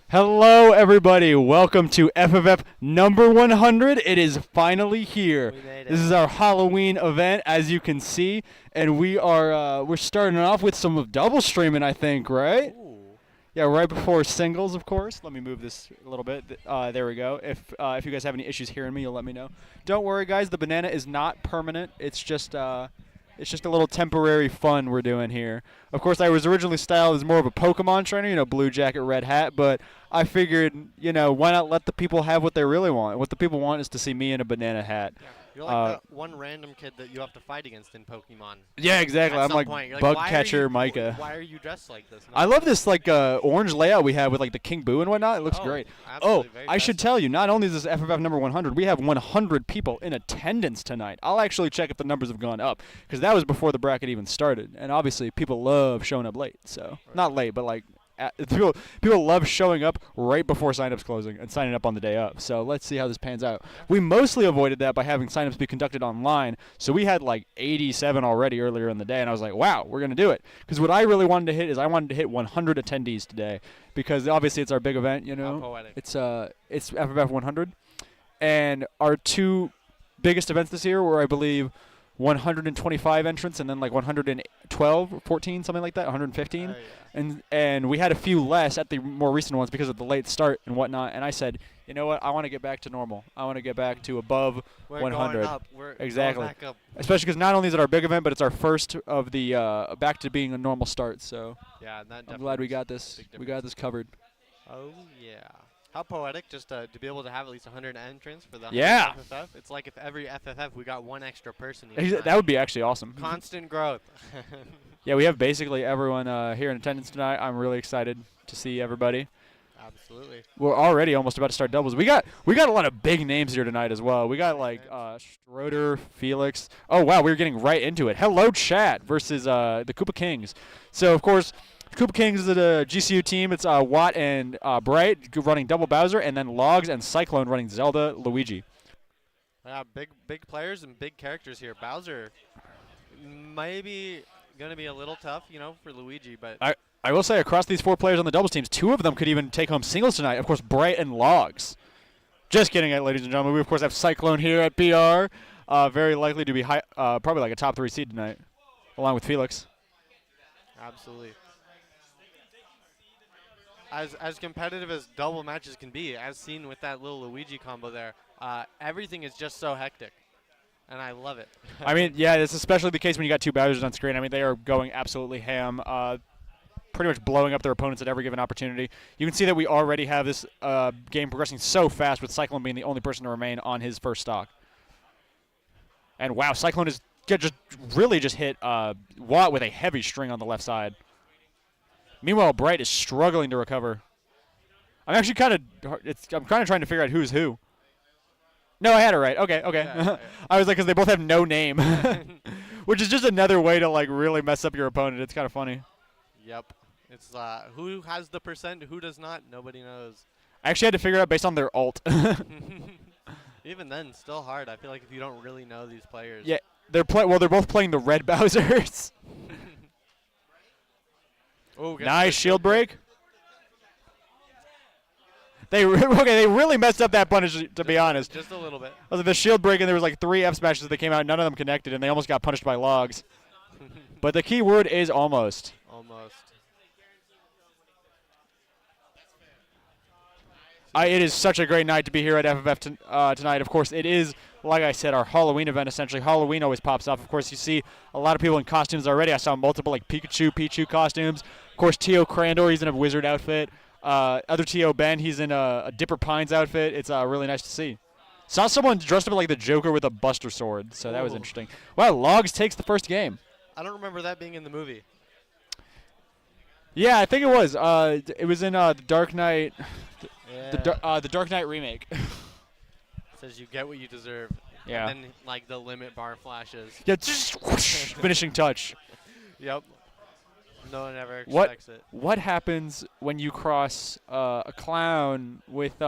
Hello, everybody. Welcome to FFF number 100. It is finally here. We made This it. is our Halloween event, as you can see, and we're starting off with some double streaming, I think, right? Ooh. Yeah, right before singles, of course. Let me move this a little bit. There we go. If you guys have any issues hearing me, you'll let me know. Don't worry, guys. The banana is not permanent. It's just a little temporary fun we're doing here. Of course, I was originally styled as more of a Pokemon trainer, blue jacket, red hat, but I figured, why not let the people have what they really want? What the people want is to see me in a banana hat. Yeah. You're like the one random kid that you have to fight against in Pokemon. Yeah, exactly. At I'm some like point. You're bug why are catcher you, Micah. Why are you dressed like this? I love this orange layout we have with like the King Boo and whatnot. It looks great. Absolutely, very I should festive. tell you, not only is this FFF number 100, we have 100 people in attendance tonight. I'll actually check if the numbers have gone up because that was before the bracket even started. And obviously, people love showing up late. So not late, but like people love showing up right before signups closing and signing up on the day of. So let's see how this pans out. We mostly avoided that by having signups be conducted online. So we had like 87 already earlier in the day, and I was like, wow, we're gonna do it. Because what I really wanted to hit is I wanted to hit 100 attendees today, because obviously it's our big event. How poetic. It's FFF 100, and our two biggest events this year were, I believe, 125 entrants and then like 112, 14, something like that, 115. Oh, yeah. And we had a few less at the more recent ones because of the late start and whatnot. And I said, you know what? I want to get back to normal. I want to get back to above We're 100. going up. We're Exactly. going back up. Especially because not only is it our big event, but it's our first of the back to being a normal start. So Yeah, that I'm glad we makes got a this. big We got difference. this covered. Oh yeah. How poetic just to be able to have at least 100 entrants for the 100th Yeah. FFF. It's like if every FFF we got one extra person each That time. would be actually awesome. Constant growth. Yeah, we have basically everyone here in attendance tonight. I'm really excited to see everybody. Absolutely. We're already almost about to start doubles. We got a lot of big names here tonight as well. We got like Schroeder, Felix. Oh wow, we're getting right into it. Hello Chat versus the Koopa Kings. So of course, Koopa Kings is the GCU team. It's Watt and Bright running double Bowser, and then Logs and Cyclone running Zelda, Luigi. Yeah, big players and big characters here. Bowser maybe gonna be a little tough, for Luigi, but I will say across these four players on the doubles teams, two of them could even take home singles tonight. Of course, Bright and Logs. Just kidding, ladies and gentlemen. We of course have Cyclone here at BR, very likely to be high, probably like a top 3 seed tonight, along with Felix. absolutely. As competitive as double matches can be, as seen with that little Luigi combo there, everything is just so hectic, and I love it. I mean, yeah, it's especially the case when you got two Bowsers on screen. I mean, they are going absolutely ham, pretty much blowing up their opponents at every given opportunity. You can see that we already have this game progressing so fast, with Cyclone being the only person to remain on his first stock. And wow, Cyclone is just hit Watt with a heavy string on the left side. Meanwhile, Bright is struggling to recover. I'm actually kind of trying to figure out who's who. No, I had it right. Okay. Yeah. I was like, because they both have no name, which is just another way to like really mess up your opponent. It's kind of funny. Yep. It's who has the percent, who does not, nobody knows. I actually had to figure out based on their alt. Even then, still hard. I feel like if you don't really know these players. Yeah, they're both playing the red Bowsers. Oh, Nice shield break. They really messed up that punish, to be honest. Just a little bit. I was like, the shield break, and there was like 3 F smashes that came out, none of them connected, and they almost got punished by Logs. But the key word is almost. Almost. It is such a great night to be here at FFF tonight. Of course, it is, like I said, our Halloween event, essentially. Halloween always pops off. Of course, you see a lot of people in costumes already. I saw multiple like Pichu costumes. Of course, Tio Crandor, he's in a wizard outfit. Other Tio Ben, he's in a Dipper Pines outfit. It's really nice to see. Saw someone dressed up like the Joker with a Buster Sword, so that was Ooh. interesting. Wow, Logs takes the first game. I don't remember that being in the movie. Yeah, I think it was. It was in the Dark Knight, Yeah. the Dark Knight remake. Says you get what you deserve. Yeah. And then, like, the limit bar flashes. Yeah, just whoosh, finishing touch. Yep. No one ever What- expects it. What happens when you cross a clown with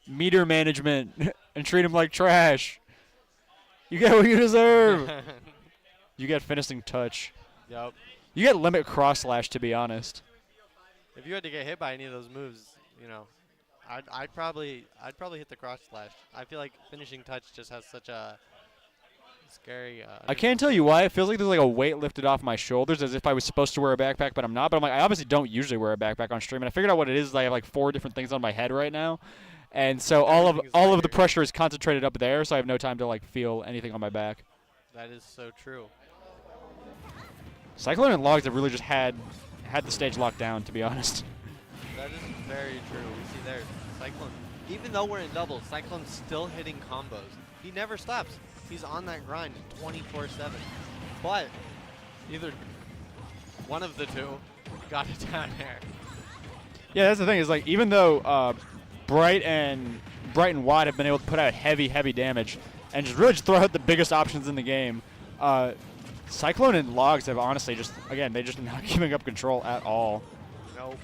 meter management and treat him like trash? You get what you deserve. You get finishing touch. Yep. You get limit cross slash, to be honest. If you had to get hit by any of those moves, you know, I'd probably hit the cross slash. I feel like finishing touch just has such a scary. I can't tell you why. It feels like there's like a weight lifted off my shoulders as if I was supposed to wear a backpack, but I'm not. But I'm like, I obviously don't usually wear a backpack on stream. And I figured out what it is. I have like 4 different things on my head right now. And so all of the pressure is concentrated up there, so I have no time to like feel anything on my back. That is so true. Cyclone and Logs have really just had the stage locked down, to be honest. That is very true. We see there, Cyclone. Even though we're in doubles, Cyclone's still hitting combos. He never stops. He's on that grind 24/7. But either one of the two got it down there. Yeah, that's the thing. Is like even though Bright and Watt have been able to put out heavy damage and just really just throw out the biggest options in the game, Cyclone and Logs have honestly just they're just not giving up control at all. Nope.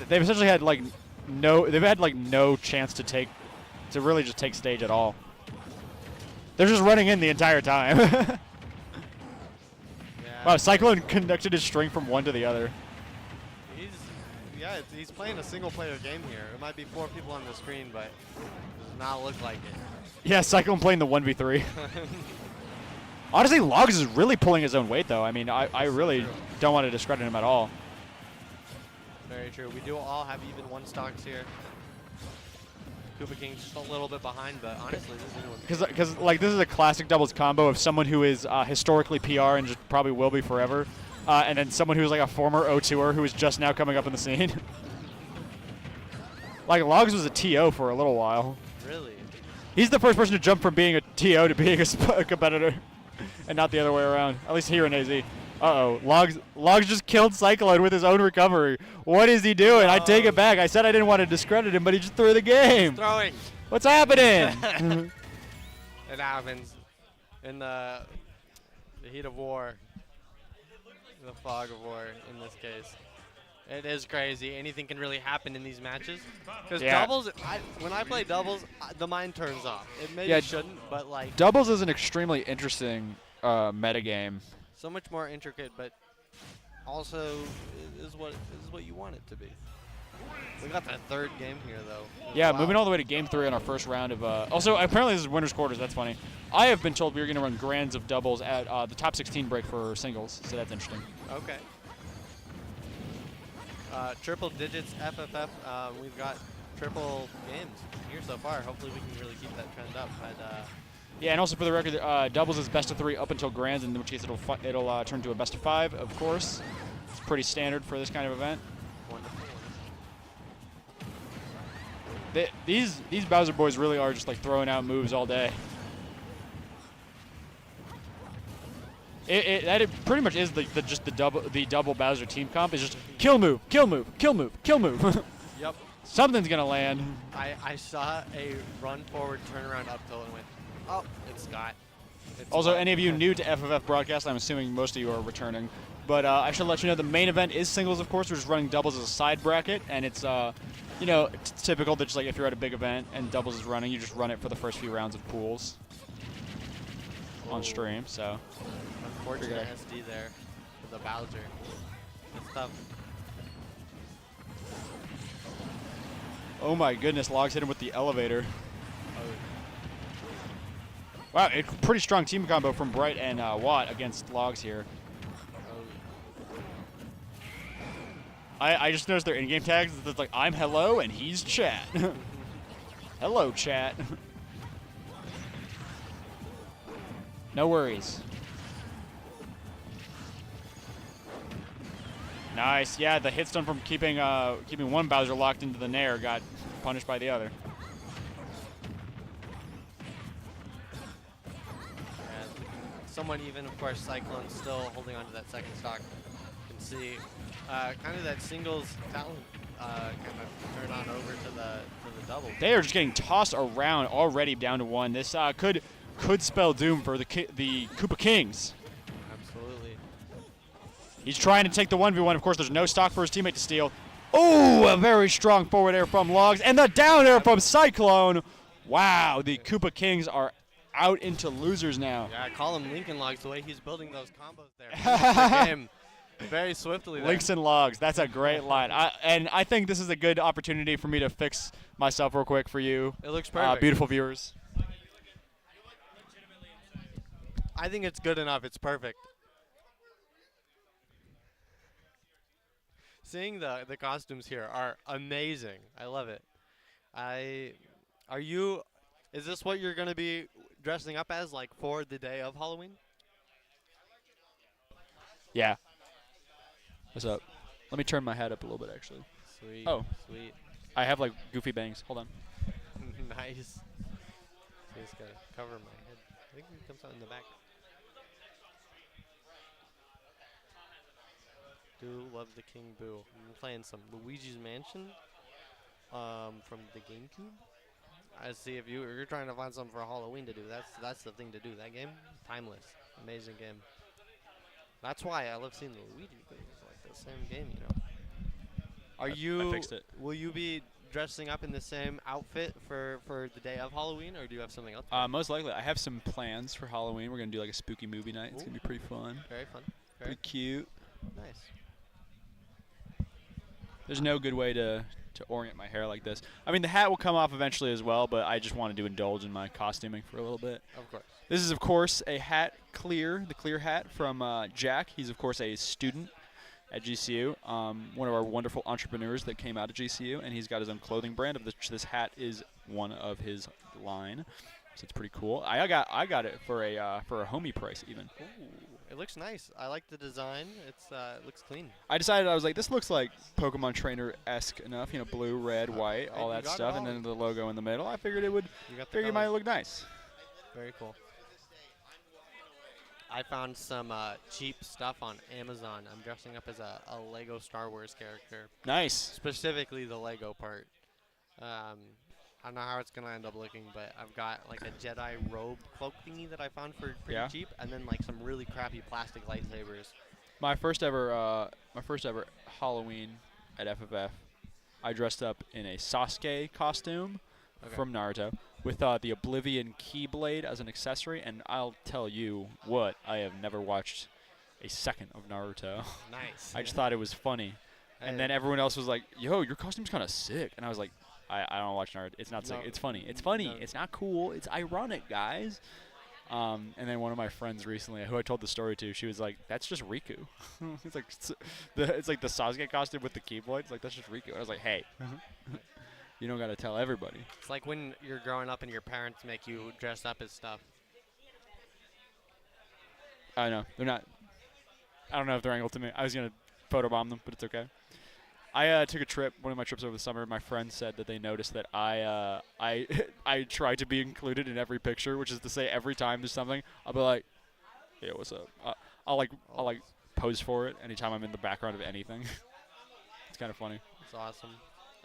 They've essentially had like no chance to really just take stage at all. They're just running in the entire time. Yeah, wow, Cyclone conducted his string from one to the other. He's playing a single-player game here. It might be 4 people on the screen, but it does not look like it. Yeah, Cyclone playing the 1v3. Honestly, Logs is really pulling his own weight, though. I mean, I really don't want to discredit him at all. Very true. We do all have even 1 stocks here. Koopa King's just a little bit behind, but honestly, this is because like this is a classic doubles combo of someone who is historically PR and just probably will be forever, and then someone who's like a former O2er who is just now coming up in the scene. Like Logs was a TO for a little while. Really? He's the first person to jump from being a TO to being a competitor, and not the other way around. At least here in AZ. Uh-oh, Logs just killed Cyclone with his own recovery. What is he doing? I take it back. I said I didn't want to discredit him, but he just threw the game. Throwing. What's happening? It happens in the heat of war, the fog of war in this case. It is crazy. Anything can really happen in these matches. Because doubles, when I play doubles, the mind turns off. It maybe shouldn't, but like doubles is an extremely interesting metagame. So much more intricate, but also is what you want it to be. We got that 3rd game here, though. Yeah, wow. Moving all the way to game 3 on our first round of. Also, apparently this is winners quarters. That's funny. I have been told we are going to run grands of doubles at the top 16 break for singles, so that's interesting. Okay. Triple digits FFF. We've got triple games here so far. Hopefully we can really keep that trend up. But yeah, and also for the record, doubles is best of 3 up until grands, in which case it'll turn to a best of 5, of course. It's pretty standard for this kind of event. wonderful. These Bowser boys really are just like throwing out moves all day. It pretty much is the double Bowser team comp is just kill move, kill move, kill move, kill move. Yep. Something's gonna land. I saw a run forward turnaround up tilt and went, oh, it's Scott. Also, any of you new to FFF broadcast, I'm assuming most of you are returning. But I should let you know the main event is singles, of course. We're just running doubles as a side bracket, and it's you know, it's typical that just like if you're at a big event and doubles is running, you just run it for the first few rounds of pools on stream. So. Unfortunate SD there for the Bowser. It's tough. Oh my goodness, Logs hit him with the elevator. Wow, a pretty strong team combo from Bright and Watt against Logs here. I just noticed their in-game tags. It's like, I'm hello and he's chat. Hello, chat. No worries. Nice. Yeah, the hit stun from keeping one Bowser locked into the Nair got punished by the other. And someone even, of course, Cyclone still holding on to that 2nd stock. You can see kind of that singles talent kind of turn on over to the double. They are just getting tossed around already down to 1. This could spell doom for the Koopa Kings. Absolutely. He's trying to take the 1v1. Of course, there's no stock for his teammate to steal. Oh, a very strong forward air from Logs. And the down air from Cyclone. Wow, the Koopa Kings are out into losers now. Yeah, I call him Lincoln Logs the way he's building those combos there. Very swiftly there. Links and logs. That's a great line. I think this is a good opportunity for me to fix myself real quick for you, It looks perfect. beautiful viewers. I think it's good enough. It's perfect. Seeing the costumes here are amazing. I love it. Is this what you're gonna be dressing up as, like, for the day of Halloween? Yeah. What's up? Let me turn my head up a little bit, actually. Sweet. Oh. Sweet. I have like goofy bangs. Hold on. Nice. Just gotta cover my head. I think it comes out in the back. Do love the King Boo. I'm playing some Luigi's Mansion from the GameCube. I see if you're trying to find something for Halloween to do. That's the thing to do. That game, timeless, amazing game. That's why I love seeing the Luigi, because it's like the same game, you know. I fixed it. Will you be dressing up in the same outfit for the day of Halloween, or do you have something else? Most likely. I have some plans for Halloween. We're going to do like a spooky movie night. It's going to be pretty fun. Very fun. Pretty cute. Nice. There's no good way to orient my hair like this. I mean, the hat will come off eventually as well, but I just wanted to indulge in my costuming for a little bit. Of course. This is, of course, a hat, the clear hat from Jack. He's, of course, a student at GCU, one of our wonderful entrepreneurs that came out of GCU, and he's got his own clothing brand. Of this hat is one of his line, so it's pretty cool. I got it for a homie price even. Ooh, it looks nice. I like the design. It looks clean. I decided, I was like, this looks like Pokemon Trainer-esque enough, you know, blue, red, white, all that stuff, and then the logo in the middle. I figured it might look nice. Very cool. I found some cheap stuff on Amazon. I'm dressing up as a Lego Star Wars character. Nice. Specifically the Lego part. I don't know how it's going to end up looking, but I've got like a Jedi robe cloak thingy that I found for pretty cheap, and then like some really crappy plastic lightsabers. My first ever Halloween at FFF, I dressed up in a Sasuke costume from Naruto with the Oblivion Keyblade as an accessory, and I'll tell you what, I have never watched a second of Naruto. Nice. I just thought it was funny. And then everyone else was like, yo, your costume's kind of sick. And I was like, I don't watch Naruto. It's not sick. It's funny. It's funny. No. It's not cool. It's ironic, guys. And then one of my friends recently, who I told the story to, she was like, "That's just Riku." It's like the Sasuke costume with the Keyblade. It's like, that's just Riku. And I was like, hey, you don't gotta tell everybody. It's like when you're growing up and your parents make you dress up as stuff. I know they're not. I don't know if they're angled to me. I was gonna photobomb them, but it's okay. I took a trip, one of my trips over the summer. My friends said that they noticed that I try to be included in every picture, which is to say every time there's something, I'll be like, "Yeah, what's up?" I'll pose for it anytime I'm in the background of anything. It's kind of funny. It's awesome.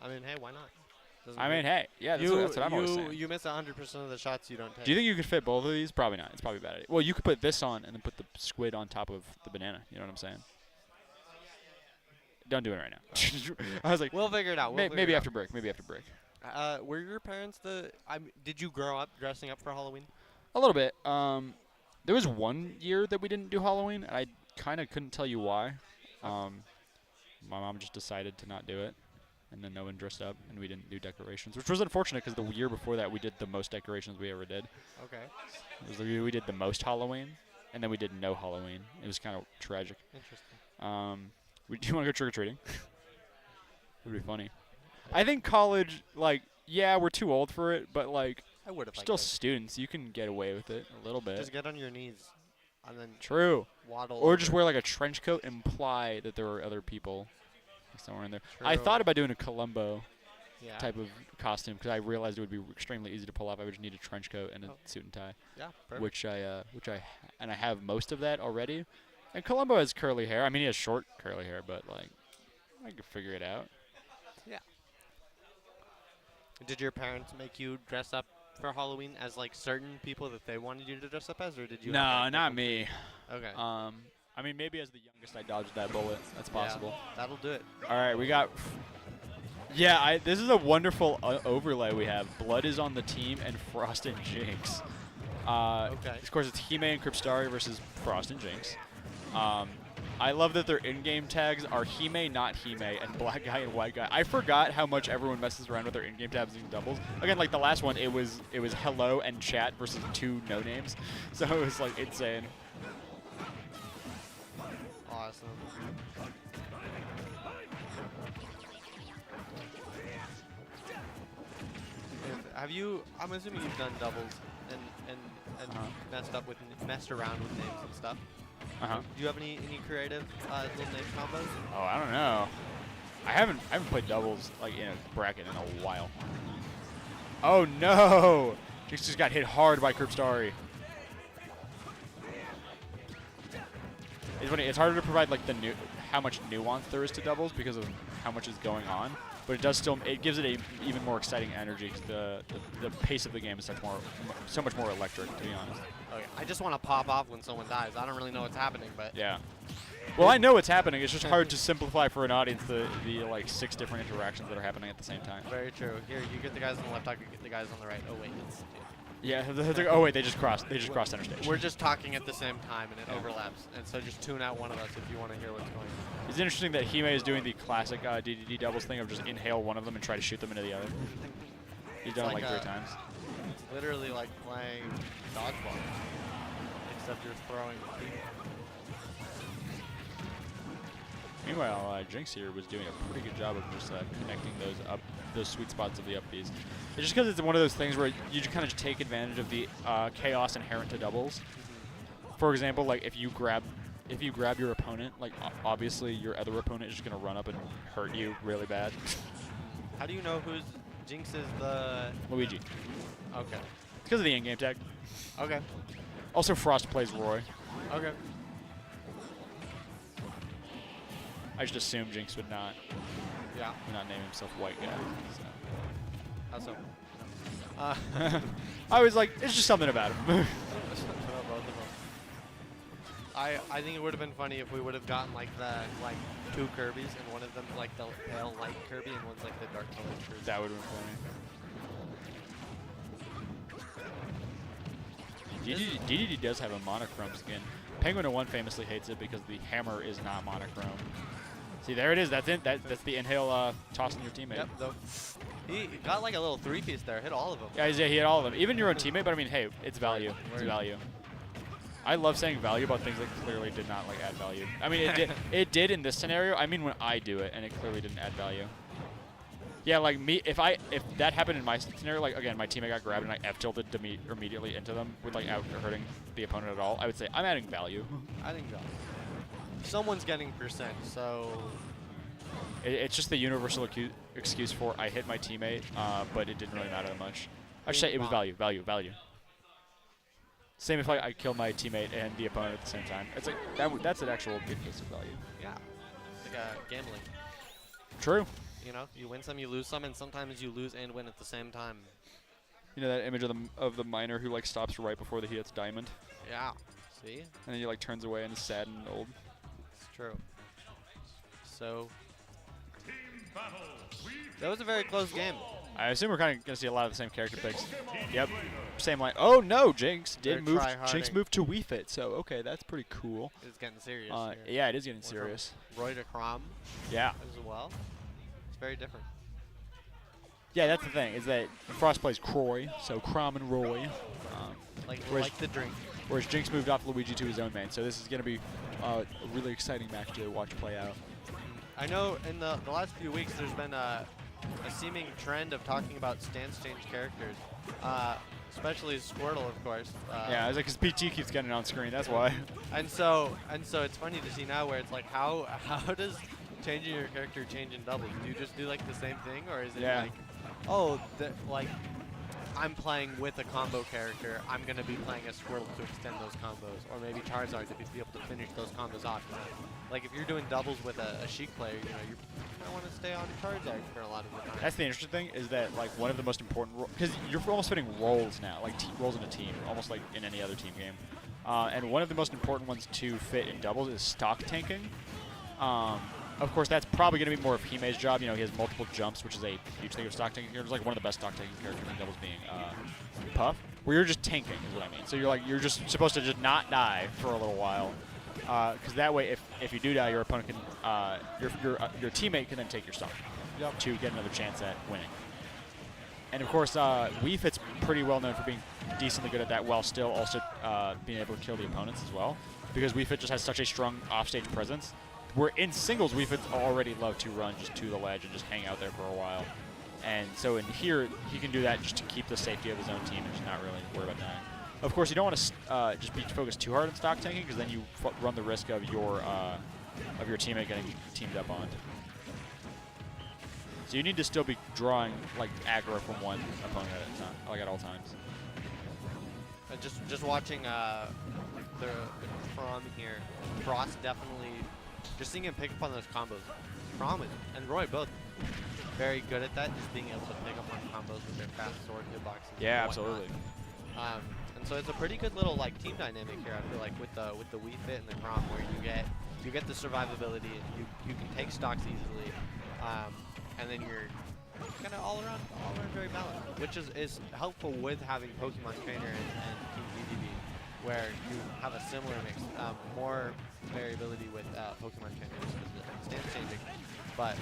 I mean, hey, why not? Hey, yeah, that's what I'm always saying. You miss 100% of the shots you don't take. Do you think you could fit both of these? Probably not. It's probably a bad idea. Well, you could put this on and then put the squid on top of the banana. You know what I'm saying? Don't do it right now. I was like, we'll figure it out. Maybe after break. Maybe after break. Were your parents did you grow up dressing up for Halloween? A little bit. There was one year that we didn't do Halloween, and I kind of couldn't tell you why. My mom just decided to not do it, and then no one dressed up, and we didn't do decorations, which was unfortunate because the year before that we did the most decorations we ever did. Okay. It was the year we did the most Halloween, and then we did no Halloween. It was kind of tragic. Interesting. Do you want to go trick-or-treating? It would be funny. I think college, like, yeah, we're too old for it, but, like, I would have still students. You can get away with it a little bit. Just get on your knees and then waddle or just wear, like, a trench coat and imply that there were other people somewhere in there. True. I thought about doing a Columbo type of costume because I realized it would be extremely easy to pull off. I would just need a trench coat and a suit and tie. Yeah, perfect. Which I have most of that already. And Columbo has curly hair. I mean, he has short curly hair, but, like, I could figure it out. Yeah. Did your parents make you dress up for Halloween as, like, certain people that they wanted you to dress up as, or did you? No, not me. Okay. I mean, maybe as the youngest I dodged that bullet. That's possible. Yeah, that'll do it. All right, we got... Yeah, this is a wonderful overlay we have. Blood is on the team and Frost and Jinx. Of course, it's Hime and Kripstari versus Frost and Jinx. I love that their in-game tags are Hime, not Hime, and black guy and white guy. I forgot how much everyone messes around with their in-game tabs in doubles. Again, like the last one, it was hello and chat versus 2 no names, so it was like insane. Awesome. Have you? I'm assuming you've done doubles and messed around with names and stuff. Uh-huh. Do you have any creative little name combos? Oh, I don't know. I haven't played doubles like in a bracket in a while. Oh no! Jinx just got hit hard by Kripstari. It's funny. It's harder to provide like how much nuance there is to doubles because of how much is going on. But it does still. It gives it a even more exciting energy because the pace of the game is so much more electric, to be honest. Okay. I just want to pop off when someone dies. I don't really know what's happening, but Yeah. Well, I know what's happening. It's just hard to simplify for an audience the like 6 different interactions that are happening at the same time. very true. Here, you get the guys on the left, I can get the guys on the right. Oh wait, it's. Yeah. Oh wait, they just crossed. They just crossed center stage. We're just talking at the same time, and it Yeah. overlaps. And so just tune out one of us if you want to hear what's going on. It's interesting that Hime is doing the classic DDD doubles thing of just inhale one of them and try to shoot them into the other. He's done it like 3 times. It's literally like playing dodgeball, except you're throwing people. Meanwhile, Jinx here was doing a pretty good job of just connecting those sweet spots of the up Bs. It's just because it's one of those things where you just kind of take advantage of the chaos inherent to doubles. For example, like if you grab your opponent, like obviously your other opponent is just gonna run up and hurt you really bad. How do you know who's Jinx is the Luigi. Okay. It's because of the in-game tag. Okay. Also, Frost plays Roy. Okay. I just assumed Jinx would not name himself White Guy. How so? So. I was like, it's just something about him. Both of them. I think it would have been funny if we would have gotten like the 2 Kirby's and one of them like the pale light Kirby and one's like the dark colored Kirby. That would have been funny. DDD does have a monochrome skin. Penguin 01 famously hates it because the hammer is not monochrome. See, there it is. That's it. That's the inhale tossing your teammate. Yep. Though he got like a little 3-piece there. Hit all of them. Yeah, he hit all of them. Even your own teammate. But I mean, hey, it's value. It's value. I love saying value about things that clearly did not like add value. I mean, it did in this scenario. I mean, when I do it, and it clearly didn't add value. Yeah, like me, if that happened in my scenario, like again, my teammate got grabbed and I F-tilted immediately into them without hurting the opponent at all, I would say I'm adding value. Adding value. Someone's getting percent, so it's just the universal excuse for I hit my teammate, but it didn't really matter that much. I should say it was value. Same if I kill my teammate and the opponent at the same time. It's like that's an actual good case of value. Yeah, it's like gambling. True. You know, you win some, you lose some, and sometimes you lose and win at the same time. You know that image of the miner who like stops right before he hits diamond? Yeah. See? And then he like turns away and is sad and old. It's true. So that was a very close game. I assume we're kind of gonna see a lot of the same character picks. Yep. Same line. Oh no, Jinx did move. Jinx moved to Wii Fit, so okay, that's pretty cool. It's getting serious. Yeah, it is getting serious. Roy to Crom. Yeah. As well. It's very different. Yeah, that's the thing, is that Frost plays Croy, so Crom and Roy. Like the drink. Whereas Jinx moved off Luigi to his own main, so this is going to be a really exciting match to watch play out. I know in the last few weeks there's been a seeming trend of talking about stance change characters, especially Squirtle, of course. Yeah, it's like because PT keeps getting on screen, that's why. And so it's funny to see now where it's like how does changing your character change in doubles? Do you just do like the same thing, or is it like, oh, like I'm playing with a combo character, I'm going to be playing a Squirtle to extend those combos, or maybe Charizard to be able to finish those combos off. Like if you're doing doubles with a Sheik player, you know, you kind of want to stay on Charizard for a lot of the time. That's the interesting thing, is that like one of the most important, because you're almost fitting roles now, like roles in a team, almost like in any other team game. And one of the most important ones to fit in doubles is stock tanking. Of course, that's probably going to be more of Hime's job. You know, he has multiple jumps, which is a huge thing of stock tanking characters. Like one of the best stock tanking characters in doubles being Puff, where you're just tanking is what I mean. So you're just supposed to just not die for a little while. because that way, if you do die, your opponent can, your teammate can then take your stock to get another chance at winning. And of course, Wii Fit's pretty well known for being decently good at that, while still also being able to kill the opponents as well. Because Wii Fit just has such a strong offstage presence. Where in singles, Wii Fit already love to run just to the ledge and just hang out there for a while. And so in here, he can do that just to keep the safety of his own team and just not really worry about dying. Of course, you don't want to just be focused too hard on stock tanking, because then you run the risk of your teammate getting teamed up on. So you need to still be drawing like aggro from one opponent at a time, like at all times. Just watching the Prom here, Frost definitely, just seeing him pick up on those combos. Prom and Roy both very good at that, just being able to pick up on combos with their fast sword hitboxes. Yeah, absolutely. And so it's a pretty good little like team dynamic here. I feel like with the Wii Fit and the Prom, where you get the survivability and you can take stocks easily, and then you're kind of all around very balanced, which is helpful with having Pokemon Trainer and Team DDB, where you have a similar mix, more variability with Pokemon Trainer just because it stands changing. But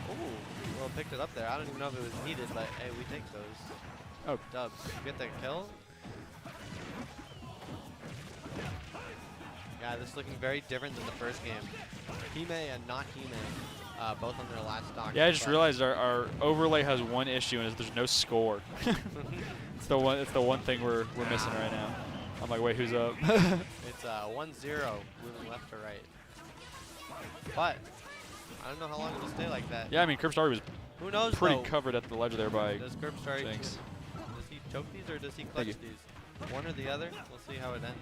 ooh, well picked it up there. I don't even know if it was needed, but hey, we take those. Oh, dubs. You get the kill. Yeah, this is looking very different than the first game. Hime and not Hime, both on their last stock. Yeah, I just realized our overlay has one issue, and there's no score. It's the one thing we're missing right now. I'm like, wait, who's up? It's 1-0, moving left to right. But I don't know how long it'll stay like that. Yeah, I mean, Curbstar was who knows, pretty covered at the ledge there by does Curbstar Jinx. Does he choke these or does he clutch these? One or the other. We'll see how it ends.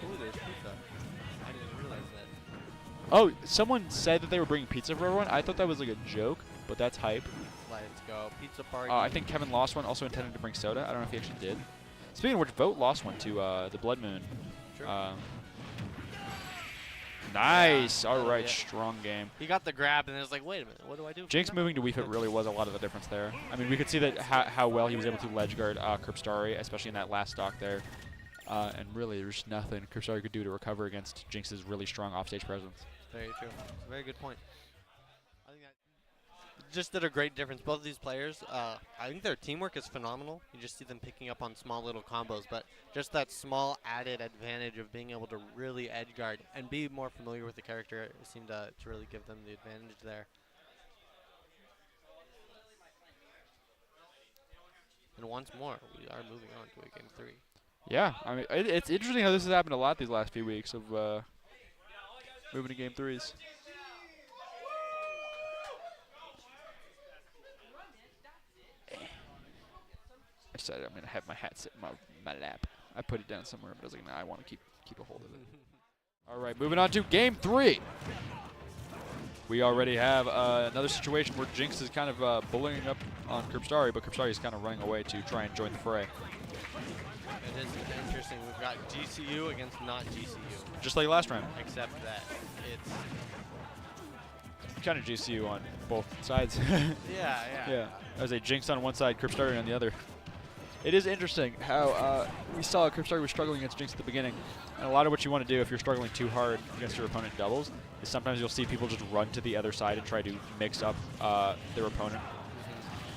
Ooh, there's pizza. I didn't realize that. Oh, someone said that they were bringing pizza for everyone. I thought that was like a joke, but that's hype. Let's go. Pizza party. I think Kevin lost one, also intended to bring soda. I don't know if he actually did. Speaking of which, Vote lost one to the Blood Moon. Sure. Nice. Yeah, All right, strong game. He got the grab, and it was like, wait a minute, what do I do? Jinx moving to Wii Fit really was a lot of the difference there. I mean, we could see that how well he was able to ledge guard Curbstari, especially in that last stock there. And really, there's nothing Curbstari could do to recover against Jinx's really strong offstage presence. Very true. It's a very good point. I think that just did a great difference. Both of these players, I think their teamwork is phenomenal. You just see them picking up on small little combos, but just that small added advantage of being able to really edge guard and be more familiar with the character seemed to really give them the advantage there. And once more, we are moving on to a game 3. Yeah, I mean, it's interesting how this has happened a lot these last few weeks of moving to game 3s. I decided I'm going to have my hat sit in my lap. I put it down somewhere, but I was like, nah, I want to keep a hold of it. All right, moving on to game 3. We already have another situation where Jinx is kind of bullying up on Curbstari, but Curbstari is kind of running away to try and join the fray. It is interesting. We've got GCU against not GCU. Just like last round. Except that it's kind of GCU on both sides. yeah. I was a Jinx on one side, Curbstari on the other. It is interesting how we saw Curbstari was struggling against Jinx at the beginning. And a lot of what you want to do if you're struggling too hard against your opponent doubles is sometimes you'll see people just run to the other side and try to mix up their opponent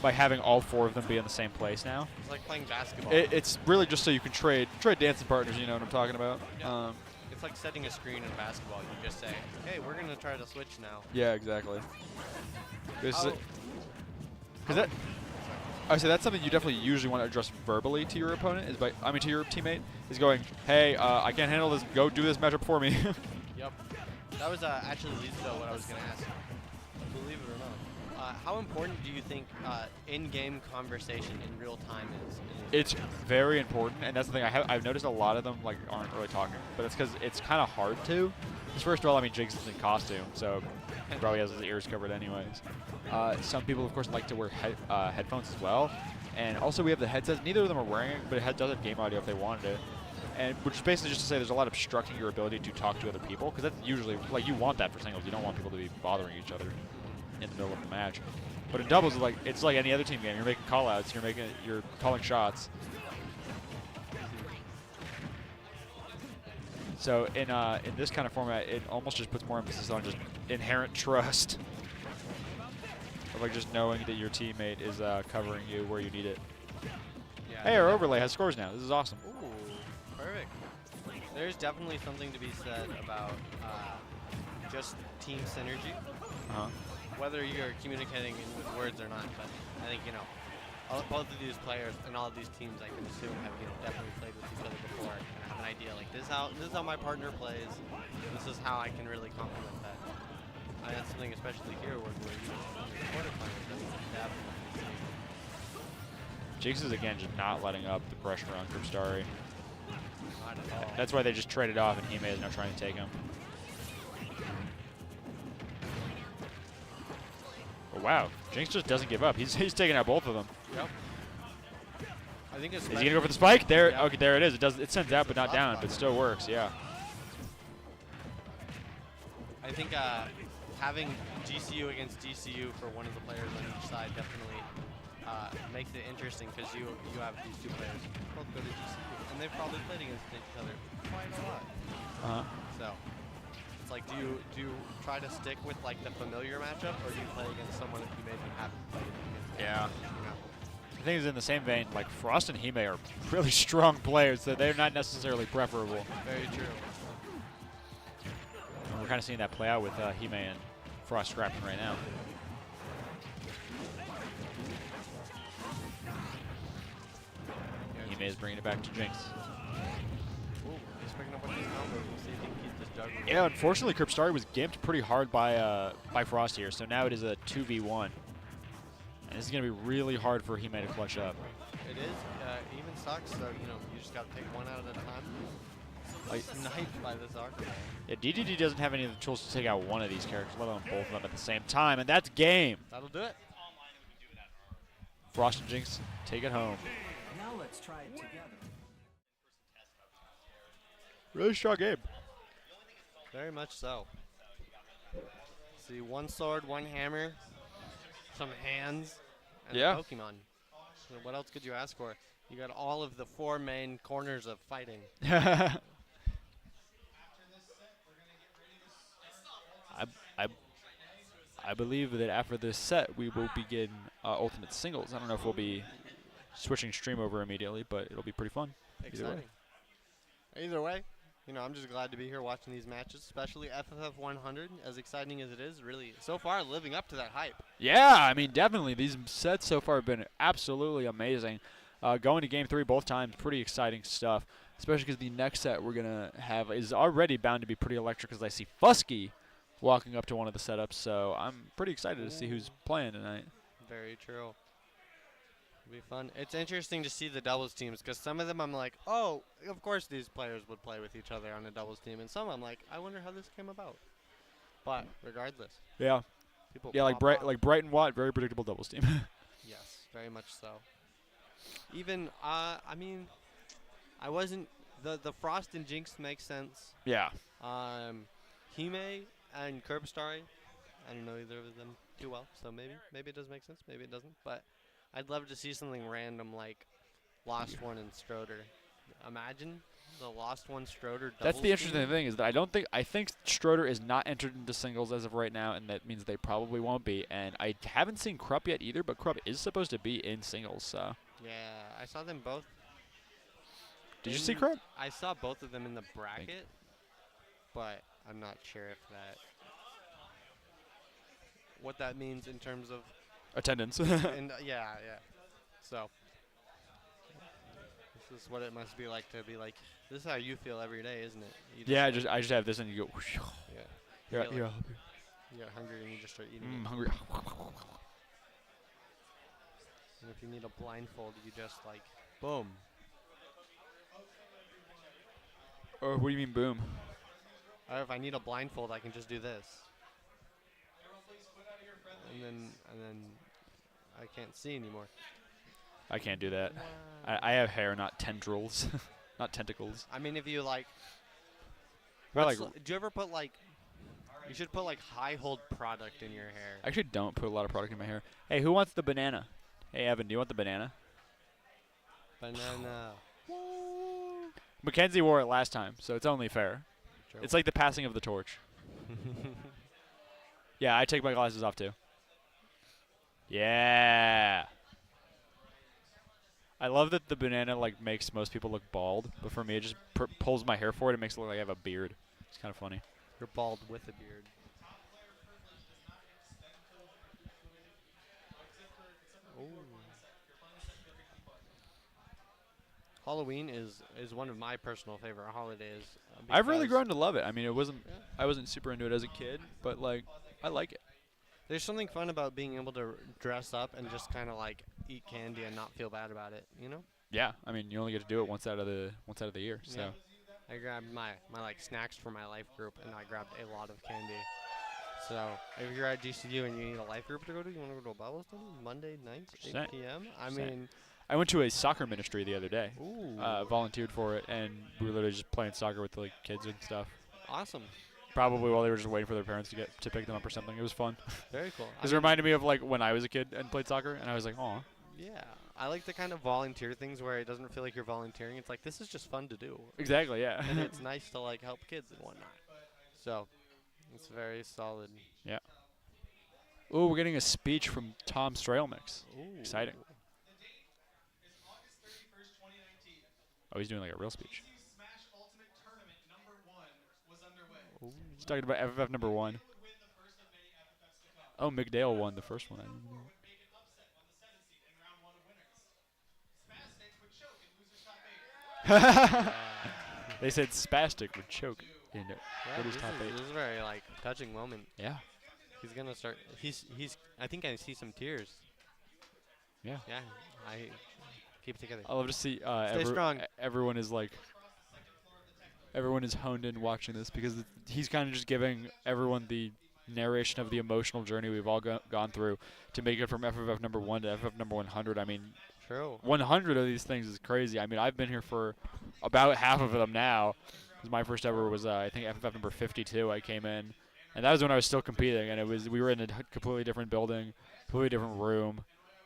by having all 4 of them be in the same place now. It's like playing basketball. It's really just so you can trade dancing partners, you know what I'm talking about. Yeah. It's like setting a screen in basketball. You just say, hey, we're going to try to switch now. Yeah, exactly. Because I say that's something you definitely usually want to address verbally to your opponent, to your teammate, is going, hey, I can't handle this, go do this matchup for me. Yep. That was actually leads to what I was going to ask. Believe it or not. How important do you think in-game conversation in real time is? It's very important, and that's the thing. I've noticed a lot of them aren't really talking, but it's because it's kind of hard to. Because first of all, I mean, Jinx is in costume, so he probably has his ears covered anyways. Some people, of course, like to wear headphones as well, and also we have the headsets. Neither of them are wearing it, but it does have game audio if they wanted it. And which is basically just to say there's a lot of obstructing your ability to talk to other people, because that's usually, you want that for singles. You don't want people to be bothering each other in the middle of the match. But in doubles, it's like any other team game. You're making call-outs. You're calling shots. So in this kind of format, it almost just puts more emphasis on just inherent trust. Of like just knowing that your teammate is covering you where you need it. Yeah, Hey, our overlay has scores now. This is awesome. Ooh, perfect. There's definitely something to be said about just team synergy. Whether you're communicating with words or not, but I think, both of these players and all of these teams, I can assume, have definitely played with each other before and have an idea like this is how my partner plays. This is how I can really complement that. And that's something, especially here, where you're quarterfinals, that we can definitely see. Jinx is again just not letting up the pressure on Kripstari. Not at all. That's why they just traded off, and Hime is now trying to take him. Oh, wow, Jinx just doesn't give up. He's taking out both of them. Yep. I think it's. Is he gonna go for the spike? There, yeah. okay, there it is. It sends out, but not down, but still works. Yeah. I think having GCU against GCU for one of the players on each side definitely makes it interesting because you have these two players both go to GCU and they've probably played against each other quite a lot. So it's like, do you try to stick with like the familiar matchup, or do you play against someone that you maybe haven't played against? Yeah. I think it's in the same vein. Like Frost and Hime are really strong players, so they're not necessarily preferable. Very true. And we're kind of seeing that play out with Hime and Frost scrapping right now. Hime is bringing it back to Jinx. Ooh, he's picking up with his combos. We'll see if he can keep this juggling. Yeah, unfortunately, Kripstari was gimped pretty hard by Frost here, so now it is a 2v1. And this is going to be really hard for Hime to clutch up. It is. Even sucks, so, you just got to take one out at a time. Like, sniped by this archer. Yeah, DDD doesn't have any of the tools to take out one of these characters, let alone both of them at the same time, and that's game. That'll do it. Frost and Jinx take it home. Now let's try it together. Really strong game. Very much so. See, one sword, one hammer, some hands, and a Pokemon. So what else could you ask for? You got all of the 4 main corners of fighting. I believe that after this set, we will begin Ultimate Singles. I don't know if we'll be switching stream over immediately, but it'll be pretty fun. Exciting. Either way, I'm just glad to be here watching these matches, especially FFF 100, as exciting as it is, really, so far living up to that hype. Yeah, I mean, definitely. These sets so far have been absolutely amazing. Going to Game 3 both times, pretty exciting stuff, especially because the next set we're going to have is already bound to be pretty electric, because I see Fusky walking up to one of the setups, so I'm pretty excited to see who's playing tonight. Very true. It'll be fun. It's interesting to see the doubles teams, because some of them I'm like, oh, of course these players would play with each other on a doubles team, and some I'm like, I wonder how this came about. But regardless, yeah, people like Brighton Watt, very predictable doubles team. Yes, very much so. Even I mean, I wasn't the Frost and Jinx makes sense. Yeah. Hime and Kripstari, I don't know either of them too well, so maybe it does make sense, maybe it doesn't. But I'd love to see something random like Lost One and Stroder. Imagine the Lost One Stroder doubles. That's the interesting team. thing is that I think Stroder is not entered into singles as of right now, and that means they probably won't be. And I haven't seen Krupp yet either, but Krupp is supposed to be in singles, so. Yeah, I saw them both. Did you see Krupp? I saw both of them in the bracket, but I'm not sure if what that means in terms of Attendance. and yeah. So this is what it must be like to be like. This is how you feel every day, isn't it? You just Yeah, like, I just have this and you go. yeah. Here, feel here. like you get hungry and you just start eating it. Hungry. And if you need a blindfold, you just like boom. Or what do you mean, boom? Or if I need a blindfold, I can just do this. And then I can't see anymore. I can't do that. I have hair, not tendrils, not tentacles. I mean, if you like, But like, do you ever put like You should put like high hold product in your hair. I actually don't put a lot of product in my hair. Hey, who wants the banana? Hey, Evan, do you want the banana? Banana. Mackenzie wore it last time, so it's only fair. True. It's like the passing of the torch. Yeah, I take my glasses off too. Yeah. I love that the banana like makes most people look bald, but for me it just pulls my hair forward. It makes it look like I have a beard. It's kind of funny. You're bald with a beard. Ooh. Halloween is one of my personal favorite holidays. I've really because grown to love it. I mean, I wasn't super into it as a kid, but like I like it. There's something fun about being able to dress up and just kind of like eat candy and not feel bad about it, you know? Yeah, I mean, you only get to do it once out of the year. So Yeah. I grabbed my like snacks for my life group, and I grabbed a lot of candy. So if you're at GCU and you need a life group to go to, you want to go to a Bible study Monday nights, 8 Same. p.m. I Same. mean, I went to a soccer ministry the other day. ooh, Volunteered for it, and we were literally just playing soccer with like kids and stuff. awesome, Probably while they were just waiting for their parents to pick them up or something. It was fun. very cool. Because it reminded me of like when I was a kid and played soccer, and I was like, oh. Yeah, I like the kind of volunteer things where it doesn't feel like you're volunteering. It's like this is just fun to do, Exactly, yeah. and it's nice to like help kids and whatnot. So it's very solid. Ooh, we're getting a speech from Tom Strailmix. Ooh. Exciting. Oh, he's doing like a real speech. Ooh. He's talking about FFF number 1. Oh, McDale won the first one. I didn't even know. They said Spastic would choke in it. Yeah, What is this top is, 8? this is a very like touching moment. Yeah. He's gonna start. He's. I think I see some tears. Yeah. Yeah. I keep it together. I love to see Stay strong. everyone is like everyone is honed in watching this because he's kind of just giving everyone the narration of the emotional journey we've all gone through to make it from FFF number 1 to FFF number 100. I mean, True. 100 of these things is crazy. I mean, I've been here for about half of them now. 'Cause my first ever was I think FFF number 52. I came in, and that was when I was still competing, and we were in a completely different building, completely different room,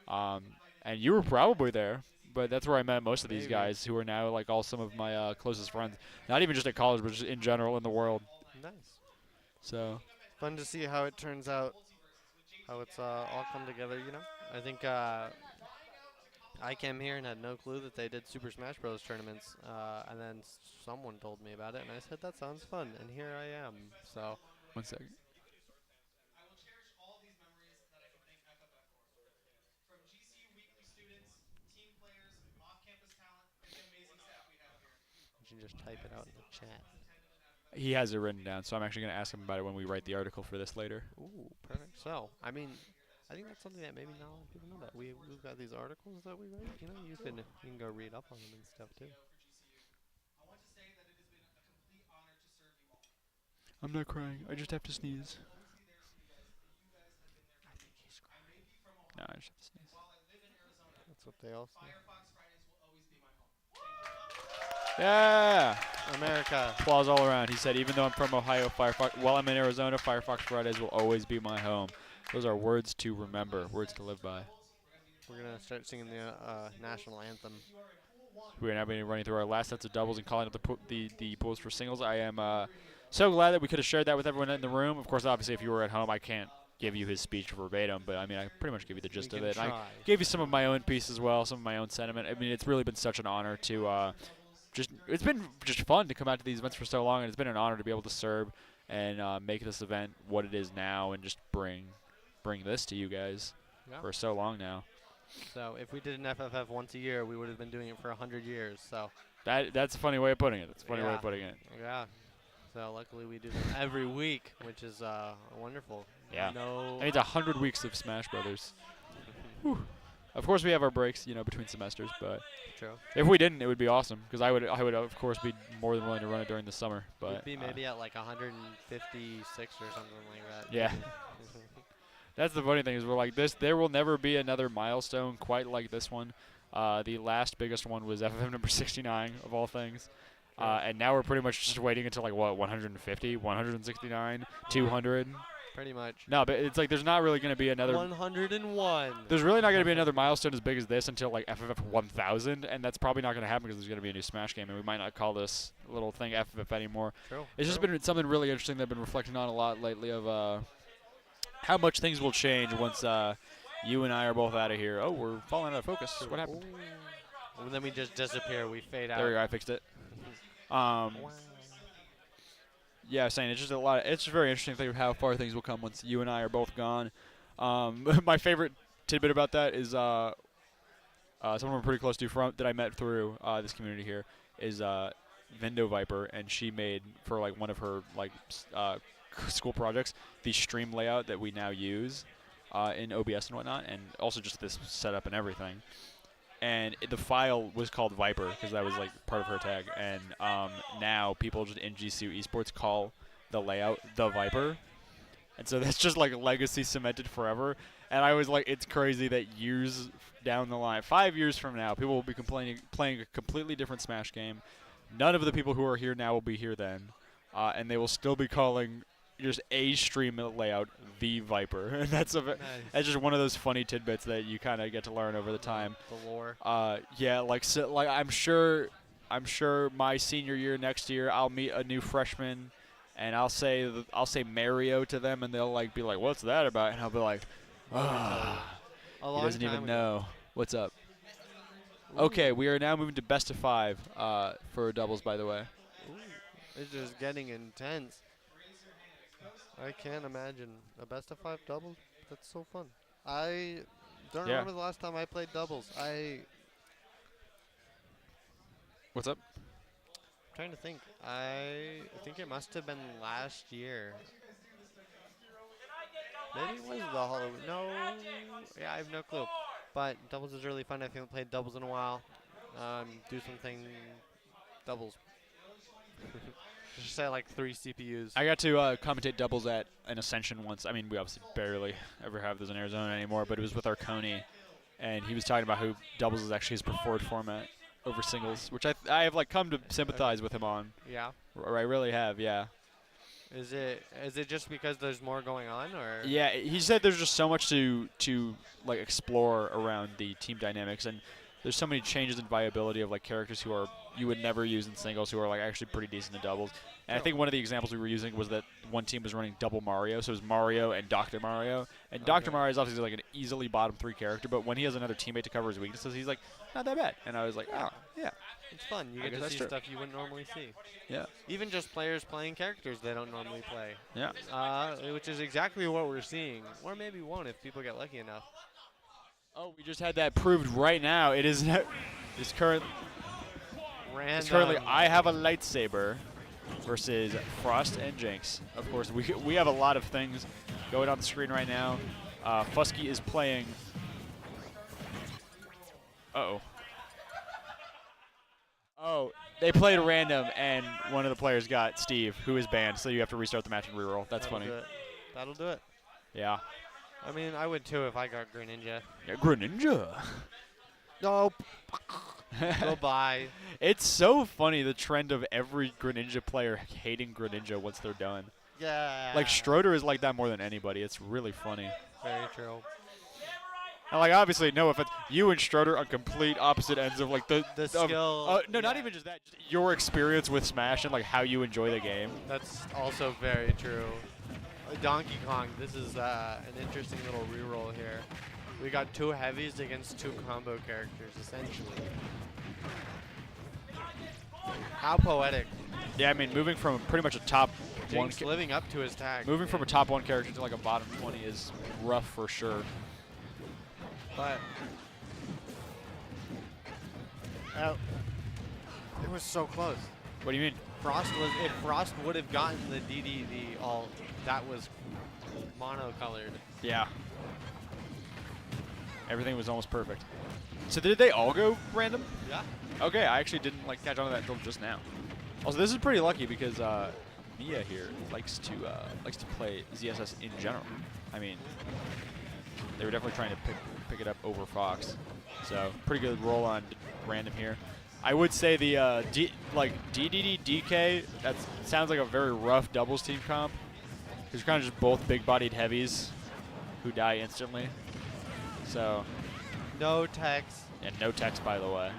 and you were probably there. But that's where I met most of these Maybe. guys who are now like all some of my closest friends. Not even just at college, but just in general in the world. Nice. So Fun to see how it turns out. How it's all come together. You know. I think I came here and had no clue that they did Super Smash Bros. Tournaments, and then someone told me about it, and I said that sounds fun, and here I am. So 1 second. you can just type it out in the chat. He has it written down, so I'm actually going to ask him about it when we write the article for this later. Ooh, perfect. So, I mean, I think that's something that maybe not a lot of people know that we've got these articles that we write. You know, you can go read up on them and stuff too. I'm not crying. I just have to sneeze. I think he's crying. No, I just have to sneeze. That's what they all say. Yeah. America. Applause all around. He said, even though I'm from Ohio, Firefox, while I'm in Arizona, Firefox Fridays will always be my home. Those are words to remember, words to live by. We're going to start singing the national anthem. We're now being running through our last sets of doubles and calling up the pools for singles. I am so glad that we could have shared that with everyone in the room. Of course, obviously, if you were at home, I can't give you his speech verbatim, but I mean, I pretty much give you the gist of it. And I gave you some of my own piece as well, some of my own sentiment. I mean, it's really been such an honor to it's been just fun to come out to these events for so long, and it's been an honor to be able to serve and make this event what it is now and just bring this to you guys for so long now. So if we did an FFF once a year, we would have been doing it for 100 years. So that's a funny way of putting it. That's a funny way of putting it. Yeah. So luckily we do them every week, which is wonderful. Yeah. No. I mean, it's 100 weeks of Smash Brothers. Whew. Of course, we have our breaks, between semesters, but True. if we didn't, it would be awesome because I would of course be more than willing to run it during the summer. But We'd be maybe at like 156 or something like that. Yeah. That's the funny thing is we're like this. There will never be another milestone quite like this one. The last biggest one was FFM number 69 of all things, And now we're pretty much just waiting until like what 150, 169, 200. Pretty much. No, but it's like there's not really going to be another. 101. There's really not going to be another milestone as big as this until like FFF 1000, and that's probably not going to happen because there's going to be a new Smash game, and we might not call this little thing FFF anymore. True. It's just been something really interesting that I've been reflecting on a lot lately of how much things will change once you and I are both out of here. Oh, we're falling out of focus. What happened? Well, then we just disappear. We fade out. There we go. I fixed it. Wow. Yeah, I was saying it's just a lot. It's just very interesting to think of how far things will come once you and I are both gone. My favorite tidbit about that is someone we're pretty close to that I met through this community here is Vindo Viper, and she made for like one of her like school projects the stream layout that we now use in OBS and whatnot, and also just this setup and everything. And the file was called Viper because that was like part of her tag. And now people just in GCU Esports call the layout the Viper. And so that's just like legacy cemented forever. And I was like, it's crazy that years down the line, 5 years from now, people will be playing a completely different Smash game. None of the people who are here now will be here then. And they will still be calling just a stream layout the Viper. And that's that's just one of those funny tidbits that you kind of get to learn over the time. The lore. Yeah, like I'm sure my senior year next year I'll meet a new freshman and I'll say Mario to them and they'll like be like, "What's that about?" And I'll be like, he doesn't even know. What's up? Ooh. Okay, we are now moving to best of 5 for doubles, by the way. Ooh, it's just getting intense. I can't imagine a best of 5 doubles. That's so fun. I don't remember the last time I played doubles. What's up? I'm trying to think. I think it must have been last year. Maybe it was the Halloween. No. Yeah, I have no clue. But doubles is really fun. I haven't played doubles in a while. Do something doubles. Just say like 3 CPUs. I got to commentate doubles at an Ascension once. I mean, we obviously barely ever have those in Arizona anymore, but it was with our Coney, and he was talking about how doubles is actually his preferred format over singles, which I have like come to sympathize with him on. Yeah. I really have, yeah. Is it just because there's more going on, or? Yeah, he said there's just so much to like explore around the team dynamics, and there's so many changes in viability of like characters who are you would never use in singles who are like actually pretty decent in doubles. And I think one of the examples we were using was that one team was running double Mario, so it was Mario and Dr. Mario. And Dr. Mario is obviously like an easily bottom 3 character, but when he has another teammate to cover his weaknesses, he's like, not that bad. And I was like, oh, yeah. It's fun. You get to see stuff you wouldn't normally see. Yeah. Even just players playing characters they don't normally play. Yeah. Which is exactly what we're seeing. Or maybe won't if people get lucky enough. Oh, we just had that proved right now. It is it's currently I have a lightsaber versus Frost and Jinx. Of course, we have a lot of things going on the screen right now. Fusky is playing. Oh, they played random, and one of the players got Steve, who is banned, so you have to restart the match and reroll. That's funny. That'll do it. Yeah. I mean, I would too if I got Greninja. Yeah, Greninja. Nope. Goodbye. It's so funny, the trend of every Greninja player hating Greninja once they're done. Yeah. Like, Schroeder is like that more than anybody. It's really funny. Very true. And, like, obviously, no offense, you and Schroeder are complete opposite ends of, like, the skill. No, not even just that. Just your experience with Smash and, like, how you enjoy the game. That's also very true. Donkey Kong, this is an interesting little reroll here. We got 2 heavies against 2 combo characters, essentially. How poetic. Yeah, I mean, moving from pretty much a top Jinx living up to his tag. Moving from a top 1 character to, like, a bottom 20 is rough for sure. But it was so close. What do you mean? If Frost would have gotten the DDD ult, that was mono-colored. Yeah. Everything was almost perfect. So did they all go random? Yeah. Okay, I actually didn't like catch on to that until just now. Also, this is pretty lucky because Mia here likes to play ZSS in general. I mean, they were definitely trying to pick it up over Fox. So pretty good roll on random here. I would say the DDD DK. That sounds like a very rough doubles team comp. Because you're kind of just both big-bodied heavies who die instantly. So. No text. And no text, by the way.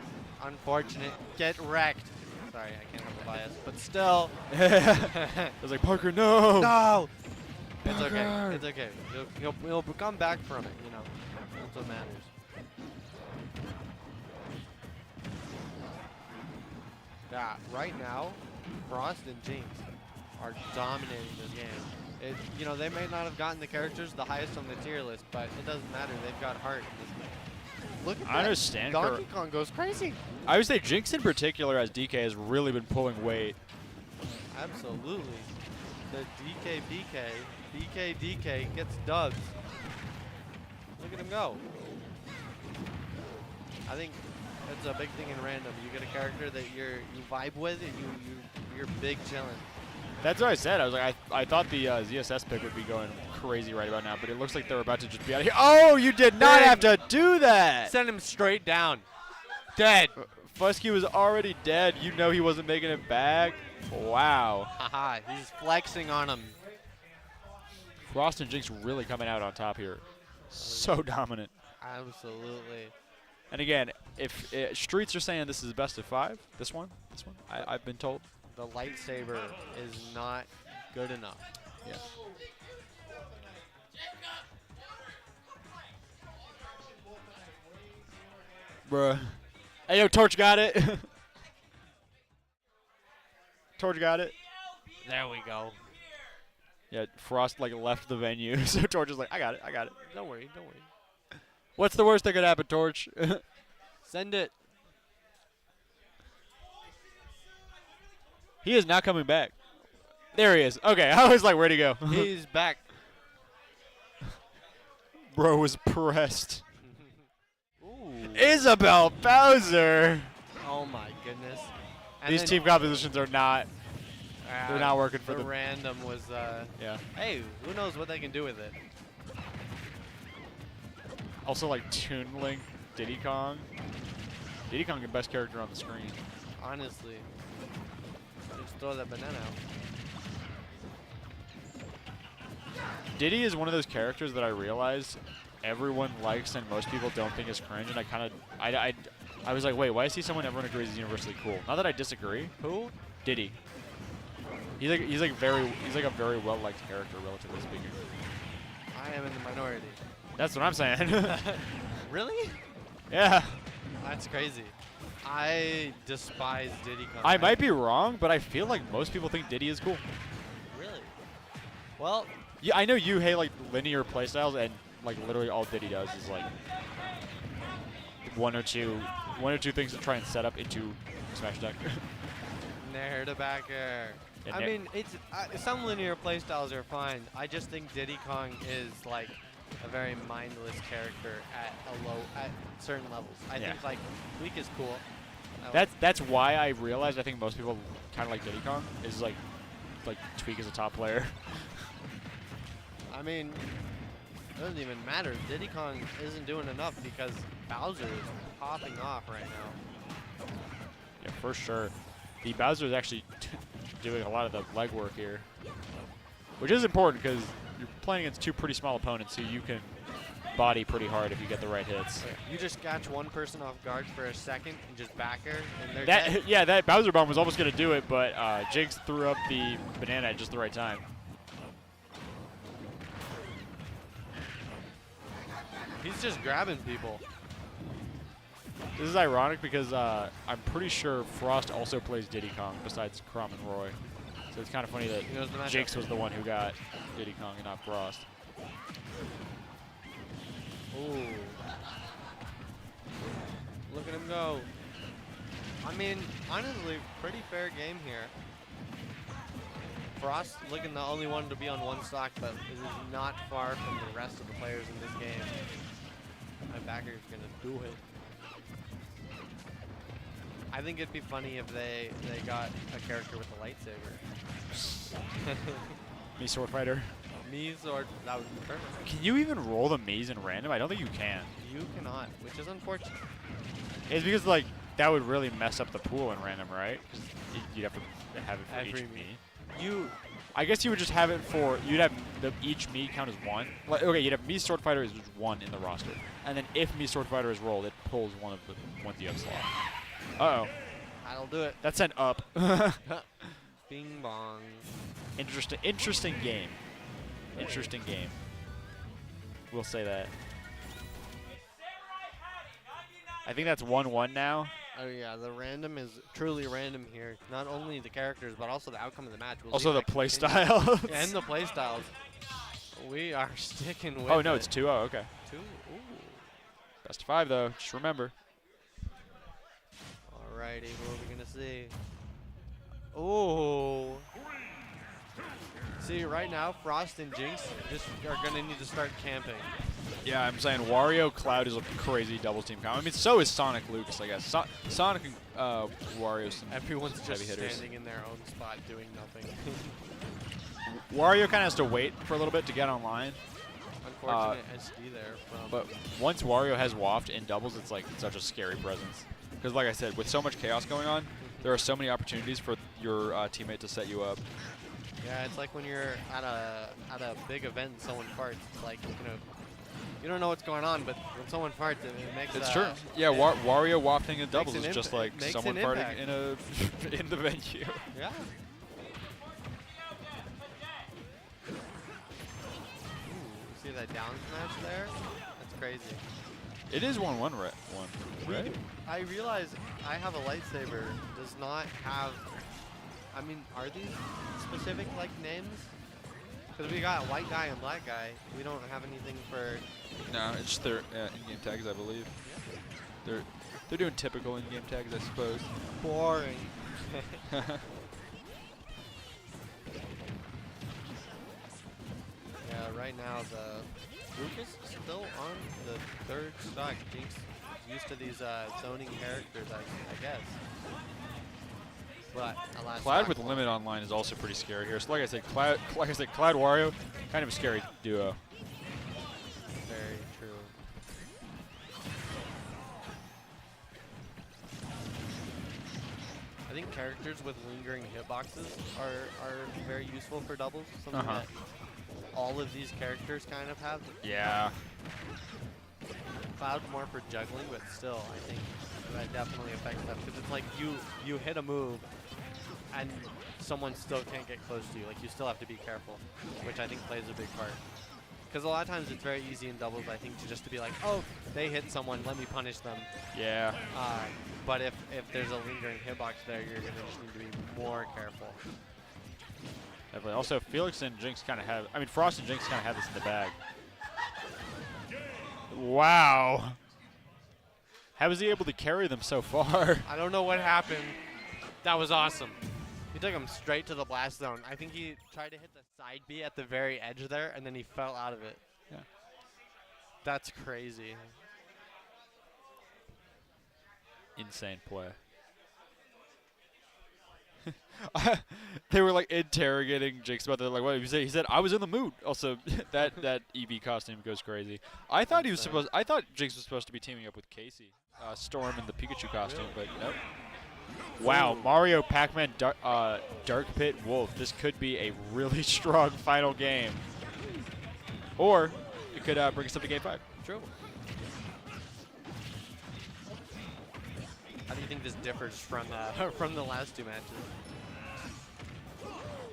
Unfortunate. Get wrecked. Sorry, I can't have a bias, but still. I was like, Parker, no. No. It's Parker. okay. It's okay. He'll come back from it. You know. That's what matters. Yeah. Right now, Frost and Jinx are dominating this game. You know, they may not have gotten the characters the highest on the tier list, but it doesn't matter. They've got heart in this game. Look at that. I understand. Donkey Kong goes crazy. I would say Jinx in particular as DK has really been pulling weight. Absolutely. The DK BK gets dubs. Look at him go. I think that's a big thing in random. You get a character that you vibe with, and you're big chilling. That's what I said. I was like, I thought the ZSS pick would be going crazy right about now, but it looks like they're about to just be out of here. Oh, you did not have to do that. Send him straight down. Dead. Fusky was already dead. You know he wasn't making it back. Wow. Haha, he's flexing on him. Frost and Jinx really coming out on top here. So dominant. Absolutely. And again, if Streets are saying this is the best of 5, this one, I've been told. The lightsaber is not good enough. Yeah. Bruh. Hey, yo, Torch got it. Torch got it. There we go. Yeah, Frost like left the venue, so Torch is like, I got it. Don't worry, don't worry. What's the worst that could happen, Torch? Send it. He is not coming back. There he is. Okay, I was like, where'd he go? He's back. Bro was pressed. Ooh. Isabel Bowser. Oh my goodness. And These then, team compositions are not. They're not working for the them. random was. Yeah. Hey, who knows what they can do with it? Also, like Toon Link, Diddy Kong. Diddy Kong, the best character on the screen. Honestly. Just throw that banana out. Diddy is one of those characters that I realize everyone likes and most people don't think is cringe, and I was like, wait, why is he someone everyone agrees is universally cool? Not that I disagree. Who? Diddy. He's like a very well liked character, relatively speaking. I am in the minority. That's what I'm saying. Really? Yeah. That's crazy. I despise Diddy Kong. I might be wrong, but I feel like most people think Diddy is cool. Really? Well, Yeah, I know you hate like linear playstyles, and like literally all Diddy does is like one or two things to try and set up into Smash Deck. Nerdabacker. Yeah, I mean, it's some linear playstyles are fine. I just think Diddy Kong is like a very mindless character at certain levels. I Yeah. think like Weak is cool. I That's why I realized I think most people kind of like Diddy Kong is like Tweak is a top player. I mean, it doesn't even matter. Diddy Kong isn't doing enough because Bowser is popping off right now. Yeah, for sure. The Bowser is actually doing a lot of the legwork here, which is important because you're playing against two pretty small opponents who you can body pretty hard if you get the right hits. You just catch one person off guard for a second and just back her, and they're dead. Yeah, that Bowser bomb was almost going to do it, but Jinx threw up the banana at just the right time. He's just grabbing people. This is ironic because I'm pretty sure Frost also plays Diddy Kong besides Crom and Roy. So it's kind of funny that He knows the matchup. Jinx was the one who got Diddy Kong and not Frost. Ooh. Look at him go. I mean, honestly, pretty fair game here. Frost looking the only one to be on one stock, but is not far from the rest of the players in this game. My backer's gonna do it. I think it'd be funny if they got a character with a lightsaber. Me Sword Fighter. Mies or that would be perfect. Can you even roll the Mies in random? I don't think you can. You cannot, which is unfortunate. It's because like that would really mess up the pool in random, right? 'Cause you'd have to have it for Every each Mii. Mii. I guess you would just have it for, you'd have each Mii count as one. Like, okay, you'd have Mii Sword Fighter is just one in the roster. And then if Mii Sword Fighter is rolled, it pulls one of the ones you have slot. Uh-oh. That'll do it. That sent up. Bing bong. Interesting game. Interesting game. We'll say that. I think that's 1-1 now. Oh yeah, the random is truly random here. Not only the characters, but also the outcome of the match. We'll Also see the if that play continues. style. And the play styles. We are sticking with Oh no, it. it's 2-0, okay. 2. Ooh. Best of 5 though, just remember. Alrighty, what are we gonna see? Oh. See, right now, Frost and Jinx just are gonna need to start camping. Yeah, I'm saying Wario Cloud is a crazy doubles team comp. I mean, so is Sonic Lucas, I guess. Sonic and Wario some Everyone's heavy just hitters. standing in their own spot doing nothing. Wario kind of has to wait for a little bit to get online. Unfortunate SD there from. But once Wario has Waft in doubles, it's like such a scary presence. Because like I said, with so much chaos going on, there are so many opportunities for your teammate to set you up. Yeah, it's like when you're at a big event and someone farts. It's like, you know, you don't know what's going on, but when someone farts, it makes It's true. Yeah, Wario wafting in doubles an is just like makes someone an farting impact. in in the venue. Yeah. Ooh, see that down smash there? That's crazy. It is 1-1, right? I realize I have a lightsaber. Does not have. I mean, are these specific like names? Because we got white guy and black guy. We don't have anything for. No, it's just their in-game tags, I believe. They're doing typical in-game tags, I suppose. Boring. Yeah, right now the Lucas is still on the third stock. Jinx is used to these zoning characters, I guess. But alas, Cloud with limit online is also pretty scary here. So like I said, Cloud Wario, kind of a scary duo. Very true. I think characters with lingering hitboxes are very useful for doubles. Something that all of these characters kind of have. Yeah. Cloud more for juggling, but still, I think that definitely affects them because it's like you hit a move, and someone still can't get close to you. Like you still have to be careful, which I think plays a big part. Because a lot of times it's very easy in doubles, I think, to just to be like, oh, they hit someone, let me punish them. Yeah. But if there's a lingering hitbox there, you're gonna just need to be more careful. Definitely. Also, Felix and Jinx kind of have. I mean, Frost and Jinx kind of have this in the bag. Wow. How was he able to carry them so far? I don't know what happened. That was awesome. He took him straight to the blast zone. I think he tried to hit the side B at the very edge there, and then he fell out of it. Yeah. That's crazy. Insane play. They were like interrogating Jinx about that. Like, what did he say? He said, "I was in the mood." Also, that EV costume goes crazy. I thought I thought Jinx was supposed to be teaming up with Casey, Storm in the Pikachu costume, but nope. Wow, Mario, Pac-Man, Dark Pit, Wolf. This could be a really strong final game, or it could bring us up to Game 5. True. How do you think this differs from from the last two matches?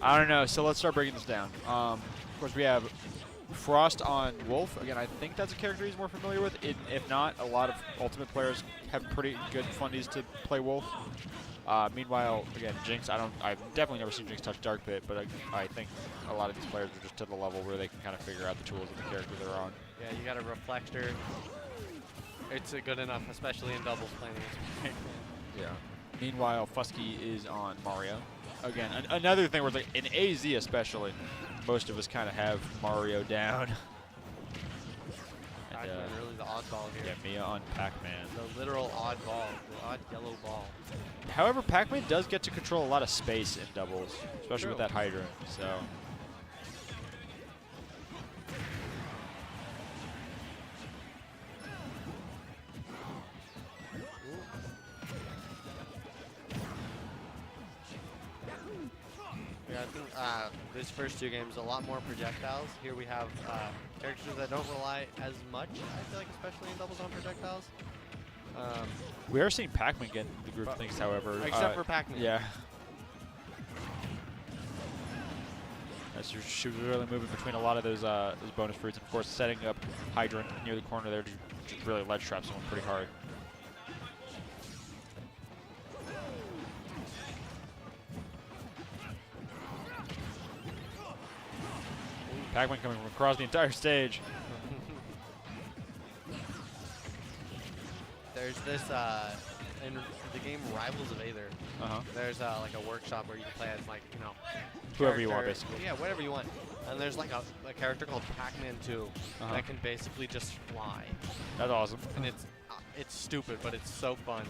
I don't know. So let's start breaking this down. Of course, we have Frost on Wolf. Again, I think that's a character he's more familiar with. If not, a lot of Ultimate players have pretty good fundies to play Wolf. Meanwhile, again, Jinx, I've definitely never seen Jinx touch Dark Pit, but I think a lot of these players are just to the level where they can kind of figure out the tools of the character they're on. Yeah, you got a reflector. It's good enough, especially in doubles playing this. Yeah. Meanwhile, Fusky is on Mario. Again, another thing where it's like in AZ especially, most of us kind of have Mario down. And, Pac-Man really the oddball here. yeah, Mia on Pac-Man. The literal oddball, the odd yellow ball. However, Pac-Man does get to control a lot of space in doubles, especially with True. that hydrant. So. Yeah, I think these first two games, a lot more projectiles. Here we have characters that don't rely as much, I feel like, especially in doubles on projectiles. We are seeing Pac-Man get in the group of things, however. Except for Pac-Man. Yeah. She was really moving between a lot of those bonus fruits, and of course setting up Hydrant near the corner there to just really ledge trap someone pretty hard. Pac-Man coming from across the entire stage. There's this in the game Rivals of Aether. There's like a workshop where you can play as like Whoever you want, basically. Yeah, whatever you want. And there's like a character called Pac-Man 2 that can basically just fly. That's awesome. And it's stupid, but it's so fun.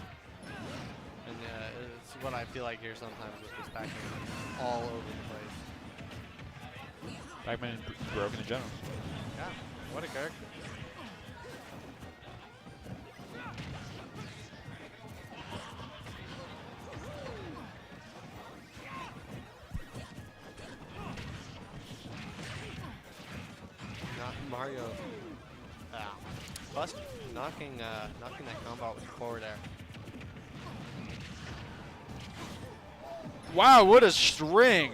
And it's what I feel like here sometimes with this Pac-Man all over the place. Pac-Man broken in general. Yeah, what a character. Mario, knocking that combo out with forward air. Wow, what a string!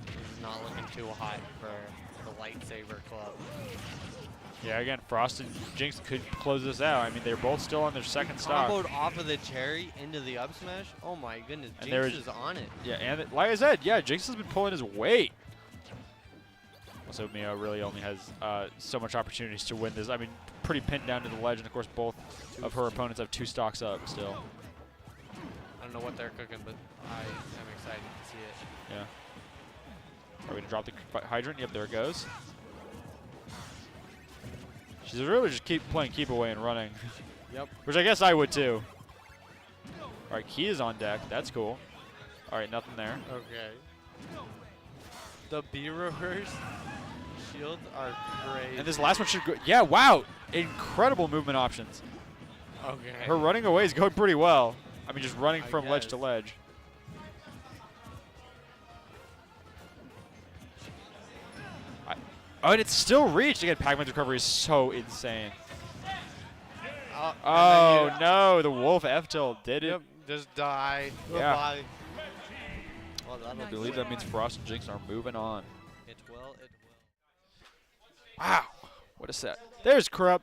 He's not looking too hot for the lightsaber club. Yeah, again, Frost and Jinx could close this out. I mean, they're both still on their second stock. Comboed off of the cherry into the up smash. Oh my goodness, And Jinx is on it. Yeah, and like I said, yeah, Jinx has been pulling his weight. Also, Mio really only has so much opportunities to win this. I mean, pretty pinned down to the ledge, and of course, both of her opponents have 2 stocks up still. I don't know what they're cooking, but I am excited to see it. Yeah. Are we gonna drop the hydrant? Yep, there it goes. She's really just keep away and running. Yep. Which I guess I would too. All right, Key is on deck. That's cool. All right, nothing there. Okay. The B reverse shields are crazy. And this last one should go. Yeah, wow. Incredible movement options. Okay. Her running away is going pretty well. I mean, just running from ledge to ledge. Oh, and it's still reached. Again, Pac-Man's recovery is so insane. Oh, no. The Wolf F-tilt did it. Yep, just die. Yeah. Goodbye. Well, I believe that means Frost and Jinx are moving on. It will. Wow. What a set. There's Krupp.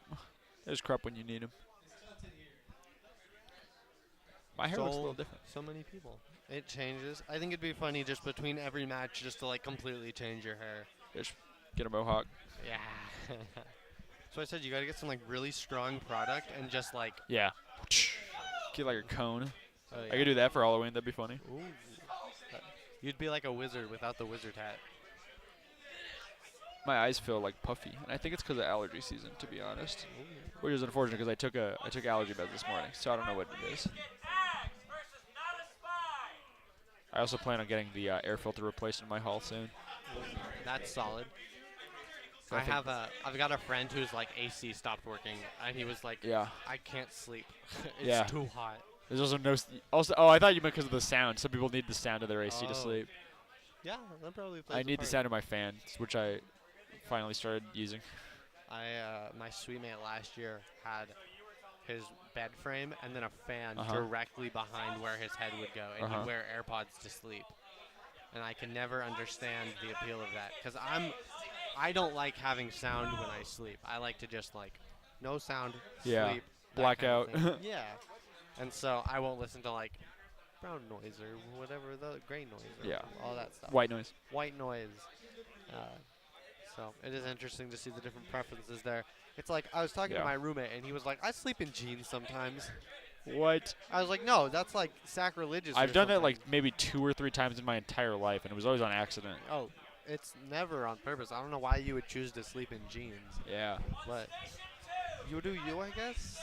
There's Krupp when you need him. My hair looks a little different. So many people. It changes. I think it'd be funny just between every match just to like completely change your hair. Just get a mohawk. Yeah. So I said you gotta get some like really strong product and just like. Yeah. Get like a cone. Oh, yeah. I could do that for Halloween. That'd be funny. Ooh. You'd be like a wizard without the wizard hat. My eyes feel like puffy, and I think it's because of allergy season, to be honest. Which is unfortunate because I took allergy meds this morning, so I don't know what it is. I also plan on getting the air filter replaced in my hall soon. That's solid. So I've got a friend whose like AC stopped working, and he was like, yeah, I can't sleep. It's too hot. There's also no. Oh, I thought you meant because of the sound. Some people need the sound of their AC to sleep. Yeah, that probably plays I a need the part. sound of my fan, which I finally started using. My suite mate last year had his bed frame and then a fan directly behind where his head would go, and he'd wear AirPods to sleep. And I can never understand the appeal of that because I don't like having sound when I sleep. I like to just like no sound, Yeah. sleep, Blackout. Kind of yeah. And so I won't listen to like brown noise or whatever, the gray noise or all that stuff. White noise. White noise. So it is interesting to see the different preferences there. It's like I was talking to my roommate and he was like, I sleep in jeans sometimes. What? I was like, no, that's like sacrilegious. I've done that like maybe 2 or 3 times in my entire life, and it was always on accident. Oh, it's never on purpose. I don't know why you would choose to sleep in jeans. Yeah. But you do you, I guess.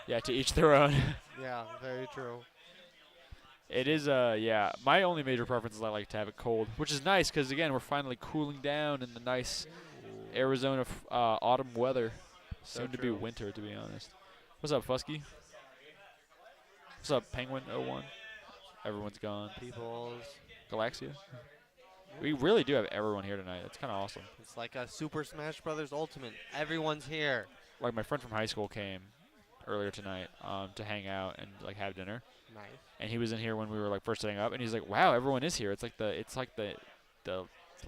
Yeah, to each their own. Yeah, very true. It is, yeah. My only major preference is I like to have it cold, which is nice because, again, we're finally cooling down in the nice Arizona autumn weather. So Soon to be true. winter, to be honest. What's up, Fusky? What's up, Penguin01? Everyone's gone. Peoples. Galaxia? We really do have everyone here tonight. That's kind of awesome. It's like a Super Smash Brothers Ultimate. Everyone's here. Like, my friend from high school came earlier tonight to hang out and, like, have dinner. Nice. And he was in here when we were, like, first setting up. And he's like, wow, everyone is here. It's like the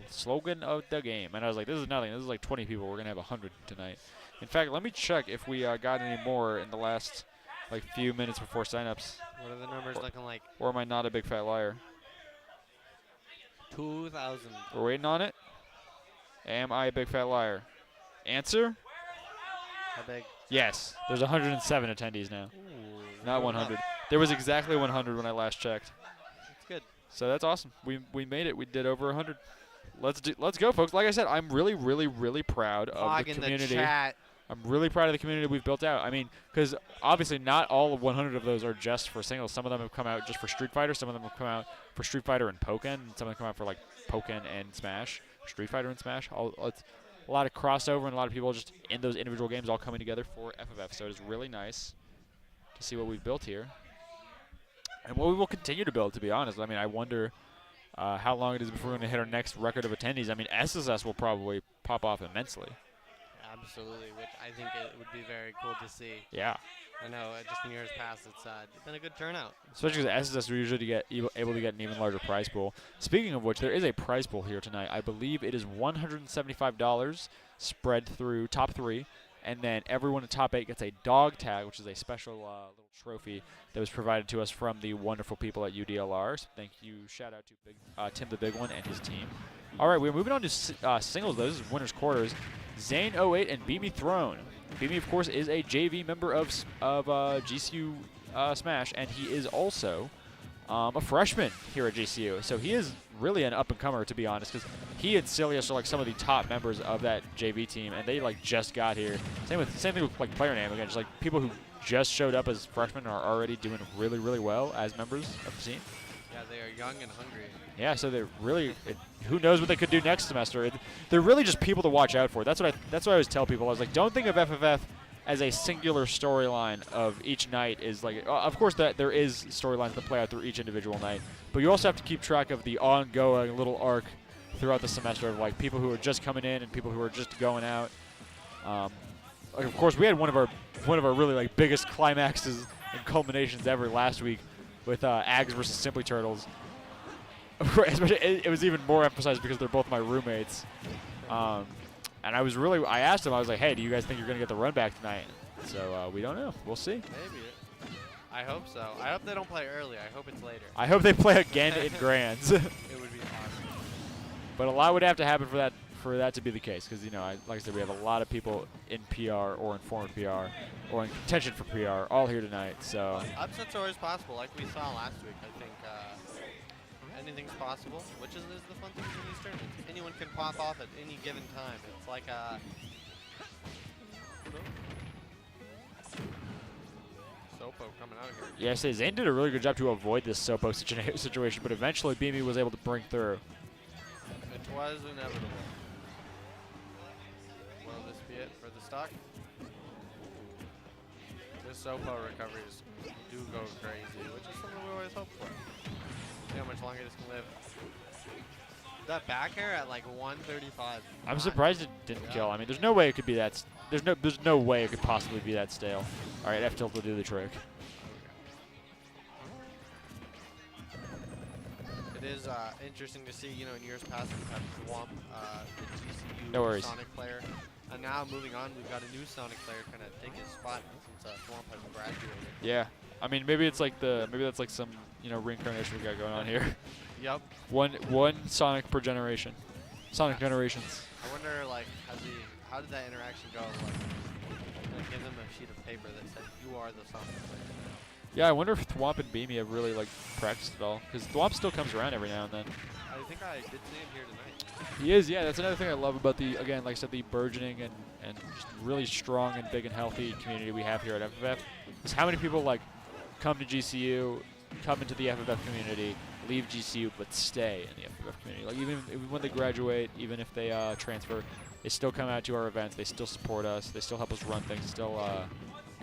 slogan of the game. And I was like, this is nothing. This is like 20 people. We're going to have 100 tonight. In fact, let me check if we got any more in the last, like, few minutes before signups. What are the numbers looking like? Or am I not a big fat liar? 2,000. We're waiting on it. Am I a big fat liar? Answer? How big? Yes. There's 107 attendees now. Ooh, Not 100. There was exactly 100 when I last checked. That's good. So that's awesome. We made it. We did over 100. Let's go, folks. Like I said, I'm really, really, really proud of Fog the in the community. chat. I'm really proud of the community we've built out. I mean, because obviously not all of 100 of those are just for singles. Some of them have come out just for Street Fighter. Some of them have come out for Street Fighter and Pokken. And some of them come out for, like, Pokken and Smash. Street Fighter and Smash. It's a lot of crossover and a lot of people just in those individual games all coming together for FFF. So it's really nice to see what we've built here. And what we will continue to build, to be honest. I mean, I wonder how long it is before we're going to hit our next record of attendees. I mean, SSS will probably pop off immensely. Absolutely, which I think it would be very cool to see. Yeah. I know, just in years past, it's been a good turnout. Especially because SSS, we usually able to get an even larger prize pool. Speaking of which, there is a prize pool here tonight. I believe it is $175 spread through top 3. And then everyone in top 8 gets a dog tag, which is a special little trophy that was provided to us from the wonderful people at UDLR. So thank you. Shout out to Tim the Big One and his team. All right, we're moving on to singles, though. This is winners' quarters. Zane08 and Beamy Throne. Beamy, of course, is a JV member of GCU Smash, and he is also a freshman here at GCU. So he is really an up-and-comer, to be honest, because he and Silius are like some of the top members of that JV team, and they like just got here. Same thing with like player name again, just like people who just showed up as freshmen are already doing really, really well as members of the team. Yeah, they are young and hungry. Yeah, so they're really. Who knows what they could do next semester? They're really just people to watch out for. That's what I always tell people. I was like, don't think of FFF as a singular storyline of each night is like. Of course, that there is storylines that play out through each individual night, but you also have to keep track of the ongoing little arc throughout the semester of like people who are just coming in and people who are just going out. Like of course, we had one of our really like biggest climaxes and culminations ever last week with Ags versus Simply Turtles. It was even more emphasized because they're both my roommates. And I asked them, I was like, hey, do you guys think you're going to get the run back tonight? So we don't know. We'll see. Maybe. I hope so. I hope they don't play early. I hope it's later. I hope they play again in Grands. It would be awesome. But a lot would have to happen for that to be the case because, you know, like I said, we have a lot of people in PR or in former PR or in contention for PR all here tonight. So Upsets are always possible, like we saw last week. I think anything's possible, which is the fun thing in these tournaments. Anyone can pop off at any given time. It's like Sopo coming out of here. yeah, I say Zane did a really good job to avoid this Sopo situation, but eventually Beamy was able to bring through. It was inevitable. Will this be it for the stock? This Sopo recoveries do go crazy, which is something we always hope for. See how much longer this can live. That back air at like 135. I'm surprised it didn't kill. I mean, there's no way it could be that. There's no way it could possibly be that stale. All right, F tilt will do the trick. It is interesting to see, you know, in years past we've had Swamp, the No GCU worries. Sonic player, and now moving on, we've got a new Sonic player kind of take his spot since Swamp has graduated. Yeah, I mean maybe it's like maybe that's like some reincarnation we got going on here. Yep. One Sonic per generation. Sonic generations. I wonder like how did that interaction go? Like give him a sheet of paper that said you are the Sonic player. Yeah, I wonder if Thwomp and Beamy have really like practiced at all, because Thwomp still comes around every now and then. I think I did see him here tonight. He is, yeah. That's another thing I love about again, like I said, the burgeoning and just really strong and big and healthy community we have here at FFF. Is how many people like come to GCU, come into the FFF community, leave GCU but stay in the FFF community. Like even when they graduate, even if they transfer, they still come out to our events. They still support us. They still help us run things. Still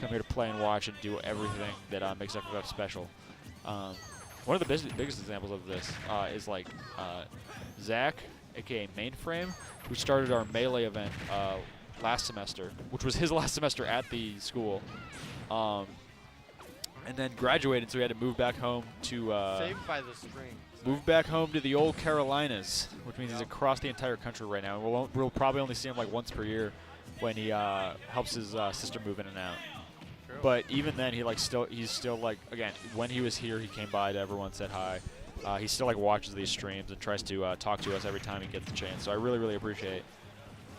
come here to play and watch and do everything that makes FFF special. One of the biggest examples of this is like Zach, aka Mainframe, who started our Melee event last semester, which was his last semester at the school, and then graduated, so he had to move back home to Saved by the spring. move back home to the old Carolinas, which means he's across the entire country right now. And we'll probably only see him like once per year when he helps his sister move in and out. True. But even then, he's still like, again, when he was here, he came by to everyone, said hi. He still like watches these streams and tries to talk to us every time he gets the chance. So I really, really appreciate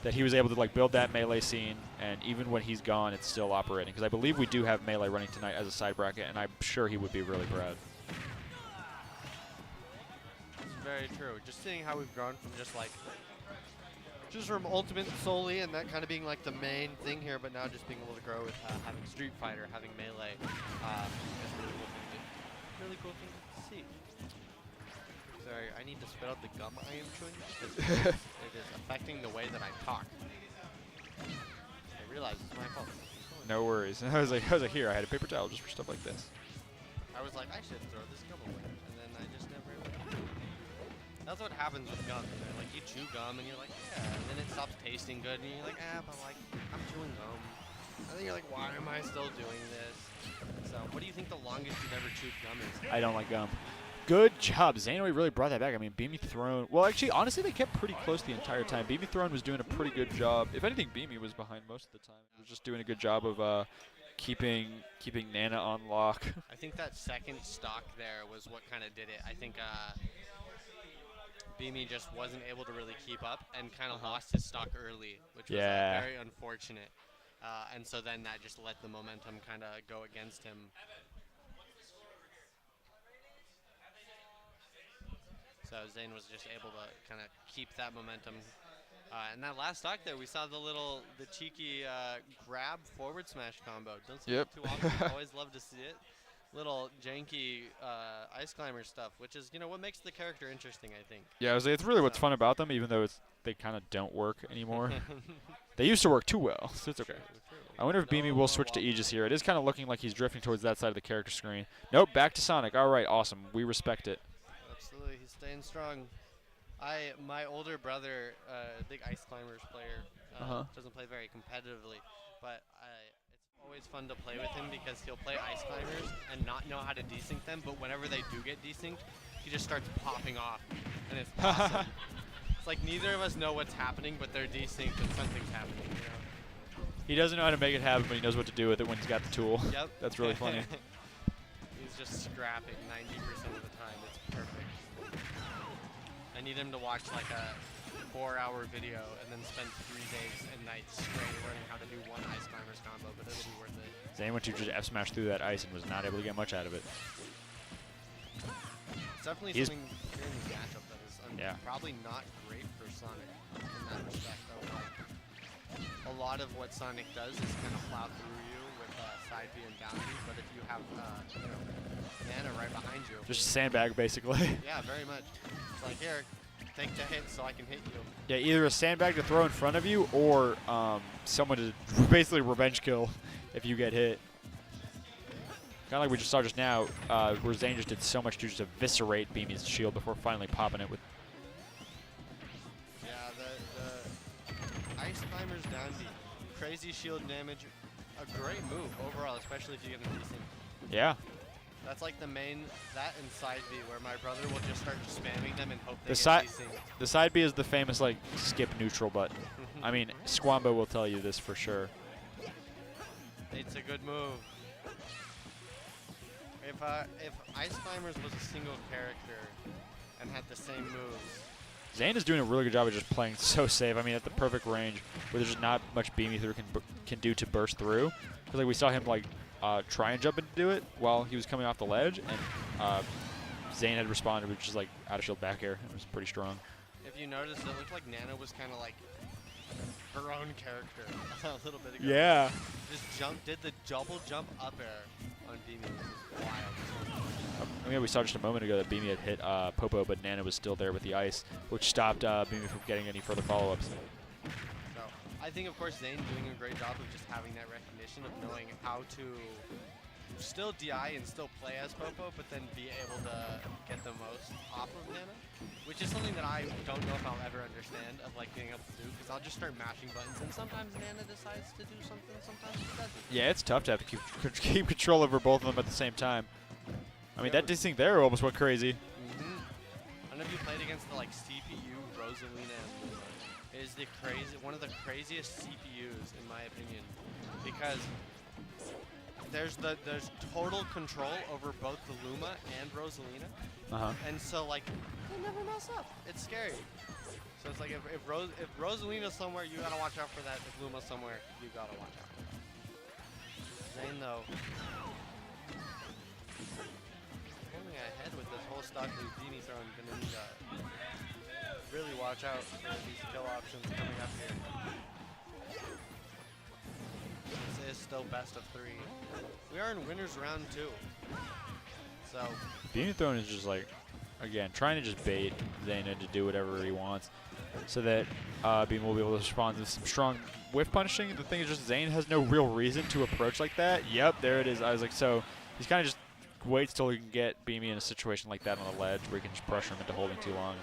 that he was able to like build that Melee scene, and even when he's gone, it's still operating. Because I believe we do have Melee running tonight as a side bracket, and I'm sure he would be really proud. It's very true. Just seeing how we've grown from just from Ultimate solely, and that kind of being like the main thing here, but now just being able to grow with having Street Fighter, having Melee, is a really cool thing to see. Sorry, I need to spit out the gum I am chewing because it is affecting the way that I talk. I realize it's my fault. No worries. I was like, here, I had a paper towel just for stuff like this. I was like, I should throw this gum away, and then I just never. That's what happens with gum. You know? Like you chew gum, and you're like, yeah, and then it stops tasting good, and you're like, but like I'm chewing gum. And then you're like, why am I still doing this? So, what do you think the longest you've ever chewed gum is? I don't like gum. Good job. Xanoid really brought that back. I mean, Beamy Throne. Well, actually, honestly, they kept pretty close the entire time. Beamy Throne was doing a pretty good job. If anything, Beamy was behind most of the time. He was just doing a good job of keeping Nana on lock. I think that second stock there was what kind of did it. I think Beamy just wasn't able to really keep up and kind of lost his stock early, which was very unfortunate. And so then that just let the momentum kind of go against him. So Zane was just able to kind of keep that momentum. And that last stock there, we saw the cheeky grab forward smash combo. Don't see it too often. Always love to see it. Little janky ice climber stuff, which is what makes the character interesting, I think. Yeah, it's really what's fun about them, even though they kind of don't work anymore. They used to work too well, so it's okay. True. I wonder if Beamy will switch to Aegis here. It is kind of looking like he's drifting towards that side of the character screen. Nope, back to Sonic. All right, awesome. We respect it. Absolutely, he's staying strong. My older brother, big ice climbers player, doesn't play very competitively, but it's always fun to play with him because he'll play ice climbers and not know how to desync them, but whenever they do get desynced, he just starts popping off, and it's awesome. It's like neither of us know what's happening, but they're desynced and something's happening, He doesn't know how to make it happen, but he knows what to do with it when he's got the tool. Yep. That's really funny. He's just scrapping 90% of the time. It's perfect. I need him to watch like a 4-hour video and then spend 3 days and nights straight learning how to do one ice climbers combo, but it'll be worth it. Zane went to just F smash through that ice and was not able to get much out of it. It's definitely something here in this matchup that is probably not great for Sonic in that respect. Though, like, a lot of what Sonic does is kind of plow through you with side B and down B, but if you have Nana right behind you, Just a sandbag, basically. yeah, very much. It's like, here, take the hit so I can hit you. Yeah, either a sandbag to throw in front of you or someone to basically revenge kill if you get hit. Kind of like we just saw just now, where Zane just did so much to just eviscerate Beamy's shield before finally popping it with. Yeah, the Ice Climber's down B. Crazy shield damage. A great move overall, especially if you get him decent. Yeah. That's like the main, that and side B, where my brother will just start spamming them and hope they The get side, decent. the side B is the famous like skip neutral button. I mean, Squambo will tell you this for sure. It's a good move. If Ice Climbers was a single character and had the same moves. Zane is doing a really good job of just playing so safe. I mean, at the perfect range where there's just not much Beamy through can do to burst through. Because like we saw him like try and jump and do it while he was coming off the ledge, and Zane had responded with just like out of shield back air. It was pretty strong. If you notice, it looked like Nana was kind of like her own character a little bit ago. Yeah. Just did the double jump up air on Beamy. Wild. I mean, we saw just a moment ago that Beamy had hit Popo, but Nana was still there with the ice, which stopped Beamy from getting any further follow-ups. So I think, of course, Zane doing a great job of just having that recognition of knowing how to still DI and still play as Popo, but then be able to get the most off of Nana, which is something that I don't know if I'll ever understand of like being able to do, because I'll just start mashing buttons, and sometimes Nana decides to do something, sometimes she doesn't. Yeah, it's tough to have to keep control over both of them at the same time. I mean, that distinct there almost went crazy. I don't know if you played against the like CPU Rosalina and Luma. It is one of the craziest CPUs in my opinion, because there's total control over both the Luma and Rosalina, and so like they never mess up. It's scary. So it's like if Rosalina's somewhere, you gotta watch out for that. If Luma's somewhere, you gotta watch out for that. Zane though, going ahead with this whole stock Houdini throwing, gonna need to really watch out for these kill options coming up here. This is still best of 3. We are in winners round 2. So Beamy throwing is just like, again, trying to just bait Zayna to do whatever he wants, so that Beam will be able to respond to some strong whiff punishing. The thing is just Zane has no real reason to approach like that. Yep, there it is. I was like, so he's kind of just waits till he can get Beamy in a situation like that on the ledge where he can just pressure him into holding too long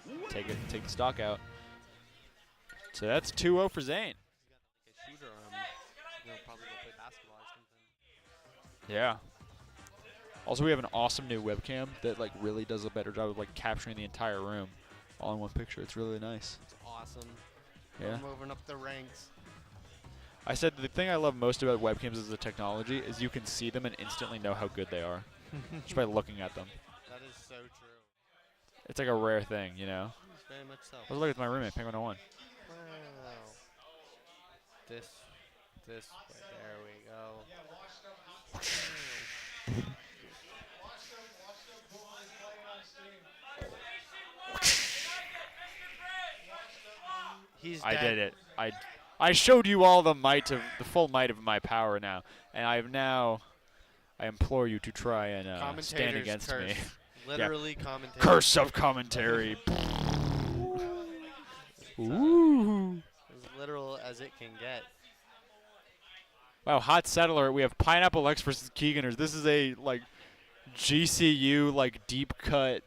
and take the stock out. So that's 2-0 for Zane. Yeah. Also, we have an awesome new webcam that like really does a better job of like capturing the entire room all in one picture. It's really nice. It's awesome. Yeah. We're moving up the ranks. I said the thing I love most about webcams is the technology is you can see them and instantly know how good they are just by looking at them. That is so true. It's like a rare thing, you know. Very much so. Let's look at my roommate, Penguin 01. Wow. This way. There we go. He's dead. I did it. I showed you all the full might of my power now, and I implore you to try and stand against me. Literally commentator. Curse of commentary. Ooh. As literal as it can get. Wow, hot settler. We have Pineapple X versus Keeganers. This is a like GCU like deep cut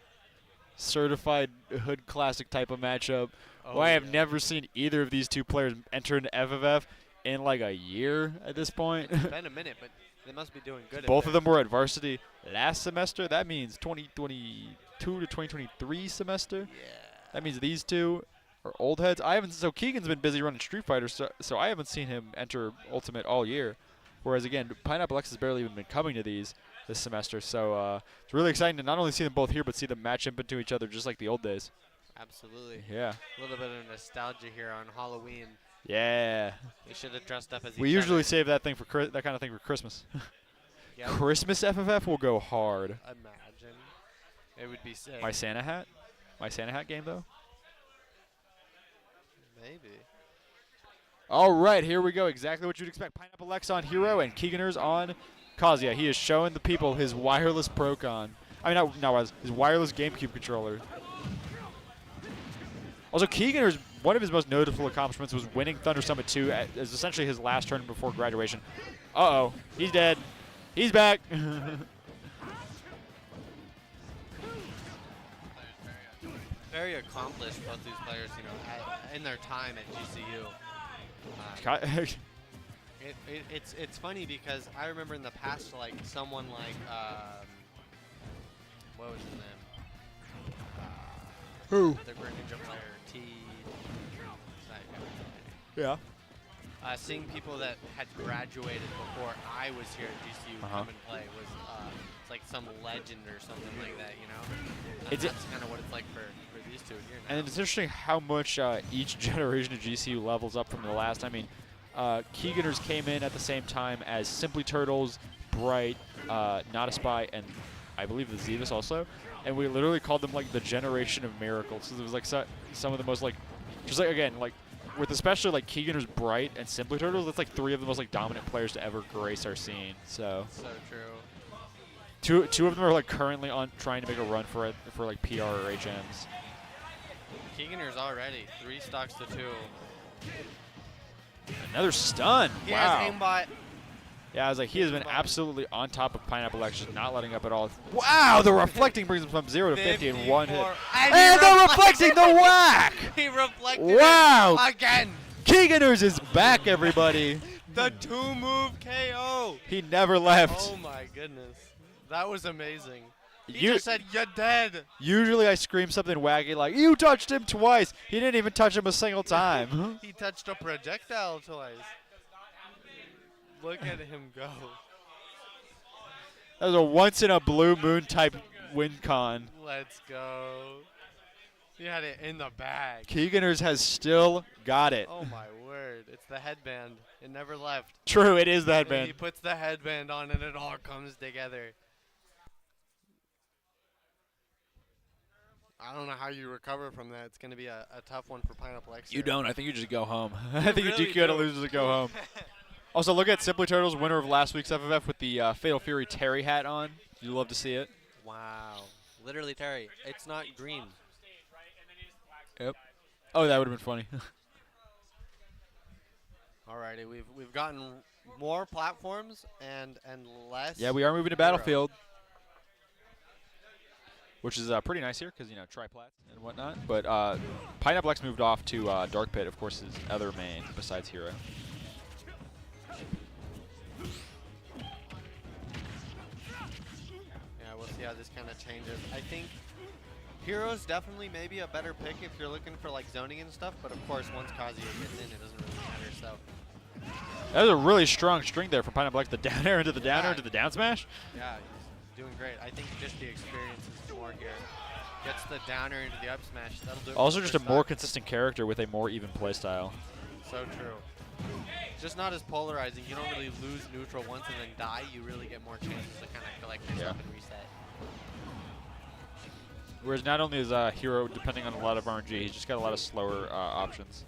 certified hood classic type of matchup. Oh, I have never seen either of these two players enter an FFF in like a year at this point. It's been a minute, but they must be doing good. Both of them were at varsity last semester. That means 2022 to 2023 semester. Yeah. That means these two are old heads. So Keegan's been busy running Street Fighter, so I haven't seen him enter Ultimate all year. Whereas again, Pineapple X has barely even been coming to these this semester. So it's really exciting to not only see them both here, but see them match up into each other just like the old days. Absolutely. Yeah. A little bit of nostalgia here on Halloween. Yeah. They should have dressed up as We usually save that thing for that kind of thing for Christmas. Yep. Christmas FFF will go hard. Imagine. It would be sick. My Santa hat game though. Maybe. All right, here we go. Exactly what you'd expect. Pineapple X on Hero and Keeganers on Kazuya. He is showing the people his wireless Procon. I mean, not wireless, his wireless GameCube controller. Also, Keeganers, one of his most notable accomplishments was winning Thunder Summit 2 as essentially his last tournament before graduation. Uh-oh, he's dead. He's back. Very accomplished, both these players, you know, in their time at GCU. It's funny because I remember in the past, like someone like what was his name? Who? The Greninja player, T. Yeah. Seeing people that had graduated before I was here at GCU come and play was it's like some legend or something like that, you know. And that's kind of what it's like for these two here now. And it's interesting how much each generation of GCU levels up from the last. I mean, Keeganers came in at the same time as Simply Turtles, Bright, Not a Spy, and I believe the Zivus also. And we literally called them like the generation of miracles. So it was like some of the most like, just like again, like with especially like Keeganers, Bright, and Simply Turtles, that's like 3 of the most like dominant players to ever grace our scene. So true. Two of them are like currently on trying to make a run for it for like PR or HMs. Keeganer's already 3 stocks to 2. Another stun. He Wow. has aimbot. Yeah, I was like, he has been absolutely on top of Pineapple X, just not letting up at all. Wow, the reflecting brings him from 0 to 50 in 1 hit. And the reflecting, the whack! He reflected Wow! it again. Keeganers is back, everybody. The 2-move KO. He never left. Oh my goodness. That was amazing. He You- just said, "You're dead." Usually I scream something wacky like, you touched him twice. He didn't even touch him a single time. He touched a projectile twice. Look at him go. That was a once in a blue moon type win con. Let's go. He had it in the bag. Keeganers has still got it. Oh my word. It's the headband. It never left. True, it is the And he headband. puts the headband on and it all comes together. I don't know how you recover from that. It's going to be a tough one for Pineapple X. You here. don't. I think you just go home. I think really you DQ to do. losers to go home. Also, look at Simply Turtles, winner of last week's FFF with the Fatal Fury Terry hat on. You love to see it. Wow. Literally, Terry. It's not green. Yep. Oh, that would have been funny. Alrighty, we've gotten more platforms and less. Yeah, we are moving to Battlefield, which is pretty nice here because, you know, triplats and whatnot. But Pineapple X moved off to Dark Pit, of course, his other main besides Hero. Yeah, we'll see how this kind of changes. I think Hero's definitely maybe a better pick if you're looking for like zoning and stuff. But of course, once Kazuya gets in, it doesn't really matter. So That was a really strong string there from Pineapple X. The down air into the down air into the down smash. yeah, he's doing great. I think just the experience is more here. Gets the downer into the up smash. That'll do it. Also for just the a first more stock. consistent character with a more even play style. So true. Just not as polarizing. You don't really lose neutral once and then die. You really get more chances to kind of collect yourself and reset. Whereas not only is Hero depending on a lot of RNG, he's just got a lot of slower options.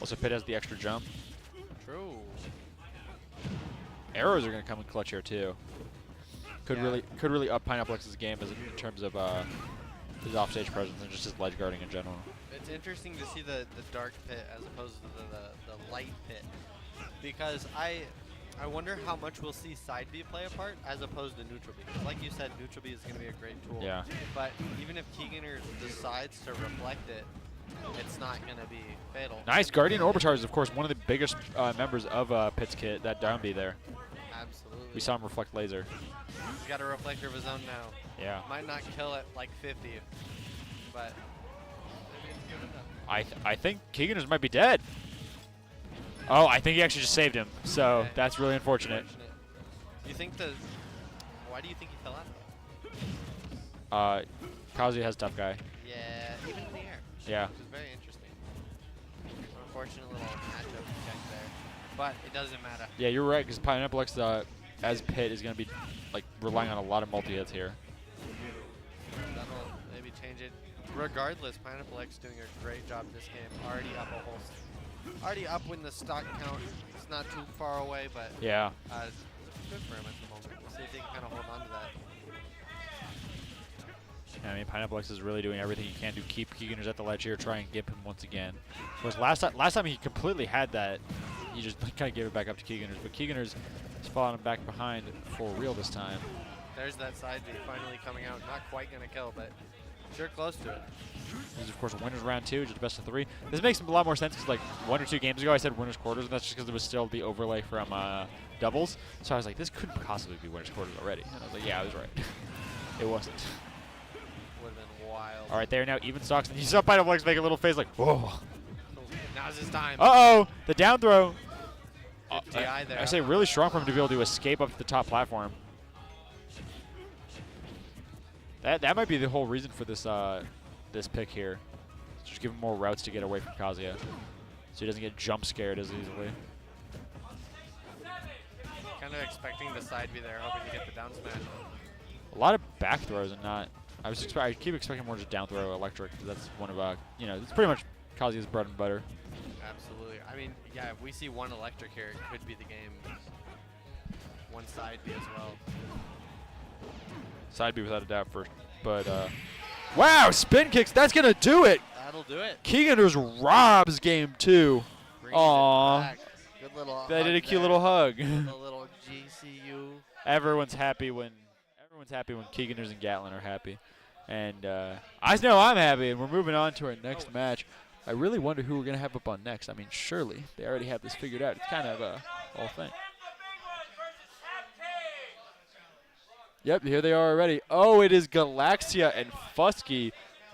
Also, Pit has the extra jump. True. Arrows are going to come in clutch here too. Could Yeah. really up Pineapple X's game as in terms of his offstage presence and just his ledge guarding in general. It's interesting to see the dark pit as opposed to the light pit, because I wonder how much we'll see side B play a part as opposed to neutral B. Because like you said, neutral B is going to be a great tool. Yeah. But even if Keeganer decides to reflect it, it's not going to be fatal. Nice. Guardian Orbitar is, of course, one of the biggest members of Pit's kit, that down B there. Absolutely. We saw him reflect laser. He's got a reflector of his own now. Yeah. Might not kill it like 50, but maybe it's good enough. I think Keeganers might be dead. Oh, I think he actually just saved him. So Okay. that's really unfortunate. You think why do you think he fell out? Kazuya has tough guy. Yeah, even in the air. Yeah. Which is very interesting. Unfortunate little matchup check there, but it doesn't matter. Yeah, you're right, because Pineapple X as Pit is going to be like relying on a lot of multi-hits here. That'll maybe change it. Regardless, Pineapple X doing a great job this game. Already up when the stock count. It's not too far away, but Yeah. it's good for him at the moment. We'll see if he can kind of hold on to that. I mean, Pineapple X is really doing everything he can to keep Keeganers at the ledge here, try and gimp him once again. Whereas last time he completely had that, he just kind of gave it back up to Keeganers. But Keeganers is following him back behind for real this time. There's that side B finally coming out. Not quite going to kill, but sure close to it. This is, of course, winners round 2, just best of 3. This makes a lot more sense because, like, 1 or 2 games ago I said winners quarters, and that's just because there was still the overlay from doubles. So I was like, this couldn't possibly be winners quarters already. And I was like, yeah, I was right. It wasn't. Would have been wild. All right, they are now even stocks. And you saw Pineapple X make a little face like, whoa. Now's his time. Uh-oh, the down throw. Good DI there. I say really strong for him to be able to escape up to the top platform. That might be the whole reason for this this pick here. Just give him more routes to get away from Kazuya, so he doesn't get jump scared as easily. Kind of expecting the side B there, hoping to get the down smash. A lot of back throws and not. I keep expecting more just down throw electric. 'Cause that's one of you know, it's pretty much Kazuya's bread and butter. Absolutely. I mean, yeah, if we see one electric here, it could be the game. one side B as well. Side B without a doubt first. But, wow, spin kicks. That's going to do it. That'll do it. Keeganers robs game 2. Brings it Aw. back. Good little They hug did a cute there. little hug. The little GCU. Everyone's happy when Keeganers and Gatlin are happy. And I know I'm happy, and we're moving on to our next match. I really wonder who we're going to have up on next. I mean, surely they already have this figured out. It's kind of a whole thing. Yep, here they are already. Oh, it is Galaxia and Fusky.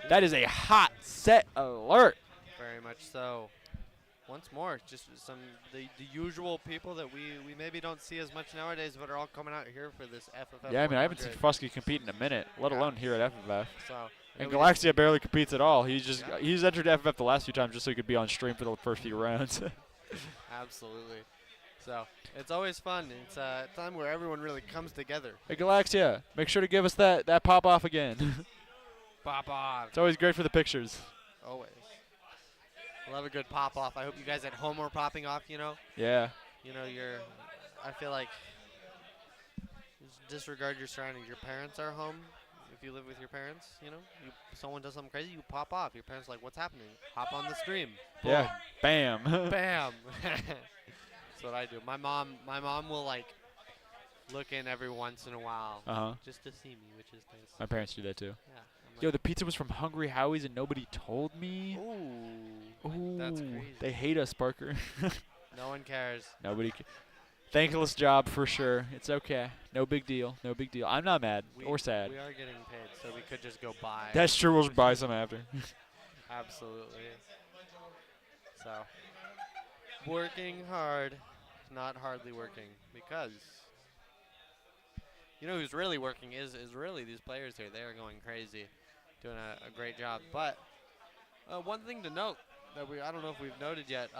That is a hot set alert. Very much so. Once more, just the usual people that we maybe don't see as much nowadays, but are all coming out here for this FFF. Yeah, I mean, I haven't seen 100. Fusky compete in a minute, let Yeah. alone here at FFF. So, And we Galaxia barely competes at all. He's Yeah. entered FFF the last few times just so he could be on stream for the first few rounds. absolutely. So it's always fun. It's a time where everyone really comes together. Hey, Galaxia, make sure to give us that pop off again. Pop off. It's always great for the pictures. Always. Love a good pop off. I hope you guys at home are popping off. Yeah. I feel like just disregard your surroundings. Your parents are home. If you live with your parents, someone does something crazy, you pop off. Your parents are like, what's happening? Hop on the stream. Boom. Yeah. Bam. Bam. That's what I do. My mom will like look in every once in a while Uh-huh. just to see me, which is nice. My parents do that too. Yeah. I'm Yo, like, the pizza was from Hungry Howie's and nobody told me. ooh. Ooh, That's crazy. they hate us, Parker. No one cares. Nobody. Thankless job for sure. It's okay. No big deal. No big deal. I'm not mad or sad. We are getting paid, so we could just go buy. That's true. We'll just buy some after. Absolutely. So, working hard, not hardly working, because who's really working is really these players here. They are going crazy, doing a great job. But one thing to note that I don't know if we've noted yet.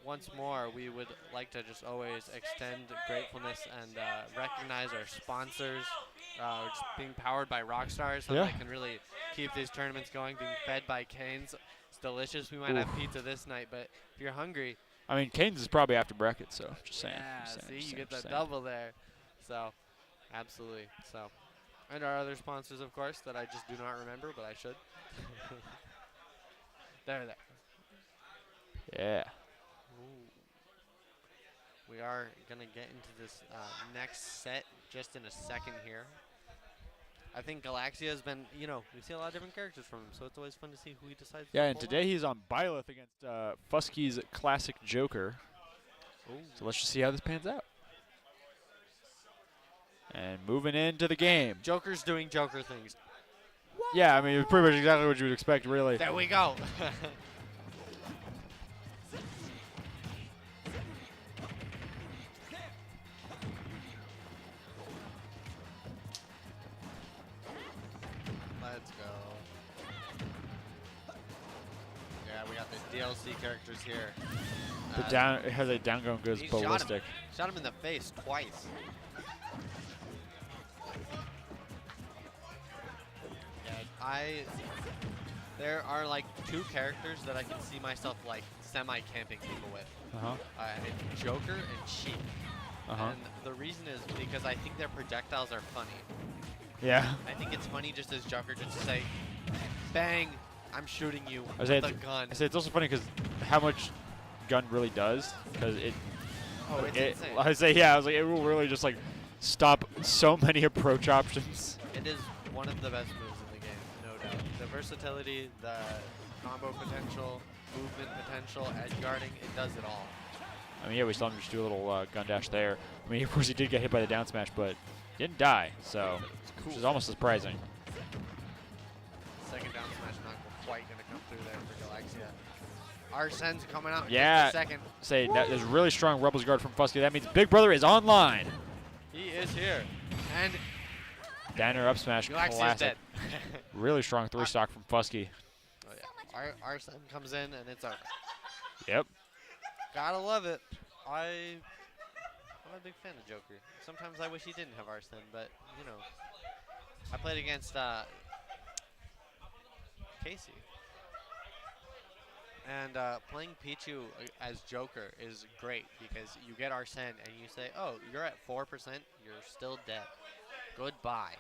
Once more, we would like to just always extend gratefulness and recognize our sponsors. Just being powered by Rockstar, something that can really keep these tournaments going. Being fed by Canes, it's delicious. We might have pizza this night, but if you're hungry, I mean, Canes is probably after bracket, so just saying. yeah, just saying, see, just you saying, get just the saying. double there. So, absolutely. So, and our other sponsors, of course, that I just do not remember, but I should. There. Yeah. Ooh. We are going to get into this next set just in a second here. I think Galaxia has been, we see a lot of different characters from him, so it's always fun to see who he decides Yeah, to and pull today he's on Byleth against Fusky's classic Joker. out. Ooh. So let's just see how this pans out. And moving into the game. Joker's doing Joker things. Yeah, I mean, it's pretty much exactly what you would expect, really. There we go. Let's go. Yeah, we got the DLC characters here. The down, how the down going goes He shot him. ballistic. Shot him in the face twice. Yeah, there are like two characters that I can see myself like semi-camping people with. Uh-huh. It's Joker and Sheep. Uh-huh. And the reason is because I think their projectiles are funny. Yeah. I think it's funny just as Joker just to say, bang, I'm shooting you I with say a it's, gun. I say it's also funny because how much gun really does, because it. Oh, it's insane. I say yeah. I was like, it will really just like stop so many approach options. It is one of the best moves in the game, no doubt. The versatility, the combo potential, movement potential, edge guarding, it does it all. I mean, yeah, we saw him just do a little gun dash there. I mean, of course, he did get hit by the down smash, but didn't die, so which is almost surprising. Second down smash not quite going to come through there for Galaxia. Arsene's coming out in Yeah. just a second. Say that there's really strong Rebels guard from Fusky. That means Big Brother is online. He is here. And Downer up smash, Galaxia's classic. dead. Really strong 3-stock from Fusky. Oh, yeah. Arsene comes in and it's over. Yep. Gotta love it. I'm a big fan of Joker. Sometimes I wish he didn't have Arsene, but I played against Casey. And playing Pichu as Joker is great because you get Arsene and you say, oh, you're at 4%, you're still dead. Goodbye.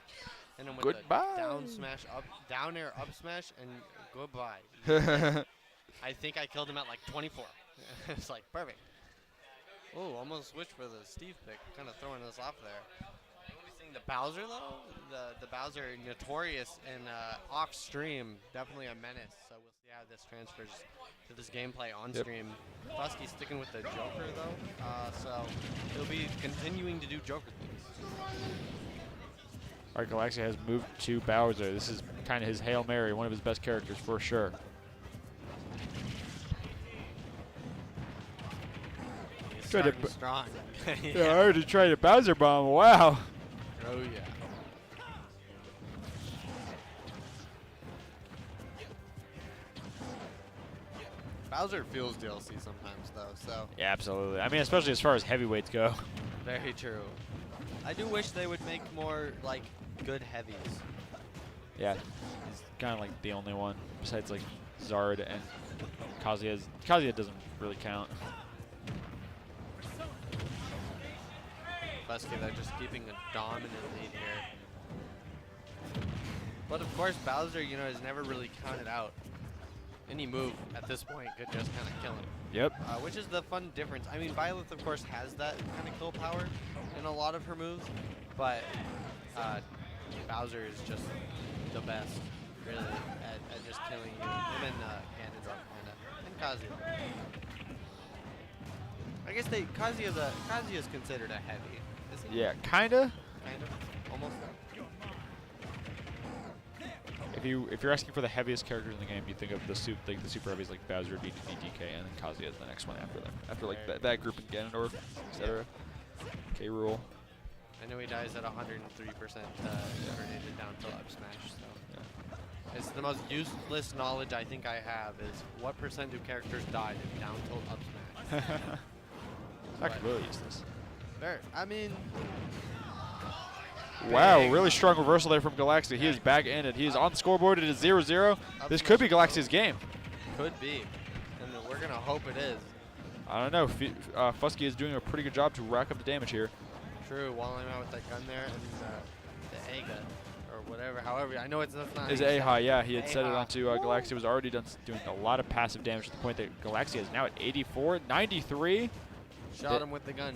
And then with Goodbye. the down smash, down air up smash, and goodbye. You're dead. I think I killed him at like 24. It's like perfect. Oh, almost switched for the Steve pick, kind of throwing us off there. Seeing the Bowser though, the Bowser notorious and off stream, definitely a menace. So we'll see how this transfers to this gameplay on stream. Fusky sticking with the Joker though, so he'll be continuing to do Joker things. All right, Galaxia has moved to Bowser. This is kind of his Hail Mary, one of his best characters for sure. He's Tried to starting strong. Yeah, I already tried a Bowser bomb. Wow. Oh yeah. Bowser feels DLC sometimes though, so Yeah, absolutely. I mean, especially as far as heavyweights go. very true. I do wish they would make more like good heavies. Yeah, he's kind of like the only one besides like Zard and Kazuya. Kazuya doesn't really count. Fusky, they're just keeping a dominant lead here. But of course, Bowser, you know, is never really counted out. Any move at this point could just kind of kill him. Yep. Which is the fun difference. I mean, Violet, of course, has that kind of kill power in a lot of her moves, but Bowser is just the best, really, at just killing you. Him and Ganondorf, and Kazuya. I guess Kazuya's considered a heavy, isn't he? Yeah, kinda. Kind of, almost. If you're asking for the heaviest characters in the game, you think of the super heavies like Bowser, DDD, DK, and then Kazuya is the next one after them. After like that group in Ganondorf, etc. K. Rool. I know he dies at 103% grenaded down till up smash. So Yeah. it's the most useless knowledge I think I have is what percent do characters die in down tilt up smash. Actually, really useless. There, I mean. Wow, big really strong reversal there from Galaxia. He is back in it. He is on the scoreboard. It is 0-0. This could be Galaxia's game. Could be, and we're gonna hope it is. I don't know. Fusky is doing a pretty good job to rack up the damage here. True, walling out with that gun there and the A gun or whatever. However, I know that's not. Is A-High, yeah. He had set it onto Galaxia. Was already doing a lot of passive damage to the point that Galaxia is now at 84, 93. Shot him with the gun.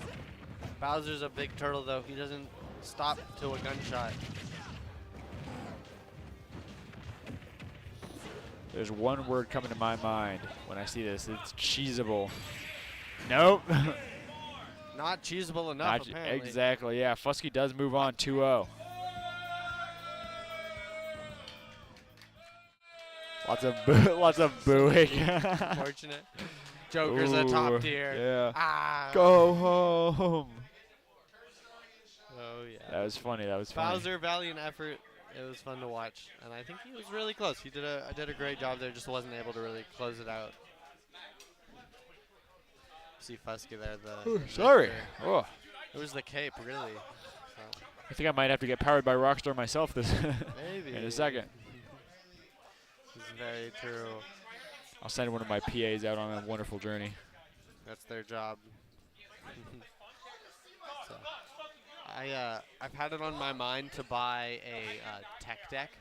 Bowser's a big turtle though. He doesn't stop to a gunshot. There's one word coming to my mind when I see this. It's cheesable. Nope. Not cheesable enough, apparently. Exactly, yeah. Fusky does move on 2-0. Lots of booing. Unfortunate. Joker's a top tier. Yeah. Ah. Go home. Oh yeah. That was funny. That was funny. Bowser, valiant effort. It was fun to watch, and I think he was really close. He did a great job there. Just wasn't able to really close it out. See Fusky there. Sorry. Oh. It was the cape, really. So. I think I might have to get powered by Rockstar myself this Maybe. in a second. This is very true. I'll send one of my PAs out on a wonderful journey. That's their job. So, I've had it on my mind to buy a tech deck.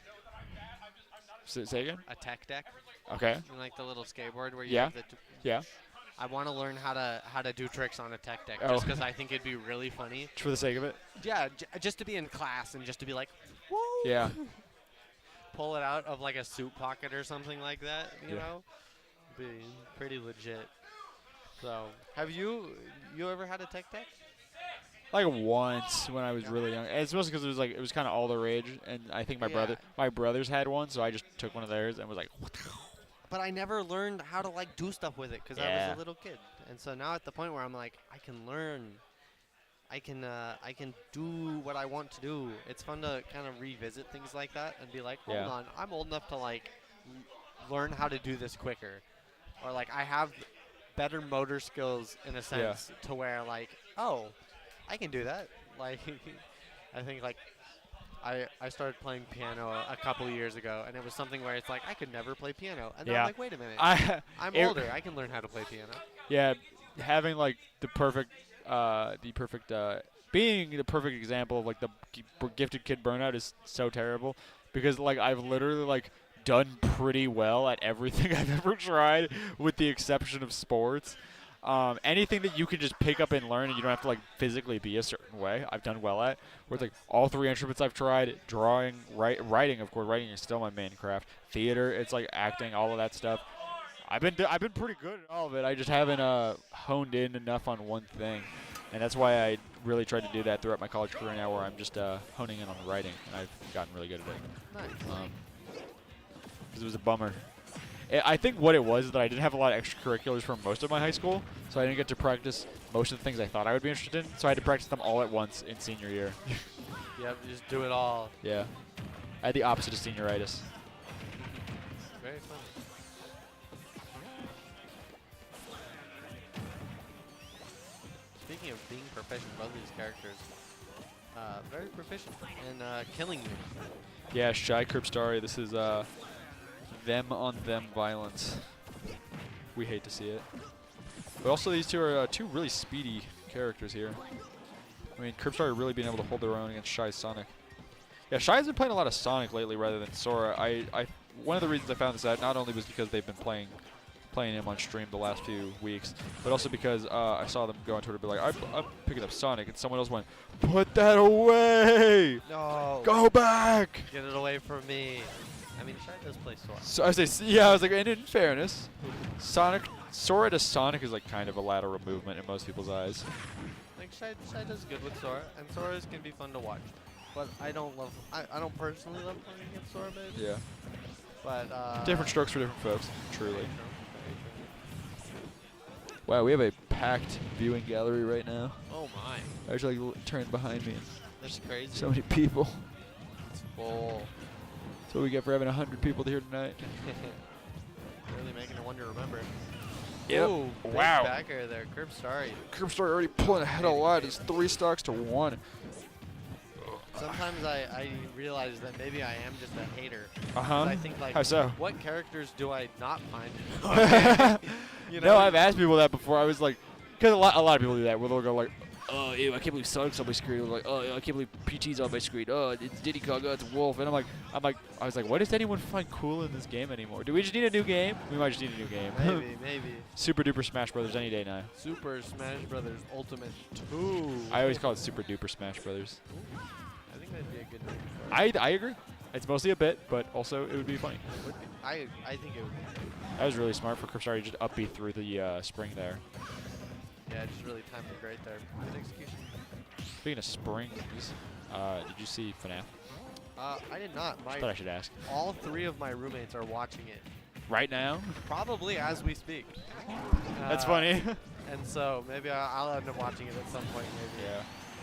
Say again? A tech deck. Okay. And like the little skateboard where you have the Yeah. I want to learn how to do tricks on a tech deck Oh. just because I think it'd be really funny. Just for the sake of it? Yeah, just to be in class and just to be like, woo! Yeah. Pull it out of like a suit pocket or something like that, you Yeah. know? Be pretty legit. So, have you ever had a tech deck? Like once when I was really young. And it's mostly because it was kind of all the rage, and I think my brothers had one, so I just took one of theirs and was like, what the? But I never learned how to like do stuff with it because I was a little kid, and so now at the point where I'm like, I can learn, I can do what I want to do. It's fun to kind of revisit things like that and be like, hold on, I'm old enough to like learn how to do this quicker, or like I have better motor skills in a sense to where like, oh, I can do that. Like, I think like I started playing piano a couple of years ago, and it was something where it's like I could never play piano, and then Yeah. I'm like, wait a minute, I I'm it- older, I can learn how to play piano. Yeah, having like being the perfect example of like the gifted kid burnout is so terrible because like I've literally like done pretty well at everything I've ever tried with the exception of sports. Anything that you can just pick up and learn and you don't have to like physically be a certain way, I've done well at. Where it's like all 3 instruments I've tried, drawing, writing, of course, writing is still my main craft. Theater, it's like acting, all of that stuff. I've been pretty good at all of it. I just haven't honed in enough on one thing, and that's why I really tried to do that throughout my college career now, where I'm just honing in on writing, and I've gotten really good at it. Nice. Because it was a bummer. I think what it was is that I didn't have a lot of extracurriculars for most of my high school, so I didn't get to practice most of the things I thought I would be interested in. So I had to practice them all at once in senior year. Yeah, just do it all. Yeah, I had the opposite of senioritis. Very fun. Speaking of being proficient, both these characters, very proficient in killing you. Yeah, Shy Kripstari, this is them on them violence. We hate to see it. But also these two are two really speedy characters here. I mean, Kripstari really being able to hold their own against Shy's Sonic. Yeah, Shy's been playing a lot of Sonic lately rather than Sora. One of the reasons I found this out not only was because they've been playing him on stream the last few weeks, but also because I saw them go on Twitter and be like, I'm picking up Sonic, and someone else went, put that away! No. Go back! Get it away from me. I mean, Shy does play Sora. So I say, yeah, I was like, and in fairness, Sora to Sonic is like kind of a lateral movement in most people's eyes. Like Shy does good with Sora, and Sora's can be fun to watch. But I don't personally love playing against Sora, baby. Yeah. But Different strokes for different folks, truly. Very true. Wow, we have a packed viewing gallery right now. Oh my. I actually turned behind me. That's crazy. So many people. It's full. That's what we get for having 100 people here tonight. Really making a one to remember. Yep. Ooh, big Wow. backer there. Sorry. Kripstari already pulling ahead a lot. It's 3 stocks to 1. Sometimes I realize that maybe I am just a hater. Uh-huh. I think like, How so? what characters do I not find? You know? No, I've asked people that before. I was like, because a lot of people do that, where they'll go like, oh, ew, I can't believe Sonic's on my screen. Or like, oh, I can't believe Peachy's on my screen. Oh, it's Diddy Kong. Oh, it's Wolf. And I was like, what does anyone find cool in this game anymore? Do we just need a new game? We might just need a new game. Maybe. Super Duper Smash Brothers any day now. Super Smash Brothers Ultimate 2. I always call it Super Duper Smash Brothers. I think that'd be a good name for it. I agree. It's mostly a bit, but also it would be funny. I think it would be. That was really smart for Kripstari to just up B through the spring there. Yeah, just really timed it great there. Good execution. Speaking of springs, did you see FNAF? I did not. I thought I should ask. All 3 of my roommates are watching it. Right now? Probably as we speak. That's funny. And so maybe I'll end up watching it at some point. Maybe. Yeah.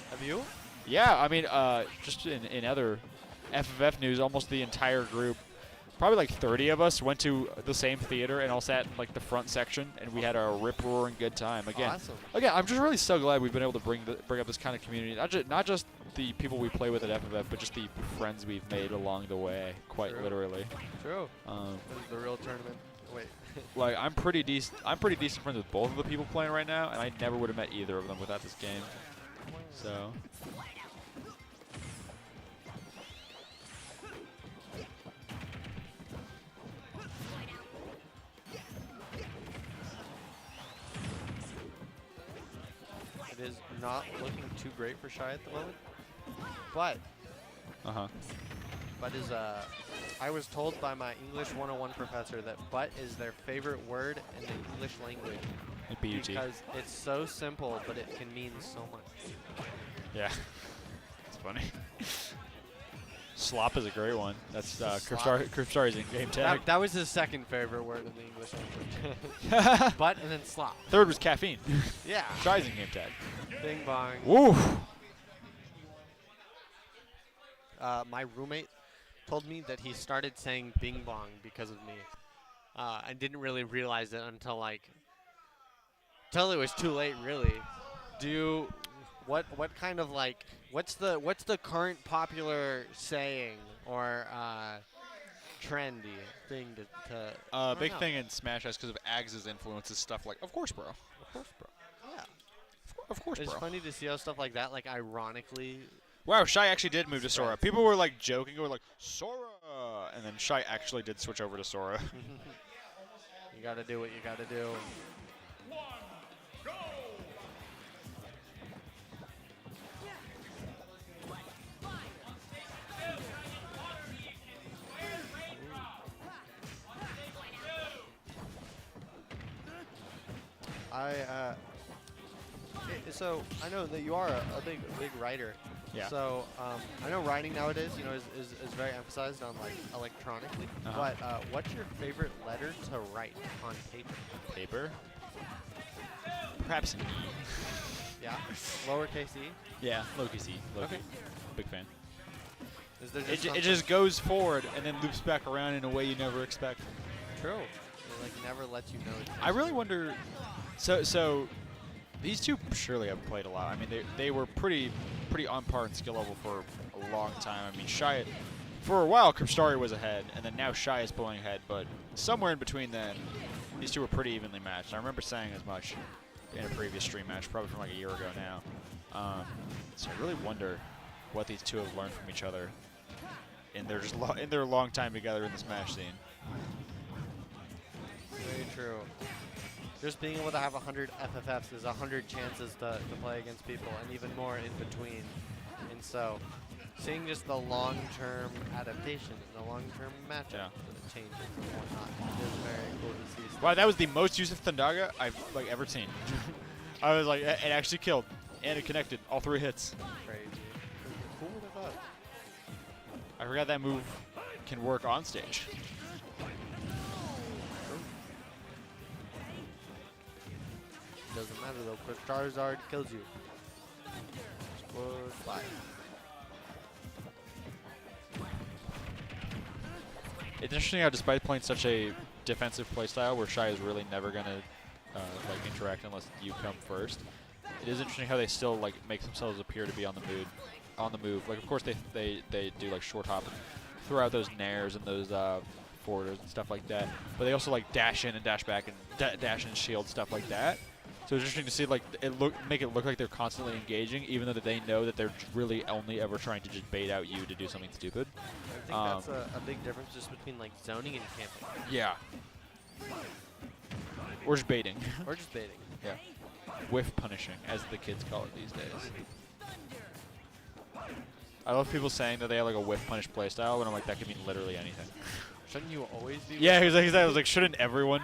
Have you? Yeah, I mean, just in other FFF news, almost the entire group, probably like 30 of us, went to the same theater and all sat in like the front section, and we had a rip-roaring good time. Awesome. Again, I'm just really so glad we've been able to bring up this kind of community. Not just the people we play with at FFF, but just the friends we've made along the way, quite True. literally. True. This is the real tournament. Wait. Like I'm pretty decent friends with both of the people playing right now, and I never would have met either of them without this game. So. It is not looking too great for Shy at the moment, but is I was told by my English 101 professor that "but" is their favorite word in the English language BUT. because it's so simple, but it can mean so much. Yeah, it's funny. Slop is a great one. That's Kripstari's in-game tag. That was his second favorite word in the English language. But and then slop. Third was caffeine. Yeah. Shy's in-game tag. Bing bong. Woo! My roommate told me that he started saying bing bong because of me. I didn't really realize it until it was too late, really. what kind of like what's the current popular saying or trendy thing to I don't Big know. thing in Smash is because of Ags' influences, stuff like, of course, bro. Of course, bro. Yeah. Of course, It's bro. funny to see how stuff like that, like ironically. Wow, Shy actually did move to Sora. Spreads. People were like joking, were like, Sora! And then Shy actually did switch over to Sora. You gotta do what you gotta do. So I know that you are a big writer. Yeah. So I know writing nowadays, is very emphasized on like electronically. Uh-huh. But what's your favorite letter to write on paper? Paper. Perhaps an E. Yeah, lowercase e. Yeah, Loki C. Loki. Okay. Big fan. Is there It, just it something just goes forward and then loops back around in a way you never expect. true? It like never lets you know. It's I really wonder. So these two surely have played a lot. I mean, they were pretty on par in skill level for a long time. I mean, Shy, for a while, Kripstari was ahead, and then now Shy is pulling ahead. But somewhere in between then, these two were pretty evenly matched. I remember saying as much in a previous stream match, probably from like a year ago now. So I really wonder what these two have learned from each other in their long time together in the Smash scene. very true. Just being able to have 100 FFFs is 100 chances to play against people, and even more in between. And so, seeing just the long-term adaptation and the long-term matchup changes and whatnot is very cool to see. Wow, that was the most use of Thundaga I've like ever seen. I was like, it actually killed, and it connected all 3 hits. Crazy. Who would have thought? I forgot that move can work on stage. Doesn't matter though, quick Charizard kills you. Squad 5. It's interesting how, despite playing such a defensive playstyle where Shy is really never gonna like interact unless you come first, it is interesting how they still like make themselves appear to be on the move. Like, of course they do like short hop and throw out those nairs and those forwarders and stuff like that, but they also like dash in and dash back and dash and shield, stuff like that. So it's interesting to see like make it look like they're constantly engaging, even though that they know that they're really only ever trying to just bait out you to do something stupid. I think that's a big difference just between like zoning and camping. Yeah. Or just baiting. Or just baiting. Yeah. Whiff punishing, as the kids call it these days. I love people saying that they have like a whiff punish playstyle, but I'm like, that could mean literally anything. Shouldn't you always be? Yeah, he was like, I was like, shouldn't everyone?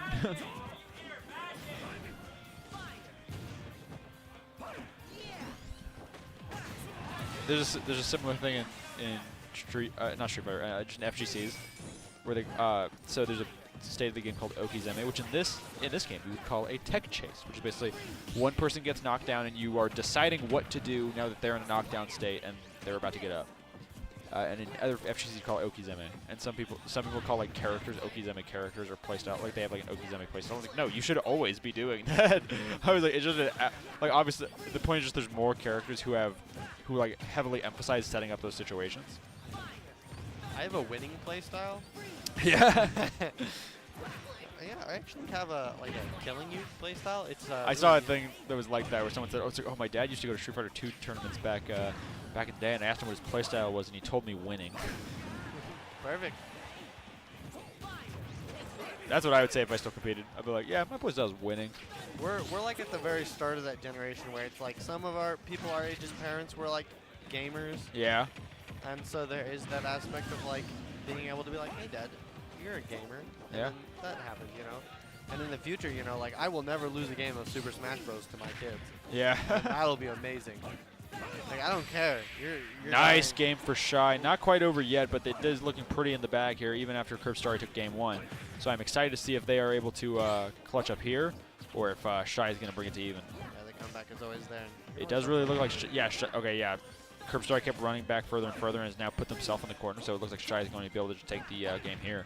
There's a similar thing in not Street Fighter, just in FGCs, where they so there's a state of the game called Okizeme, which in this game we would call a tech chase, which is basically one person gets knocked down and you are deciding what to do now that they're in a knockdown state and they're about to get up. And in other FGCs you call it Okizeme, and some people call like characters Okizeme characters or playstyle, like they have like an Okizeme playstyle. I was like, no, you should always be doing that. I was like, it's just like obviously the point is just there's more characters who like heavily emphasize setting up those situations. I have a winning playstyle. Yeah. Yeah, I actually have a killing you playstyle. It's I saw a thing that was like that where someone said, "Oh, my dad used to go to Street Fighter 2 tournaments back in the day," and I asked him what his playstyle was, and he told me winning. Perfect. That's what I would say if I still competed. I'd be like, "Yeah, my playstyle is winning." We're like at the very start of that generation where it's like some of our people our age's parents were like gamers, Yeah. and so there is that aspect of like being able to be like, "Hey, Dad, you're a gamer." And Yeah. then that happens, you know. And in the future, you know, like I will never lose a game of Super Smash Bros. To my kids. Yeah. And that'll be amazing. Like I don't care. You're Nice dying. game for Shy. Not quite over yet, but it is looking pretty in the bag here, even after Kripstari took game 1. So I'm excited to see if they are able to clutch up here, or if Shy is going to bring it to even. Yeah, the comeback is always there. It does really look like, okay, yeah. Kripstari kept running back further and further and has now put themselves in the corner, so it looks like Shy is going to be able to take the game here.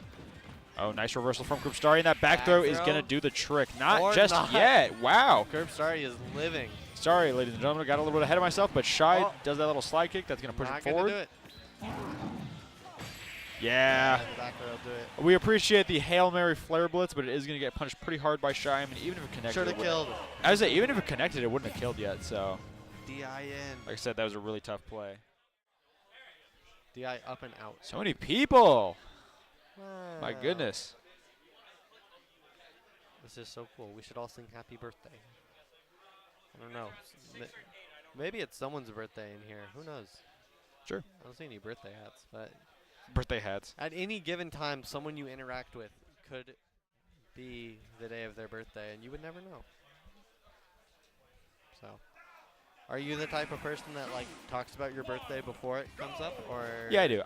Oh, nice reversal from Kripstari, and that back throw is going to do the trick. Not Or just not. yet. Wow. Kripstari is living. Sorry, ladies and gentlemen, I got a little bit ahead of myself, but Shy does that little slide kick. That's going to push Not it gonna forward. do it. Yeah. Back there will do it. We appreciate the Hail Mary flare blitz, but it is going to get punished pretty hard by Shy. I mean, even if it connected, Should have killed. I was say, even if it connected, it wouldn't have killed yet. So, DI in. like I said, that was a really tough play. DI up and out. So many people. My Wow. goodness. This is so cool. We should all sing happy birthday. I don't know. Maybe it's someone's birthday in here. Who knows? Sure. I don't see any birthday hats, but Birthday hats. at any given time, someone you interact with could be the day of their birthday, and you would never know. So, are you the type of person that like talks about your birthday before it comes up, or? Yeah, I do.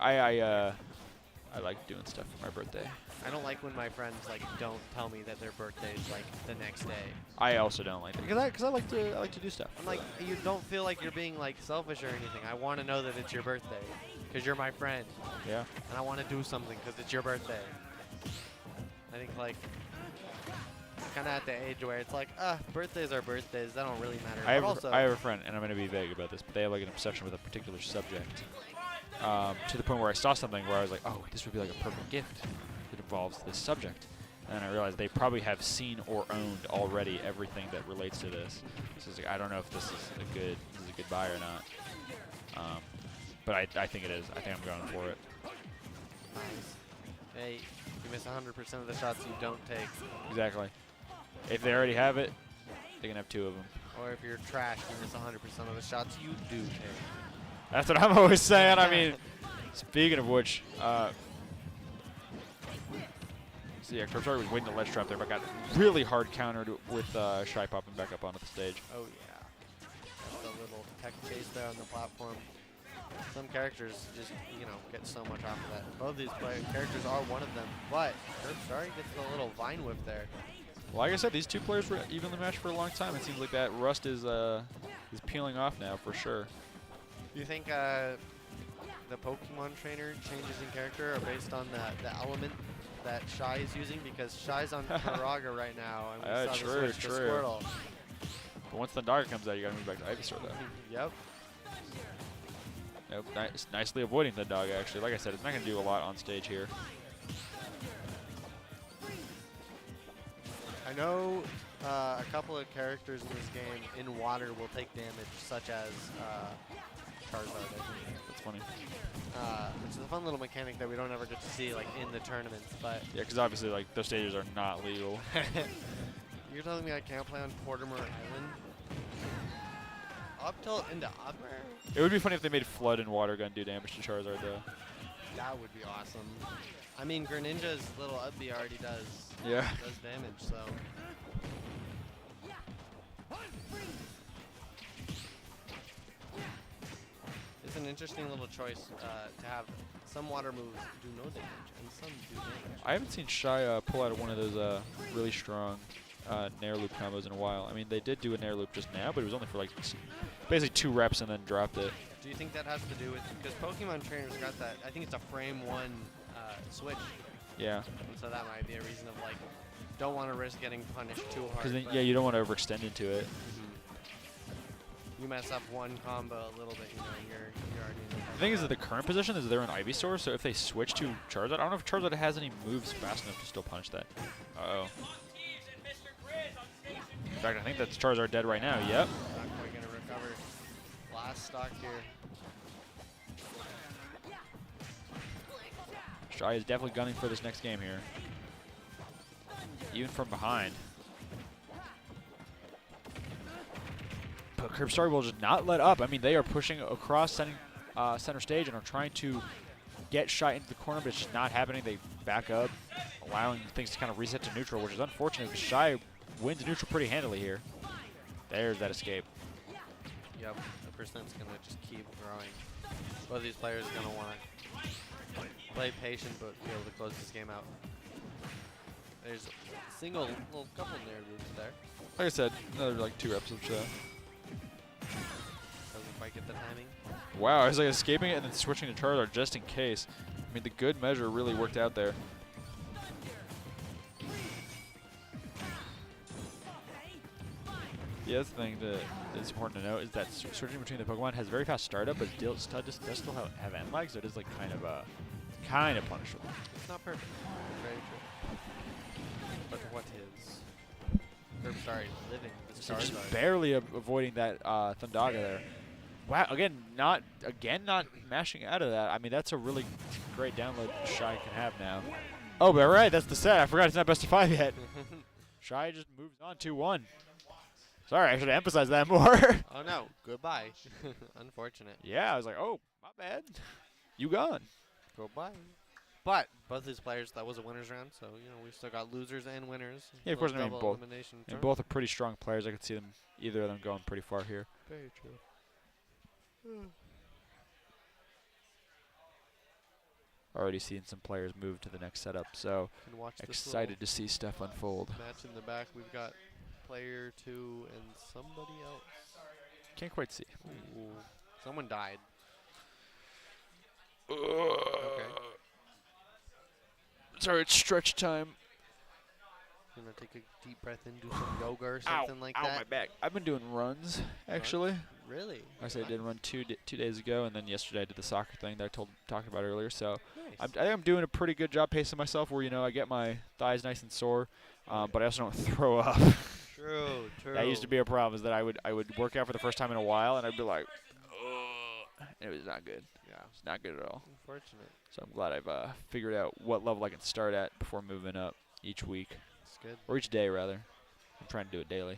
I like doing stuff for my birthday. I don't like when my friends like don't tell me that their birthday is like the next day. I also don't like that because I like to do stuff. I'm like, you don't feel like you're being like selfish or anything. I want to know that it's your birthday because you're my friend, Yeah. and I want to do something because it's your birthday. I think like kind of at the age where it's like, birthdays are birthdays. That don't really matter. I But also, have a friend, and I'm going to be vague about this, but they have like an obsession with a particular subject. To the point where I saw something where I was like, oh, this would be like a perfect gift that involves this subject. And then I realized they probably have seen or owned already everything that relates to this. So it's like, I don't know if this is a good buy or not. But I think it is. I think I'm going for it. nice. Hey, you miss 100% of the shots you don't take, Exactly. If they already have it, they can have 2 of them. or if you're trash, you miss 100% of the shots you do take. That's what I'm always saying. I mean, speaking of which, so yeah, Kirby was waiting to ledge trap there, but got really hard countered with Shy popping back up onto the stage. Oh yeah. That's a little tech chase there on the platform. Some characters just, get so much off of that. Both these characters are one of them, but Rockstar gets a little vine whip there. Well, like I said, these 2 players were evenly matched for a long time. It seems like that rust is peeling off now for sure. Do you think the Pokemon trainer changes in character are based on the element that Shy is using? Because Shy's on Karaga right now, and we saw true, the switch to true. Squirtle. But once the Thundaga comes out, you gotta move back to Ivysaur though. Yep. Nope, nicely avoiding the Thundaga actually. Like I said, it's not gonna do a lot on stage here. I know a couple of characters in this game in water will take damage, such as Charizard, I think. That's funny. Which is a fun little mechanic that we don't ever get to see like in the tournaments. But Yeah, because obviously like those stages are not legal. you're telling me I can't play on Portimer Island? Up tilt into up air? It would be funny if they made Flood and Water Gun do damage to Charizard though. That would be awesome. I mean, Greninja's little up B already does Yeah. damage, so. It's an interesting little choice to have some water moves do no damage and some do damage. I haven't seen Shy pull out one of those really strong Nair Loop combos in a while. I mean, they did do a Nair Loop just now, but it was only for like basically 2 reps and then dropped it. Do you think that has to do with, because Pokemon trainers got that, I think it's a frame 1 switch, Yeah. and so that might be a reason of like, don't want to risk getting punished too hard. Because but yeah, you don't want to overextend into it. you mess up one combo a little bit, you're already in The thing is that the current position is they're an Ivysaur, so if they switch to Charizard, I don't know if Charizard has any moves fast enough to still punish that. Uh-oh. In fact, I think that's Charizard dead right now. Yep. Not quite going to recover. Last stock here. Shy is definitely gunning for this next game here. Even from behind. But Curbstar will just not let up. I mean, they are pushing across center stage and are trying to get Shy into the corner, but it's just not happening. They back up, allowing things to kind of reset to neutral, which is unfortunate because Shy wins neutral pretty handily here. There's that escape. Yep, the percent's going to just keep growing. Both of these players are going to want to play patient, but be able to close this game out. There's a single little couple Nair moves there. Like I said, another like 2 reps of Shy. Doesn't quite get the timing. Wow, I was like escaping it and then switching to Charizard just in case. I mean, the good measure really worked out there. The other thing that's important to note is that switching between the Pokemon has very fast startup, but does still have end lag, so it is like kind of punishable. It's not perfect. Very true. But what is? Or, sorry, living. The So stars just are. barely avoiding that Thundaga there. Wow, again, not mashing out of that. I mean, that's a really great download Shy can have now. Oh, but right, that's the set. I forgot it's not best of 5 yet. Shy just moves on 2-1. Sorry, I should have emphasized that more. Oh no, goodbye. Unfortunate. Yeah, I was like, oh, my bad. You gone. Goodbye. But both these players, that was a winners round, so we've still got losers and winners. Yeah, of course. I mean, Double both. elimination And tournament. both are pretty strong players. I could see them, either of them, going pretty far here. Very true. Already seeing some players move to the next setup, so Can watch this excited to see stuff unfold. little match in the back. We've got player 2 and somebody else. Can't quite see. Ooh. Someone died. Okay. Sorry, it's stretch time. Gonna take a deep breath in, do some yoga or something like Ow, that. my back. I've been doing runs, actually. Really? I said I did run 2 days ago, and then yesterday I did the soccer thing that I talked about earlier. So Nice. I think I'm doing a pretty good job pacing myself where, I get my thighs nice and sore, but I also don't throw up. True. That used to be a problem, is that I would work out for the first time in a while, and I'd be like, ugh. It was not good. Yeah. It's not good at all. Unfortunate. So I'm glad I've figured out what level I can start at before moving up each week. It's good. Or each day, rather. I'm trying to do it daily.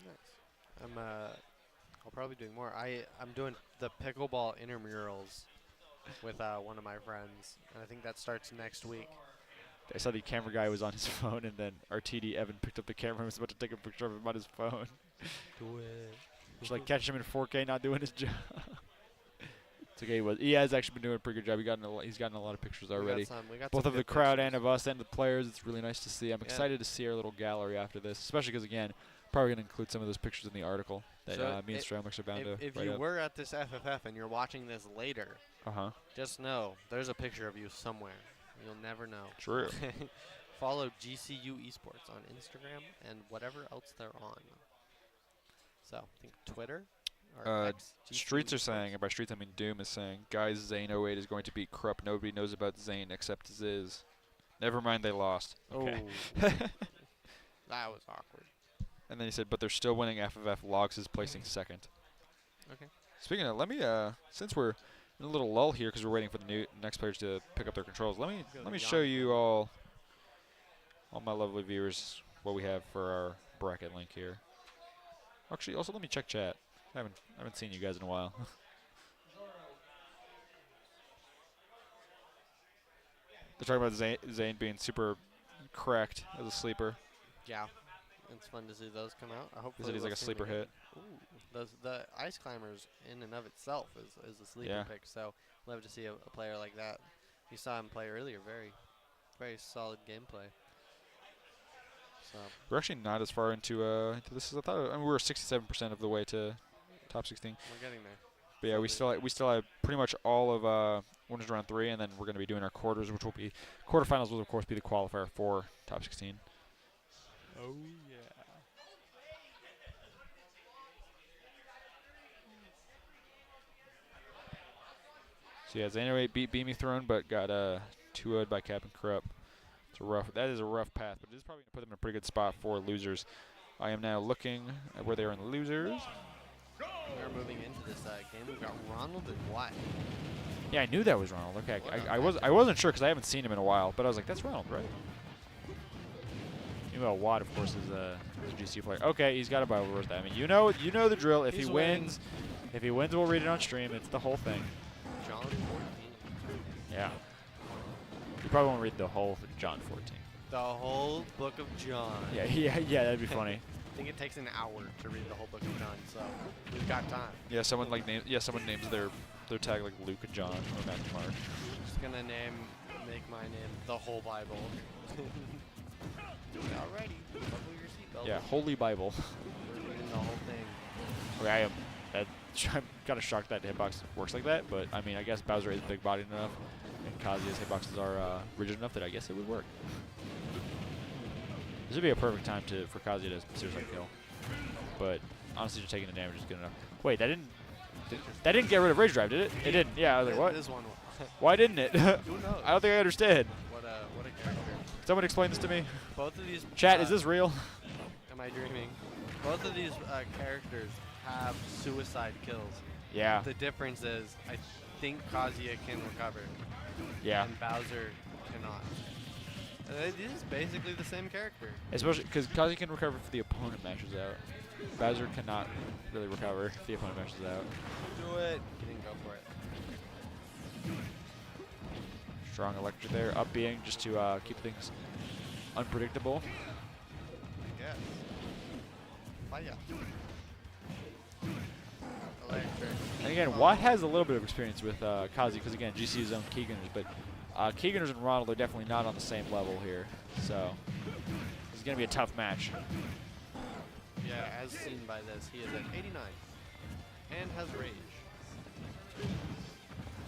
Nice. I'll probably be doing more. I'm doing the pickleball intramurals with one of my friends, and I think that starts next week. I saw the camera guy was on his phone, and then RTD Evan picked up the camera and was about to take a picture of him on his phone. Do it. Just like catch him in 4K not doing his job. It's okay. He has actually been doing a pretty good job. He's gotten a lot of pictures already. We got Both some of the good crowd pictures. and of us and the players. It's really nice to see. I'm excited to see our little gallery after this, especially because, again, probably going to include some of those pictures in the article that So me and Stramix are bound to If write you up. were at this FFF and you're watching this later, just know there's a picture of you somewhere. You'll never know. True. Follow GCU Esports on Instagram and whatever else they're on. So, I think Twitter or X, GCU Streets are Esports. saying, and by Streets I mean Doom is saying, guys, Zane 08 is going to beat Krupp. Nobody knows about Zane except Ziz. Never mind, they lost. Okay. Oh. That was awkward. And then he said, but they're still winning FFF. Logs is placing second. Okay. Speaking of, let me, since we're in a little lull here because we're waiting for the next players to pick up their controls, let me show you all my lovely viewers what we have for our bracket link here. Actually, also let me check chat. I haven't seen you guys in a while. They're talking about Zane being super cracked as a sleeper. Yeah. It's fun to see those come out. I hope He said he's like a sleeper hit. Ooh, the Ice Climbers in and of itself is a sleeper pick. So love to see a player like that. You saw him play earlier. Very, very solid gameplay. So We're actually not as far into this as I thought. I mean, we were 67% of the way to top 16. we're getting there. But yeah, we still have pretty much all of winners round 3, and then we're going to be doing our quarters, which will be quarterfinals. Will of course be the qualifier for top 16. Oh yeah. So yeah, Zane 08 beat Beamy Throne, but got 2-0'd by Captain Krupp. That is a rough path, but it is probably going to put them in a pretty good spot for losers. I am now looking at where they are in the losers. We're moving into this game. We've got Ronald and Watt. Yeah, I knew that was Ronald. Okay, I wasn't sure because I haven't seen him in a while, but I was like, that's Ronald, right? Meanwhile, Watt, of course, is a GC player. Okay, he's got a Bible verse. I mean, you know the drill. If he wins, we'll read it on stream. It's the whole thing. John 14. Yeah. You probably won't read the whole John 14. The whole book of John. Yeah, that'd be funny. I think it takes an hour to read the whole book of John, so we've got time. Yeah, someone names their tag like Luke and John or Matthew Mark. Just gonna make my name the whole Bible. Alrighty, buckle your seatbelt. Yeah, Holy Bible. We're reading the whole thing. Okay, I'm kind of shocked that hitbox works like that, but I mean, I guess Bowser is big-bodied enough, and Kazuya's hitboxes are rigid enough that I guess it would work. This would be a perfect time for Kazuya to suicide kill, but honestly just taking the damage is good enough. Wait, that didn't get rid of Rage Drive, did it? It didn't. Yeah, I was like, what? This one. Why didn't it? Who knows? I don't think I understand. What a character. Someone explain this to me. Both of these. Chat, is this real? Am I dreaming? Both of these characters have suicide kills. Yeah. The difference is, I think Kazuya can recover. Yeah. And Bowser cannot. It is basically the same character. Especially because Kazi can recover if the opponent mashes out. Bowser cannot really recover if the opponent mashes out. Do it. He didn't go for it. Strong electric there, up being just to keep things unpredictable. I guess. Fire. Electric. And again, Watt has a little bit of experience with Kazi because again, GC is own Keeganers, but Keeganers and Ronald are definitely not on the same level here. So it's going to be a tough match. Yeah, as seen by this, he is at 89 and has rage.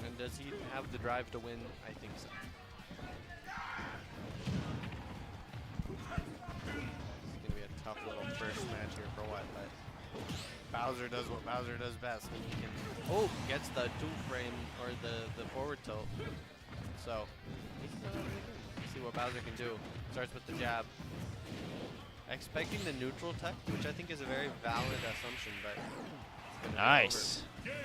And does he have the drive to win? I think so. It's going to be a tough little first match here for Watt, but Bowser does what Bowser does best. And he can, gets the two-frame or the forward tilt. So, let's see what Bowser can do. Starts with the jab. Expecting the neutral tech, which I think is a very valid assumption, but it's gonna Nice. be over.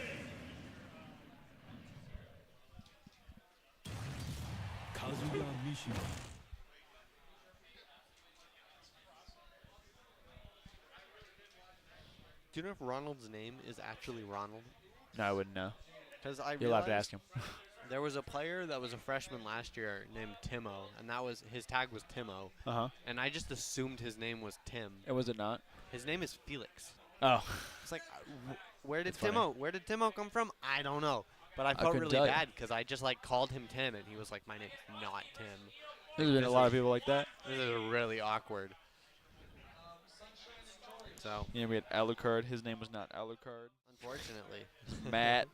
Do you know if Ronald's name is actually Ronald? No, I wouldn't know. Because I You'll have to realized ask him. there was a player that was a freshman last year named Timo, and that was his tag was Timo, and I just assumed his name was Tim. And was it not? His name is Felix. Oh. It's like, where did That's funny. Where did Timo come from? I don't know. But I felt couldn't really tell you. bad because I just like called him Tim, and he was like, my name's not Tim. There's been a lot of people like that. This is really awkward. So, You know, we had Alucard. His name was not Alucard. unfortunately. Matt.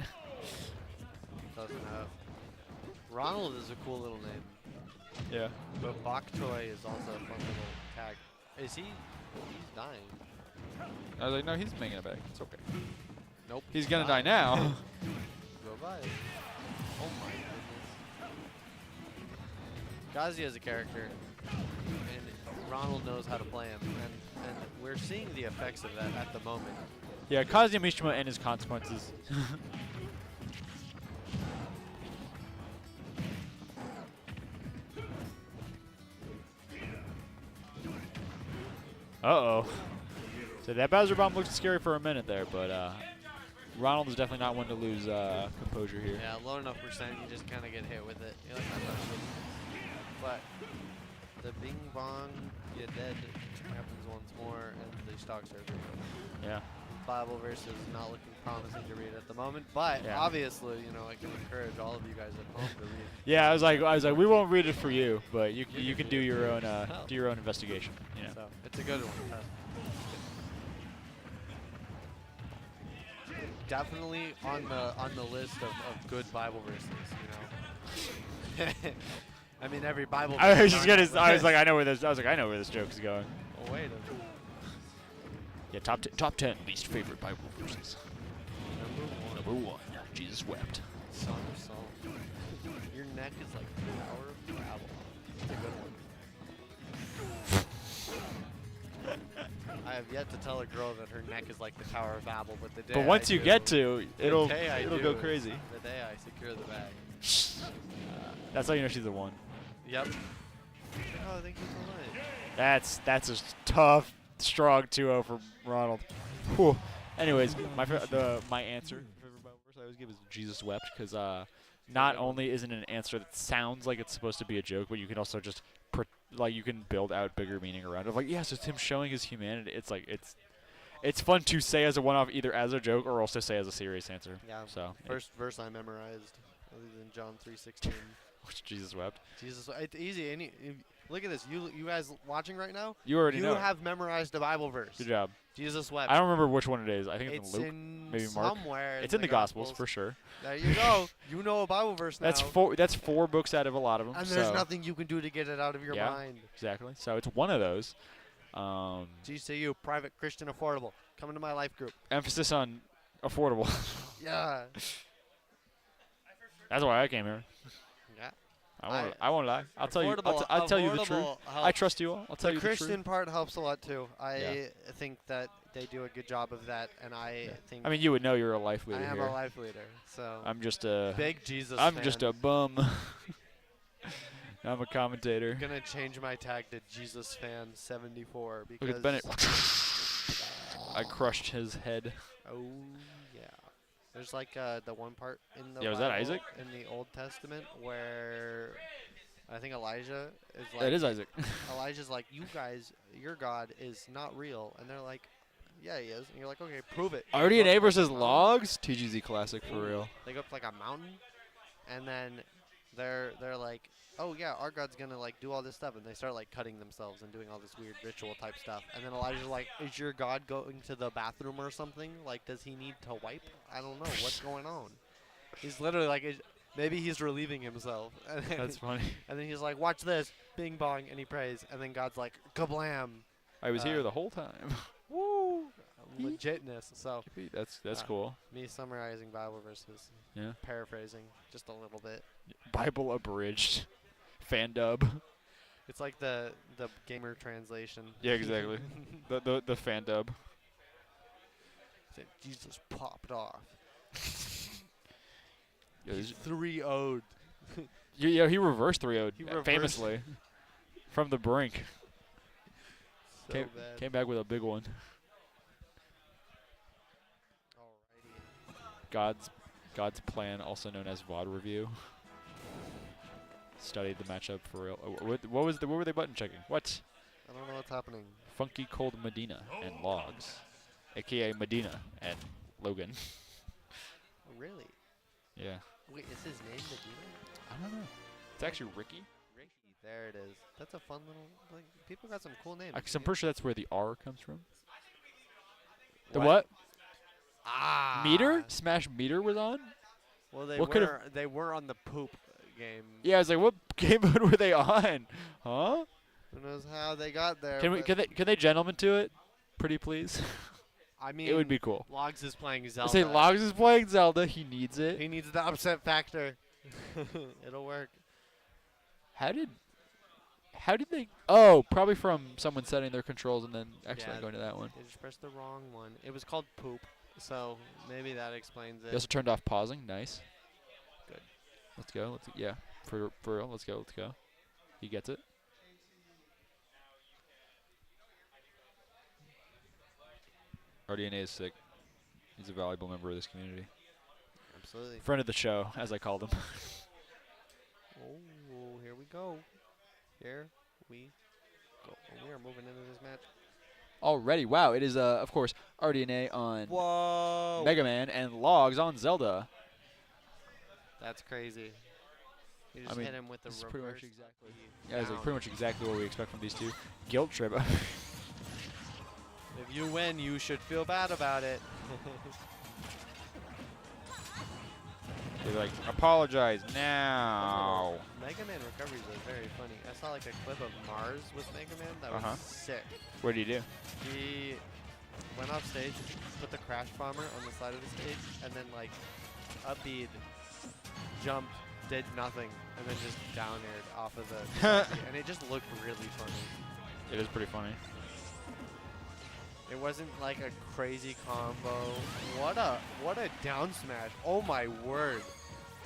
Close enough. Ronald is a cool little name. Yeah. But Bok Choy is also a fun little tag. Is he? He's dying. I was like, no, he's making it back. It's okay. Nope. He's gonna die now. Go by. Oh my goodness. Kazuya is a character, and Ronald knows how to play him, and we're seeing the effects of that at the moment. Yeah, Kazuya Mishima and his consequences. Uh-oh. So that Bowser Bomb looked scary for a minute there, but Ronald is definitely not one to lose composure here. Yeah, low enough percent, you just kind of get hit with it. You're like, I'm not sure. But the Bing Bong, you're dead, happens once more, and the stock surgery. Yeah. Bible verse is not looking promising to read at the moment, but Yeah. obviously, you know, I can encourage all of you guys at home to read. Yeah, I was like, we won't read it for you, but you can do your own investigation. You know. So it's a good one. Definitely on the list of good Bible verses, you know. I mean, every Bible. I verse was just is gonna. I was like, I know where this joke is going. Oh, wait a minute. Yeah, top 10 least favorite Bible verses. Number Number 1, Jesus wept. Song of Song. Your neck is like the Tower of Babel. It's a good one. I have yet to tell a girl that her neck is like the Tower of Babel, but the day But once I you do, get to, it'll the day I go do, crazy. The day I secure the bag. That's how you know she's the one. Yep. Oh, thank you so much. That's a tough, strong 2-0 for Ronald. Whew. Anyways, my answer favorite Bible verse I always give is Jesus wept because not only isn't it an answer that sounds like it's supposed to be a joke, but you can also just you can build out bigger meaning around it. Like, yes, it's him showing his humanity. It's like it's fun to say as a one-off, either as a joke or also say as a serious answer. Yeah. So First verse I memorized, other than John 3:16. which Jesus wept. Jesus, it's easy. Look at this. You guys watching right now? You already know. You have memorized a Bible verse. Good job. Jesus wept. I don't remember which one it is. I think it's It's in Luke, in maybe Mark. somewhere. It's in the Gospels for sure. There you go. You know a Bible verse now. That's four books out of a lot of them. And there's so nothing you can do to get it out of your Yeah. mind. Exactly. So it's one of those. GCU, private, Christian, affordable. Come into my life group. Emphasis on affordable. Yeah. That's why I came here. Yeah. I won't lie. I'll tell you. Affordable- I'll tell you the truth. affordable I helps. trust you all. I'll tell The you the Christian truth. part helps a lot too. I Yeah. think that they do a good job of that, and I think I mean, you would know you're a life I leader am here. a life leader. So I'm just a. big Jesus I'm fan. just a bum. I'm a commentator. I'm gonna change my tag to Jesus fan 74 because Look at Bennett. I crushed his head. oh yeah, there's like the one part in the Yeah, was that Bible, Isaac? in the Old Testament where I think Elijah is like That is Isaac. Elijah's like, you guys, your God is not real, and they're like, yeah, he is, and you're like, okay, prove it. RDNA Go up versus a mountain. Logs. TGZ classic for real. They go up like a mountain, and then they're like, oh yeah, our God's gonna like do all this stuff, and they start like cutting themselves and doing all this weird ritual type stuff. And then Elijah's like, is your God going to the bathroom or something? Like, does he need to wipe? I don't know. What's going on? He's literally like, maybe he's relieving himself. And then, That's funny. and then he's like, watch this, bing bong, and he prays. And then God's like, kablam, I was here the whole time. woo, legitness. So That's Uh, cool. me summarizing Bible verses, Yeah. paraphrasing just a little bit. Bible abridged. Fan dub. It's like the gamer translation. Yeah, exactly. the fan dub. Said Jesus popped off. Yeah, He's 3-0'd. yeah, he reversed 3-0 He reversed- famously from the brink. So Came, bad. came back with a big one. Alrighty. God's plan, also known as VOD review. Studied the matchup for real. What were they button checking? What? I don't know what's happening. Funky Cold Medina and Logs, aka Medina and Logan. Oh, really? Yeah. Wait, is his name Medina? I don't know. It's actually Ricky. Ricky. There it is. That's a fun little. Like, people got some cool names. I'm pretty sure that's where the R comes from. The what? Ah. Meter? Smash Meter was on? Well, What could've- they were on the poop game. Yeah, I was like, what game mode were they on? Huh? Who knows how they got there? Can we? but Can they gentlemen to it? Pretty please. I mean, It would be cool. Logs is playing I Zelda. say Logs is playing Zelda. He needs it. He needs the upset factor. It'll work. How did they? Oh, probably from someone setting their controls and then actually Yeah. going to that one. They just pressed the wrong one. It was called poop, so maybe that explains They it. also turned off pausing. Nice. Good. Let's go. Yeah. For real. Let's go. He gets it. RDNA is sick. He's a valuable member of this community. Absolutely. Friend of the show, as I called him. Oh, here we go. Here we go. And we are moving into this match. Already. Wow. It is of course RDNA on Whoa. Mega Man and Logs on Zelda. That's crazy. You I just mean, hit him with the this is reverse. pretty much exactly. key Yeah, it's like down. pretty much exactly what we expect from these two. Guilt trip. If you win, you should feel bad about it. They're like, apologize now. Mega Man recoveries are very funny. I saw like a clip of Mars with Mega Man that was sick. What do you do? He went off stage, put the crash bomber on the side of the stage, and then like upbeat, jumped, did nothing, and then just down aired off of the stage, and it just looked really funny. It is pretty funny. It wasn't like a crazy combo. What a down smash. Oh my word.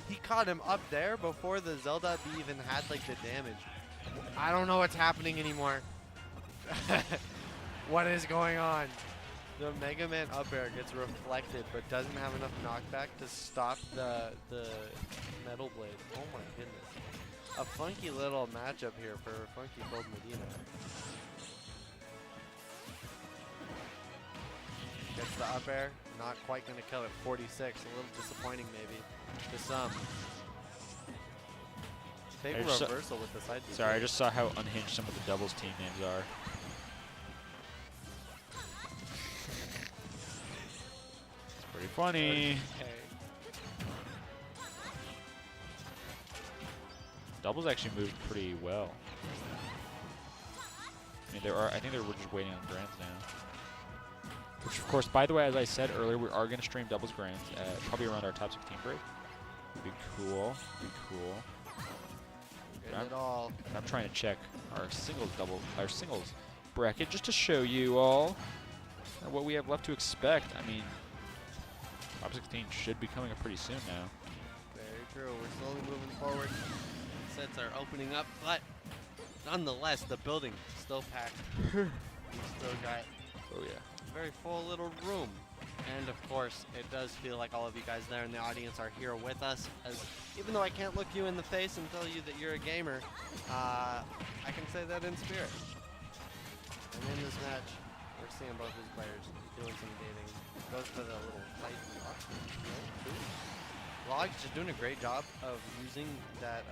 He caught him up there before the Zelda B even had like the damage. I don't know what's happening anymore. What is going on? The Mega Man up air gets reflected but doesn't have enough knockback to stop the Metal Blade. Oh my goodness. A funky little matchup here for Funky Cold Medina. Gets the up air, not quite going to kill it. 46, a little disappointing maybe to some. Big I just saw- reversal with the side B. Sorry, I just saw how unhinged some of the doubles team names are. It's pretty funny. Okay. Doubles actually moved pretty well. mean, I think we're just waiting on grands now. Which, of course, by the way, as I said earlier, we are going to stream doubles grands probably around our top 16 break. Would be cool. Getting it all. I'm trying to check our singles bracket just to show you all what we have left to expect. I mean, top 16 should be coming up pretty soon now. Very true. We're slowly moving forward. Sets are opening up, but nonetheless, the building still packed. We still got Oh yeah. a very full little room. And of course, it does feel like all of you guys there in the audience are here with us. As even though I can't look you in the face and tell you that you're a gamer, I can say that in spirit. And in this match, we're seeing both these players doing some dating. Goes for the little fight. Log's just doing a great job of using that.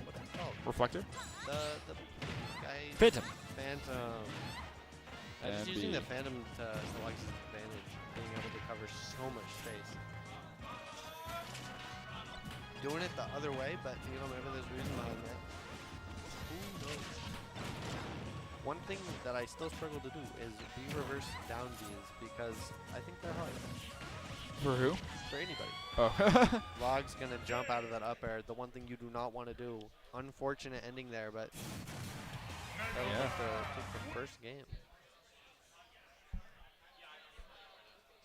What's it called? Reflector? The guy. Phantom. Phantom. Just using the Phantom to Log's advantage, being able to cover so much space. Doing it the other way, but you know, maybe there's reason behind that. Who knows? One thing that I still struggle to do is be reverse down Bs because I think they're hard. For who? For anybody. Oh. Log's gonna jump out of that up air. The one thing you do not want to do. Unfortunate ending there, but that was the first game.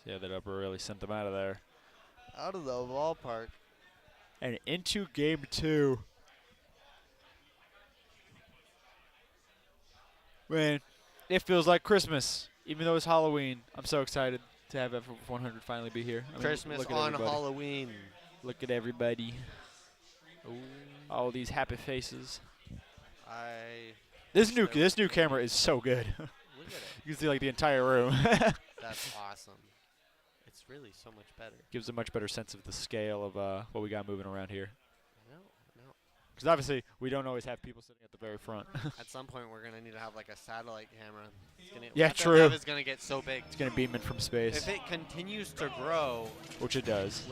Yeah, that upper really sent them out of there. Out of the ballpark. And into game 2. Man, it feels like Christmas, even though it's Halloween. I'm so excited to have F100 finally be here. I mean, Christmas look at on everybody. Halloween. Look at everybody. Ooh. All these happy faces. This This new camera is so good. Look at it. You can see like the entire room. That's awesome. It's really so much better. Gives a much better sense of the scale of what we got moving around here. I know. Because obviously we don't always have people sitting at the very front. At some point, we're gonna need to have like a satellite camera. Yeah, true. It's gonna get so big. It's gonna beam in from space, If it continues to grow, which it does.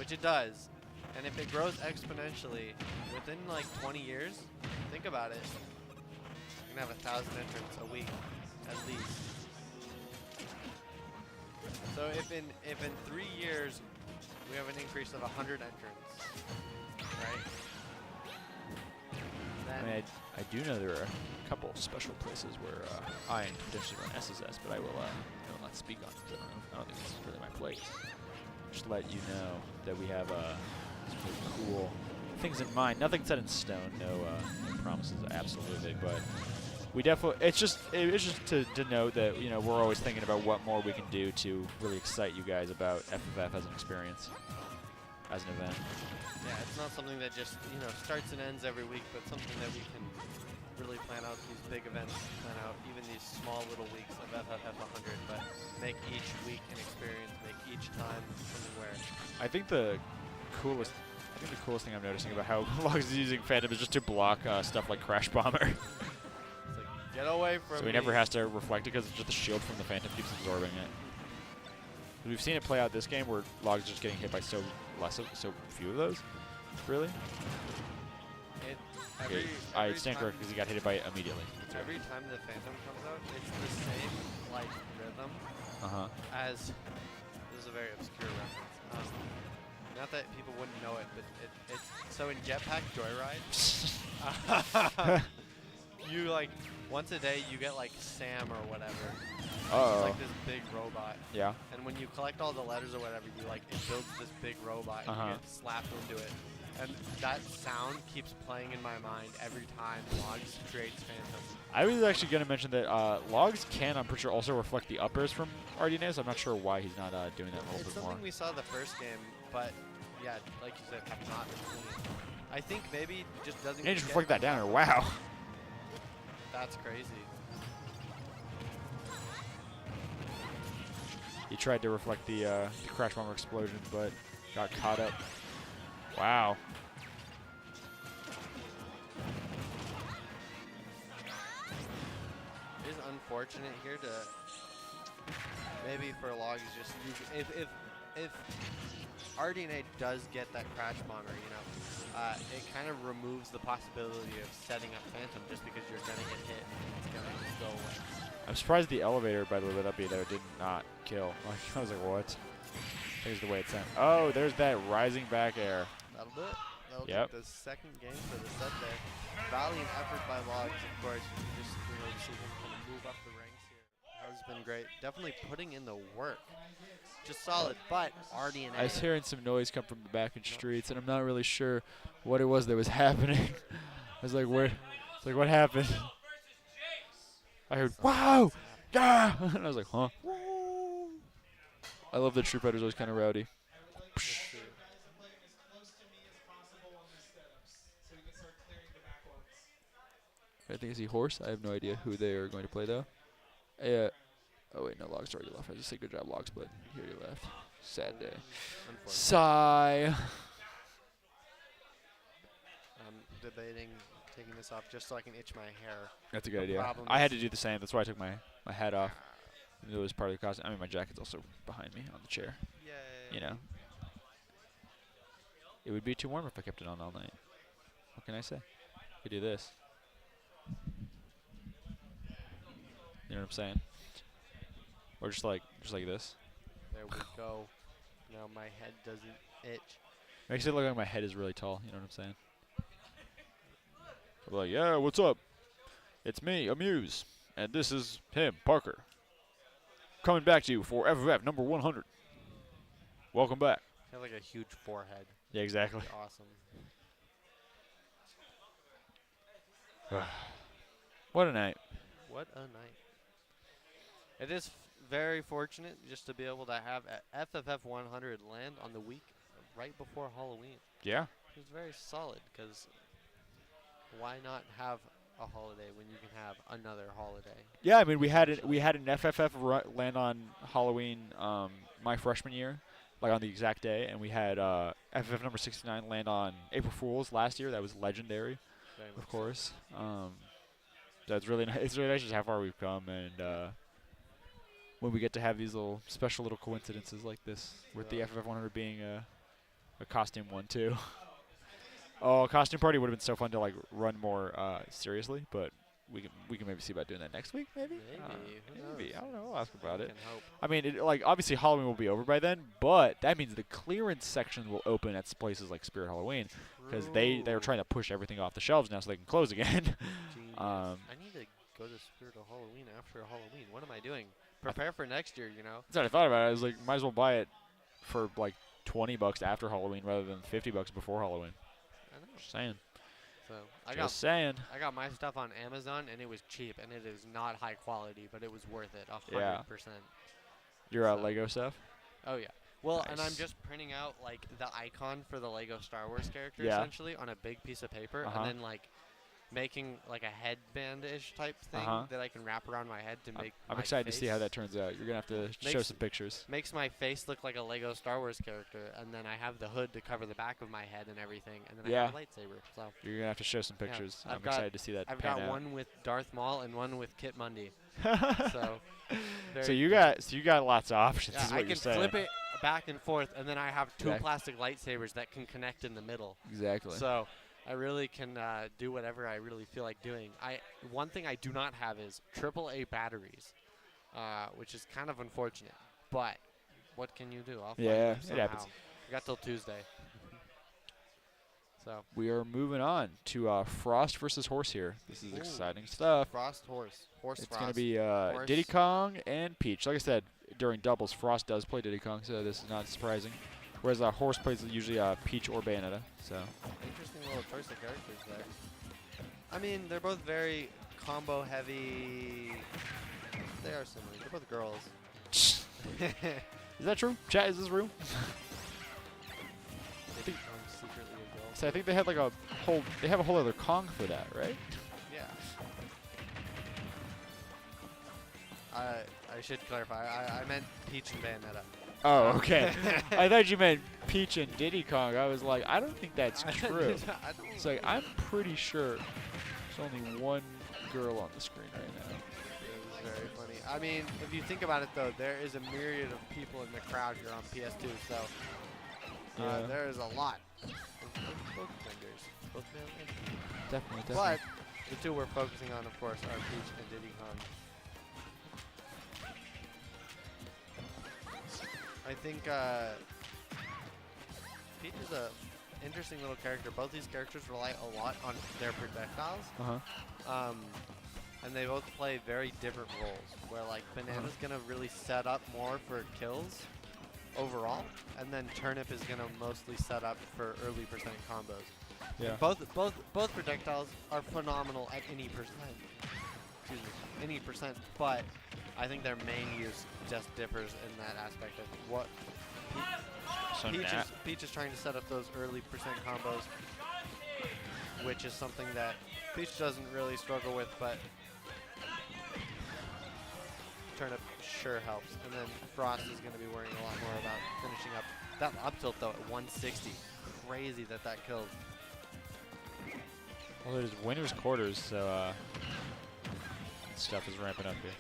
and if it grows exponentially within like 20 years, think about it. You're gonna have 1,000 entrants a week, at least. So if in 3 years we have an increase of 100 entrants, right? I mean, I do know there are a couple special places where I potentially run SSS, but I will not speak on it because I don't think it's really my place. Just let you know that we have some really cool things in mind. Nothing set in stone, no promises, absolutely, but we definitely. It's just to note that we're always thinking about what more we can do to really excite you guys about FFF as an experience, as an event. Yeah, it's not something that just starts and ends every week, but something that we can really plan out these big events, plan out even these small little weeks of FFF 100, but make each week an experience, make each time something where. I think the coolest thing I'm noticing about how Logs is using Phantom is just to block stuff like Crash Bomber. It's like, get away from me. So he never has to reflect it because it's just the shield from the Phantom keeps absorbing it. We've seen it play out this game where Logs is just getting hit by so few of those. Really? I stand corrected because he got hit by it immediately. Every time the Phantom comes out, it's the same like rhythm as. This is a very obscure reference. Not that people wouldn't know it, but it's so in Jetpack Joyride. You like once a day you get like Sam or whatever. It's like this big robot. Yeah. And when you collect all the letters or whatever, it builds this big robot and you get slapped into it. And that sound keeps playing in my mind every time Logs creates Phantom. I was actually going to mention that Logs can, I'm pretty sure, also reflect the uppers from RDNS. I'm not sure why he's not doing that a little It's bit more. something we saw the first game, but yeah, like you said, have not seen. I think maybe he just doesn't. You just reflect that down, or wow. That's crazy. He tried to reflect the Crash Bomber explosion, but got caught up. Wow. It is unfortunate here to maybe for Logs just if if RDNA does get that crash monitor, you know, it kind of removes the possibility of setting up Phantom just because you're going to get hit and it's going to go away. I'm surprised the elevator, by the way, with that upbeat there did not kill. Like, I was like, what? Here's the way it's sent. Oh, there's that rising back air. That'll do it. That'll Yep. take the second game for the set there. Valiant effort by Logs, of course. You just to see him kind of move up the ranks here has been great. Definitely putting in the work. Just solid, but RDNA. I was hearing some noise come from the back in streets, and I'm not really sure what it was that was happening. I was like, where? It's like, what happened? I heard, wow! Yeah! And I was like, huh? I love that Street Fighter's always kind of rowdy. I think I see Horse. I have no idea who they are going to play, though. Oh, wait, no, Logs already left. I just say good job, Logs, but he already left. Sad day. Sigh. Debating taking this off just so I can itch my hair. That's a good idea. I had to do the same. That's why I took my hat off. It was part of the costume. I mean, my jacket's also behind me on the chair. Yay. You know. It would be too warm if I kept it on all night. What can I say? I could do this. You know what I'm saying? Or just like this. There we go. Now my head doesn't itch. Makes it look like my head is really tall. You know what I'm saying? I'm like, yeah, what's up? It's me, Amuse, and this is him, Parker. Coming back to you for FFF number 100. Welcome back. I have like a huge forehead. Yeah, exactly. Awesome. What a night. What a night. It is very fortunate just to be able to have a FFF 100 land on the week right before Halloween. Yeah. It's very solid because why not have a holiday when you can have another holiday? Yeah, I mean we had an FFF land on Halloween my freshman year, like on the exact day, and we had FFF number 69 land on April Fool's last year. That was legendary, of course. That's really nice. It's really nice just how far we've come, and when we get to have these little special little coincidences like this, with the FFF 100 being a costume one too. Oh, costume party would have been so fun to like run more seriously, but we can maybe see about doing that next week, maybe. Maybe I don't know. I'll ask about it. I mean, like obviously Halloween will be over by then, but that means the clearance section will open at places like Spirit Halloween because they're trying to push everything off the shelves now so they can close again. I need to go to Spirit of Halloween after Halloween. What am I doing? Prepare for next year, you know. That's what I thought about it. I was like, might as well buy it for like $20 after Halloween rather than $50 before Halloween. I know. Just saying. So I got my stuff on Amazon and it was cheap and it is not high quality, but it was worth it 100%. Yeah. Your Lego stuff? Oh yeah. Well, Nice. and I'm just printing out like the icon for the Lego Star Wars character Yeah. essentially on a big piece of paper, and then like making like a headband-ish type thing that I can wrap around my head to make. I'm excited to see how that turns out. You're gonna have to show some pictures. Makes my face look like a Lego Star Wars character, and then I have the hood to cover the back of my head and everything, and then I have a lightsaber. So you're gonna have to show some pictures. Yeah, I'm excited to see that. I've pan got out. one with Darth Maul and one with Kit Mundy. So you got lots of options. Yeah, is what I you're can saying. flip it back and forth, and then I have two plastic lightsabers that can connect in the middle. Exactly. So I really can do whatever I really feel like doing. One thing I do not have is AAA batteries, which is kind of unfortunate. But what can you do? I'll find them it somehow. happens. I got till Tuesday. So we are moving on to Frost versus Horse here. This is exciting stuff. Frost, Horse. It's going to be Diddy Kong and Peach. Like I said, during doubles, Frost does play Diddy Kong, so this is not surprising. Whereas Horse plays usually Peach or Bayonetta. So interesting little choice of characters there. I mean, they're both very combo heavy. They are similar. They're both girls. Is that true? Chat, is this real? So I think they had like they have a whole other Kong for that, right? Yeah. I should clarify. I meant Peach and Bayonetta. Oh, okay. I thought you meant Peach and Diddy Kong. I was like, I don't think that's true. It's like, I'm pretty sure there's only one girl on the screen right now. Very funny. I mean, if you think about it, though, there is a myriad of people in the crowd here on PS2, so Yeah. there is a lot of both vendors, both male and female. Definitely. But the two we're focusing on, of course, are Peach and Diddy Kong. I think Peach is a interesting little character. Both these characters rely a lot on their projectiles. And they both play very different roles, where like Banana's gonna really set up more for kills overall, and then Turnip is gonna mostly set up for early percent combos. Yeah. Both projectiles are phenomenal at any percent. Excuse me, any percent, but I think their main use just differs in that aspect of what Peach is trying to set up those early percent combos, which is something that Peach doesn't really struggle with, but Turnip sure helps. And then Frost is going to be worrying a lot more about finishing up. That up tilt, though, at 160. Crazy that killed. Well, there's winner's quarters, so stuff is ramping up here.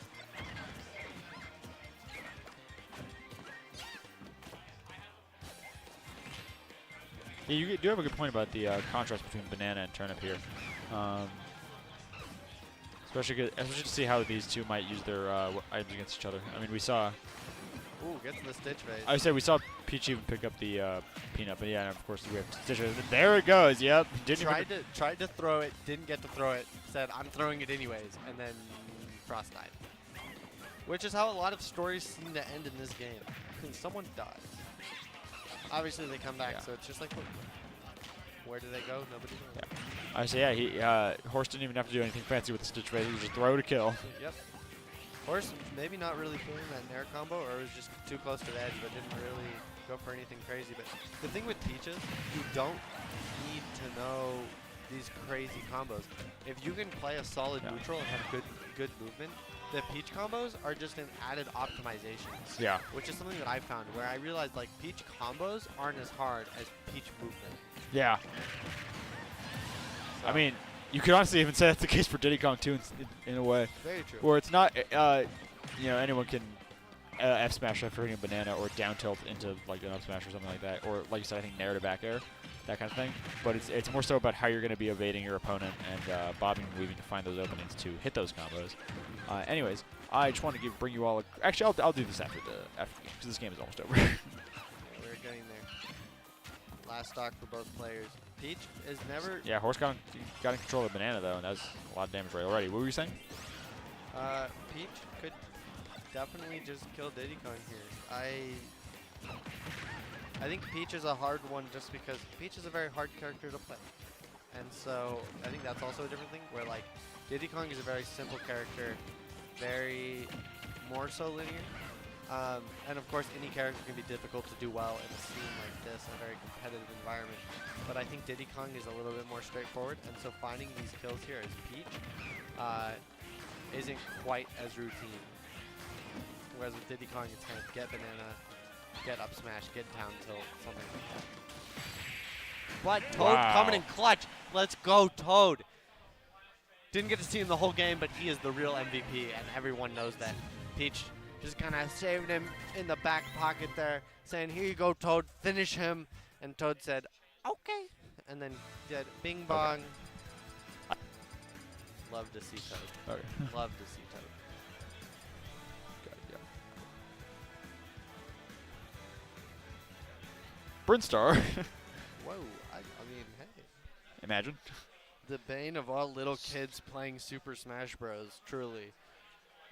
Yeah, you do have a good point about the contrast between Banana and Turnip here. Especially to see how these two might use their items against each other. I mean, we saw... Ooh, gets the Stitch phase. I said we saw Peach even pick up the Peanut, but yeah, and of course we have Stitch phase. There it goes, yep. Tried to throw it, didn't get to throw it, said, I'm throwing it anyways, and then Frost died. Which is how a lot of stories seem to end in this game. Someone dies. Obviously they come back, so it's just like, where do they go? Nobody knows. Yeah. I say, Horse didn't even have to do anything fancy with the Stitch phase. He was just throw to kill. Yep. Horse maybe not really feeling that Nair combo, or was just too close to the edge, but didn't really go for anything crazy. But the thing with Peaches, you don't need to know these crazy combos. If you can play a solid neutral and have good movement, the Peach combos are just an added optimization. Yeah. Which is something that I found, where I realized like Peach combos aren't as hard as Peach movement. Yeah. So I mean, you could honestly even say that's the case for Diddy Kong too, in a way. very true. Where it's not, anyone can F smash after hitting a banana or down tilt into like an up smash or something like that, or like you said, I think Nair to back air, that kind of thing. But it's more so about how you're going to be evading your opponent and bobbing and weaving to find those openings to hit those combos. Anyways, I just want to bring you all. Actually, I'll do this after the game because this game is almost over. We're getting there. Last stock for both players. Peach is never. Yeah, Horse got in control of the banana though, and that was a lot of damage right already. What were you saying? Peach could definitely just kill Diddy Kong here. I think Peach is a hard one just because Peach is a very hard character to play. And so I think that's also a different thing where like Diddy Kong is a very simple character, very more so linear. And of course any character can be difficult to do well in a scene like this, in a very competitive environment. But I think Diddy Kong is a little bit more straightforward, and so finding these kills here as Peach isn't quite as routine. Whereas with Diddy Kong, it's kind of get banana, get up smash, get down tilt, something like that. But Toad coming in clutch. Let's go, Toad. Didn't get to see him the whole game, but he is the real MVP, and everyone knows that. Peach just kind of saved him in the back pocket there, saying, here you go, Toad, finish him. And Toad said, okay. And then did bing bong. Okay. Love to see Toad. Okay. Love to see Toad. Got it, yeah. Brinstar. Whoa, I mean, hey. Imagine. The bane of all little kids playing Super Smash Bros. Truly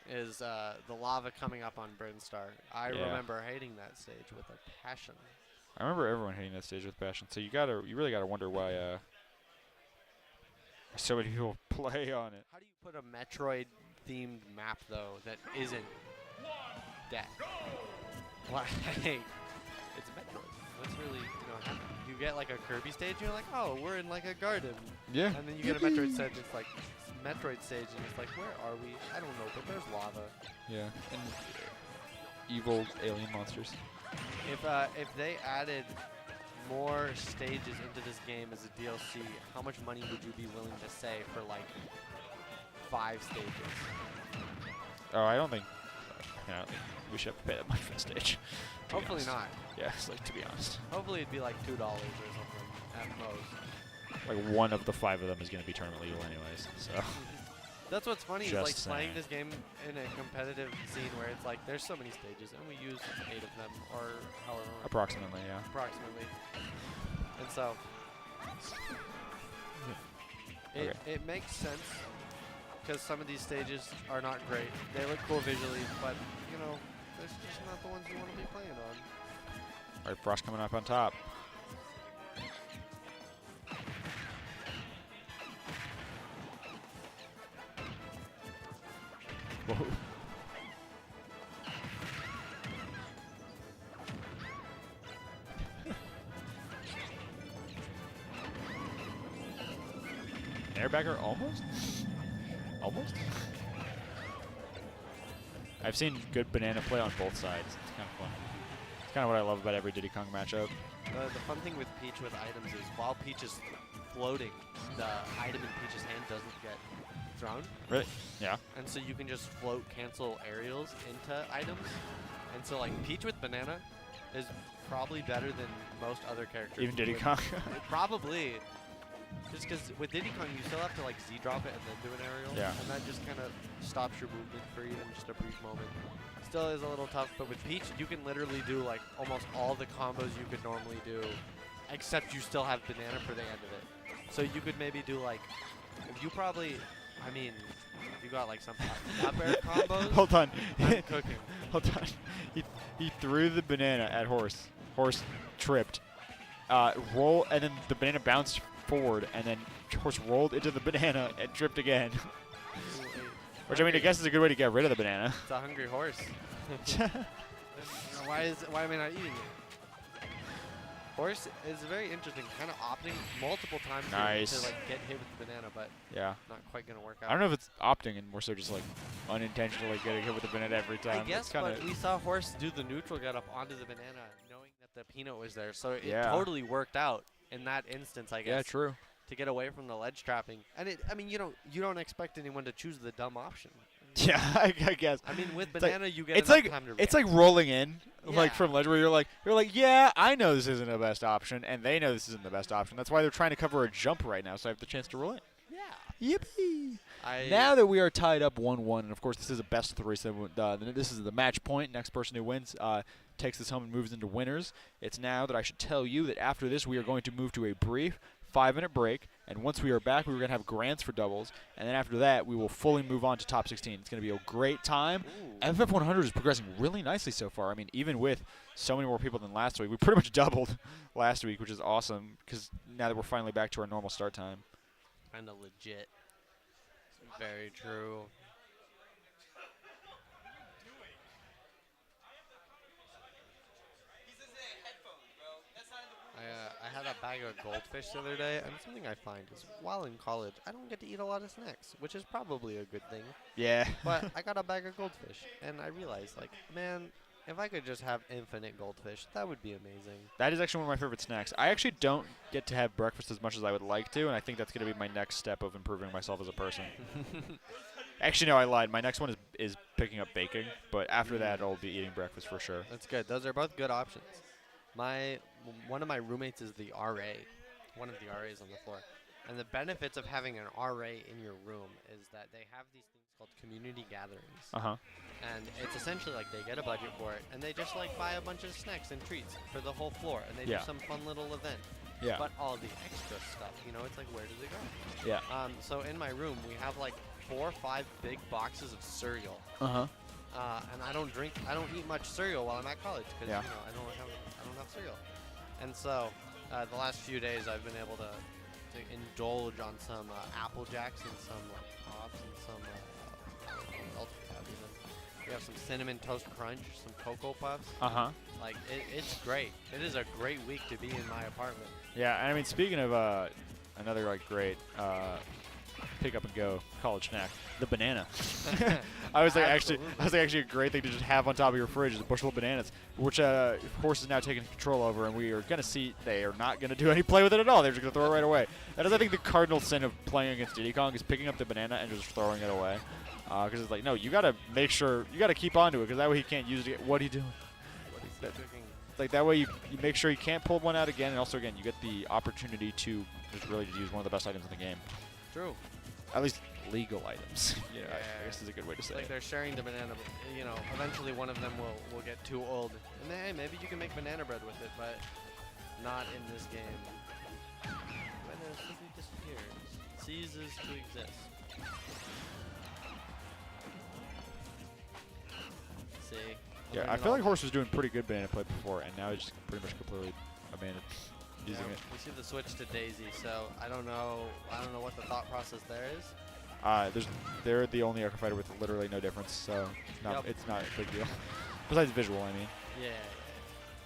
is the lava coming up on Brinstar. I remember hating that stage with a passion. I remember everyone hating that stage with passion. So you really gotta wonder why so many people play on it. How do you put a Metroid-themed map though that isn't dead? Like, it's Metroid. What's really happening? You get like a Kirby stage, and you're like, oh, we're in like a garden. Yeah. And then you get a Metroid stage, it's like Metroid stage, and it's like, where are we? I don't know, but there's lava. Yeah. And evil alien monsters. If they added more stages into this game as a DLC, how much money would you be willing to say for like 5 stages? Oh, I don't think we should have to pay that much for the stage. to be Hopefully honest. not. Yeah, it's like to be honest. Hopefully it'd be like $2 or something at most. Like one of the 5 of them is going to be tournament legal anyways. So That's what's funny is Just like playing saying. this game in a competitive scene where it's like there's so many stages and we use 8 of them or however approximately, yeah. approximately. And so Okay. it makes sense because some of these stages are not great. They look cool visually, but you know, that's just not the ones you want to be playing on. All right, Frost coming up on top. Whoa. Airbacker almost? Almost? I've seen good banana play on both sides. It's kind of fun. It's kind of what I love about every Diddy Kong matchup. The fun thing with Peach with items is while Peach is floating, the item in Peach's hand doesn't get thrown. Really? Yeah. And so you can just float cancel aerials into items. And so like Peach with banana is probably better than most other characters. Even Diddy with- Kong. Probably. Just because with Diddy Kong you still have to like Z-drop it and then do an aerial. Yeah. And that just kind of stops your movement for even just a brief moment. Still is a little tough, but with Peach you can literally do like almost all the combos you could normally do, except you still have banana for the end of it. So you could maybe do like, if you probably, I mean, you got like some up air combos. Hold on. I'm cooking. Hold on. He threw the banana at Horse. Horse tripped. Roll, and then the banana bounced forward, and then Horse rolled into the banana and tripped again. Which I mean, I guess is a good way to get rid of the banana. It's a hungry horse. Why am I not eating it? Horse is very interesting, kind of opting multiple times here Nice. to like get hit with the banana, but Yeah. not quite gonna work out. I don't know if it's opting and more so just like unintentionally getting hit with the banana every time. I guess, It's kinda, but we saw Horse do the neutral get up onto the banana, knowing that the peanut was there, so it Yeah. totally worked out in that instance, I guess. yeah, true. To get away from the ledge trapping, and I mean, you don't expect anyone to choose the dumb option. Yeah, I guess. I mean, with It's like- banana, you get It's enough like time to it's react. like rolling in, like Yeah. from ledge where you're like, yeah, I know this isn't the best option, and they know this isn't the best option. That's why they're trying to cover a jump right now, so I have the chance to roll in. Yeah. Yippee! I Now that we are tied up 1-1, and of course this is a best of 3, so this is the match point. Next person who wins takes this home and moves into winners. It's now that I should tell you that after this we are going to move to a brief 5-minute break, and once we are back we are going to have grants for doubles, and then after that we will fully move on to top 16. It's going to be a great time. Ooh. FF100 is progressing really nicely so far. I mean, even with so many more people than last week, we pretty much doubled last week, which is awesome because now that we're finally back to our normal start time. Kinda legit. Very true. I had a bag of goldfish the other day, and something I find is while in college, I don't get to eat a lot of snacks, which is probably a good thing. Yeah. But I got a bag of goldfish, and I realized, like, man, if I could just have infinite goldfish, that would be amazing. That is actually one of my favorite snacks. I actually don't get to have breakfast as much as I would like to, and I think that's going to be my next step of improving myself as a person. Actually, no, I lied. My next one is picking up baking, but after that, I'll be eating breakfast for sure. That's good. Those are both good options. One of my roommates is the RA, one of the RAs on the floor. And the benefits of having an RA in your room is that they have these things called community gatherings. Uh-huh. And it's essentially like they get a budget for it, and they just like buy a bunch of snacks and treats for the whole floor, and they Yeah. do some fun little event. Yeah. But all the extra stuff, it's like, where does it go? Yeah. So in my room, we have like 4 or 5 big boxes of cereal. Uh-huh. And I don't eat much cereal while I'm at college because Yeah. I don't have cereal. And so the last few days I've been able to indulge on some Apple Jacks and some like Pops and some what else we have even. We have some Cinnamon Toast Crunch, some Cocoa Puffs. Uh-huh. Like it's great. It is a great week to be in my apartment. Yeah, and I mean, speaking of another like great pick up and go college snack, the banana. I was like actually a great thing to just have on top of your fridge is a bushel of bananas, which Horse is now taking control over, and we are gonna see they are not gonna do any play with it at all. They're just gonna throw it right away. That is, I think, the cardinal sin of playing against Diddy Kong is picking up the banana and just throwing it away. Because it's like, no, you got to make sure, you got to keep onto it because that way he can't use it. What are you doing? Like that way you make sure you can't pull one out again, and also again you get the opportunity to just really use one of the best items in the game. True. At least legal items. You know, Yeah. I guess is a good way to say Like it. they're sharing the banana. You know, eventually one of them will get too old, and then, hey, maybe you can make banana bread with it, but not in this game. Banana simply disappears, ceases to exist. See. Yeah, I feel like Horse was doing pretty good banana play before, and now he's just pretty much completely abandoned using it. We see the switch to Daisy, so I don't know what the thought process there is. They're the only Echo Fighter with literally no difference, so it's not a big deal. Besides visual, I mean. Yeah.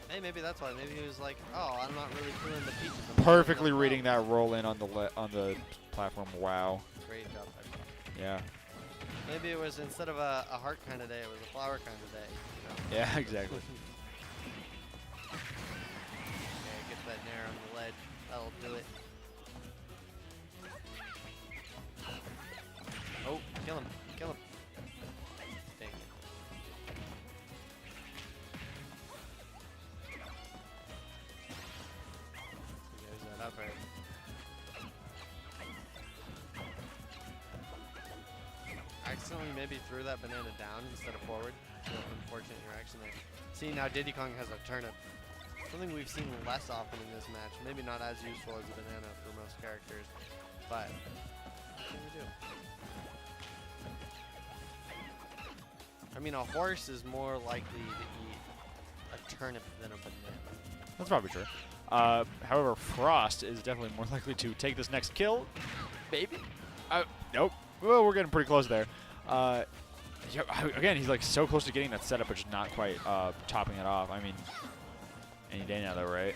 Hey, maybe that's why. Maybe he was like, oh, I'm not really feeling the peaches. Perfectly reading that roll in on the platform. Wow. Great job. Yeah. Maybe it was instead of a heart kind of day, it was a flower kind of day. You know? Yeah, exactly. Okay, get that nair on the ledge. That'll do it. Oh, kill him. Kill him. Dang it. So there's that up right. Accidentally maybe threw that banana down instead of forward. So unfortunate interaction there. See, now Diddy Kong has a turnip. Something we've seen less often in this match. Maybe not as useful as a banana for most characters, but what can we do? I mean, a horse is more likely to eat a turnip than a banana. That's probably true. However, Frost is definitely more likely to take this next kill. Maybe? Nope. Well, we're getting pretty close there. Again, he's like so close to getting that setup, but just not quite topping it off. I mean, any day now, though, right?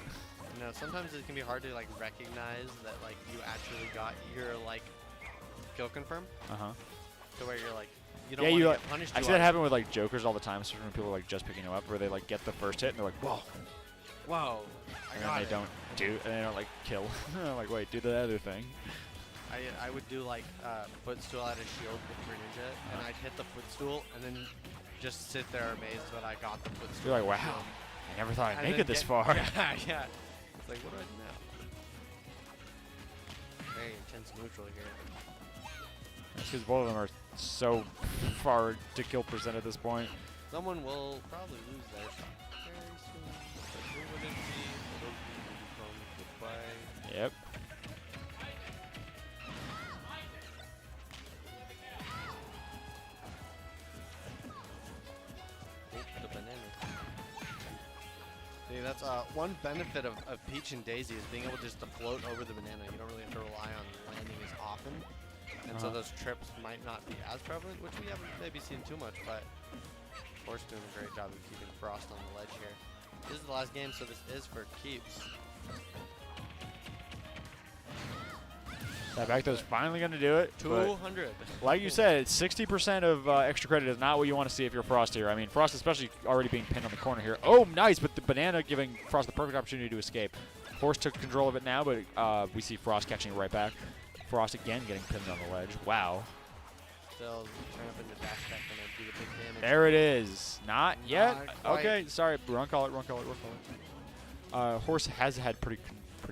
You know, sometimes it can be hard to like recognize that like you actually got your like kill confirm. To where you're like, you don't want to get punished. I see that happen with like Jokers all the time, especially when people are like just picking them up, where they like get the first hit and they're like, whoa. Whoa. And then they don't like kill. I'm like, wait, do the other thing. I would do like footstool out of shield with Greninja, and I'd hit the footstool, and then just sit there amazed that I got the footstool. You're like, wow, I never thought I'd make it this far. Yeah. It's like, what do I do now? Very intense neutral here. That's because both of them are so far to kill percent at this point. Someone will probably lose their shot very soon. But who would it be? It'll be goodbye. Yep. The banana. See, that's one benefit of Peach and Daisy is being able just to float over the banana. You don't really have to rely on landing as often. And so those trips might not be as prevalent, which we haven't maybe seen too much, but Force doing a great job of keeping Frost on the ledge here. This is the last game, so this is for keeps. That back throw's finally going to do it. 200. Like you said, 60% of extra credit is not what you want to see if you're Frost here. I mean, Frost especially already being pinned on the corner here. Oh, nice, but the banana giving Frost the perfect opportunity to escape. Force took control of it now, but we see Frost catching it right back. Frost again getting pinned on the ledge. Wow. Still turn up into dash tech and do the big damage. There it is. Not yet. Quite. Okay, sorry. Wrong call it. Horse has had pretty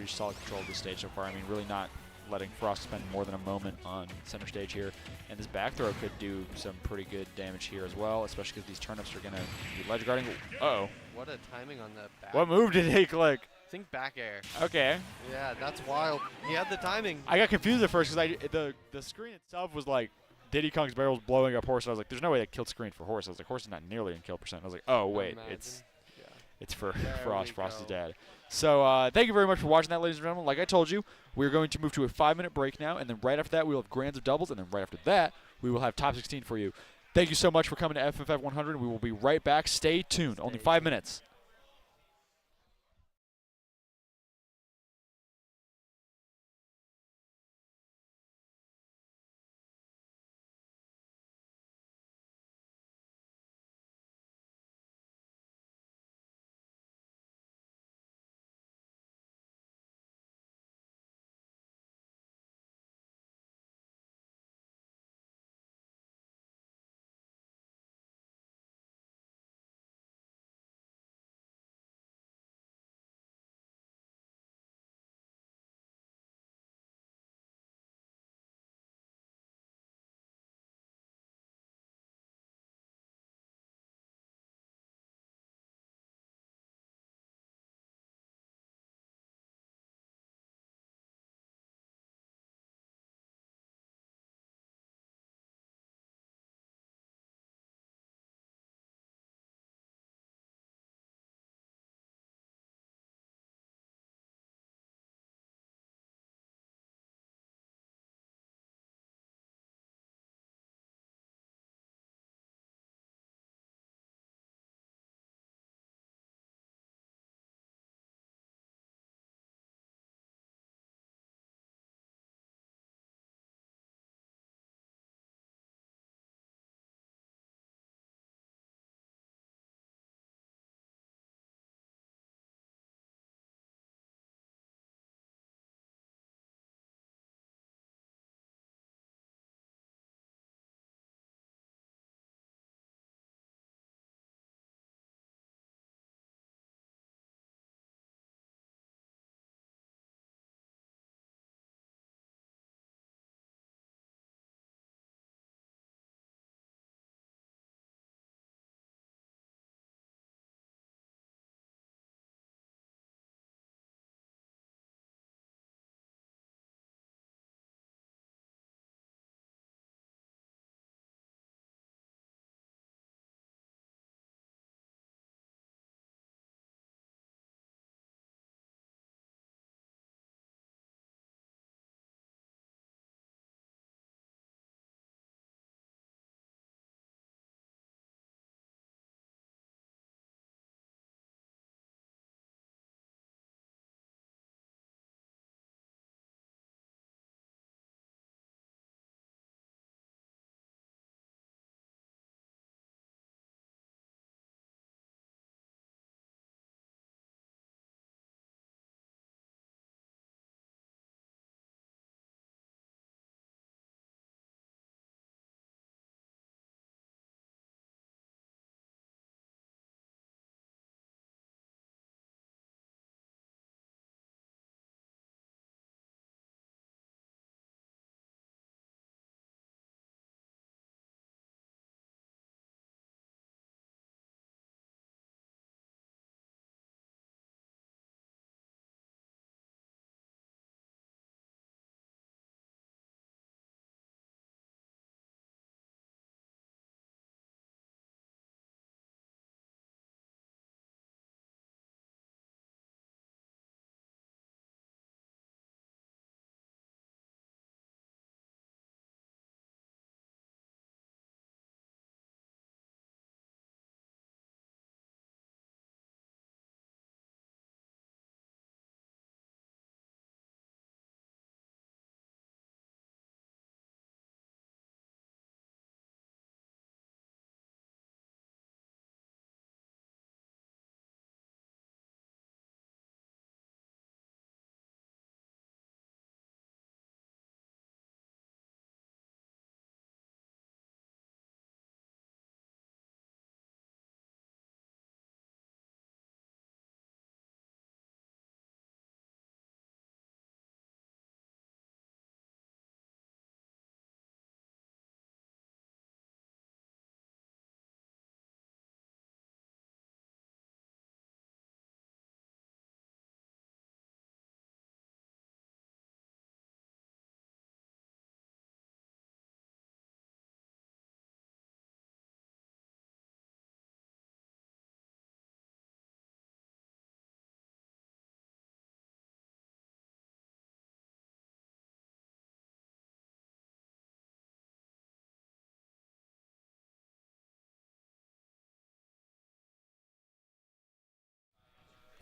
solid control of this stage so far. I mean, really not letting Frost spend more than a moment on center stage here. And this back throw could do some pretty good damage here as well, especially because these turnips are going to be ledge guarding. Uh-oh. What a timing on the back. What move did he click? I think back air. Okay. Yeah, that's wild. He had the timing. I got confused at first because the screen itself was like Diddy Kong's barrels blowing up Horse. And I was like, there's no way that killed screen for Horse. I was like, Horse is not nearly in kill percent. I was like, oh, wait, Imagine. it's for There Frost. we Frost is go. dead. So thank you very much for watching that, ladies and gentlemen. Like I told you, we're going to move to a 5-minute break now, and then right after that, we will have grands of doubles, and then right after that, we will have top 16 for you. Thank you so much for coming to FFF 100. We will be right back. Stay tuned. Only 5 minutes.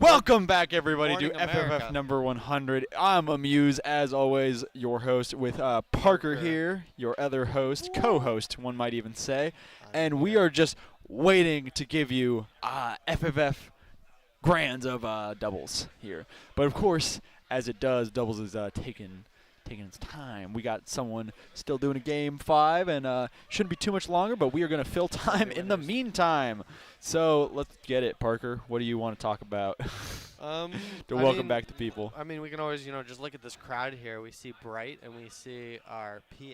Welcome back, everybody, to Morning, America. FFF number 100. I'm Amuse, as always, your host, with Parker here, your other host, co-host, one might even say. And we are just waiting to give you FFF grands of doubles here. But, of course, as it does, doubles is taking its time. We got someone still doing a game 5, and shouldn't be too much longer, but we are going to fill time in the meantime. So let's get it, Parker. What do you want to talk about to welcome back the people? I mean, we can always, just look at this crowd here. We see Bright, and we see our PA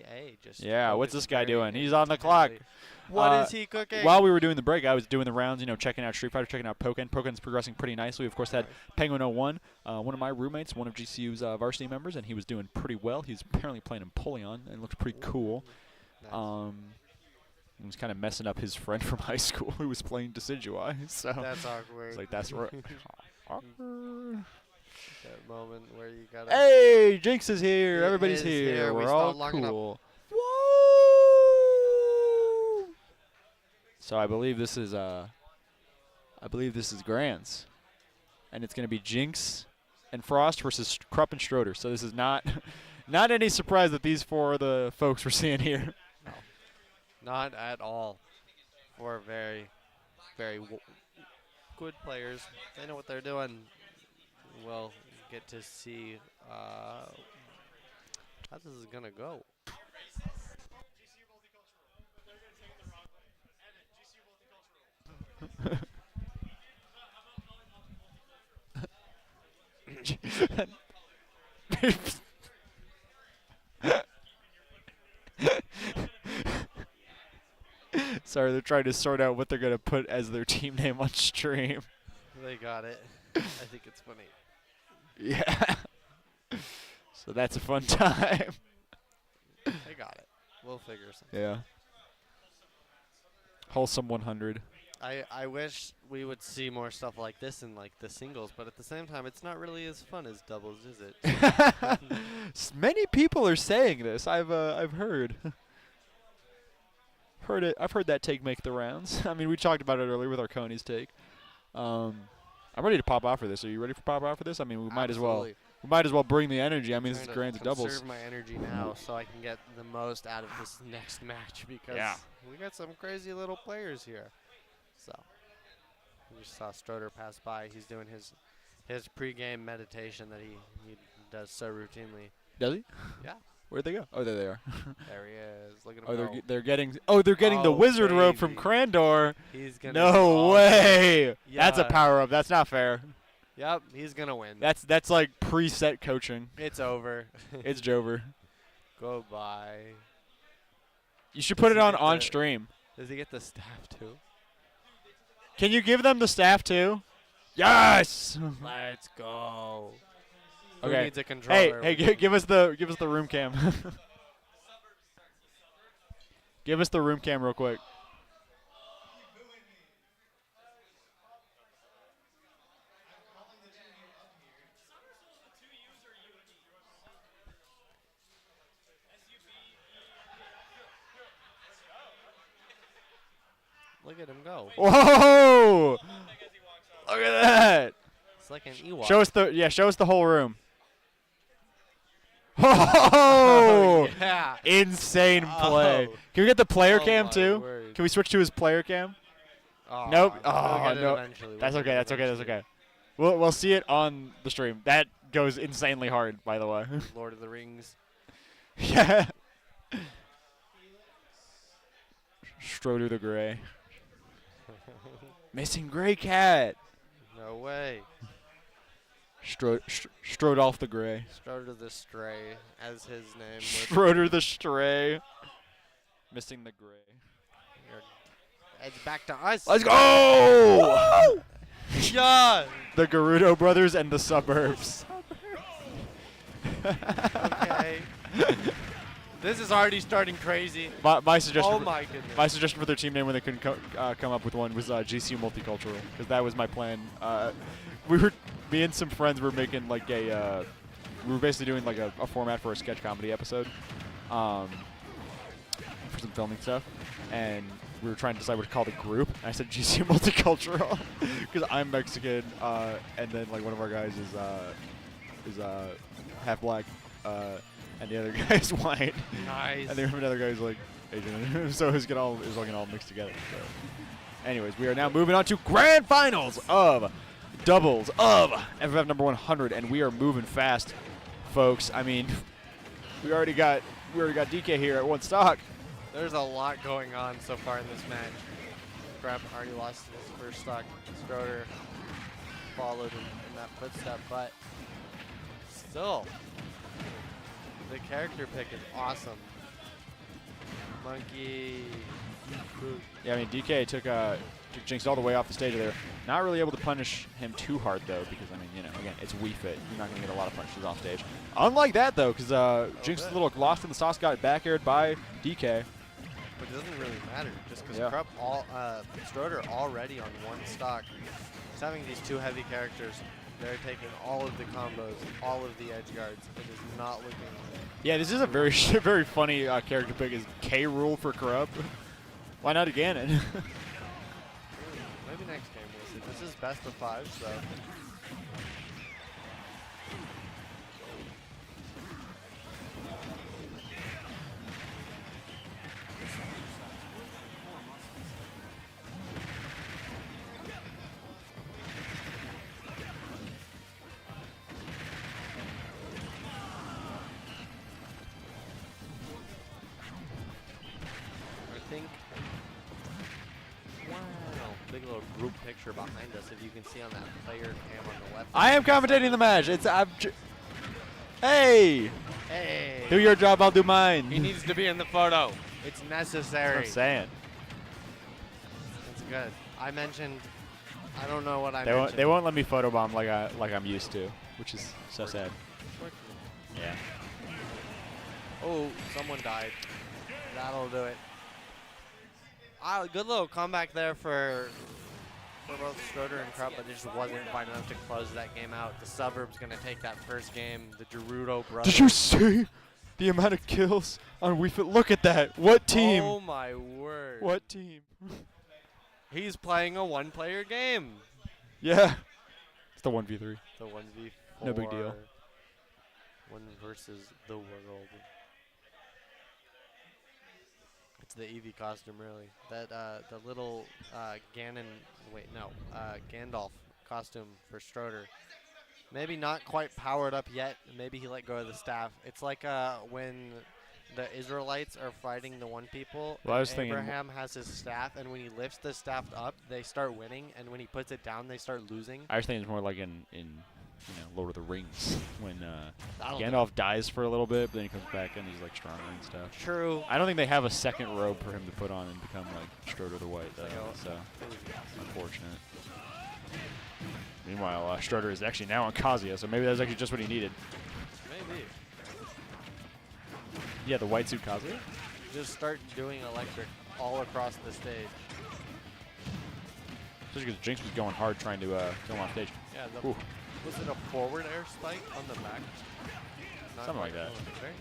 just. Yeah, what's focused this guy very doing? He's on the clock. intently. What is he cooking? While we were doing the break, I was doing the rounds, checking out Street Fighter, checking out Pokken. Pokken's progressing pretty nicely. We, of course, had Penguin 01, one of my roommates, one of GCU's varsity members, and he was doing pretty well. He's apparently playing Empoleon and looked pretty cool. Nice. He was kind of messing up his friend from high school who was playing Decidueye. So That's awkward. it's like, that's right. That moment where you gotta. Hey, Jinx is here. He Everybody's is here. here. We We're all stalled long enough. cool. So I believe this is Grands, and it's going to be Jinx and Frost versus Krupp and Schroeder. So this is not not any surprise that these four are the folks we're seeing here. No, not at all. Four very, very good players. They know what they're doing. We'll get to see how this is gonna go. Sorry, they're trying to sort out what they're going to put as their team name on stream. They got it. I think it's funny. Yeah. So that's a fun time. They got it. We'll figure something. Yeah. Wholesome 100. I wish we would see more stuff like this in like the singles, but at the same time, it's not really as fun as doubles, is it? Many people are saying this. I've heard. Heard it. I've heard that take make the rounds. I mean, we talked about it earlier with our Coney's take. I'm ready to pop off for this. Are you ready for pop off for this? I mean, we might as well. We might as well bring the energy. I mean, this is Grands of doubles. Conserve my energy now so I can get the most out of this next match because we got some crazy little players here. So we just saw Stroder pass by. He's doing his pregame meditation that he does so routinely. Does he? Yeah. Where'd they go? Oh, there they are. There he is. Look at him Oh, go. they're getting the Oh, wizard rope from baby. Crandor. He's gonna No do way. That's a Yeah. power up. That's not fair. Yep, he's gonna win. That's like preset coaching. It's over. It's Jover. Goodbye. You should put Does it he on get the- stream. Does he get the staff too? Can you give them the staff too? Yes. Let's go. Who Okay. needs a controller? Hey, give us the room cam. Give us the room cam real quick. Look at him go. Whoa! Look at that. It's like an Ewok. Show us the whole room. Oh! Yeah. Insane play. Oh. Can we get the player Oh cam my too? word. Can we switch to his player cam? Oh, Nope. we'll Oh, get it no. eventually. That's We'll okay. get it That's okay. That's eventually. okay. We'll see it on the stream. That goes insanely hard, by the way. Lord of the Rings. Yeah. Stroder the Gray. Missing Gray Cat. No way. Strodolph the Gray. Stroder the Stray, as his name would. Schroeder the Stray. Missing the Gray. It's back to us. Let's go! Yeah. The Gerudo Brothers and the Suburbs. Okay. This is already starting crazy. My suggestion. Oh my goodness. My suggestion for their team name when they couldn't come up with one was GCU Multicultural, because that was my plan. Me and some friends were making like we were basically doing like a format for a sketch comedy episode, for some filming stuff, and we were trying to decide what to call the group. And I said GC multicultural because I'm Mexican, and then like one of our guys is half black, and the other guy is white. Nice. And then another guy is like Asian. So it's looking all mixed together. So. Anyways, we are now moving on to grand finals of doubles of FFF number 100, and we are moving fast, folks. I mean, we already got DK here at 1 stock. There's a lot going on so far in this match. Grab already lost his first stock. Stroder followed in that footstep, but still, the character pick is awesome. Monkey. Boot. Yeah, I mean, DK took Jinx all the way off the stage there. Not really able to punish him too hard, though, because, I mean, you know, again, it's Wii Fit. You're not going to get a lot of punishes off stage. Unlike that, though, because Jinx is a little lost in the sauce, got back aired by DK. But it doesn't really matter, just because Yeah. Stroder already on 1 stock. He's having these 2 heavy characters. They're taking all of the combos, all of the edge guards. It is not looking. Yeah, this is a very very funny character pick. Is K rule for Corrupt? Why not a Ganon? Maybe next game we'll see. This is best of 5, so. I think. Wow. Big little group picture behind us, if you can see on that player cam on the left. I am commentating the match. Hey! Hey! Do your job, I'll do mine. He needs to be in the photo. It's necessary. I'm saying. It's good. I mentioned. I don't know what I They mentioned. won't let me photobomb like I'm used to, which is so sad. Yeah. Oh, someone died. That'll do it. Good little comeback there for both Stroder and Krupp, but it just wasn't quite enough to close that game out. The Suburb's going to take that first game. The Gerudo brothers. Did you see the amount of kills on Wii Fit? Look at that. What team? Oh my word. What team? He's playing a 1-player game. Yeah. It's the 1v3. The 1v4. No big deal. 1 versus the world. It's the Eevee costume, really. That the little Gandalf costume for Stroder. Maybe not quite powered up yet. Maybe he let go of the staff. It's like when the Israelites are fighting the one people. Well, I was thinking Abraham has his staff, and when he lifts the staff up, they start winning, and when he puts it down, they start losing. I was thinking it's more like in Lord of the Rings when That'll Gandalf dies for a little bit, but then he comes back and he's like stronger and stuff. True. I don't think they have a second robe for him to put on and become like Stroder the White, though. So unfortunate. Meanwhile, Stroder is actually now on Kazuya, so maybe that's actually just what he needed. Maybe. Yeah, the white suit Kazuya. Just start doing electric all across the stage. Especially because Jinx was going hard trying to kill him off stage. Yeah. Ooh. Was it a forward air spike on the back? Not Something like quite that. military.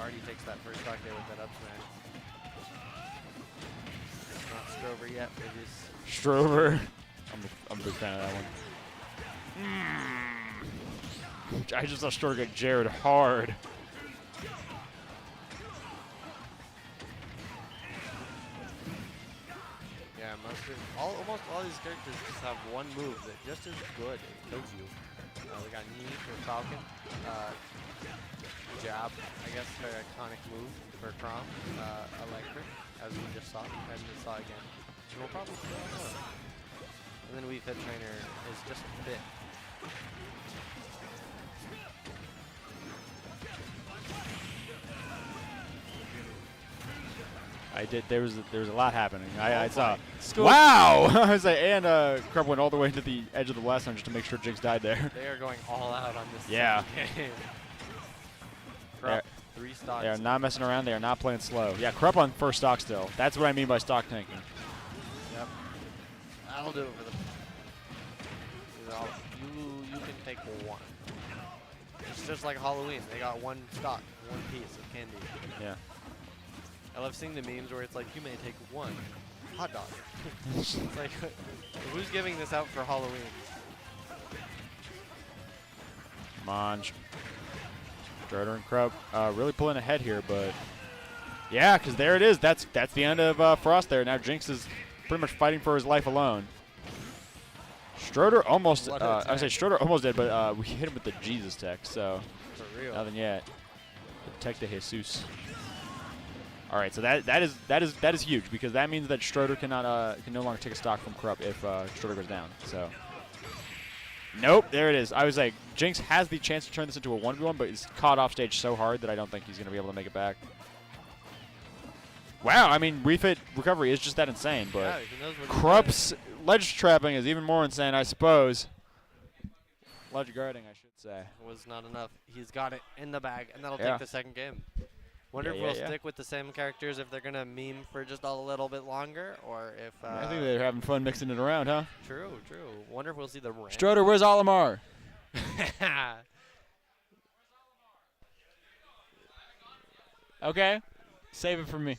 Already takes that first stock there with that up smash. Not Strover yet, but it is. Strover. I'm a big fan of that one. I just saw Strover get Jared hard. Yeah, almost all these characters just have one move that just is good. It kills you. We got Knee for Falcon. Jab, I guess her iconic move for Crom. Electric, as we just saw, and we saw again. And we'll probably see more. And then Wii Fit Trainer is just fit. I did. There was a lot happening. I saw. Scoop. Wow! I was like, and Krupp went all the way to the edge of the blast zone just to make sure Jinx died there. They are going all out on this Yeah. game. Krupp, 3 stocks. They are not messing around. They are not playing slow. Yeah, Krupp on first stock still. That's what I mean by stock tanking. Yep. That'll do it for the. You can take 1. It's just like Halloween. They got one stock, one piece of candy. Yeah. I love seeing the memes where it's like, you may take one hot dog. It's like, who's giving this out for Halloween? Come on. Strider and Krupp really pulling ahead here, but yeah, because there it is. That's the end of Frost there. Now Jinx is pretty much fighting for his life alone. Schroeder almost, I say Schroeder almost did, but we hit him with the Jesus tech, so For real. nothing yet. The tech de Jesus. All right, so that is huge because that means that Schroeder can no longer take a stock from Krupp if Schroeder goes down. So nope, there it is. I was like, Jinx has the chance to turn this into a 1v1, but he's caught off stage so hard that I don't think he's going to be able to make it back. Wow, I mean, refit recovery is just that insane, but Yeah, he knows what he's Krupp's ledge trapping is even more insane, I suppose. Ledge guarding, I should say. doing was not enough. He's got it in the bag, and that'll Yeah. take the second game. Wonder Yeah, if yeah, we'll yeah. stick with the same characters if they're going to meme for just a little bit longer, or if... I think they're having fun mixing it around, huh? True, true. Wonder if we'll see the ramp. Schroeder, where's Olimar? Okay, save it for me.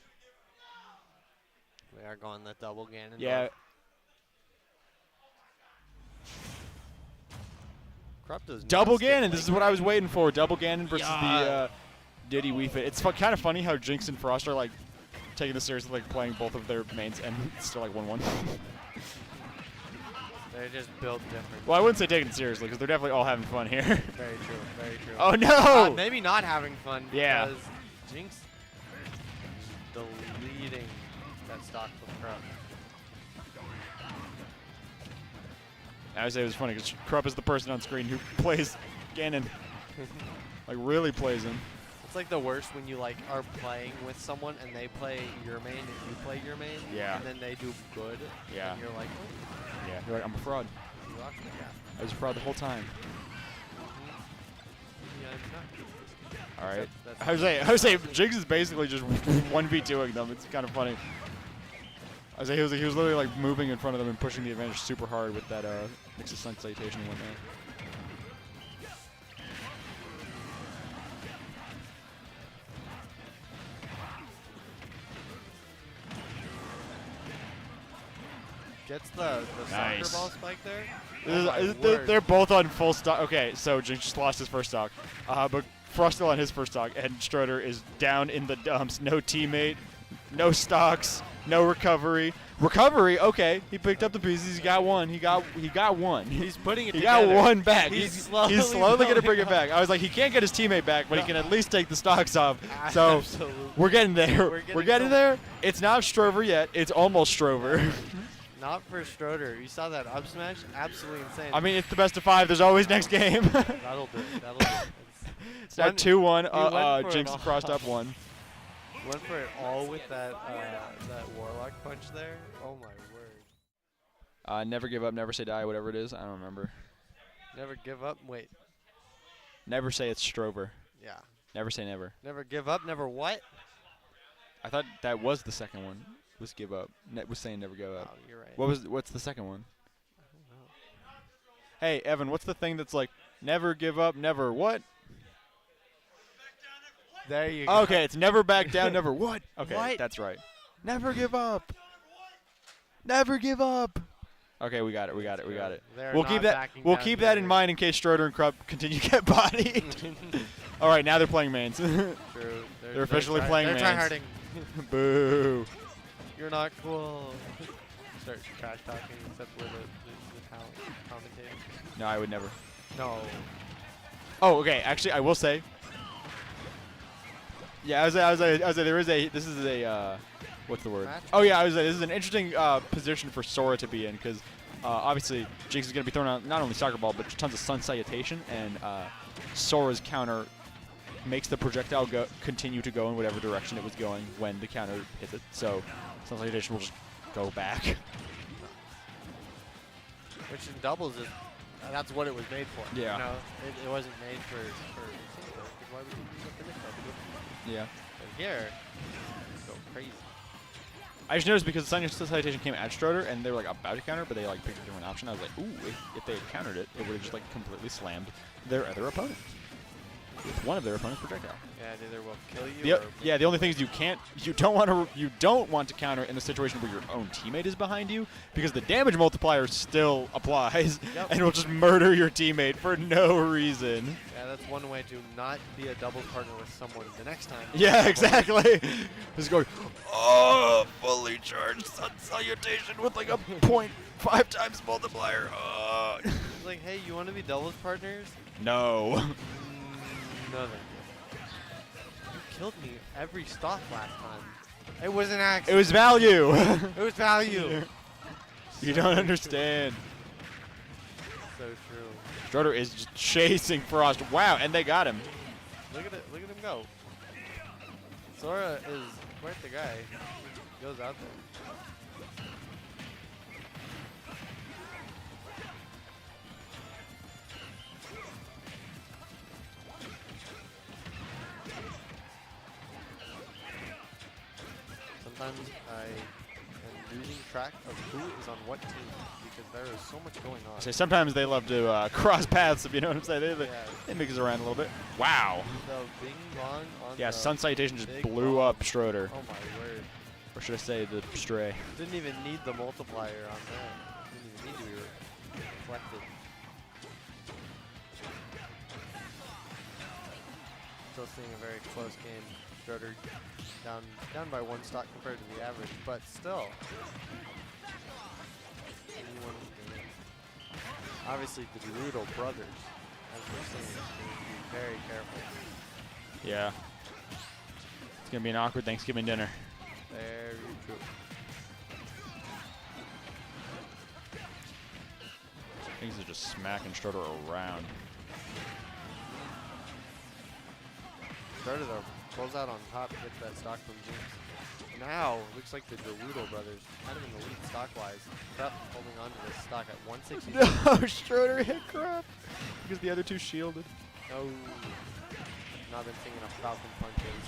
We are going the double Ganon. Yeah. Krupp does not Double skip Ganon. lane. This is what I was waiting for. Double Ganon versus Yeah. the Diddy Wii Fit. It's kind of funny how Jinx and Frost are like taking this seriously, like playing both of their mains, and it's still like 1-1. They're just built different. Well, I wouldn't say taking it seriously because they're definitely all having fun here. Very true, very true. Oh no! Maybe not having fun Yeah. because Jinx is deleting that stock from Krupp. I would say it was funny because Krupp is the person on screen who plays Ganon, like really plays him. It's like the worst when you like are playing with someone and they play your main and you play your main. Yeah. And then they do good. Yeah. And you're like, oh, Yeah, you're like, I'm a fraud. you rock the gap. I was a fraud the whole time. Yeah, I'm not. All right. That's I would say Jinx is basically just 1v2ing them. It's kind of funny. I was say he was literally like moving in front of them and pushing the advantage super hard with that Nix's Sun Salutation and whatnot. Gets the Nice. soccer ball spike there. This Oh my is- word. they're both on full stock. Okay, so Jinx just lost his first stock, but Frost still on his first stock, and Schroeder is down in the dumps. No teammate, no stocks, no recovery. Recovery, okay. He picked up the pieces. He got one. He got one. He's putting it He together. got one back. He's He's slowly going to bring it building back. I was like, he can't get his teammate back, but he can at least take the stocks off. So Absolutely. we're getting there. We're We're getting getting there. It's not Strover yet. It's almost Strover. Not for Schroeder. You saw that up smash? Absolutely insane. I mean, it's the best of 5. There's always next game. that'll do it. That'll do it. It's now 2-1. went for Jinx it and Frost all. up 1. Went for it all with that that Warlock punch there. Oh my word. Never give up, never say die, whatever it is. I don't remember. Never give up. Wait. Never say it's Strover. Yeah. Never say never. Never give up. Never what? I thought that was the second one. Was give up. Was saying never give up. Oh, you're right. What's the second one? I don't know. Hey, Evan, what's the thing that's like never give up, never what? There you go. Okay, it's never back down, never what? Okay, What? that's right. Never give up. Never give up. Okay, we got it. We got it. We got it. They're We'll not keep that. backing We'll down keep that in here. mind in case Schroeder and Krupp continue to get bodied. All right, now they're playing mains. True. They're officially playing They're mains. tryharding. Boo. You're not cool. Start trash talking except with the talent commentator. No, I would never. No. Oh, okay. Actually, I will say. Yeah, I was there is a. This is a. What's the word? Match? Oh yeah, I was. This is an interesting position for Sora to be in because obviously Jinx is going to be throwing out not only soccer ball but tons of Sun Salutation, and Sora's counter makes the projectile continue to go in whatever direction it was going when the counter hits it. So Sun Salutation will just go back. Which in doubles is that's what it was made for. Yeah. You know, it wasn't made for single. Why would you use a finish double? Yeah. But here, go crazy. I just noticed because Sun Salutation came at Schroeder and they were like about to counter, but they like picked a different option. I was like, ooh, if they had countered it, it would have just like completely slammed their other opponent. with one of their opponent's projectile. Yeah, it either will kill you. Or The only thing is you don't want to counter in the situation where your own teammate is behind you, because the damage multiplier still applies and will just murder your teammate for no reason. Yeah, that's one way to not be a doubles partner with someone the next time. Yeah, exactly. Just going, oh, fully charged sun salutation with like a 0.5 times multiplier. It's like, hey, you want to be doubles partners? No. No, thank you. You killed me every stock last time. It was an accident. It was value. It was value. You don't understand. So true. Schroeder is just chasing Frost. Wow, and they got him. Look at it. Look at him go. Sora is quite the guy. He goes out there. Sometimes I am losing track of who is on what team because there is so much going on. So sometimes they love to cross paths, if you know what I'm saying. They Yeah. mix around a little bit. Wow. The bing bong on Yeah, the Sun Citation just big blew bong. up Schroeder. Oh my word. Or should I say the Stray. Didn't even need the multiplier on that. Didn't even need to be reflected. Still seeing a very close game. Schroeder down by one stock compared to the average, but still. Anyone can win. Obviously, the Gerudo brothers, as we're seeing, need to be very careful. Yeah. It's going to be an awkward Thanksgiving dinner. Very true. Things are just smacking Schroeder around. Schroeder though, pulls out on top, gets that stock from Jinx. Now, looks like the Gerudo brothers, kind of in the lead stock-wise. Krupp holding on to this stock at 160. No, Schroeder hit Krupp because the other two shielded. No. Not been thinking of Falcon punches.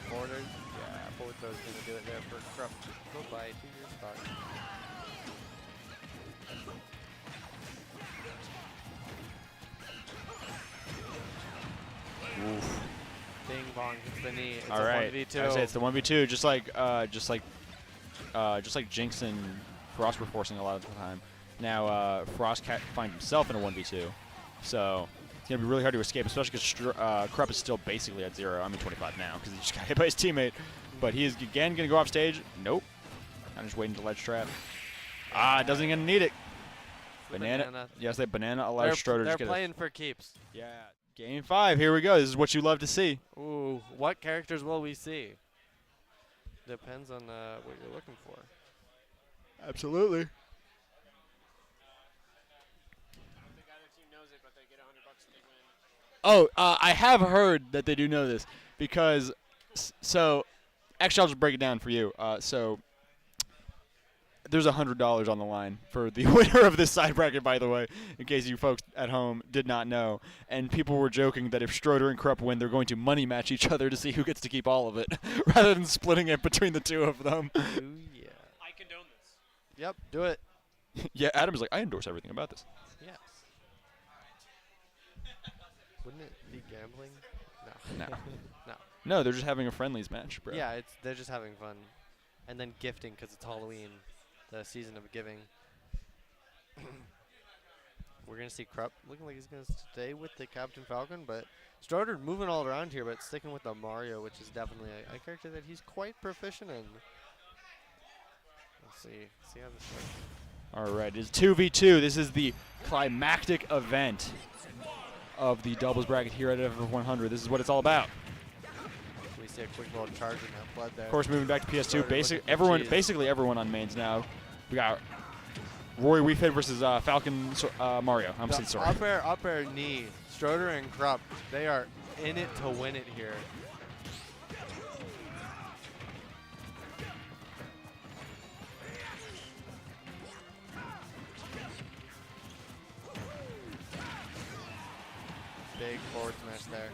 Forward. Yeah, forward throw's gonna do it there for Krupp. Goodbye to your stock. Oof. Bing bong hits the knee. It's All a right. 1v2. I say it's the 1v2, just like Jinx and Frost were forcing a lot of the time. Now Frost can't find himself in a 1v2, so it's gonna be really hard to escape, especially because Krupp is still basically at 0. I mean 25 now because he just got hit by his teammate. But he is again gonna go off stage. Nope. I'm just waiting to ledge trap. Doesn't even need it. Banana. Yes, that banana allows Schroeder to They're get playing for keeps. Yeah. Game 5. Here we go. This is what you love to see. Ooh, what characters will we see? Depends on what you're looking for. Absolutely. Oh, I have heard that they do know this because, so, actually I'll just break it down for you. So, there's $100 on the line for the winner of this side bracket, by the way, in case you folks at home did not know. And people were joking that if Schroeder and Krupp win, they're going to money match each other to see who gets to keep all of it, rather than splitting it between the two of them. Ooh, yeah. I condone this. Yep, do it. Yeah, Adam's like, I endorse everything about this. Yes. Wouldn't it be gambling? No. No. No. No, they're just having a friendlies match, bro. Yeah, they're just having fun. And then gifting because it's Halloween, the season of giving. We're going to see Krupp looking like he's going to stay with the Captain Falcon, but Schroeder moving all around here, but sticking with the Mario, which is definitely a character that he's quite proficient in. Let's see how this goes. All right, it's 2v2. This is the climactic event of the doubles bracket here at FF100. This is what it's all about. We see a quick little charge in that flood there. Of course, moving back to PS2, Schroeder looking for cheese. basically everyone on mains now. We got Rory Weefhead versus Falcon Mario. I'm saying sorry. Up air knee. Schroeder and Krupp, they are in it to win it here. Big forward smash there.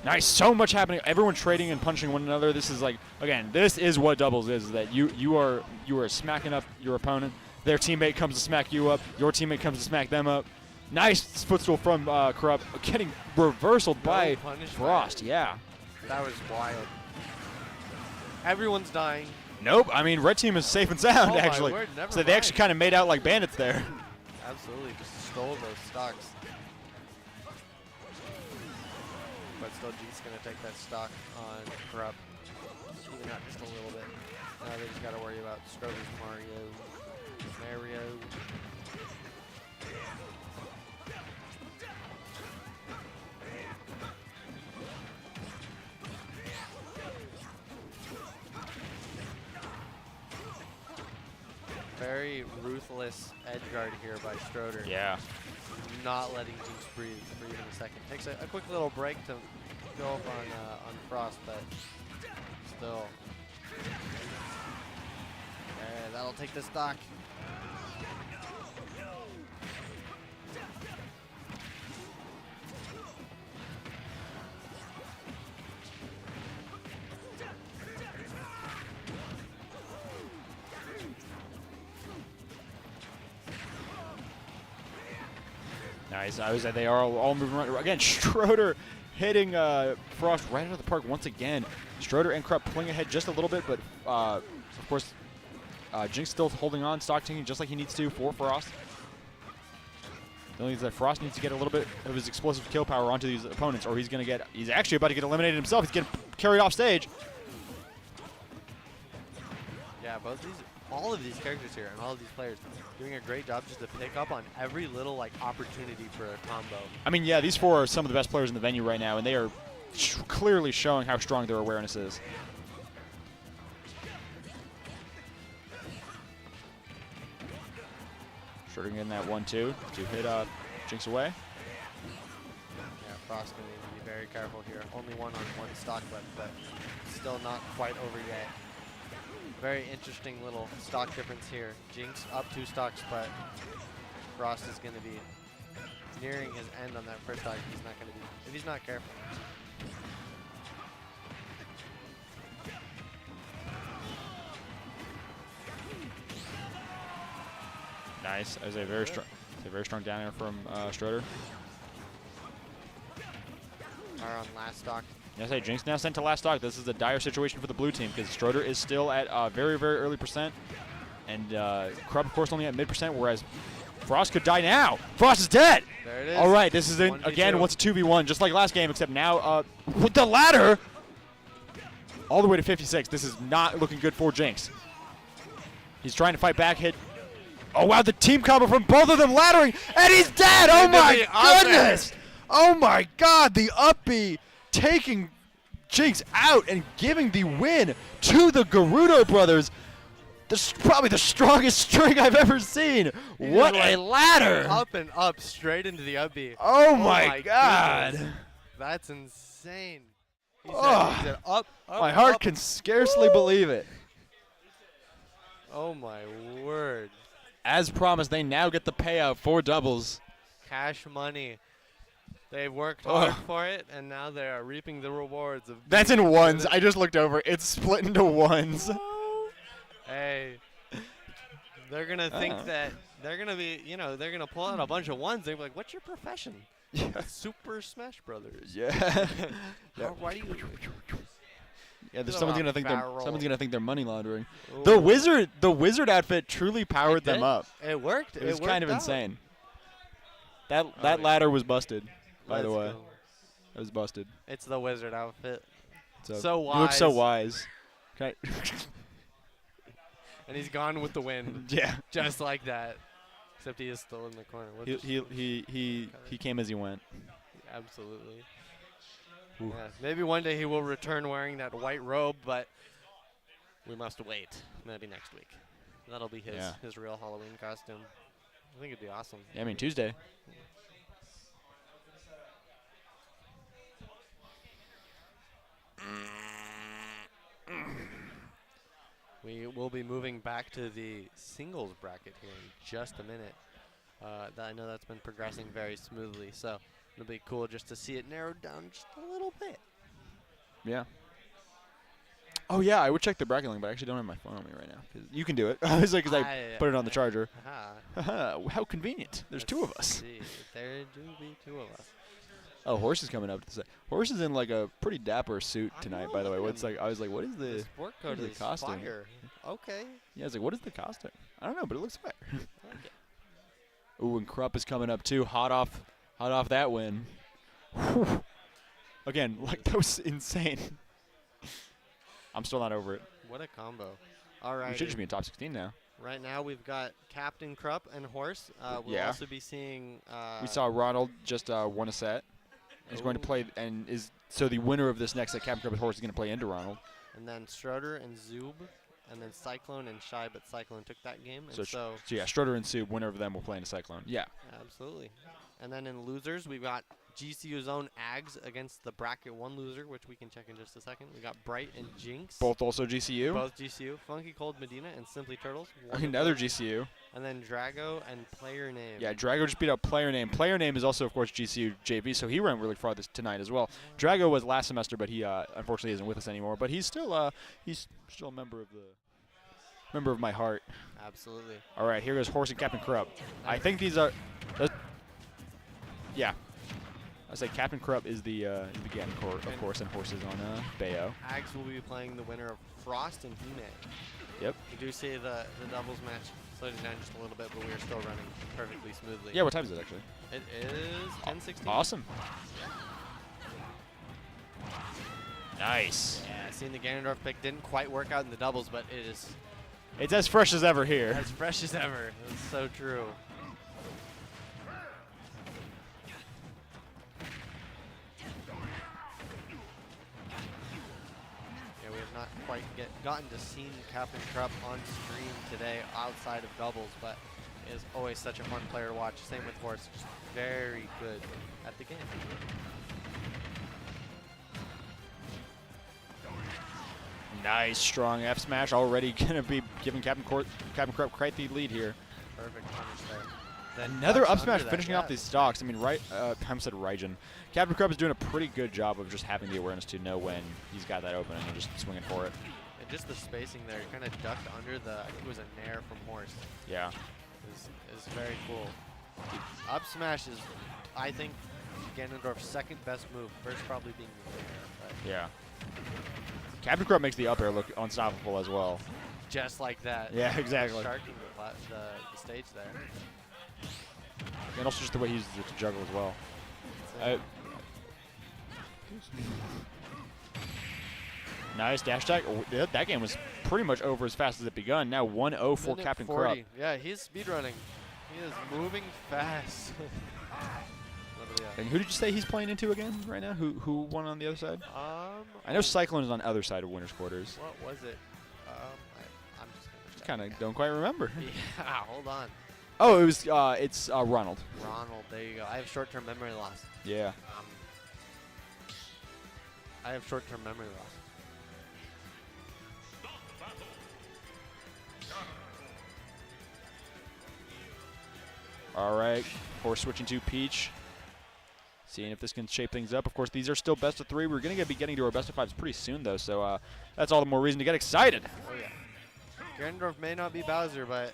Nice. So much happening. Everyone trading and punching one another. This is like, again, this is what doubles is that you are smacking up your opponent. Their teammate comes to smack you up. Your teammate comes to smack them up. Nice footstool from Corrupt. Getting reversaled by Frost. Yeah. That was wild. Everyone's dying. Nope. I mean, red team is safe and sound, Oh actually. my word, never So they mind. actually kind of made out like bandits there. Absolutely, just stole those stocks. But still, G's gonna take that stock on Corrupt. Even out just a little bit. Now they just gotta worry about Strober's Mario. Very ruthless edge guard here by Stroder. Yeah. Not letting Jinx breathe for even a second. Takes a quick little break to go up on Frost, but still. And that'll take the stock. Nice. I was they are all moving around. Again, Stroder hitting Frost right out of the park once again. Stroder and Corrupt pulling ahead just a little bit, but of course, Jinx still holding on, stock taking just like he needs to for Frost. The only thing is that Frost needs to get a little bit of his explosive kill power onto these opponents, or he's actually about to get eliminated himself. He's getting carried off stage. Yeah, all of these characters here and all of these players doing a great job just to pick up on every little like opportunity for a combo. I mean, yeah, these four are some of the best players in the venue right now, and they are clearly showing how strong their awareness is. Stroder getting that 1-2 to hit Jinx away. Yeah, Frost gonna need to be very careful here. Only one on one stock left, but still not quite over yet. Very interesting little stock difference here. Jinx up 2 stocks, but Frost is going to be nearing his end on that first stock. He's not going to be, if he's not careful. Nice. That was a very strong down air from Stroder. Are on last stock. Yes, hey, Jinx now sent to last stock. This is a dire situation for the blue team because Stroder is still at very, very early percent. And Corrupt, of course, only at mid percent, whereas Frost could die now. Frost is dead. There it is. All right, this is again, once a 2v1, just like last game, except now with the ladder all the way to 56. This is not looking good for Jinx. He's trying to fight back, hit. Oh, wow, the team combo from both of them laddering, and he's dead. Oh, my goodness. Oh, my God, the up B taking Jinx out and giving the win to the Gerudo brothers. This is probably the strongest string I've ever seen. What a ladder! Up and up, straight into the up B. Oh my God! Goodness. That's insane. He said up, My heart up. can scarcely believe it. Oh my word. As promised, they now get the payout for doubles. Cash money. They worked hard for it, and now they are reaping the rewards of. That's in ones. I just looked over. It's split into ones. Hey, they're gonna think that they're gonna be, they're gonna pull out a bunch of ones. They're like, "What's your profession?" Yeah. Super Smash Brothers. Yeah. Why do you? Yeah, There's someone's a gonna think barrel. someone's gonna think they're money laundering. Ooh. The wizard outfit truly powered them up. It worked. It was worked kind of out. insane. That ladder was busted, by the Let's way. go. It was busted. It's the wizard outfit. So So you look so wise. wise. Okay. And he's gone with the wind, Yeah. just like that. Except he is still in the corner. He came as he went. Absolutely. Ooh. Yeah, maybe one day he will return wearing that white robe, but we must wait. Maybe next week. That'll be his real Halloween costume. I think it'd be awesome. Yeah, I mean Tuesday. We will be moving back to the singles bracket here in just a minute. I know that's been progressing very smoothly, so it'll be cool just to see it narrowed down just a little bit. Yeah. Oh yeah, I would check the bracket link, but I actually don't have my phone on me right now. 'Cause you can do it. I was like, 'cause I put it on the charger. How convenient. There's two of us. See, there do be two of us. Oh, Horse is coming up. Horse is in like a pretty dapper suit tonight, by the way. What's like? I was like, what is The the? sport what code is is the costume? fire. Okay. Yeah, I was like, what is the costume? I don't know, but it looks fire. Ooh, and Krupp is coming up too. Hot off that win. Whew. Again, like that was insane. I'm still not over it. What a combo. All right. We should just be in top 16 now. Right now we've got Captain Krupp and Horse. We'll Yeah. also be seeing. We saw Ronald just won a set. He's going to play, and so the winner of this next set, Captain Krupp and Horse, is going to play into Ronald. And then Schroeder and Zoob, and then Cyclone and Shy, but Cyclone took that game. So, And so yeah, Schroeder and Sue, winner of them will play into Cyclone. Yeah. absolutely. And then in losers, we've got GCU's own Ags against the bracket 1 loser, which we can check in just a second. We got Bright and Jinx. Both also GCU. Both GCU. Funky Cold Medina and Simply Turtles. Another GCU. And then Drago and Player Name. Yeah, Drago just beat out Player Name. Player Name is also, of course, GCU JV, so he ran really far tonight as well. Drago was last semester, but he unfortunately isn't with us anymore. But he's still a member of my heart. Absolutely. All right, here goes Horse and Captain Krupp. I think these are. Yeah. I say Captain Krupp is the Ganon court, of course, and Horse is on Bayo. Ags will be playing the winner of Frost and Hime. Yep. We do see the doubles match slowed it down just a little bit, but we are still running perfectly smoothly. Yeah, what time is it actually? It is 10:16. Awesome. Nice. Yeah, seeing the Ganondorf pick didn't quite work out in the doubles, but it is It's as fresh as ever here. as fresh as ever. That's so true. Yeah, we have not quite gotten to see Captain Krupp on stream today outside of doubles, but he is always such a fun player to watch. Same with Horse, just very good at the game. Nice, strong F smash already gonna be giving Captain Krupp quite the lead here. Perfect punish there. Then Another touch up under smash that, finishing yeah. off these stocks. I mean, I said Raijin. Captain Krupp is doing a pretty good job of just having the awareness to know when he's got that open and just swinging for it. And just the spacing there, kind of ducked under the, I think it was a nair from Horse. Yeah. Is very cool. Up smash is, I think, Ganondorf's second best move. First probably being the nair, but Yeah. Captain Krupp makes the up air look unstoppable as well. just like that. Yeah, exactly. Sharking the stage there. And also just the way he uses it to juggle as well. Nice dash attack. Oh, that game was pretty much over as fast as it begun. Now 1-0 for Minute Captain 40. Krupp. Yeah, he's speedrunning. He is moving fast. And who did you say he's playing into again right now? Who won on the other side? I know Cyclone is on the other side of winners quarters. What was it? I'm just gonna check. Kind of don't quite remember. Yeah, hold on. Oh, it's Ronald. Ronald, there you go. I have short-term memory loss. Yeah. I have short-term memory loss. All right, Horse switching to Peach. Seeing if this can shape things up. Of course, these are still best of 3. We're going to be getting to our best of 5s pretty soon, though, so that's all the more reason to get excited. Oh, yeah. Ganondorf may not be Bowser, but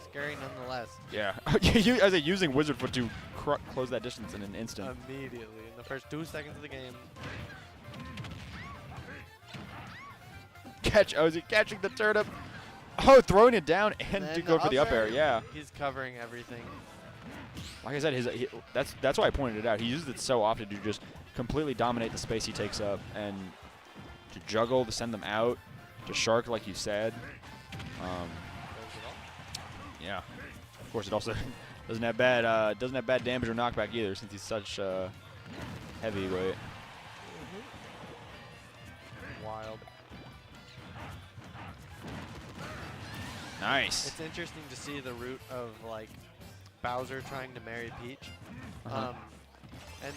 scary nonetheless. Yeah. As a using Wizard Foot to close that distance in an instant. Immediately, in the first 2 seconds of the game. Catch Ozzy, catching the turnip. Oh, throwing it down and then to go for the up air, air, yeah. He's covering everything. Like I said, that's why I pointed it out. He uses it so often to just completely dominate the space he takes up and to juggle, to send them out, to shark, like you said. Yeah. Of course, it also doesn't have bad damage or knockback either, since he's such heavyweight. Wild. Nice. It's interesting to see the route of like Bowser trying to marry Peach. Uh-huh. And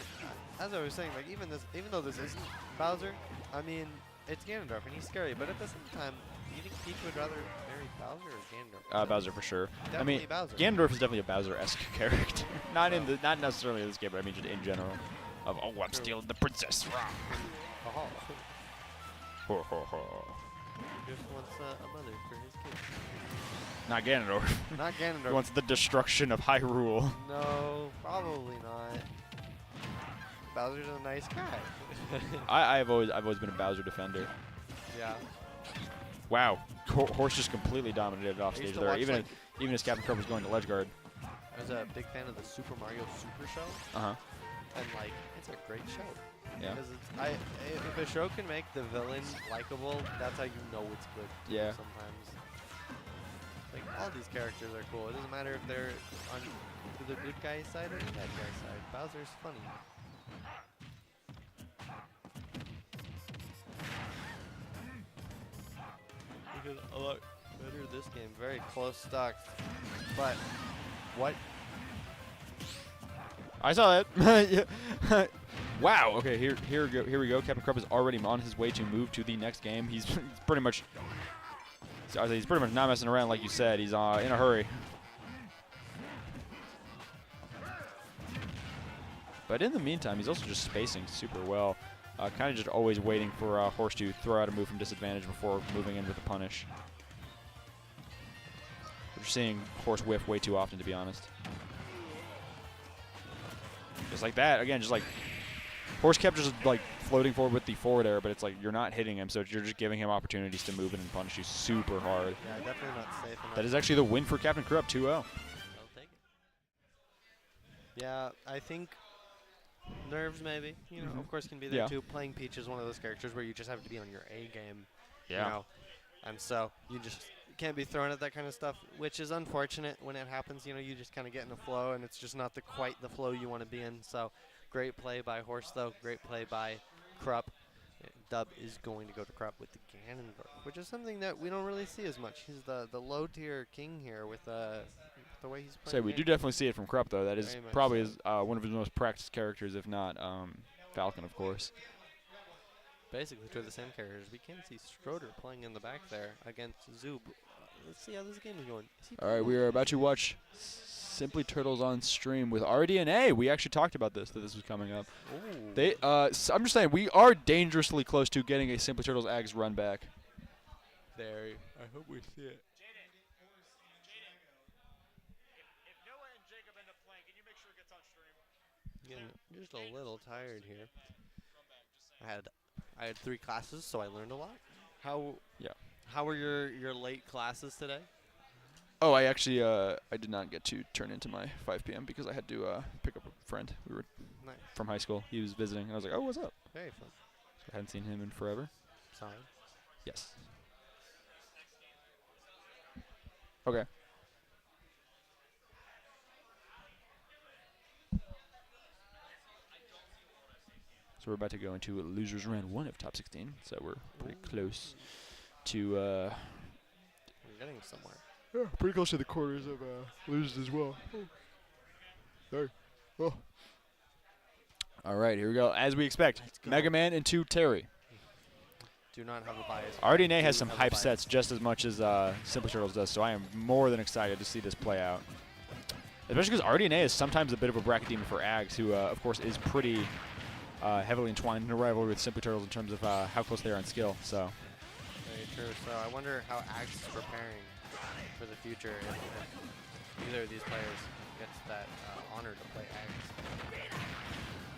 as I was saying, like even though this isn't Bowser, I mean it's Ganondorf and he's scary. But at the same time, do you think Peach would rather marry Bowser or Ganondorf? Bowser for sure. Definitely I mean, Bowser. Ganondorf is definitely a Bowser-esque character. Not necessarily in this game, but I mean just in general. Oh, I'm stealing the princess. alcohol. He just wants a mother for his kids. Not Ganondorf. Not He Ganondorf. wants the destruction of Hyrule. No, probably not. Bowser's a nice guy. I've always been a Bowser defender. Yeah. Wow, Horse just completely dominated off I stage used to there. watch, Even like- even as Captain Crab was going to ledge guard. I was a big fan of the Super Mario Super Show, Uh huh. and like, it's a great show. Yeah. Because if a show can make the villain likable, that's how you know it's good. too, Yeah. Sometimes. Like, all these characters are cool. It doesn't matter if they're on the good guy's side or the bad guy's side. Bowser's funny. Because a lot better this game. Very close stuck. But what? I saw that. Yeah. Wow. Okay. Here we go. Captain Crab is already on his way to move to the next game. He's pretty much. He's pretty much not messing around, like you said. He's in a hurry. But in the meantime, he's also just spacing super well. Kind of just always waiting for Horse to throw out a move from disadvantage before moving in with a punish. We're seeing Horse whiff way too often, to be honest. Just like that. Again, just like Horse kept just like floating forward with the forward air, but it's like you're not hitting him, so you're just giving him opportunities to move in and punish you super hard. Yeah, definitely not safe enough. That is actually the win for Captain Crab, 2-0. I'll take it. Yeah, I think nerves maybe, you know, of course can be there Yeah. too. Playing Peach is one of those characters where you just have to be on your A game, Yeah. you know, and so you just can't be thrown at that kind of stuff, which is unfortunate when it happens. You know, you just kind of get in a flow, and it's just not quite the flow you want to be in. So great play by Horse, though. Great play by Krupp. Dub is going to go to Krupp with the Ganondorf, which is something that we don't really see as much. He's the low-tier king here with the way he's playing. So we do definitely see it from Krupp, though. That is Very much probably so. one of his most practiced characters, if not Falcon, of course. Basically, two of the same characters. We can see Schroeder playing in the back there against Zoob. Let's see how this game is going. All right, we are about to watch Simply Turtles on stream with RDNA. We actually talked about this, that this was coming up. Ooh. They, so I'm just saying, we are dangerously close to getting a Simply Turtles Ags run back. There. I hope we see it. Getting just a little tired here. I had 3 classes, so I learned a lot. How were your late classes today? Oh, I actually, I did not get to turn into my 5 p.m. because I had to pick up a friend. We were Nice. from high school. He was visiting, and I was like, oh, what's up? Very fun. So I hadn't seen him in forever. Sorry. Yes. Okay. So we're about to go into losers round 1 of top 16. So we're pretty close to We're getting somewhere. pretty close to the quarters of losers as well. Sorry. Oh. All right, here we go. As we expect, Let's go. Mega Man into Terry. Do not have a bias. RDNA has Do some have a hype bias. sets just as much as Simply Turtles does, so I am more than excited to see this play out. Especially because RDNA is sometimes a bit of a bracket demon for Ags, who, of course, is pretty heavily entwined in a rivalry with Simply Turtles in terms of how close they are in skill. So, Very true. So I wonder how Axe is preparing for the future if either of these players gets that honor to play Axe.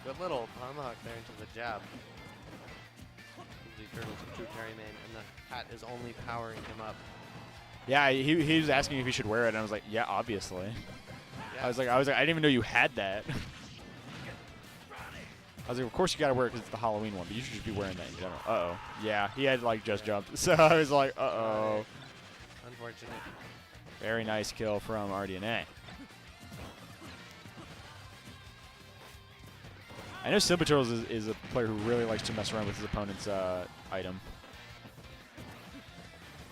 Good little tomahawk there into the jab. The Turtles a true Terry man, and the hat is only powering him up. yeah, he was asking if he should wear it, and I was like, yeah, obviously. Yeah. I was like, I didn't even know you had that. I was like, of course you gotta wear it because it's the Halloween one, but you should just be wearing that in general. Uh-oh. Yeah, he had like just jumped. So I was like, uh-oh. Unfortunate. Very nice kill from RDNA. I know Simply Turtles is a player who really likes to mess around with his opponent's item.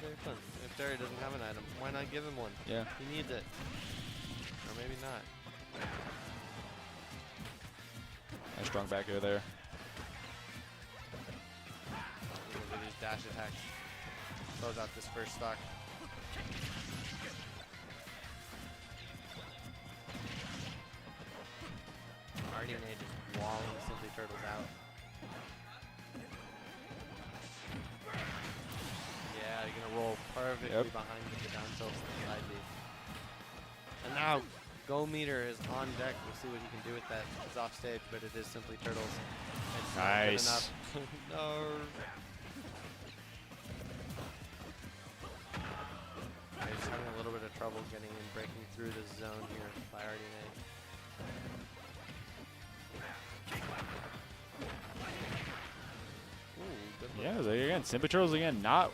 Very fun. If Terry doesn't have an item, why not give him one? Yeah. He needs it. Or maybe not. Nice strong back air there. With these dash attacks. Close out this first stock. RDNA just walling Simply Turtles out. quickly behind with the down tilt side B. And now Go Meter is on deck. We'll see what he can do with that. It's off stage, but it is simply Turtles. It's not good enough. No. He's having a little bit of trouble getting in, breaking through the zone here by RDNA. Yeah, so again, Simply Turtles again, not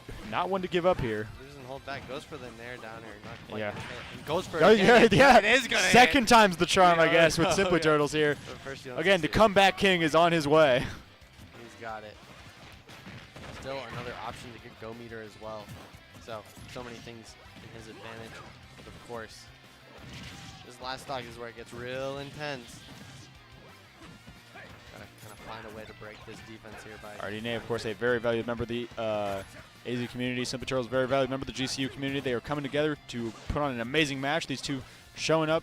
one to give up here. Doesn't hold back. Goes for the nair down air. Not quite. Yeah. And goes for Oh, it again. yeah. It is gonna Second hit. time's the charm, I Yeah, guess, with oh, Simply yeah. Turtles here. But first you don't Again, the see it. comeback king is on his way. He's got it. Still another option to get Go Meter as well. So many things in his advantage. But of course, this last stock is where it gets real intense. Gotta kind of find a way to break this defense here by RDNA, of course, a very valued member of the AZ community. Simply Turtles, very valued member of the GCU community. They are coming together to put on an amazing match. These two showing up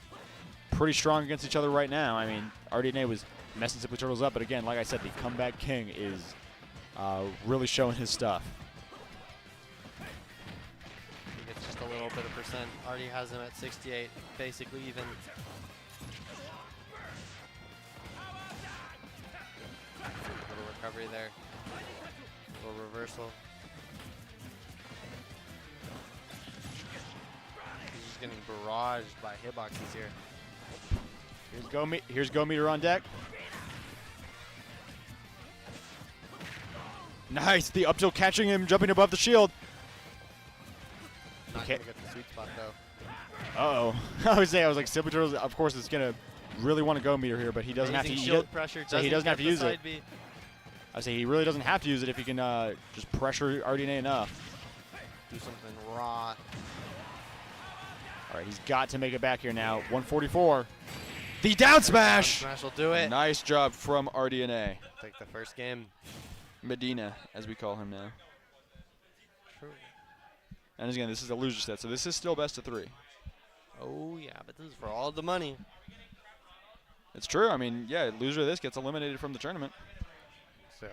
pretty strong against each other right now. I mean, RDNA was messing Simply Turtles up, but again, like I said, the comeback king is really showing his stuff. He gets just a little bit of percent. Already has him at 68, basically even. Little recovery there. Little reversal. He's just getting barraged by hitboxes here. Here's Go Meter on deck. Nice, the up tilt catching him, jumping above the shield. Not Okay. gonna get the sweet spot though. Uh-oh. I was like, Simply Turtles, of course, is going to really want to Go Meter here, but he doesn't Amazing have to shield pressure. so he doesn't have to get the use it. side B. I say he really doesn't have to use it if he can just pressure RDNA enough. Do something raw. All right, he's got to make it back here now. 144. The down smash! Smash will do it. Nice job from RDNA. Take the first game. Medina, as we call him now. True. And again, this is a loser set, so this is still best of 3. Oh yeah, but this is for all the money. It's true. I mean, yeah, loser of this gets eliminated from the tournament. So,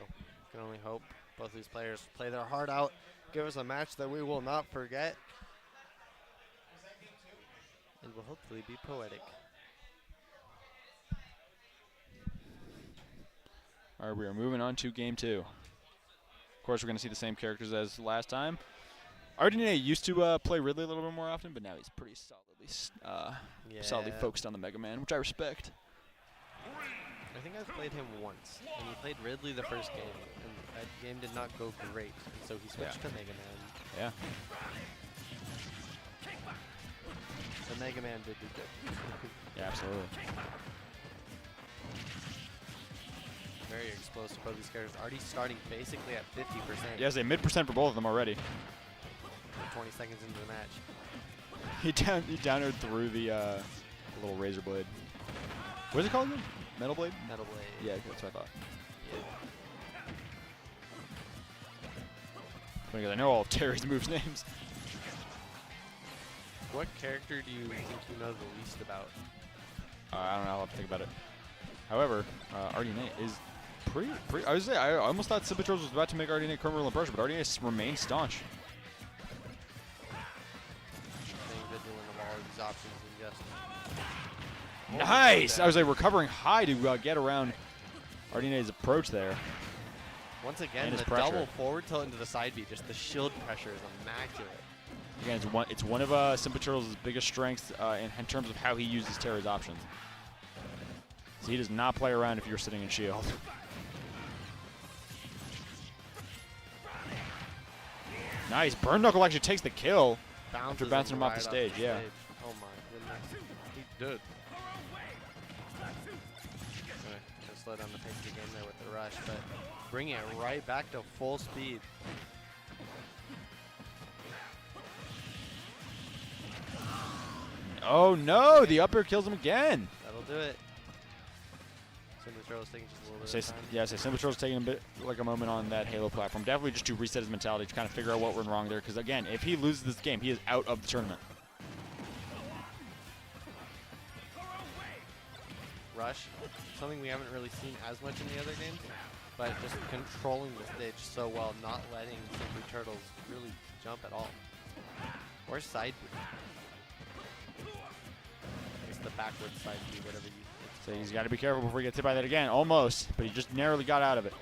can only hope both these players play their heart out, give us a match that we will not forget, and will hopefully be poetic. All right, we are moving on to game 2. Of course, we're going to see the same characters as last time. RDNA used to play Ridley a little bit more often, but now he's pretty solidly focused on the Mega Man, which I respect. I think I've played him once, and he played Ridley the first game, and that game did not go great, and so he switched to Mega Man. Yeah. The Mega Man did do good. Yeah, absolutely. Very explosive, both these characters already starting basically at 50%. Yeah, say mid% for both of them already. 20 seconds into the match. He downed through the little razor blade. What is it called again? Metal blade? Metal Blade. Yeah, that's what I thought. Yeah. Because I know all of Terry's moves names. What character do you think you know the least about? I don't know. I'll have to think about it. However, RDNA is pretty. I was say I almost thought Simply Turtles was about to make RDNA criminal impression, but RDNA remains staunch. Being vigilant of all of these options and just. Nice! I was like recovering high to get around RDNA's approach there. Once again, And his the pressure. double forward tilt into the side B, just the shield pressure is immaculate. Again, it's one of Simply Turtles' biggest strengths in terms of how he uses Terry's options. So he does not play around if you're sitting in shield. Nice. Burn Knuckle actually takes the kill. Bounces After bouncing him off the right stage, yeah. Oh my goodness. He did. Gonna slow down the pace of the game there with the rush, but bring it right back to full speed. Oh no, the up air kills him again. That'll do it. Simply Turtles taking just a little bit of time. Yeah, Simply Turtles taking a bit like a moment on that Halo platform. Definitely just to reset his mentality to kind of figure out what went wrong there. Because again, if he loses this game, he is out of the tournament. Rush, something we haven't really seen as much in the other games, but just controlling the stage so well, not letting Simply Turtles really jump at all. Or side B. It's the backward side B, whatever you. So he's got to be careful before he gets hit by that again. Almost, but he just narrowly got out of it.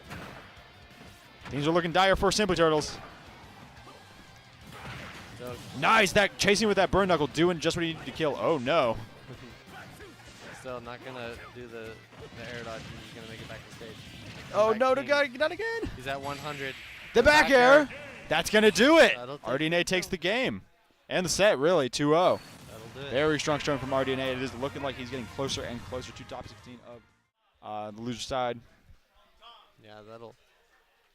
Things are looking dire for Simply Turtles. So Nice, that chasing with that burn knuckle, doing just what he needed to kill. Oh no. still not gonna do the air dodge. He's gonna make it back to stage. Oh Back no, king. not again. He's at 100. The back air. That's gonna do it. That'll take RDNA takes the game. And the set, really, 2-0. That'll do it. Very strong showing from RDNA. It is looking like he's getting closer and closer to top 16 of the loser side. Yeah, that'll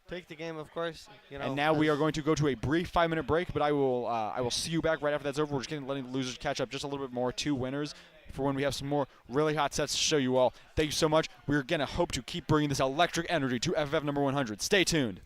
take the game, of course. You know, And now we are going to go to a brief 5-minute break, but I will see you back right after that's over. We're just letting the losers catch up just a little bit more. 2 winners for when we have some more really hot sets to show you all. Thank you so much. We're going to hope to keep bringing this electric energy to FF number 100. Stay tuned.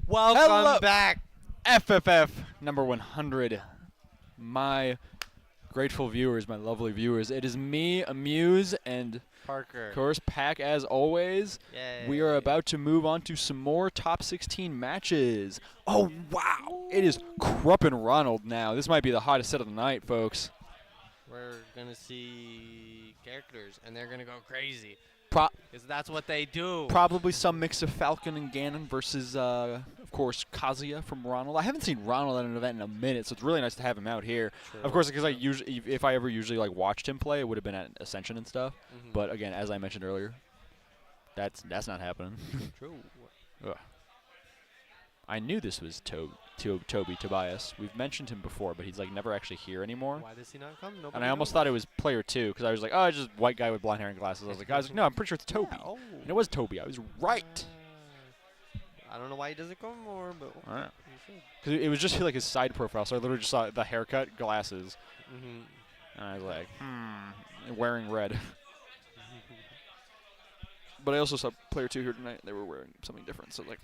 Welcome back. FFF number 100. My grateful viewers, my lovely viewers. It is me, Amuse, and Parker. of course, Pack as always. Yay. We are about to move on to some more top 16 matches. Oh, wow. It is Krupp and Ronald now. This might be the hottest set of the night, folks. We're going to see characters, and they're going to go crazy. Pro- Because that's what they do. Probably some mix of Falcon and Ganon versus, of course, Kazuya from Ronald. I haven't seen Ronald at an event in a minute, so it's really nice to have him out here. True. Of course, because I usually, if I ever usually like watched him play, it would have been at Ascension and stuff. Mhm. But again, as I mentioned earlier, that's not happening. True. Ugh. I knew this was Toby Tobias. We've mentioned him before, but he's like never actually here anymore. Why does he not come? Nobody And I almost knows. thought it was player 2 because I was like, oh, it's just white guy with blonde hair and glasses. I was like, no, I'm pretty sure it's Toby. Yeah, oh. And it was Toby. I was right. I don't know why he doesn't come more, but I don't know. he should. Because it was just like his side profile, so I literally just saw the haircut, glasses, Mhm. and I was like, wearing red. But I also saw player 2 here tonight. They were wearing something different, so I was like,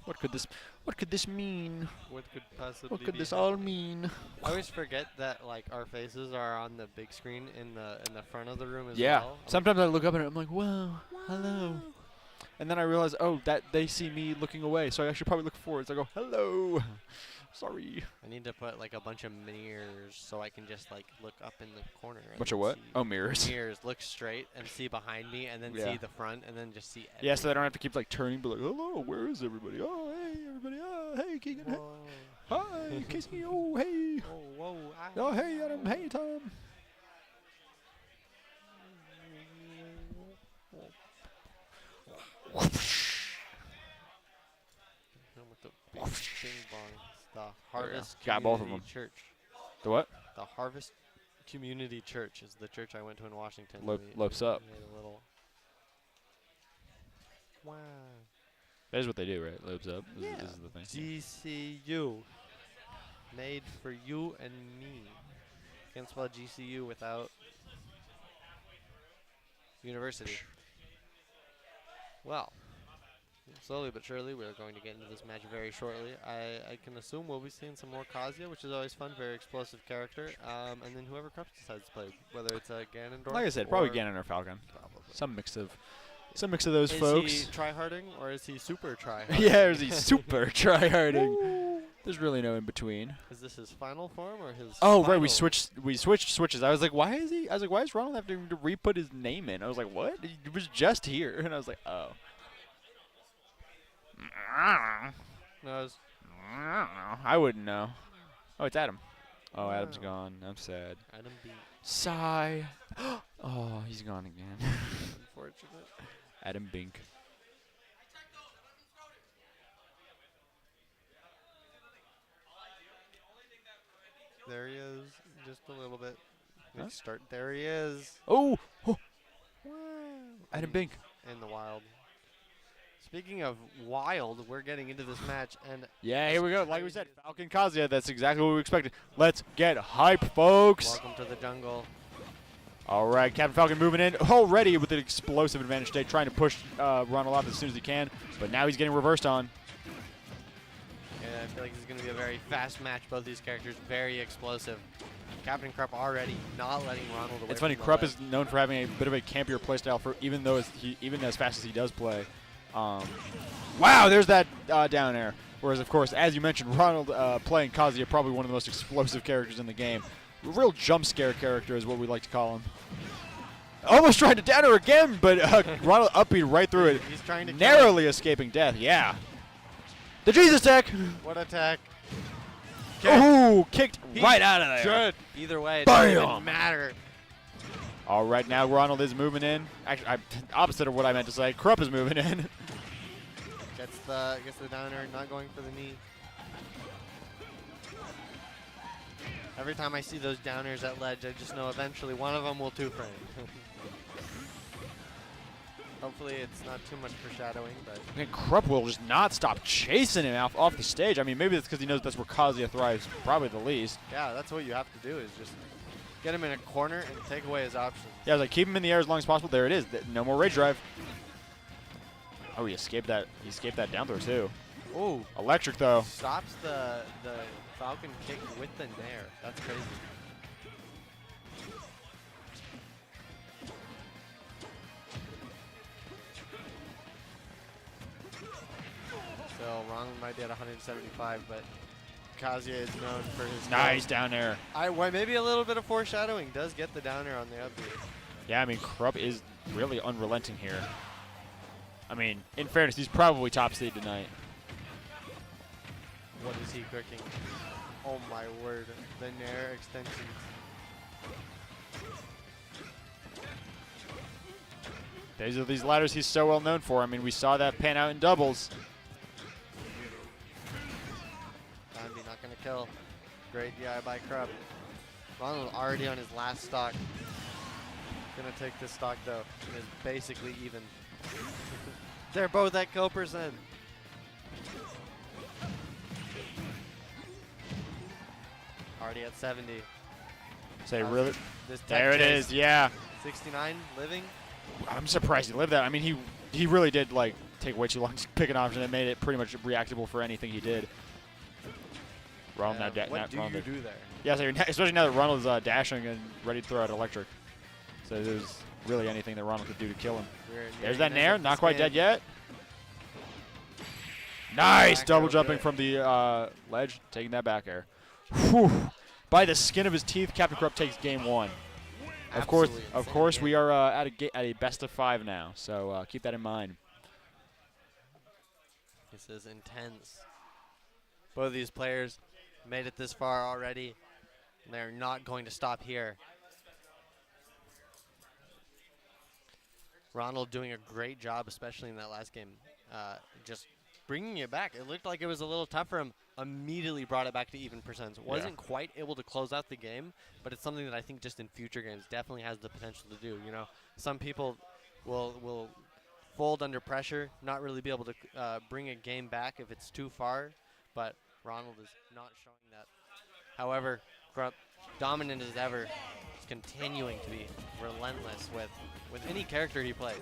what could this mean? What could possibly What could be this happening? all mean? I always forget that like our faces are on the big screen in the front of the room as Yeah. well. Sometimes I look up and I'm like, whoa, hello. And then I realize, oh, that they see me looking away, so I should probably look forward. So I go, hello. Sorry. I need to put like a bunch of mirrors so I can just like look up in the corner. And Bunch of then what? see- Oh, mirrors. Mirrors. Look straight and see behind me, and then Yeah. see the front, and then just see. Yeah, so I don't have to keep like turning, but like, hello, where is everybody? Oh, hey, everybody. Oh, hey, Keegan. Hey. Whoa. Hi, Casey. Oh, hey. Oh, whoa. Oh, hey, Adam. Hey, Tom. With the big ping pong. The Harvest Got both of Community them. Church. The what? The Harvest Community Church is the church I went to in Washington. Lopes up. Made a little. Wow. That is what they do, right? Lopes up. Yeah. This is the thing. GCU. Made for you and me. Can't spell GCU without university. Well, slowly but surely, we're going to get into this match very shortly. I can assume we'll be seeing some more Kazuya, which is always fun, very explosive character. And then whoever Krupp decides to play, whether it's a Ganondorf. Like I said, probably or Ganon or Falcon. Probably. Some mix of those Is folks. he tryharding or is he super tryharding? Yeah, or is he super tryharding? There's really no in between. Is this his final form or his? Oh right, we final- switched switches. I was like, why is he? I was like, why is Ronald having to re-put his name in? I was like, what? He was just here, and I was like, oh. No, it's I don't know. I wouldn't know. Oh, it's Adam. Oh, Adam's gone. I'm sad. Adam B. Sigh. Oh, he's gone again. Unfortunate. Adam Bink. There he is, just a little bit. Huh? Let's start. There he is. Oh, Wow. Adam In- Bink. In the wild. Speaking of wild, we're getting into this match, and Yeah, here we go. Like we said, Falcon Kazuya. That's exactly what we expected. Let's get hype, folks. welcome to the jungle. All right, Captain Falcon moving in already with an explosive advantage today, trying to push Ronald off as soon as he can. But now he's getting reversed on. Yeah, I feel like this is going to be a very fast match. Both these characters very explosive. Captain Krupp already not letting Ronald away. It's funny, from the Krupp ledge. is known for having a bit of a campier playstyle for even though even as fast as he does play. Wow, there's that down air. Whereas, of course, as you mentioned, Ronald playing Kazuya, probably one of the most explosive characters in the game. Real jump scare character is what we like to call him. Almost tried to down her again, but Ronald upbeat right through it, He's trying to kill narrowly escaping death. Yeah. The Jesus tech. him. What attack? Ooh, kicked He right out of there. should. Either way, it doesn't Bam! even matter. All right, now Ronald is moving in. Actually, opposite of what I meant to say. Krupp is moving in. Gets the downer, not going for the knee. Every time I see those downers at ledge, I just know eventually one of them will two-frame. Hopefully it's not too much foreshadowing, but And Krupp will just not stop chasing him off the stage. I mean, maybe that's because he knows that's where Kazuya thrives, probably the least. yeah, that's what you have to do is just get him in a corner and take away his options. Yeah, I was like, keep him in the air as long as possible. There it is. No more rage drive. Oh, he escaped that. He escaped that down throw too. Oh, Electric, though. stops the Falcon kick with the nair. That's crazy. So Ron might be at 175, but Kazuya is known for his Nice down there. well, maybe a little bit of foreshadowing. Does get the downer on the up B. Yeah, I mean, Krupp is really unrelenting here. I mean, in fairness, he's probably top seed tonight. What is he cooking? Oh my word. The nair extensions. These are these ladders he's so well known for. I mean, we saw that pan out in doubles. Danby not going to kill. Great DI by Krupp. Ronald already on his last stock. Going to take this stock though. And is basically even. They're both at kill percent. Already at 70. Say, How's really? This tech There it chase. is, yeah. 69 living. I'm surprised he lived that. I mean, he really did, like, take way too long to pick an option that made it pretty much reactable for anything he did. Ronald now What do you do there? Yeah, so especially now that Ronald's dashing and ready to throw out electric. So there's really anything that Ronald could do to kill him. There's that nair, not quite dead yet. Nice Back double air, jumping good. from the ledge, taking that back air. Whew. By the skin of his teeth, Captain Krupp takes game one. Of course, Absolutely insane we game. are at a best of 5 now, so keep that in mind. This is intense. Both of these players made it this far already, and they're not going to stop here. Ronald doing a great job, especially in that last game, just bringing it back. It looked like it was a little tough for him. Immediately brought it back to even percents. Wasn't quite able to close out the game, but it's something that I think just in future games definitely has the potential to do. You know, some people will fold under pressure, not really be able to bring a game back if it's too far, but Ronald is not showing that. However, Krupp, dominant as ever, is continuing to be relentless with any character he plays.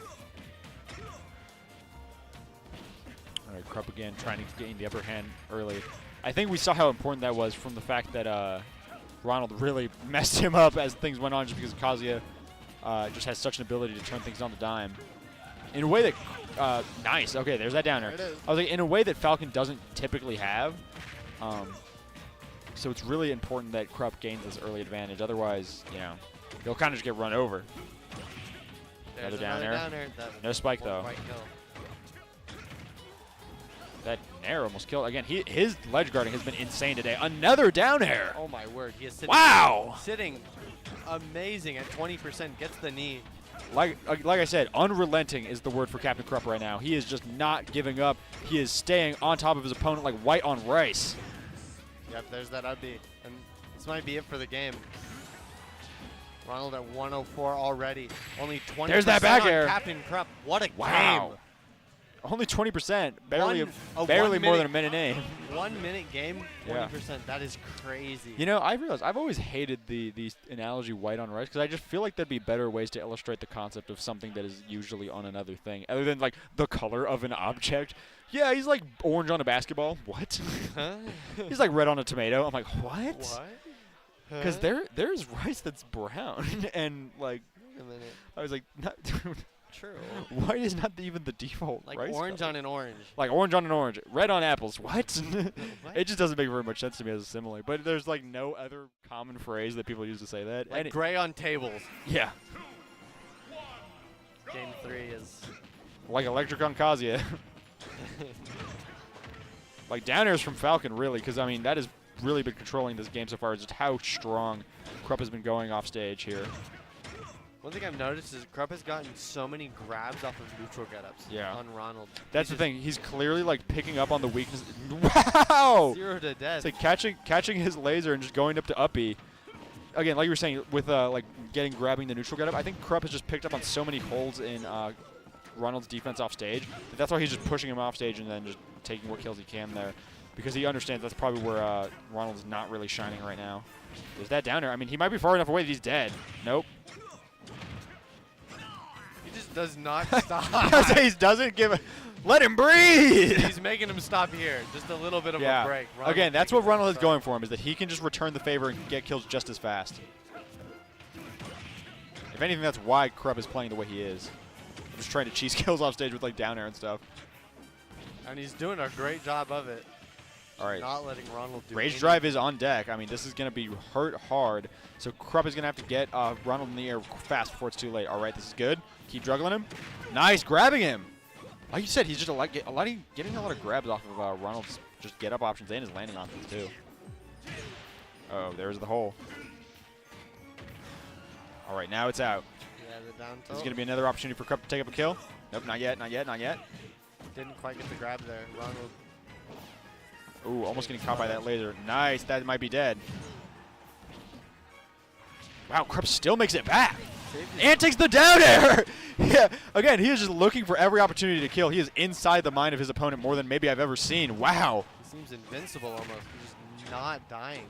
All right, Krupp again trying to gain the upper hand early. I think we saw how important that was from the fact that Ronald really messed him up as things went on just because Kazuya just has such an ability to turn things on the dime. In a way that, nice, okay, there's that downer. There it is. I was like, in a way that Falcon doesn't typically have. So it's really important that Krupp gains this early advantage. Otherwise, you know, he'll kind of just get run over. There's Another down air. That No spike, won't though. quite kill. That air almost killed. Again, his ledge guarding has been insane today. Another down air. Oh my word, he is sitting. Wow. Sitting amazing at 20%, gets the knee. Like I said, unrelenting is the word for Captain Krupp right now. He is just not giving up. He is staying on top of his opponent like white on rice. Yep, there's that up B. And this might be it for the game. Ronald at 104 already. Only 20% There's that back on air. Captain Krupp. What a Wow. game. Only 20%. Barely, A barely 1 more than a minute- minute in. 1 minute game, 20%. Yeah. That is crazy. You know, I realized I've always hated the analogy white on rice because I just feel like there'd be better ways to illustrate the concept of something that is usually on another thing, other than like the color of an object. Yeah, he's like orange on a basketball. What? Huh? He's like red on a tomato. I'm like, what? What? Because Huh? there's rice that's brown, and like Wait a minute. I was like, not True. white is not even the default. Like rice orange color. on an orange. Like orange on an orange, red on apples. What? What? It just doesn't make very much sense to me as a simile. But there's like no other common phrase that people use to say that. Like And gray on tables. yeah, Game 3 is. like electric on Kazuya. Like down airs from Falcon, really, because I mean that has really been controlling this game so far. Is just how strong Krupp has been going off stage here. One thing I've noticed is Krupp has gotten so many grabs off of neutral getups Yeah. on Ronald. That's He's the thing. He's clearly like picking up on the weakness. Wow! 0 to death. It's like catching his laser and just going up to uppy. Again, like you were saying, with like grabbing the neutral getup, I think Krupp has just picked up on so many holes in Ronald's defense off stage that's why he's just pushing him off stage and then just taking what kills he can there, because he understands that's probably where Ronald's not really shining right now. There's that down air. I mean, he might be far enough away that he's dead. Nope. He just does not Because stop. he doesn't give a. Let him breathe. He's making him stop here. Just a little bit of a break. Ronald Again, that's taking what Ronald that is start. going for him, is that he can just return the favor and get kills just as fast. If anything, that's why Krupp is playing the way he is. Just trying to cheese kills off stage with like down air and stuff. And he's doing a great job of it. All right. Not letting Ronald do Rage anything. Drive is on deck. I mean, this is going to be hurt hard. So Krupp is going to have to get Ronald in the air fast before it's too late. All right, this is good. Keep juggling him. Nice, grabbing him. Like you said, he's just getting a lot of grabs off of Ronald's just get-up options and his landing options, too. Oh, there's the hole. All right, now it's out. Yeah, the down This is tilt. going to be another opportunity for Krupp to take up a kill. Nope, not yet, not yet, not yet. Didn't quite get the grab there. Ronald. Ooh, almost getting caught by that laser. Nice, that might be dead. Wow, Krupp still makes it back. And takes the down air. Yeah, again, he is just looking for every opportunity to kill. He is inside the mind of his opponent more than maybe I've ever seen. Wow. He seems invincible almost. He's just not dying.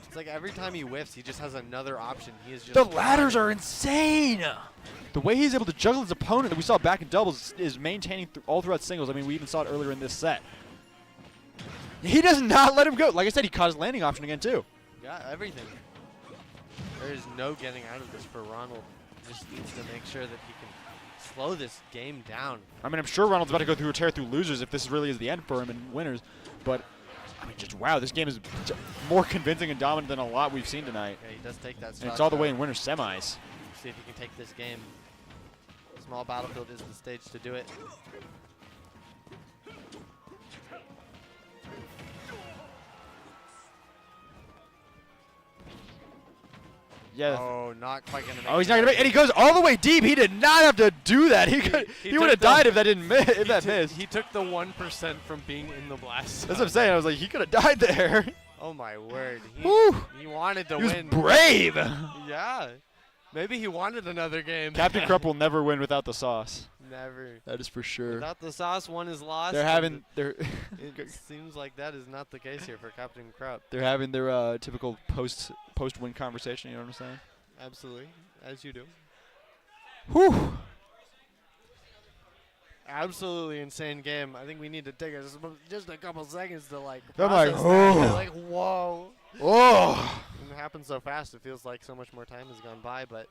It's like every time he whiffs, he just has another option. He is just The ladders running. are insane. The way he's able to juggle his opponent that we saw back in doubles is maintaining all throughout singles. I mean, we even saw it earlier in this set. He does not let him go. Like I said, he caught his landing option again, too. Yeah, everything. There is no getting out of this for Ronald. Just needs to make sure that he can slow this game down. I mean, I'm sure Ronald's about to go through a tear through losers if this really is the end for him and winners. But, I mean, just wow, this game is more convincing and dominant than a lot we've seen tonight. Yeah, he does take that And stock it's all the shot. way in winners semis. See if he can take this game. Small battlefield is the stage to do it. Yeah. Oh, not quite gonna make Oh, he's it. not gonna make, and he goes all the way deep. He did not have to do that. He he would have took the- died if that didn't if that missed. He took the 1% from being in the blast. That's what I'm saying. I was like, he could have died there. Oh my word. Woo! He wanted to He was win. brave. Yeah. Maybe he wanted another game. Captain Krupp will never win without the sauce. Never. That is for sure. Without the sauce, one is lost. They're and having It seems like that is not the case here for Captain Krupp. they're having their typical post win conversation. You know what I'm saying? Absolutely, as you do. Whew. Absolutely insane game. I think we need to take just a couple seconds to like. I'm like, process that. oh. Like whoa. Oh. It happens so fast. It feels like so much more time has gone by. But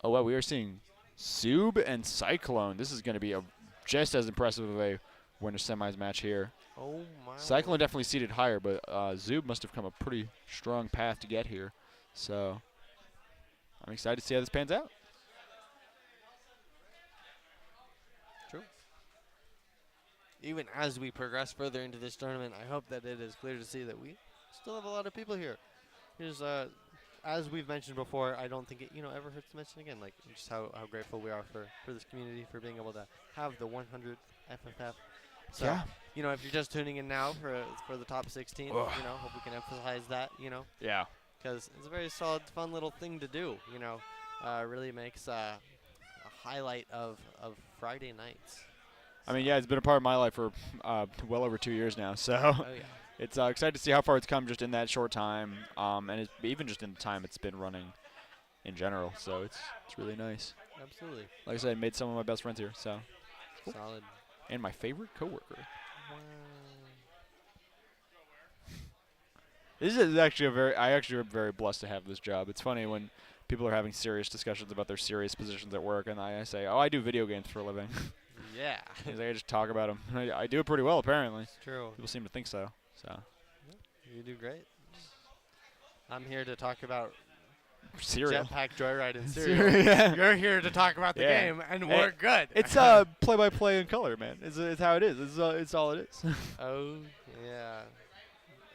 Oh well, we are seeing Zub and Cyclone. This is going to be just as impressive of a winner semis match here. oh my. Cyclone definitely seated higher, but Zub must have come a pretty strong path to get here. So I'm excited to see how this pans out. True. Even as we progress further into this tournament, I hope that it is clear to see that we still have a lot of people here. Here's as we've mentioned before, I don't think it ever hurts to mention again, like just how grateful we are for this community for being able to have the 100th FFF. So Yeah. if you're just tuning in now for the top 16, Ugh. hope we can emphasize that, Yeah. because it's a very solid, fun little thing to do. Really makes a highlight of Friday nights. I mean, yeah, it's been a part of my life for well over 2 years now. So Oh yeah. it's excited to see how far it's come just in that short time, and it's even just in the time it's been running in general. So it's really nice. Absolutely. Like I said, I made some of my best friends here. So Solid. and my favorite coworker. Wow. This is actually I actually am very blessed to have this job. It's funny when people are having serious discussions about their serious positions at work, and I say, "Oh, I do video games for a living." Yeah. I just talk about them. I do it pretty well, apparently. It's true. People seem to think so. So You do great. I'm here to talk about cereal. Jetpack Joyride and Cereal, Cereal. yeah. You're here to talk about the Yeah. game, and Hey, we're good. It's play-by-play in color, man. It's how it is. It's all it is. Oh yeah.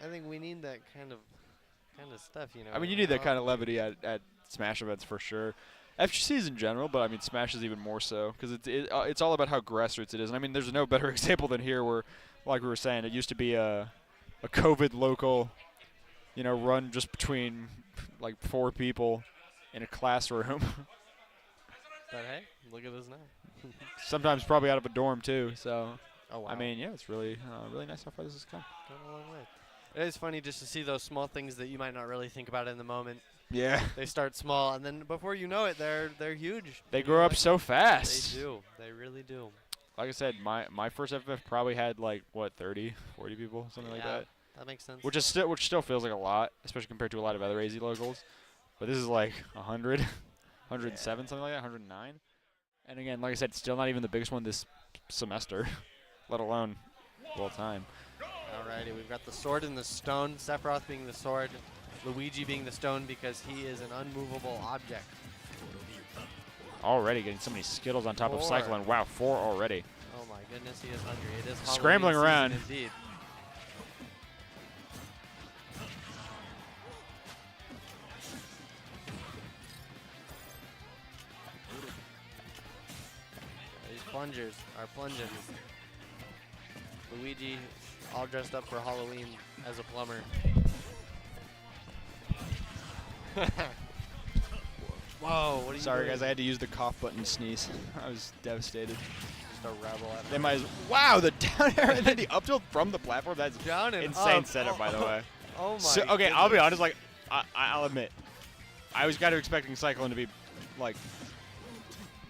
I think we need that kind of stuff, I mean, you need that kind of levity at Smash events for sure. FGCs in general, but I mean Smash is even more so because it's all about how grassroots it is. And I mean, there's no better example than here, where, like we were saying, it used to be a COVID local, run just between like 4 people in a classroom. But hey, look at us now. Sometimes probably out of a dorm too. So Oh wow. I mean, yeah, it's really nice how far this has come. Gone a long way. It is funny just to see those small things that you might not really think about in the moment. Yeah. They start small, and then before you know it, they're huge. They And grow you're up like, so fast. They do. They really do. Like I said, my first FF probably had like what 30, 40 people, something like Yeah, that. that makes sense. Which still feels like a lot, especially compared to a lot of other AZ locals. But this is like 100, 107, something like that, 109. And again, like I said, still not even the biggest one this semester, let alone all time. Alrighty, we've got the sword and the stone. Sephiroth being the sword, Luigi being the stone because he is an unmovable object. Already getting so many Skittles on top of 4. Cyclone. Wow, 4 already. Oh my goodness, he is hungry. It is Scrambling Halloween around. season indeed. These plungers are plunging. Luigi all dressed up for Halloween as a plumber. Whoa, what are you Sorry, doing? guys. I had to use the cough button to sneeze. I was devastated. Just a rebel at They might as wow, the down air and then the up tilt from the platform. That's down and insane up. setup, by the way. Oh my So, okay, I'll be goodness. honest. Like, I'll admit, I was kind of expecting Cyclone to be like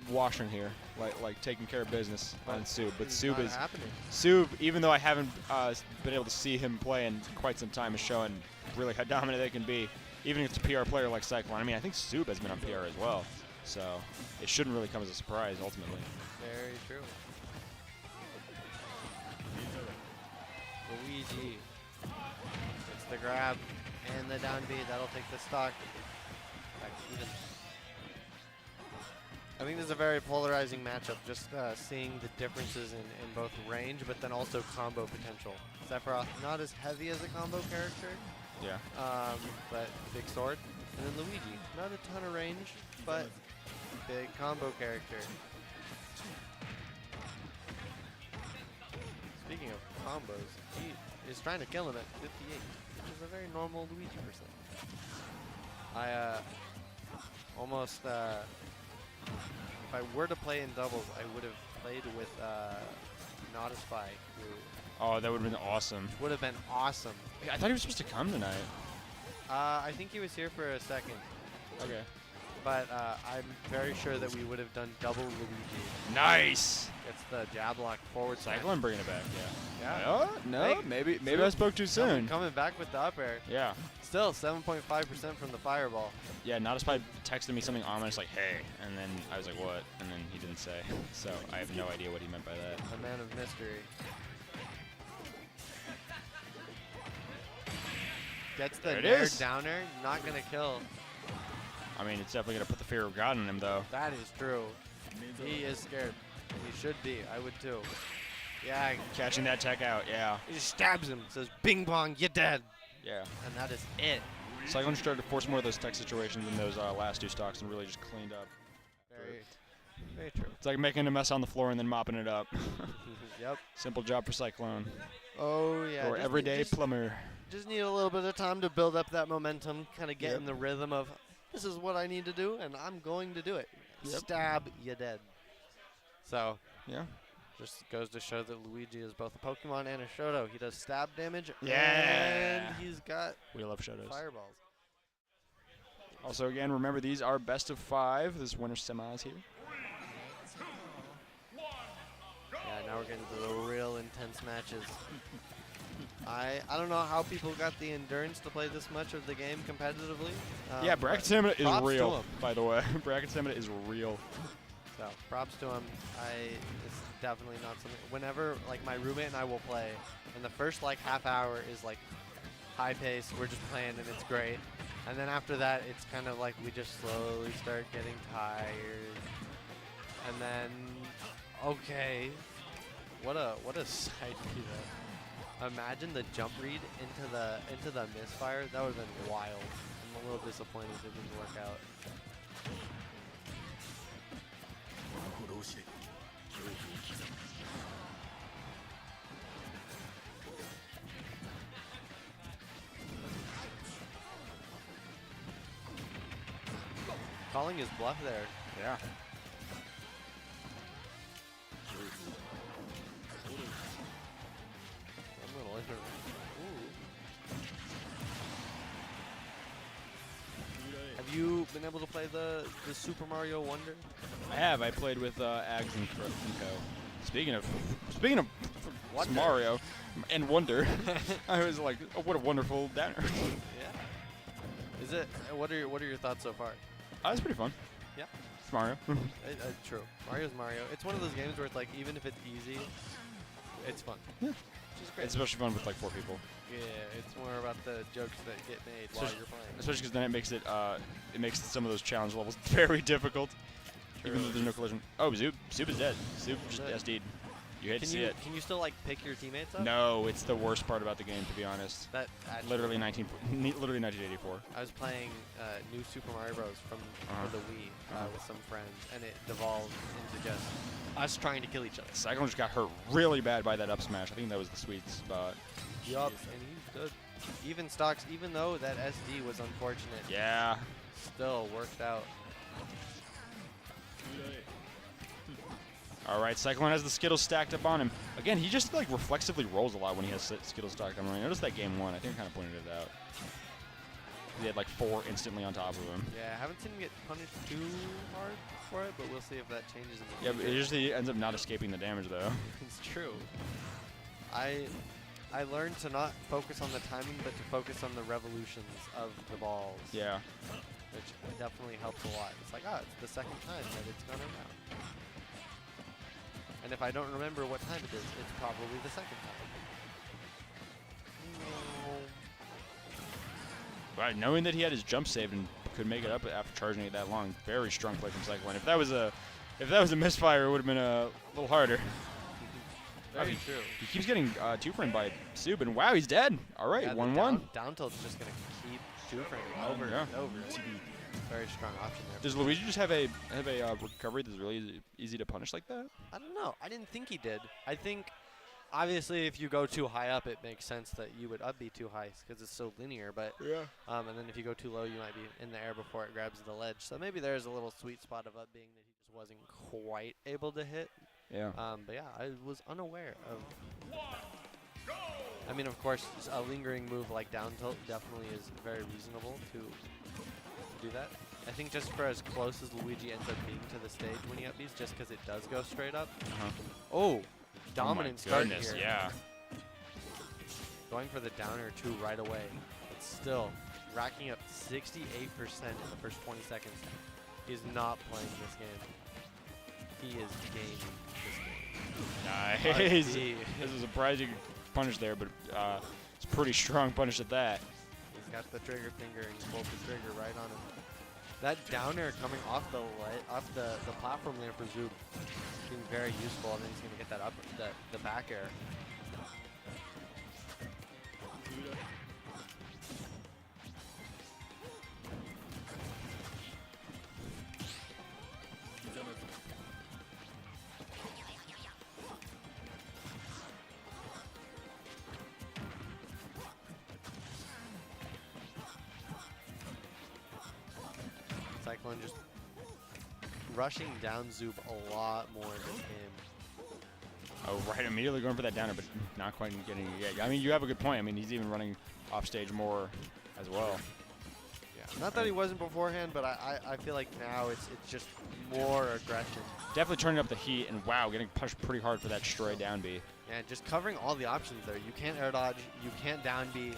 washing here, like taking care of business on Sub. But It's Sub not is happening. Sub. Even though I haven't been able to see him play in quite some time, is showing really how dominant they can be. Even if it's a PR player like Cyclone. I mean, I think Sub has been on PR as well, so it shouldn't really come as a surprise ultimately. Very true. Luigi. It's the grab and the down B. That'll take the stock. Back even. I think this is a very polarizing matchup, just seeing the differences in both range, but then also combo potential. Sephiroth, not as heavy as a combo character, Yeah. but big sword. And then Luigi, not a ton of range, but big combo character. Speaking of combos, he is trying to kill him at 58, which is a very normal Luigi percent. I almost, if I were to play in doubles, I would have played with not a spy, who Oh, that would have been awesome. would have been awesome. I thought he was supposed to come tonight. I think he was here for a second, Okay. but I'm very sure that we would have done double Luigi. Nice. It's the jab lock forward smash. Cyclone bringing it back. Yeah. Yeah. Oh, no, Hey, maybe I spoke too soon. Coming back with the up air. Yeah. Still 7.5% from the fireball. Yeah, Not a Spy texted me something ominous like, hey, and then I was like, what? And then he didn't say. So I have no idea what he meant by that. A man of mystery. Gets the There it nair is. downer, not gonna kill. I mean, it's definitely going to put the fear of God in him, though. That is true. He is scared. He should be. I would too. Yeah, Catching that tech out, yeah. he just stabs him. Says, "Bing bong, you're dead," Yeah. and that is it. Cyclone started to force more of those tech situations in those last two stocks and really just cleaned up. Very, very true. It's like making a mess on the floor and then mopping it up. Yep. Simple job for Cyclone. Oh yeah. or just everyday need- plumber. Just need a little bit of time to build up that momentum, kind of get Yep. in the rhythm of, this is what I need to do, and I'm going to do it. Yep. Stab, you dead. So, Yeah. just goes to show that Luigi is both a Pokemon and a Shoto. He does stab damage, Yeah. and he's got We love Shadows. fireballs. Also, again, remember these are best of 5. This winner semis here. Yeah, now we're getting to the real intense matches. I don't know how people got the endurance to play this much of the game competitively. Yeah, bracket stamina is props to real, 'em. by the way. Bracket stamina is real. So props to him. It's definitely not something. Whenever like my roommate and I will play, and the first like half hour is like high pace. We're just playing and it's great. And then after that, it's kind of like we just slowly start getting tired. And then, okay, what a sight to be that. Imagine the jump read into the misfire. That would have been wild. I'm a little disappointed it didn't work out. Calling his bluff there. Yeah. I'm a little you been able to play the Super Mario Wonder? I have. I played with Ags and Co. Speaking of Wonder. Mario and Wonder, I was like, oh, what a wonderful downer. Yeah. Is it? What are your thoughts so far? It's pretty fun. Yeah. It's Mario. True. Mario's Mario. It's one of those games where it's like, even if it's easy, it's fun. Yeah. Which is great. It's especially fun with like 4 people. Yeah, it's more about the jokes that get made while you're playing. Especially because then it makes some of those challenge levels very difficult, even though there's no collision. Oh, Zoop is dead. Zoop just SD'd. You hate to see it. Can you still like pick your teammates up? No, it's the worst part about the game, to be honest. That actually, literally 1984. I was playing New Super Mario Bros. From the Wii with some friends, and it devolved into just us trying to kill each other. Cyclone just got hurt really bad by that up smash. I think that was the sweet spot. Yup, and he's good. Even stocks, even though that SD was unfortunate. Yeah. Still worked out. All right, Cyclone has the Skittles stacked up on him. Again, he just like reflexively rolls a lot when he has Skittles stacked on him. I noticed that game 1. I think I kind of pointed it out. He had like 4 instantly on top of him. Yeah, I haven't seen him get punished too hard for it, but we'll see if that changes in the Yeah, but it usually ends up not escaping the damage though. It's true. I learned to not focus on the timing, but to focus on the revolutions of the balls. Yeah. Which definitely helps a lot. It's like, it's the second time that it's gone around. And if I don't remember what time it is, it's probably the second time. No. Right, knowing that he had his jump save and could make it up after charging it that long, very strong play from Cyclone. If that was a misfire, it would have been a little harder. Very true. He keeps getting two-framed by Soup, and wow, he's dead. All right, 1-1. Down tilt's just going to keep two-framing over and over. Very strong option there. Does Luigi just have a recovery that's really easy to punish like that? I don't know. I didn't think he did. I think, obviously, if you go too high up, it makes sense that you would up be too high because it's so linear. But and then if you go too low, you might be in the air before it grabs the ledge. So maybe there's a little sweet spot of up being that he just wasn't quite able to hit. Yeah. But yeah, I was unaware of. I mean, of course, a lingering move like down tilt definitely is very reasonable to do that. I think just for as close as Luigi ends up being to the stage when he up Bs, just because it does go straight up. Oh, dominant start here. Yeah. Going for the downer 2 right away. But still, racking up 68% in the first 20 seconds. He's not playing this game. He is gaming this game. Nice. This is a surprising punish there, but it's a pretty strong punish at that. He's got the trigger finger and he pulled the trigger right on him. That downer coming off the platform there for Zoop being very useful, and then he's gonna get that up the back air. Cyclone just rushing down Zoop a lot more than him. Oh, right, immediately going for that downer, but not quite getting it yet. I mean, you have a good point. I mean, he's even running off stage more as well. Yeah, not that he wasn't beforehand, but I feel like now it's just more aggression. Definitely turning up the heat, and wow, getting pushed pretty hard for that stray down B. Yeah, just covering all the options there. You can't air dodge, you can't down B.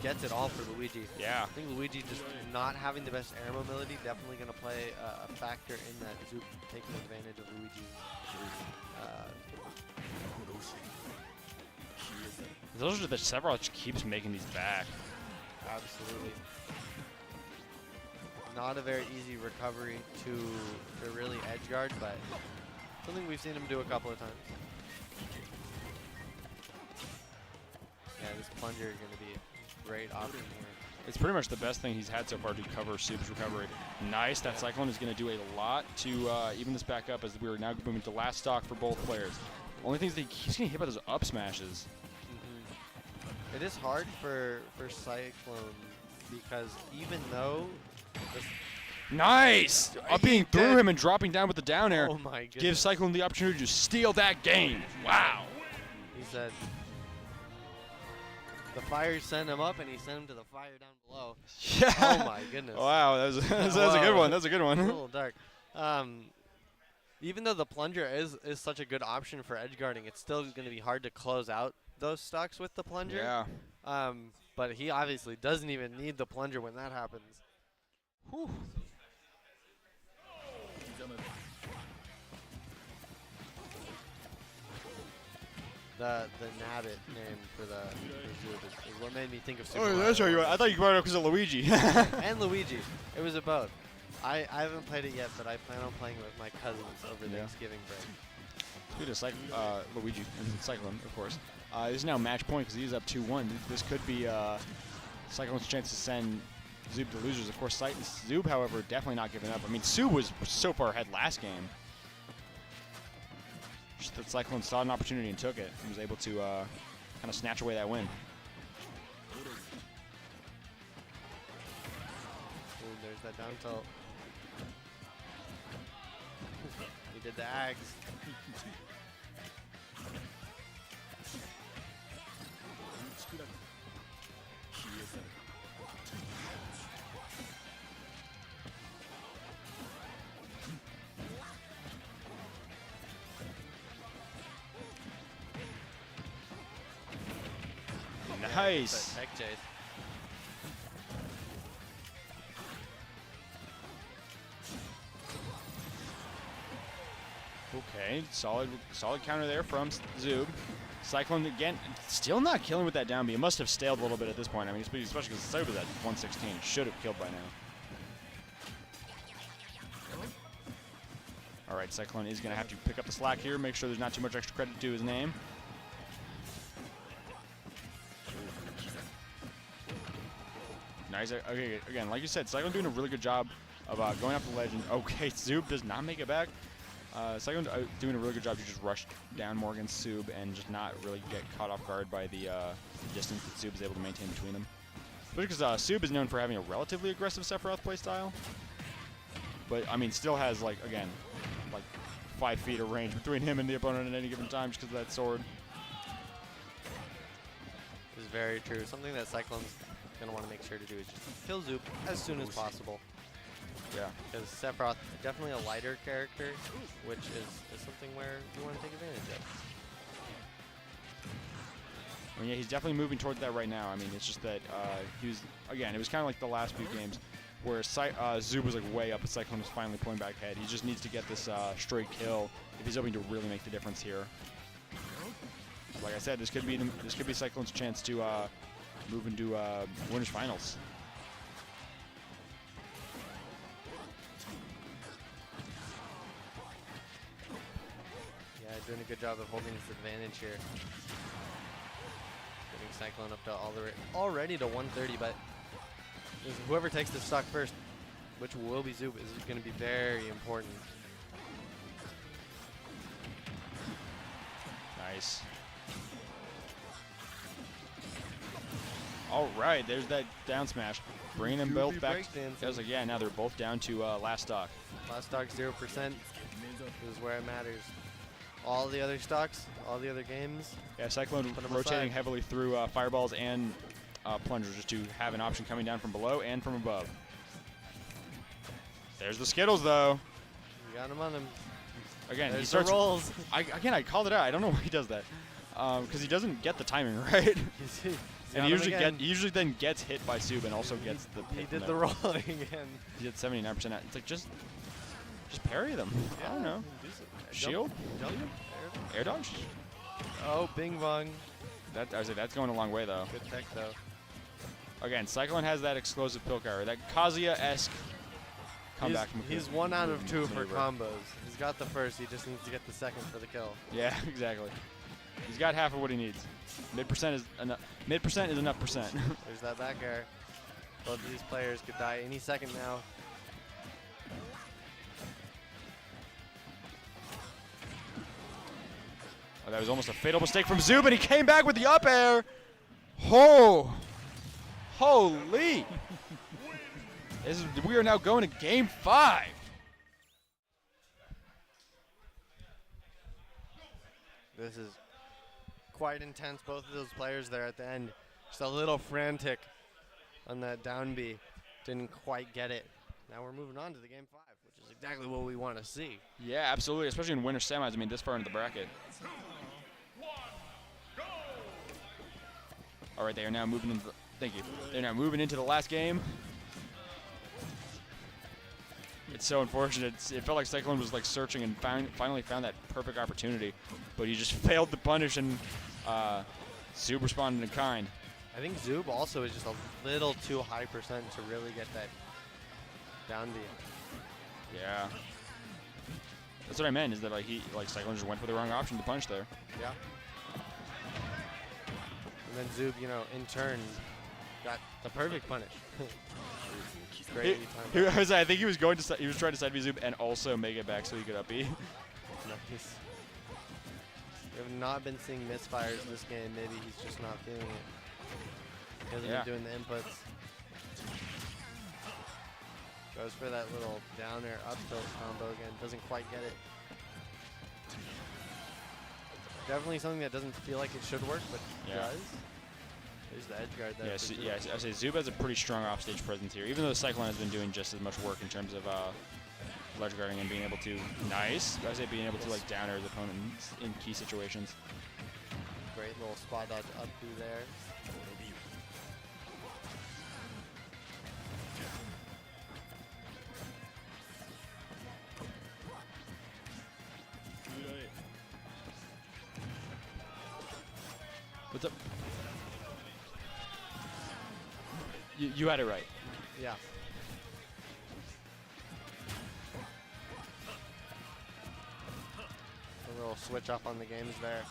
Gets it all for Luigi. Yeah. I think Luigi just not having the best air mobility definitely going to play a factor in that Zoop taking advantage of Luigi. Those are the several that keeps making these back. Absolutely. Not a very easy recovery to really edge guard, but something we've seen him do a couple of times. Yeah, this plunger is going to be a great option here. It's pretty much the best thing he's had so far to cover Soup's recovery. Nice. That Cyclone is going to do a lot to even this back up as we're now moving to last stock for both players. Only thing is that he keeps getting hit by those up smashes. It is hard for Cyclone because even though... Nice! Up being through him and dropping down with the down air. Oh my goodness. Gives Cyclone the opportunity to steal that game. Wow. He said... The fire sent him up, and he sent him to the fire down below. Yeah. Oh my goodness. Wow, that was a good one. That's a good A one. little dark. Even though the plunger is such a good option for edge guarding, it's still going to be hard to close out those stocks with the plunger. Yeah. But he obviously doesn't even need the plunger when that happens. Whew. The Nabbit name for Zoob is what made me think of Super Oh, Mario. that's right. I thought you brought it up because of Luigi. And Luigi. It was a both. I haven't played it yet, but I plan on playing it with my cousins over Thanksgiving break. Dude, it's like Luigi and Cyclone, of course. This is now match point because he's up 2-1. This could be Cyclone's chance to send Zoob to losers. Of course, Zoob, however, definitely not giving up. I mean, Sue was so far ahead last game. Just that Cyclone saw an opportunity and took it and was able to kind of snatch away that win. Ooh, there's that down tilt. He did the Ags. Nice. Tech chase. Okay, solid counter there from Zoob. Cyclone again, still not killing with that down B. It must have staled a little bit at this point. I mean, especially because Zoob is at 116. Should have killed by now. All right, Cyclone is going to have to pick up the slack here, make sure there's not too much extra credit to his name. Nice. Okay, again, like you said, Cyclone doing a really good job of going up the ledge. And okay, Zoob does not make it back. Cyclone doing a really good job to just rush down more against Zoob and just not really get caught off guard by the distance that Zoob is able to maintain between them. Especially because Zoob is known for having a relatively aggressive Sephiroth playstyle. But, I mean, still has, like, again, like 5 feet of range between him and the opponent at any given time just because of that sword. This is very true. Something that Cyclone's going to want to make sure to do is just kill Zoob as soon as possible. Yeah. Because Sephiroth is definitely a lighter character, which is something where you want to take advantage of. I mean, yeah, he's definitely moving towards that right now. I mean, it's just that he was, again, it was kind of like the last few games where Zoob was like way up and Cyclone was finally pulling back ahead. He just needs to get this straight kill if he's hoping to really make the difference here. Like I said, this could be Cyclone's chance to move into winners finals. Yeah, doing a good job of holding his advantage here. Getting Cyclone up to already to 130, but whoever takes the stock first, which will be Zoob, is going to be very important. Nice. All right, there's that down smash. Bringing them both back. I was like, yeah, now they're both down to last stock. Last stock 0%. This is where it matters. All the other stocks, all the other games. Yeah, Cyclone rotating heavily through fireballs and plungers just to have an option coming down from below and from above. There's the Skittles, though. You got him on him. Again, There's he starts. the rolls. I called it out. I don't know why he does that. Because he doesn't get the timing right. And he usually then gets hit by Zoob and also gets the He hit did from the that. rolling again. He did 79%. It's like just parry them. I don't know. Shield? Jump. Air dodge? Oh, bing bong. I was like, that's going a long way though. Good tech though. Again, Cyclone has that explosive pill counter, that Kazuya-esque comeback. He's 1 out of 2 for maneuver. combos. He's got the first. He just needs to get the second for the kill. Yeah, exactly. He's got half of what he needs. Mid% is enough. Mid% is enough percent. There's that back air. Both of these players could die any second now. Oh, that was almost a fatal mistake from Zoob, and he came back with the up air. Oh, holy! We are now going to Game 5. This is quite intense. Both of those players there at the end Just a little frantic on that down B. Didn't quite get it. Now we're moving on to the game 5, which is exactly what we want to see. Yeah, absolutely, especially in winter semis. I mean, this far into the bracket. All right, they are now moving into thank you. They're now moving into the last game. It's so unfortunate. It felt like Cyclone was like searching and finally found that perfect opportunity, but he just failed to punish, and Zub responded in kind. I think Zub also is just a little too high percent to really get that down B. Yeah. That's what I meant, is that like Cyclone just went for the wrong option to punch there. Yeah. And then Zub, you know, in turn, got the perfect punish. Great I think he was trying to side B Zub and also make it back so he could up B. Nice. We have not been seeing misfires this game. Maybe he's just not feeling it. He hasn't been doing the inputs. Goes for that little down air up tilt combo again. Doesn't quite get it. Definitely something that doesn't feel like it should work, but does. There's the edge guard there. I say Zub has a pretty strong offstage presence here, even though the Cyclone has been doing just as much work in terms of ledge guarding and being able to being able to like down air his opponents in key situations. Great little spot dodge up through there. What's up? You had it right. Yeah. A little switch up on the games there.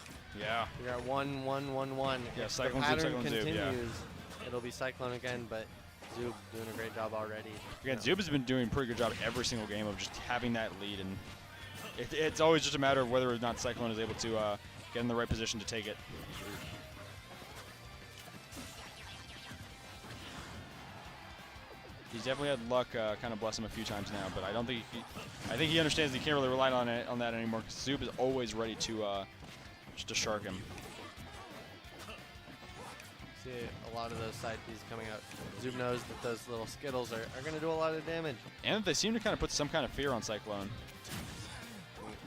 Yeah. We got 1-1-1-1. Yeah, if Cyclone, the Zub, pattern Cyclone, Zub, continues, yeah. it'll be Cyclone again, but Zub doing a great job already. Again, Zub has been doing a pretty good job every single game of just having that lead, and it's always just a matter of whether or not Cyclone is able to get in the right position to take it. He's definitely had luck kind of bless him a few times now, but I don't think I think he understands that he can't really rely on that anymore, because Zub is always ready to just to shark him. See a lot of those side Bs coming out. Zub knows that those little Skittles are going to do a lot of damage. And they seem to kind of put some kind of fear on Cyclone.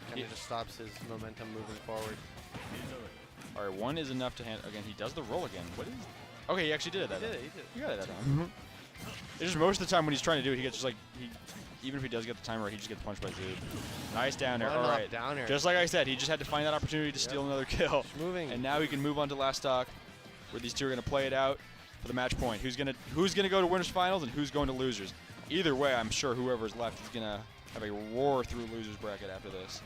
Kind of just stops his momentum moving forward. All right, one is enough to handle. Again, he does the roll again. What is? Okay, he actually did it. He did it. You got it that time. It's just most of the time when he's trying to do it, he gets just like even if he does get the timer right, he just gets punched by Zub. Nice down air. All right, down air. Just like I said, he just had to find that opportunity to steal another kill. Just moving. And now he can move on to last stock, where these two are going to play it out for the match point. Who's gonna go to winners finals and who's going to losers? Either way, I'm sure whoever's left is gonna have a roar through losers bracket after this.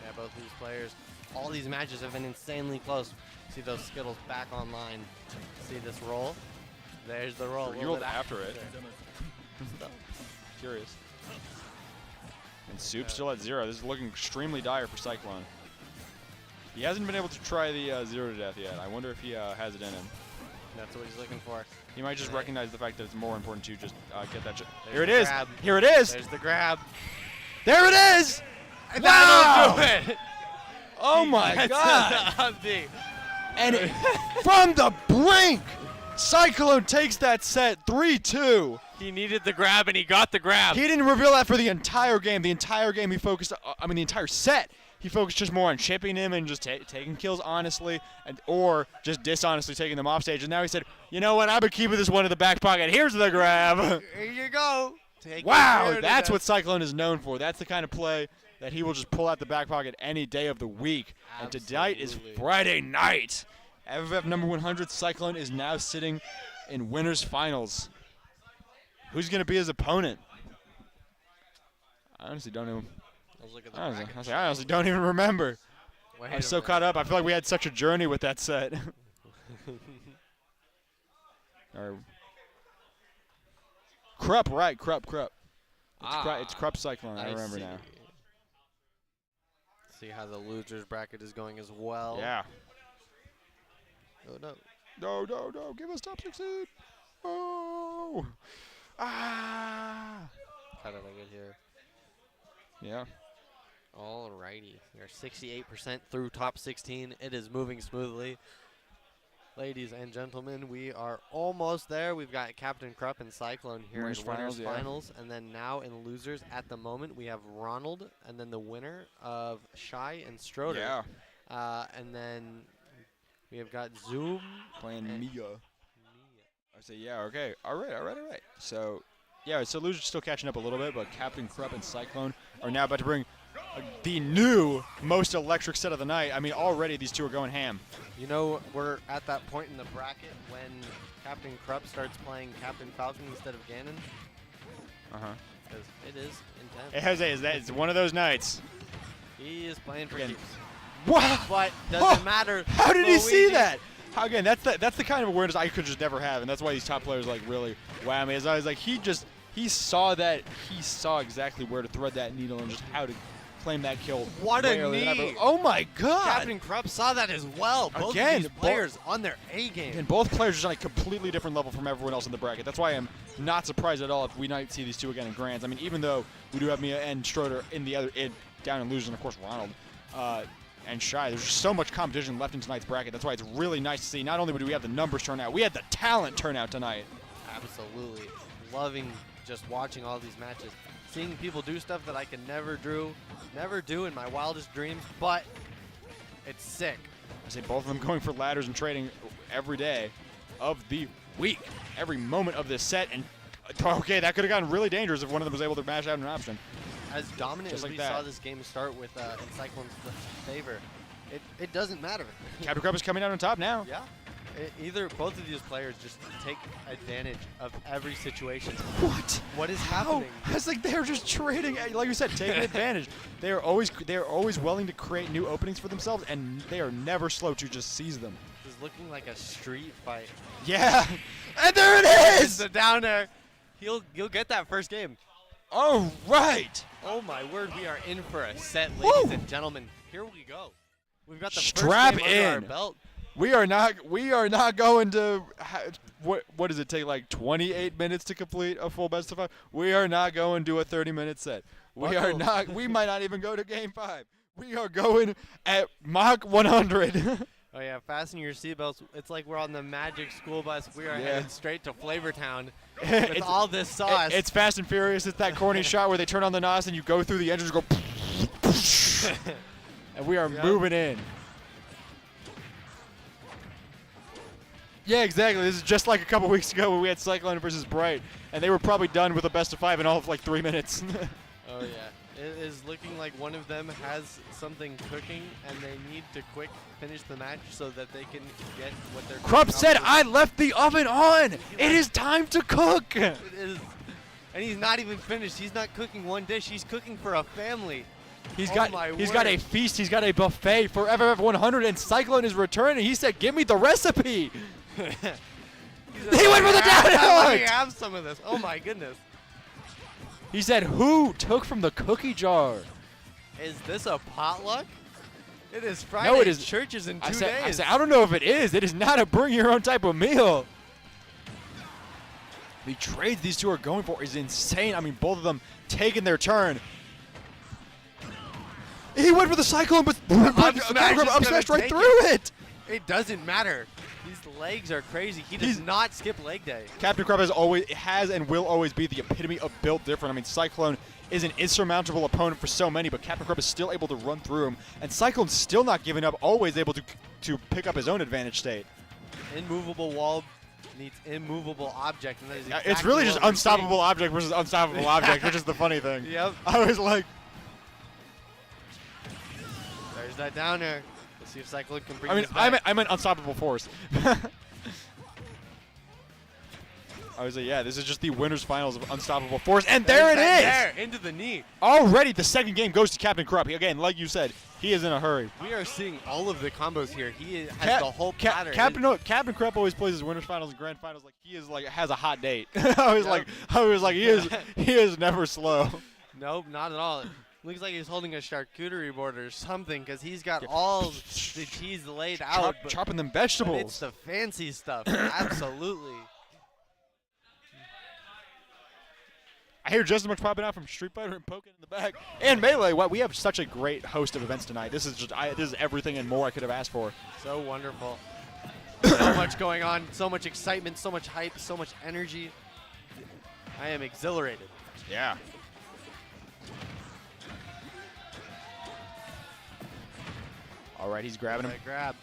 Yeah, both these players. All these matches have been insanely close. See those Skittles back online. See this roll? There's the roll. You rolled after it. Curious. And Zub still at 0. This is looking extremely dire for Cyclone. He hasn't been able to try the 0 to death yet. I wonder if he has it in him. That's what he's looking for. He might just recognize the fact that it's more important to just get that. Here Here it is. grab. Here it is. There's the grab. There it is. That'll do it. Oh my God. Up B. And from the brink, Cyclone takes that set 3-2. He needed the grab and he got the grab. He didn't reveal that for the entire game. The entire game he focused, the entire set, he focused just more on chipping him and just taking kills honestly, or just dishonestly taking them off stage. And now he said, you know what, I've been keeping this one in the back pocket. Here's the grab. Here you go. Wow, that's what Cyclone is known for. That's the kind of play that he will just pull out the back pocket any day of the week. And tonight is Friday night. FFF number 100, Cyclone is now sitting in winners finals. Who's going to be his opponent? I honestly don't know. I honestly don't even remember. I'm so caught up. I feel like we had such a journey with that set. Krupp, right? Krupp. It's Krupp Cyclone. I remember now. See how the losers bracket is going as well. Yeah. Oh no. No. Give us top 16. Oh. Ah. How did I get here? Yeah. Alrighty. We are 68% through top 16. It is moving smoothly. Ladies and gentlemen, we are almost there. We've got Captain Krupp and Cyclone here Winners in winners finals, yeah. finals, and then now in losers at the moment we have Ronald, and then the winner of Shy and Stroder. Yeah. And then we have got Zoom Playing and Mia. I say, yeah, okay. All right. So, yeah, so losers still catching up a little bit, but Captain Krupp and Cyclone are now about to bring the new most electric set of the night. I mean, already these two are going ham. You know, we're at that point in the bracket when Captain Krupp starts playing Captain Falcon instead of Ganon. Because it is intense. It's one of those nights. He is playing for Again. keeps. Wow! But doesn't matter. How did he see Luigi- that? Again, that's the kind of awareness I could just never have, and that's why these top players like really wow me. As I was like, he saw that, he saw exactly where to thread that needle and just how to claim that kill. What a way earlier than knee. ever. Oh my God! Captain Krupp saw that as well. Both Again, of these players on their A game. And both players are on a completely different level from everyone else in the bracket. That's why I'm not surprised at all if we might see these two again in grands. I mean, even though we do have Mia and Stroder in the other down in losers, and of course Ronald and Shy. There's just so much competition left in tonight's bracket. That's why it's really nice to see. Not only do we have the numbers turn out, we had the talent turn out tonight. Absolutely. Loving just watching all these matches. Seeing people do stuff that I could never do in my wildest dreams, but it's sick. I say both of them going for ladders and trading every day of the week, every moment of this set. And okay, that could have gotten really dangerous if one of them was able to mash out an option. As dominant Just as like we that. saw this game start with in Cyclone's favor, it doesn't matter. Captain Krupp is coming out on top now. Yeah. Both of these players just take advantage of every situation. What? What is How? happening? It's like they're just trading, like you said, taking advantage. They are always willing to create new openings for themselves, and they are never slow to just seize them. This is looking like a street fight. Yeah, and there it It's is. the down there. He'll get that first game. All right. Oh my word, we are in for a set, Woo! ladies and gentlemen. Here we go. We've got the Strap first game under our in. belt. We are not going to. What does it take? Like 28 minutes to complete a full best of 5. We are not going to a 30-minute set. We are Buckle. not. We might not even go to game 5. We are going at Mach 100. Oh yeah, fasten your seatbelts. It's like we're on the Magic School Bus. We are Yeah. headed straight to Flavortown with It's- all this sauce. It's Fast and Furious. It's that corny shot where they turn on the NOS and you go through the engines, go, and we are Yep. moving in. Yeah, exactly. This is just like a couple weeks ago when we had Cyclone versus Bright, and they were probably done with a best of 5 in all of like 3 minutes. Oh yeah, it is looking like one of them has something cooking, and they need to quick finish the match so that they can get what they're. Krupp cooking said, up "I left the oven on. It is time to cook." to. It is, and he's not even finished. He's not cooking one dish. He's cooking for a family. He's Oh got my he's got a word. feast. He's got a buffet for Ever 100, and Cyclone is returning. He said, "Give me the recipe." He went for the down Let me hook! have some of this. Oh my goodness. He said, "Who took from the cookie jar?" Is this a potluck? It is Friday. No, it is. Churches in 2 I days. said, I don't know if it is. It is not a bring your own type of meal. The trades these two are going for is insane. I mean, both of them taking their turn. He went for the Cyclone, but Up smash is up gonna smashed right take through it. It doesn't matter. These legs are crazy. He does not skip leg day. Captain Krupp has and will always be the epitome of built different. I mean, Cyclone is an insurmountable opponent for so many, but Captain Krupp is still able to run through him, and Cyclone's still not giving up, always able to pick up his own advantage state. Immovable wall needs immovable object, and that is exactly It's really what just we're unstoppable object versus unstoppable object, which is the funny thing. seeing. Yep. I was like, There's that downer. Let's see if Cyclone can bring I mean, this back. I meant unstoppable force. I was like, yeah, this is just the winners finals of unstoppable force, and there it There's is. that there, into the knee. Already, the second game goes to Captain Krupp. Again, like you said, he is in a hurry. We are seeing all of the combos here. He has the whole platter. Captain Krupp always plays his winners finals and grand finals like he is has a hot date. I was like, he is never slow. Nope, not at all. Looks like he's holding a charcuterie board or something because he's got all the cheese laid out. but Chopping them it's vegetables. the fancy stuff. Absolutely. I hear just as much popping out from Street Fighter and Pokken in the back and Melee. Wow, we have such a great host of events tonight. This is just this is everything and more I could have asked for. So wonderful. So much going on, so much excitement, so much hype, so much energy. I am exhilarated. Yeah. All right, he's grabbing him. Right grab.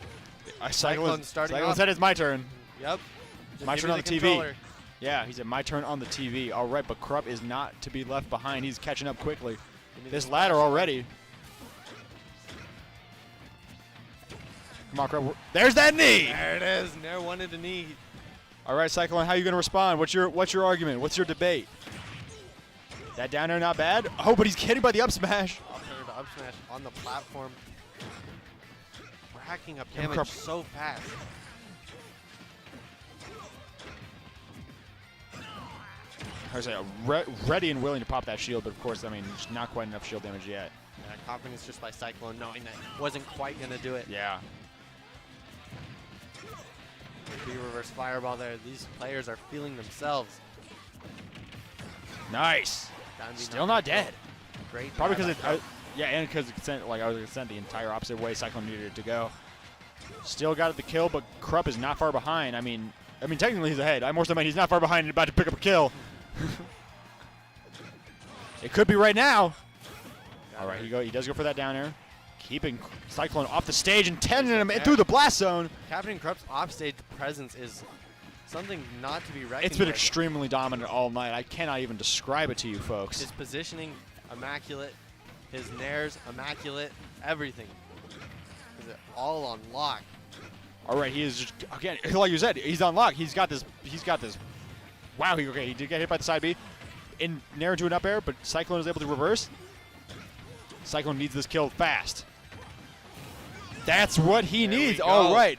Cyclone starting Cyclone off. said it's my turn. Yep. Just My give turn me on the TV. controller. Yeah, he said my turn on the TV. All right, but Krupp is not to be left behind. He's catching up quickly. Give me This the ladder flash. already. Come on, Krupp. There's that knee. There it is. Nair wanted a knee. All right, Cyclone, how are you going to respond? What's your argument? What's your debate? That down air not bad? Oh, but he's hitting by the up smash. Up air to up smash on the platform. Racking up Him damage Krupp. so fast. I was ready and willing to pop that shield, but of course, I mean, just not quite enough shield damage yet. Yeah, confidence just by Cyclone knowing that wasn't quite going to do it. Yeah. The reverse fireball there. These players are feeling themselves. Nice. Down B Still knockdown not dead. kill. Great. Probably grab because by it, yeah, and because it sent, like I was sent the entire opposite way Cyclone needed it to go. Still got the kill, but Krupp is not far behind. I mean, technically he's ahead. I more so meant he's not far behind and about to pick up a kill. It could be right now. All right, he does go for that down air, keeping Cyclone off the stage and tending him through the blast zone. Captain Krupp's offstage presence is something not to be reckoned It's been with. extremely dominant all night. I cannot even describe it to you folks. His positioning, immaculate. His nairs, immaculate. Everything. Is it all on lock? All right, he is just, again, like you said, he's on lock. He's got this. Wow, he did get hit by the side B. In nair into an up air, but Cyclone is able to reverse. Cyclone needs this kill fast. That's what he There we needs. go. All right,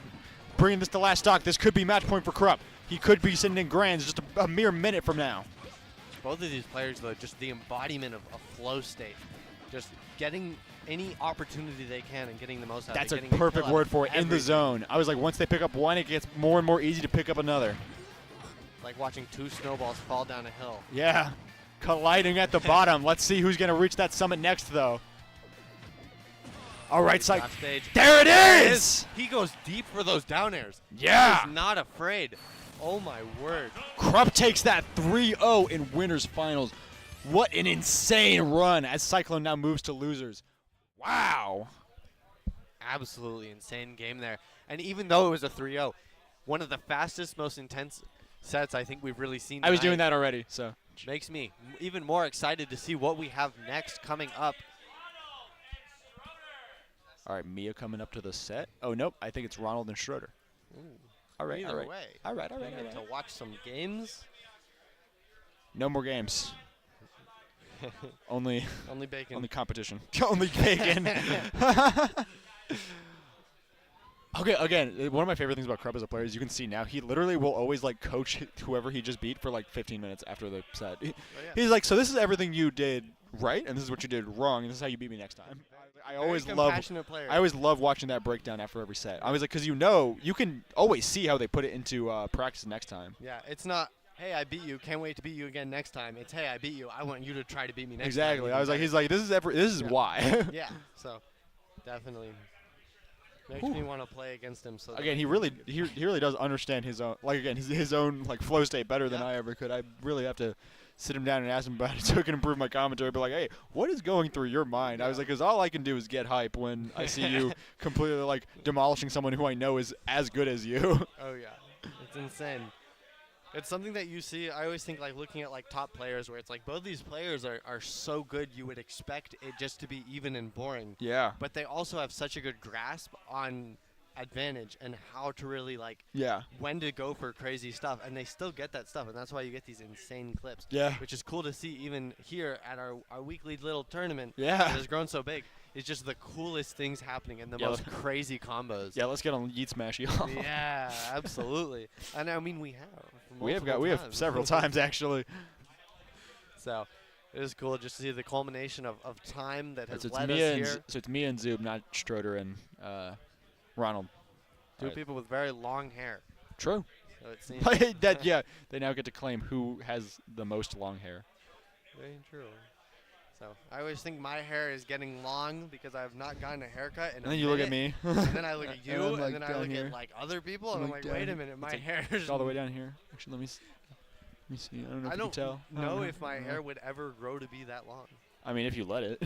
bringing this to last stock. This could be match point for Krupp. He could be sitting in grands just a mere minute from now. Both of these players, though, just the embodiment of a flow state. Just getting any opportunity they can and getting the most out That's of a it. Getting perfect kill out word of for it. In the everything. zone. I was like, once they pick up one, it gets more and more easy to pick up another. Like watching two snowballs fall down a hill. Yeah, colliding at the bottom. Let's see who's going to reach that summit next, though. All right, Drop stage. there it There it is! He goes deep for those down airs. Yeah! He's not afraid. Oh my word. Krupp takes that 3-0 in winners finals. What an insane run as Cyclone now moves to losers. Wow. Absolutely insane game there. And even though it was a 3-0, one of the fastest, most intense sets I think we've really seen I was tonight. doing that already, so. Makes me even more excited to see what we have next coming up. All right, Mia coming up to the set. Oh, nope. I think it's Ronald and Schroeder. Ooh, All right, either all right. way. All right, all We right, all get right. to watch some games. No more games. Only Only bacon. only competition. Only bacon. Okay, again, one of my favorite things about Krupp as a player is you can see now he literally will always like coach whoever he just beat for like 15 minutes after the set. yeah. He's like, so this is everything you did right, and this is what you did wrong, and this is how you beat me next time. I Very always love. compassionate player. I always love watching that breakdown after every set. I was like, because you can always see how they put it into practice next time. Yeah, it's not, hey, I beat you, can't wait to beat you again next time. It's, hey, I beat you, I want you to try to beat me next time. Exactly. I was like, he's like, this is Yeah. why. Yeah, so definitely makes me want to play against him. So that Again, he really does understand his own his own like flow state better than Yeah. I ever could. I really have to sit him down and ask him about it so I can improve my commentary. Be like, hey, what is going through your mind? I was like, because all I can do is get hype when I see you completely like demolishing someone who I know is as good as you. Oh yeah, it's insane. It's something that you see. I always think like looking at like top players where it's like both these players are so good you would expect it just to be even and boring. Yeah. But they also have such a good grasp on advantage and how to really like Yeah. when to go for crazy stuff, and they still get that stuff, and that's why you get these insane clips. Yeah. Which is cool to see even here at our weekly little tournament. Yeah. That has grown so big. It's just the coolest things happening and the Yeah. most crazy combos. Yeah. Let's get on Yeet Smash, y'all. Yeah, absolutely. And I mean, we have. We have multiple have several times actually. So it is cool just to see the culmination of time that has So it's led Mia us and here. so it's Mia and Zub, not Schroeder and Ronald. Two Alright. people with very long hair. True. So it seems That yeah, they now get to claim who has the most long hair. very true. So I always think my hair is getting long because I have not gotten a haircut in And then you look at minute. me. And then I look at you, I'm, and like, then I down look here. at like other people, and I'm Like like, wait a down- minute, my it's like- hair It's is all the way down here. Actually, let me see. I don't know if I you don't can tell. I don't know if my I don't hair know. would ever grow to be that long. I mean, if you let it.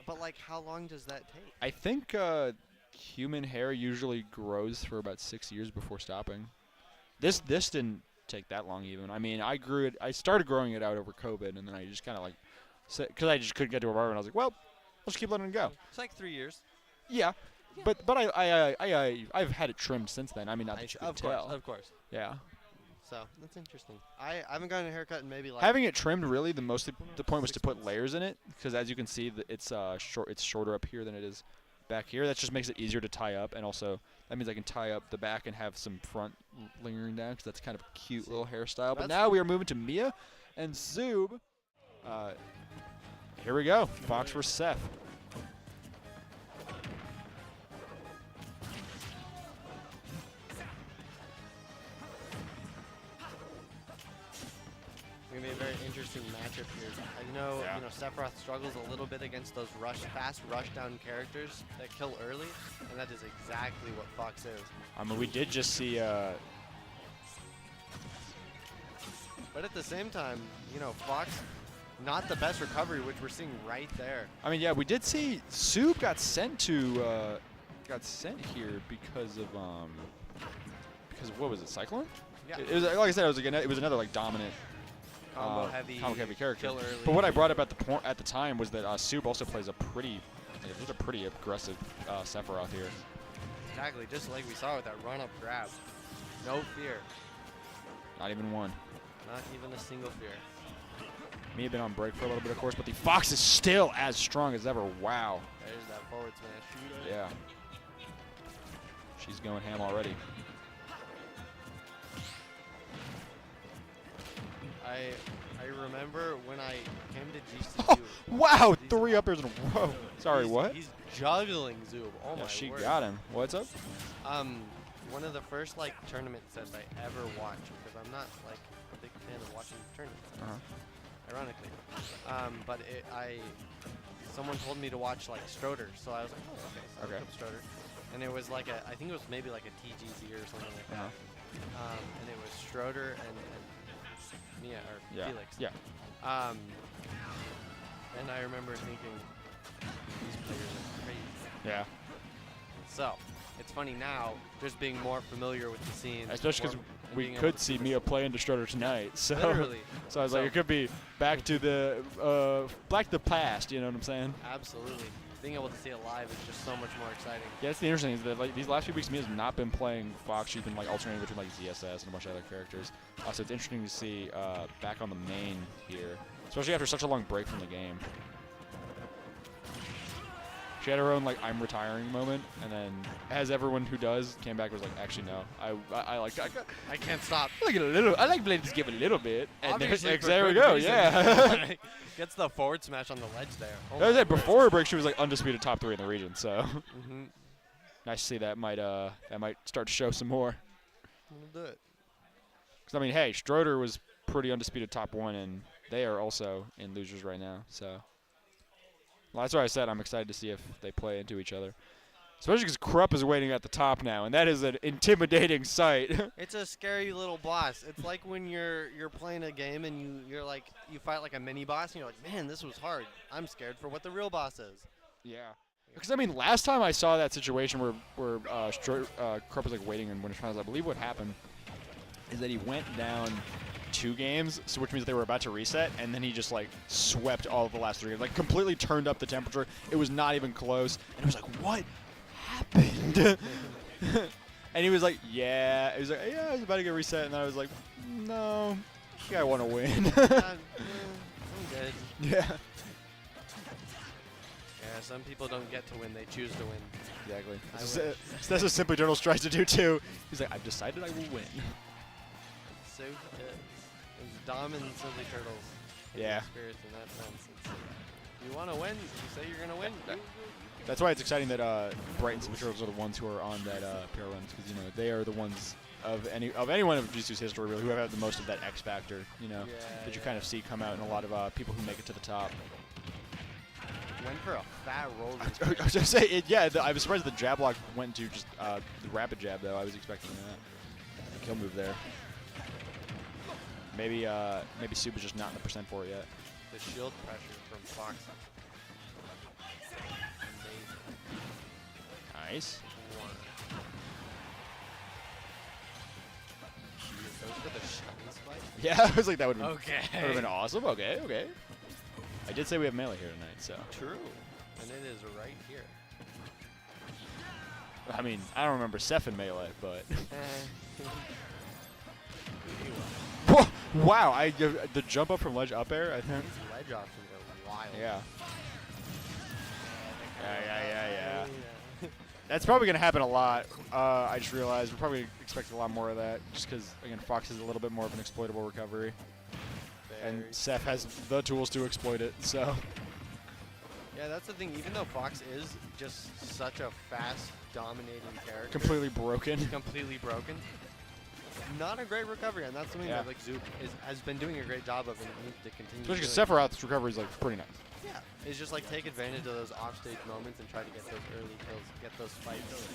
But like, how long does that take? I think human hair usually grows for about 6 years before stopping. This didn't take that long even. I mean, I grew it. I started growing it out over COVID, and then I just kind of like, because I just couldn't get to a barber, and I was like, well, let's keep letting it go. It's like 3 years. Yeah, but I've had it trimmed since then. I mean, not that you can tell. Of course. Yeah. So that's interesting. I haven't gotten a haircut in maybe like. Having it trimmed, really, the point was to 6 put months. layers in it, because as you can see, it's shorter up here than it is back here. That just makes it easier to tie up, and also that means I can tie up the back and have some front lingering down, because that's kind of a cute little hairstyle. But That's- now we are moving to Mia and Zoob. Here we go, Fox versus Seth. It's gonna be a very interesting matchup here. I know, Yeah. you know, Sephiroth struggles a little bit against those fast rush down characters that kill early, and that is exactly what Fox is. I mean, we did just see. But at the same time, you know, Fox, not the best recovery, which we're seeing right there. I mean, yeah, we did see Zoob got sent here because of what was it, Cyclone? Yeah. It was, like I said, it was another like dominant Combo heavy character. kill early. But what I brought up at the time was that Zoob also plays a pretty aggressive Sephiroth here. Exactly, just like we saw with that run-up grab. No fear. Not even one. Not even a single fear. May have been on break for a little bit, of course, but the Fox is still as strong as ever. Wow. There's that forward smash. Yeah. She's going ham already. I remember when I came to GCU. Wow, 3 uppers in a row. Sorry, he's, what? He's juggling Zoob. Oh Yeah, my she word. got him. What's up? One of the first like tournament sets I ever watched, because I'm not like a big fan of watching tournaments. Ironically, but someone told me to watch like Stroder, so I was like, oh, okay, so I looked up Stroder, and it was like I think it was maybe like a TGZ or something like that, and it was Stroder and Mia or Felix. Yeah. And I remember thinking, these players are crazy. Yeah. So, it's funny now, just being more familiar with the scene. Especially because we could see Mia play into Stroder tonight. So, Literally. so I was like, it could be back to the past. You know what I'm saying? Absolutely. Being able to see it live is just so much more exciting. Yeah, that's the interesting thing is that like these last few weeks, Mia's not been playing Fox. She's been like alternating between like ZSS and a bunch of other characters. So it's interesting to see back on the main here, especially after such a long break from the game. She had her own like I'm retiring moment, and then as everyone who does came back and was like, actually no, I can't stop. I like playing this game a little bit, and Obviously for there we good go, reason. yeah. Gets the forward smash on the ledge there. Oh That was my it. Before her break, she was like undisputed top 3 in the region. So nice to see that might start to show some more. We'll do it. Because I mean, hey, Stroder was pretty undisputed top 1, and they are also in losers right now. So well, that's why I said I'm excited to see if they play into each other. Especially because Krupp is waiting at the top now, and that is an intimidating sight. It's a scary little boss. It's like when you're playing a game and you fight like a mini boss, and you're like, man, this was hard. I'm scared for what the real boss is. Yeah. Because I mean, last time I saw that situation where Krupp was like waiting in Winter Finals, I believe what happened is that he went down 2 games, so which means they were about to reset, and then he just like swept all of the last 3 games, like completely turned up the temperature. It was not even close, and it was like, what happened? And he was like, yeah. He was like, yeah, I was about to get reset, and then I was like, no, I think I want to win. I'm good. Yeah. Yeah, some people don't get to win; they choose to win. Exactly. I That's what Simply Journals tries to do too. He's like, I've decided I will win. So good. It's Dom and Simply Turtles. Yeah. Spirits in that sense. You want to win? You say you're gonna win. That's why it's exciting that Bright and Simply Turtles are the ones who are on that PR runs, because they are the ones of anyone of Jujutsu's history really who have had the most of that X factor, that you kind of see come out in a lot of people who make it to the top. went for a fat roll. I was gonna say it. Yeah, I was surprised the jab block went to just the rapid jab though. I was expecting that. Kill move there. Maybe Soup is just not in the percent for it yet. The shield pressure from Fox. Amazing. Nice. Goes for the shiny spike. Yeah, I was like that would have Okay. been awesome. Okay, okay. I did say we have melee here tonight, so. True. And it is right here. I mean, I don't remember Seth in melee, but. Whoa, wow! The jump up from ledge up air. I think. These ledge options are wild. Yeah. Yeah. That's probably going to happen a lot. I just realized we're probably expecting a lot more of that just because, again, Fox is a little bit more of an exploitable recovery. And Seth has the tools to exploit it, so. Yeah, that's the thing. Even though Fox is just such a fast, dominating character. Completely broken. Completely broken. Not a great recovery, and that's something that like Zoop has been doing a great job of and needs to continue Especially because doing. Sephiroth's recovery is like pretty nice. Yeah. It's just like take advantage of those offstage moments and try to get those early kills, get those fights.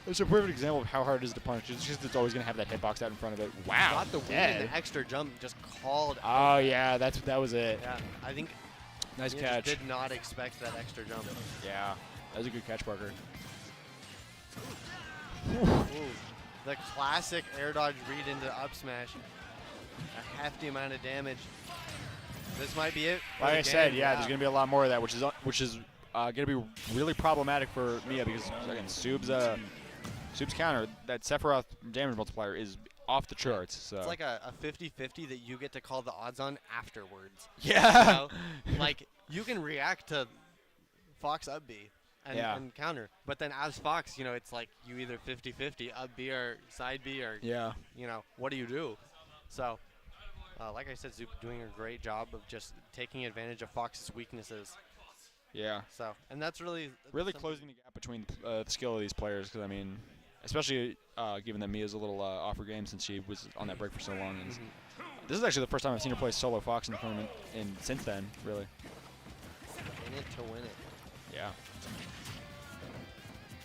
It's a perfect example of how hard it is to punish. It's just it's always going to have that hitbox out in front of it. Wow. Got the win and the extra jump just called Oh, out. yeah, that was it. Yeah, I think Nice he catch. just did not expect that extra jump. Yeah, that was a good catch, Parker. Ooh, the classic air dodge read into up smash. A hefty amount of damage. This might be it. for Like the I said, game. yeah, there's going to be a lot more of that, which is going to be really problematic for Mia because, again, Soup's counter, that Sephiroth damage multiplier is off the charts. So. It's like a 50-50 that you get to call the odds on afterwards. Yeah. You know? Like, you can react to Fox up B and counter. But then as Fox, you know, it's like you either 50-50, up B or side B or, you know, what do you do? So, like I said, Zoop doing a great job of just taking advantage of Fox's weaknesses. Yeah. So, and that's really closing the gap between the skill of these players because, I mean, especially given that Mia's a little off her game since she was on that break for so long. And this is actually the first time I've seen her play solo Fox in the tournament since then, really. in it to win it. Yeah.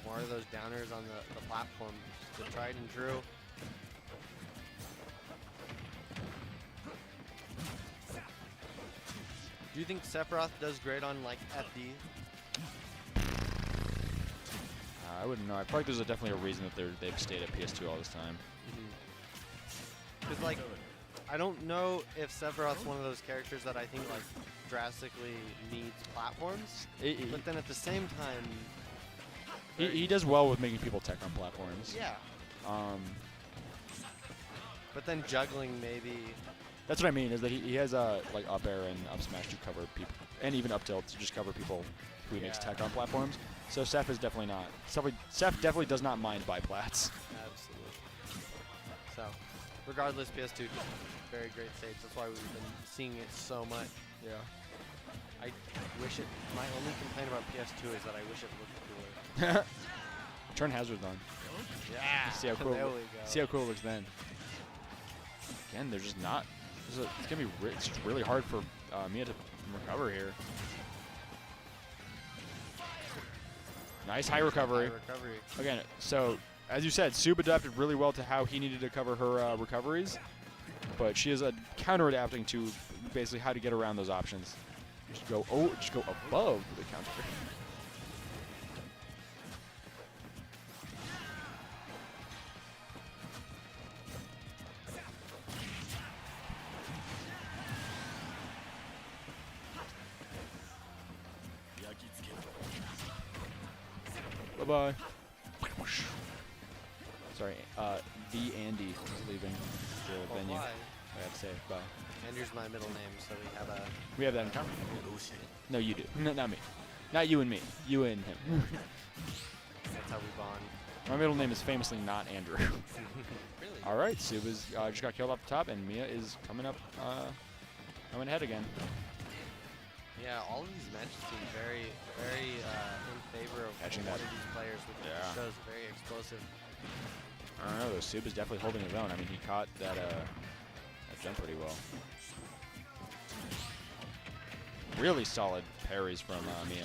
More of those downers on the platform, the tried and true. Do you think Sephiroth does great on like FD? I wouldn't know. I feel like there's definitely a reason that they've stayed at PS2 all this time. Because like, I don't know if Sephiroth's one of those characters that I think like drastically needs platforms. But then at the same time, he does well with making people tech on platforms. yeah. But then juggling maybe. That's what I mean, is that he has like up air and up smash to cover people, and even up tilt to just cover people who he makes tech on platforms. So Seth is definitely not. Seth definitely does not mind biplats. Absolutely. So, regardless, PS2 just very great stage. That's why we've been seeing it so much. Yeah. I wish it. My only complaint about PS2 is that I wish it looked cooler. Turn hazards on. Yeah. See how cool. There we go. See how cool it looks then. Again, they're just not. It's gonna be. It's just really hard for Mia to recover here. Nice high recovery. High recovery. Again, so as you said, Soup adapted really well to how he needed to cover her recoveries, but she is counter adapting to basically how to get around those options. Just go above the counter. Bye-bye. Sorry, the Andy is leaving the venue. Why? I have to say bye. Andrew's my middle name, so We have that in common. No, you do. No, not me. Not you and me. You and him. that's how we bond. My middle name is famously not Andrew. Really? All right, Suba's just got killed off the top, and Mia is coming up, coming ahead again. Yeah, all of these matches seem very, very in favor of Catching one that. of these players, which Yeah. shows very explosive. I don't know, though. Suba's definitely holding his own. I mean, he caught that done pretty well. Really solid parries from Mia.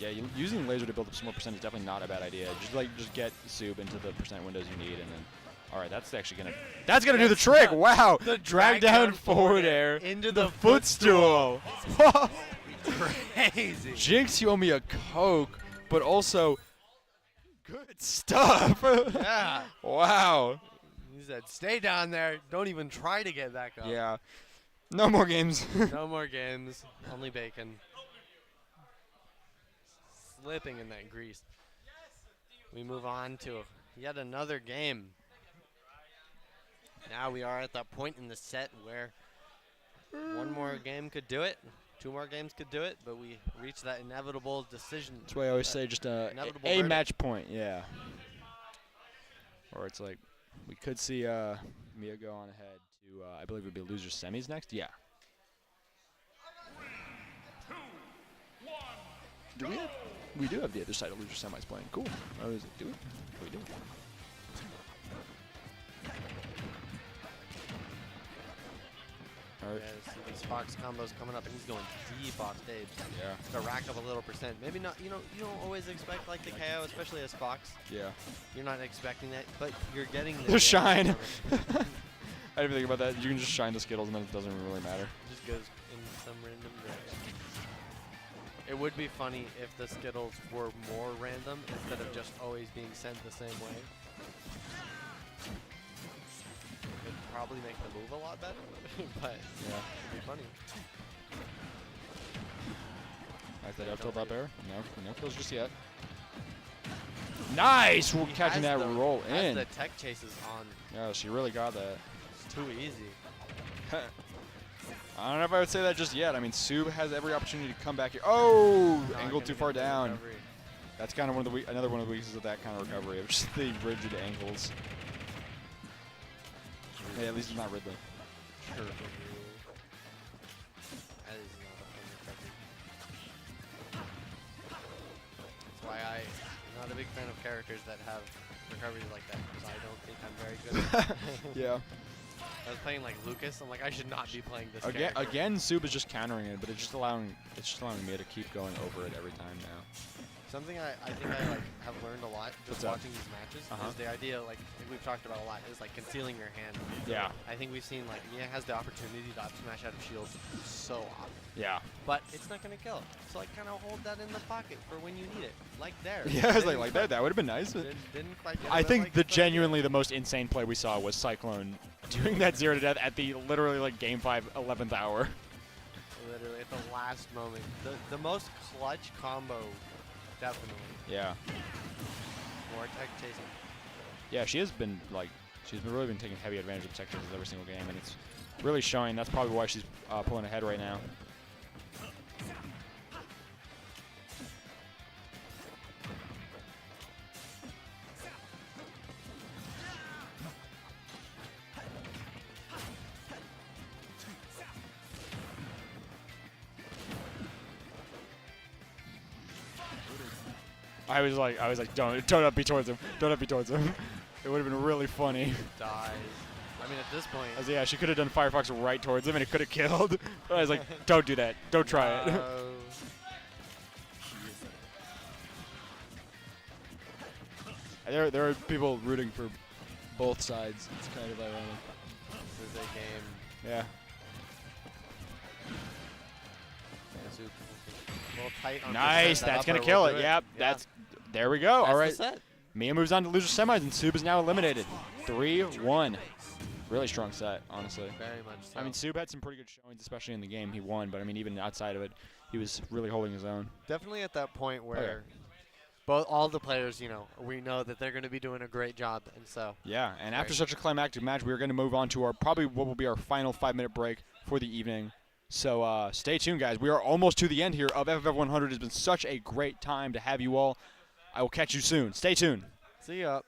Yeah, using laser to build up some more percent is definitely not a bad idea. Just get Sub into the percent windows you need, and then, all right, that's actually gonna do the trick. Wow, The drag down forward air into the footstool. Crazy. Jinx, you owe me a Coke, but also good stuff. Yeah. Wow. He said, "Stay down there. Don't even try to get back up." Yeah. No more games. No more games. Only bacon. Slipping in that grease. We move on to yet another game. Now we are at that point in the set where one more game could do it. 2 more games could do it, but we reach that inevitable decision. That's why I always say just Inevitable a verdict. match point, yeah. Or it's like we could see Mia go on ahead to I believe it would be loser semis next. Yeah. Do we have? We do have the other side of loser semis playing. Cool. Oh, is it? Do we? We do. All right. Yeah, see these Fox combos coming up, and he's going deep off stage Yeah. to rack up a little percent. Maybe not. You don't always expect like the KO, especially as Fox. Yeah. You're not expecting that, but you're getting the The damage shine. from it. I didn't even think about that. You can just shine the Skittles and then it doesn't really matter. Just goes in some random direction. It would be funny if the Skittles were more random instead of just always being sent the same way. It'd probably make the move a lot better, but Yeah. it'd be funny. Is that up tilt up air? No kills just yet. Nice! We're catching that roll As in. the tech chase is on, Yeah, she really got that. it's too easy. I don't know if I would say that just yet. I mean, Sub has every opportunity to come back here. Oh, Not angled gonna too get far the down. recovery. That's kind of another one of the weaknesses of that kind of recovery, of just the rigid ankles. Hey, at least it's not Ridley. Sure. That is not a fun recovery. That's why I'm not a big fan of characters that have recoveries like that, because I don't think I'm very good at it. Yeah. I was playing like Lucas. I'm like, I should not be playing this Again, character. again, Sub is just countering it, but it's just allowing me to keep going over it every time now. Something I think I like have learned a lot What's just up? watching these matches Uh-huh. is the idea, like we've talked about a lot, is like concealing your hand. Yeah. I think we've seen like Mia has the opportunity to up smash out of shields so often, Yeah. but it's not gonna kill. So like kind of hold that in the pocket for when you need it, like there. Yeah, I was Didn't like quite- that would have been nice. Didn't quite get it, I but, think like, the it's idea. genuinely the most insane play we saw was Cyclone doing that 0 to death at the literally like game 5 11th hour. Literally at the last moment, the most clutch combo, definitely. Yeah. More tech chasing. Yeah, she's really been taking heavy advantage of tech chases every single game, and it's really showing. That's probably why she's pulling ahead right now. I was like, don't up be towards him. Don't up be towards him. It would have been really funny. Dies. I mean, at this point. I was, yeah, she could have done Firefox right towards him and it could have killed. But I was like, don't do that. Don't try it. No. There are people rooting for both sides. It's kind of ironic. This is a game. Yeah. A little tight on Nice. that That's upper gonna will kill do it. Yep. Yeah. There we go. That's All the right. set. Mia moves on to loser semis and Sub is now eliminated. 3-1. Really strong set, honestly. Very much so. I mean, Sub had some pretty good showings, especially in the game he won. But I mean, even outside of it, he was really holding his own. definitely at that point where yeah. all the players, we know that they're going to be doing a great job, and so. Yeah, and after Right. such a climactic match, we are going to move on to our probably what will be our final 5-minute break for the evening. So stay tuned, guys. We are almost to the end here of FFF 100. It's been such a great time to have you all. I will catch you soon. Stay tuned. See ya.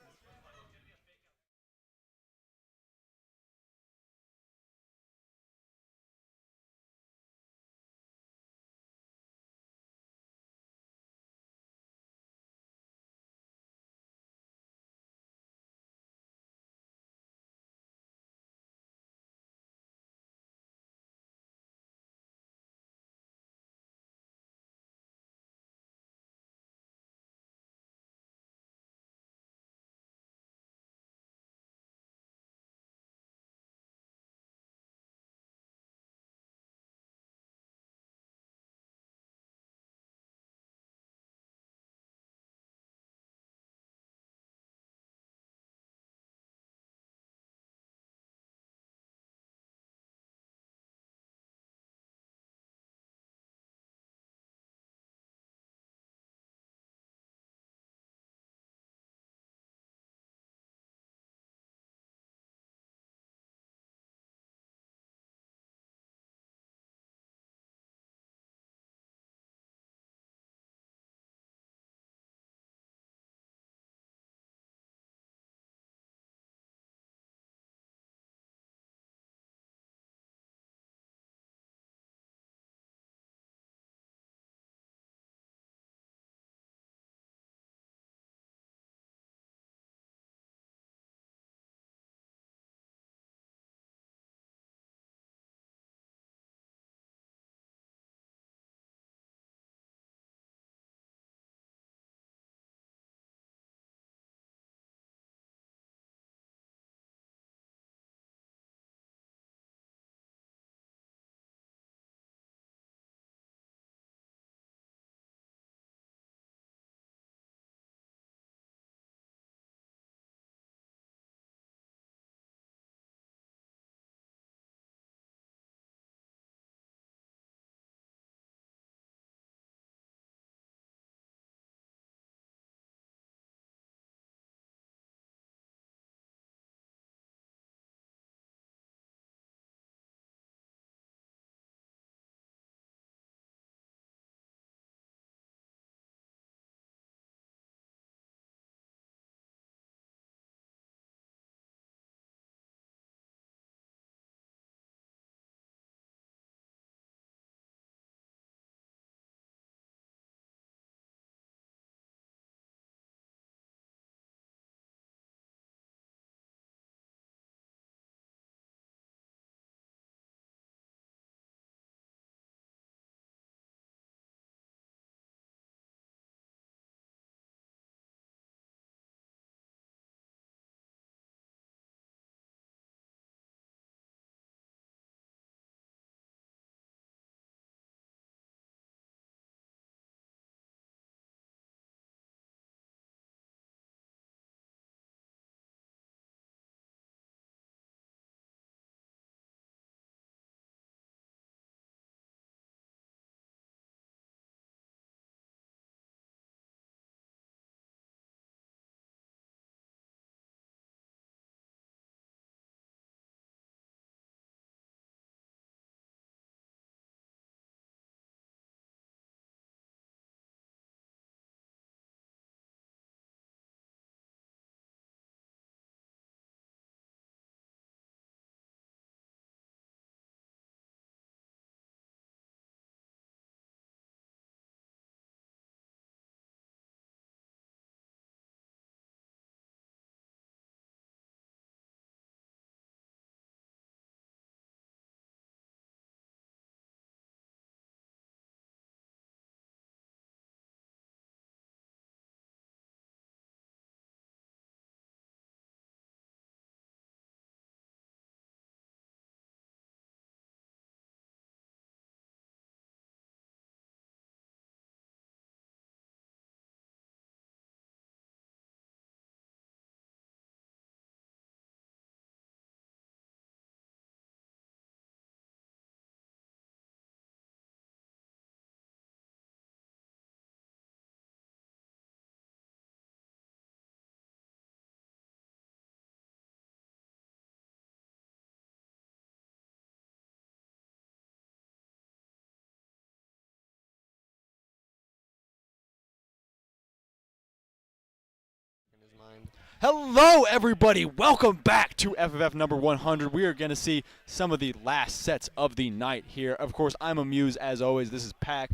mind. Hello, everybody. Welcome back to FFF number 100. We are going to see some of the last sets of the night here. Of course, I'm Amuse, as always. This is Pac.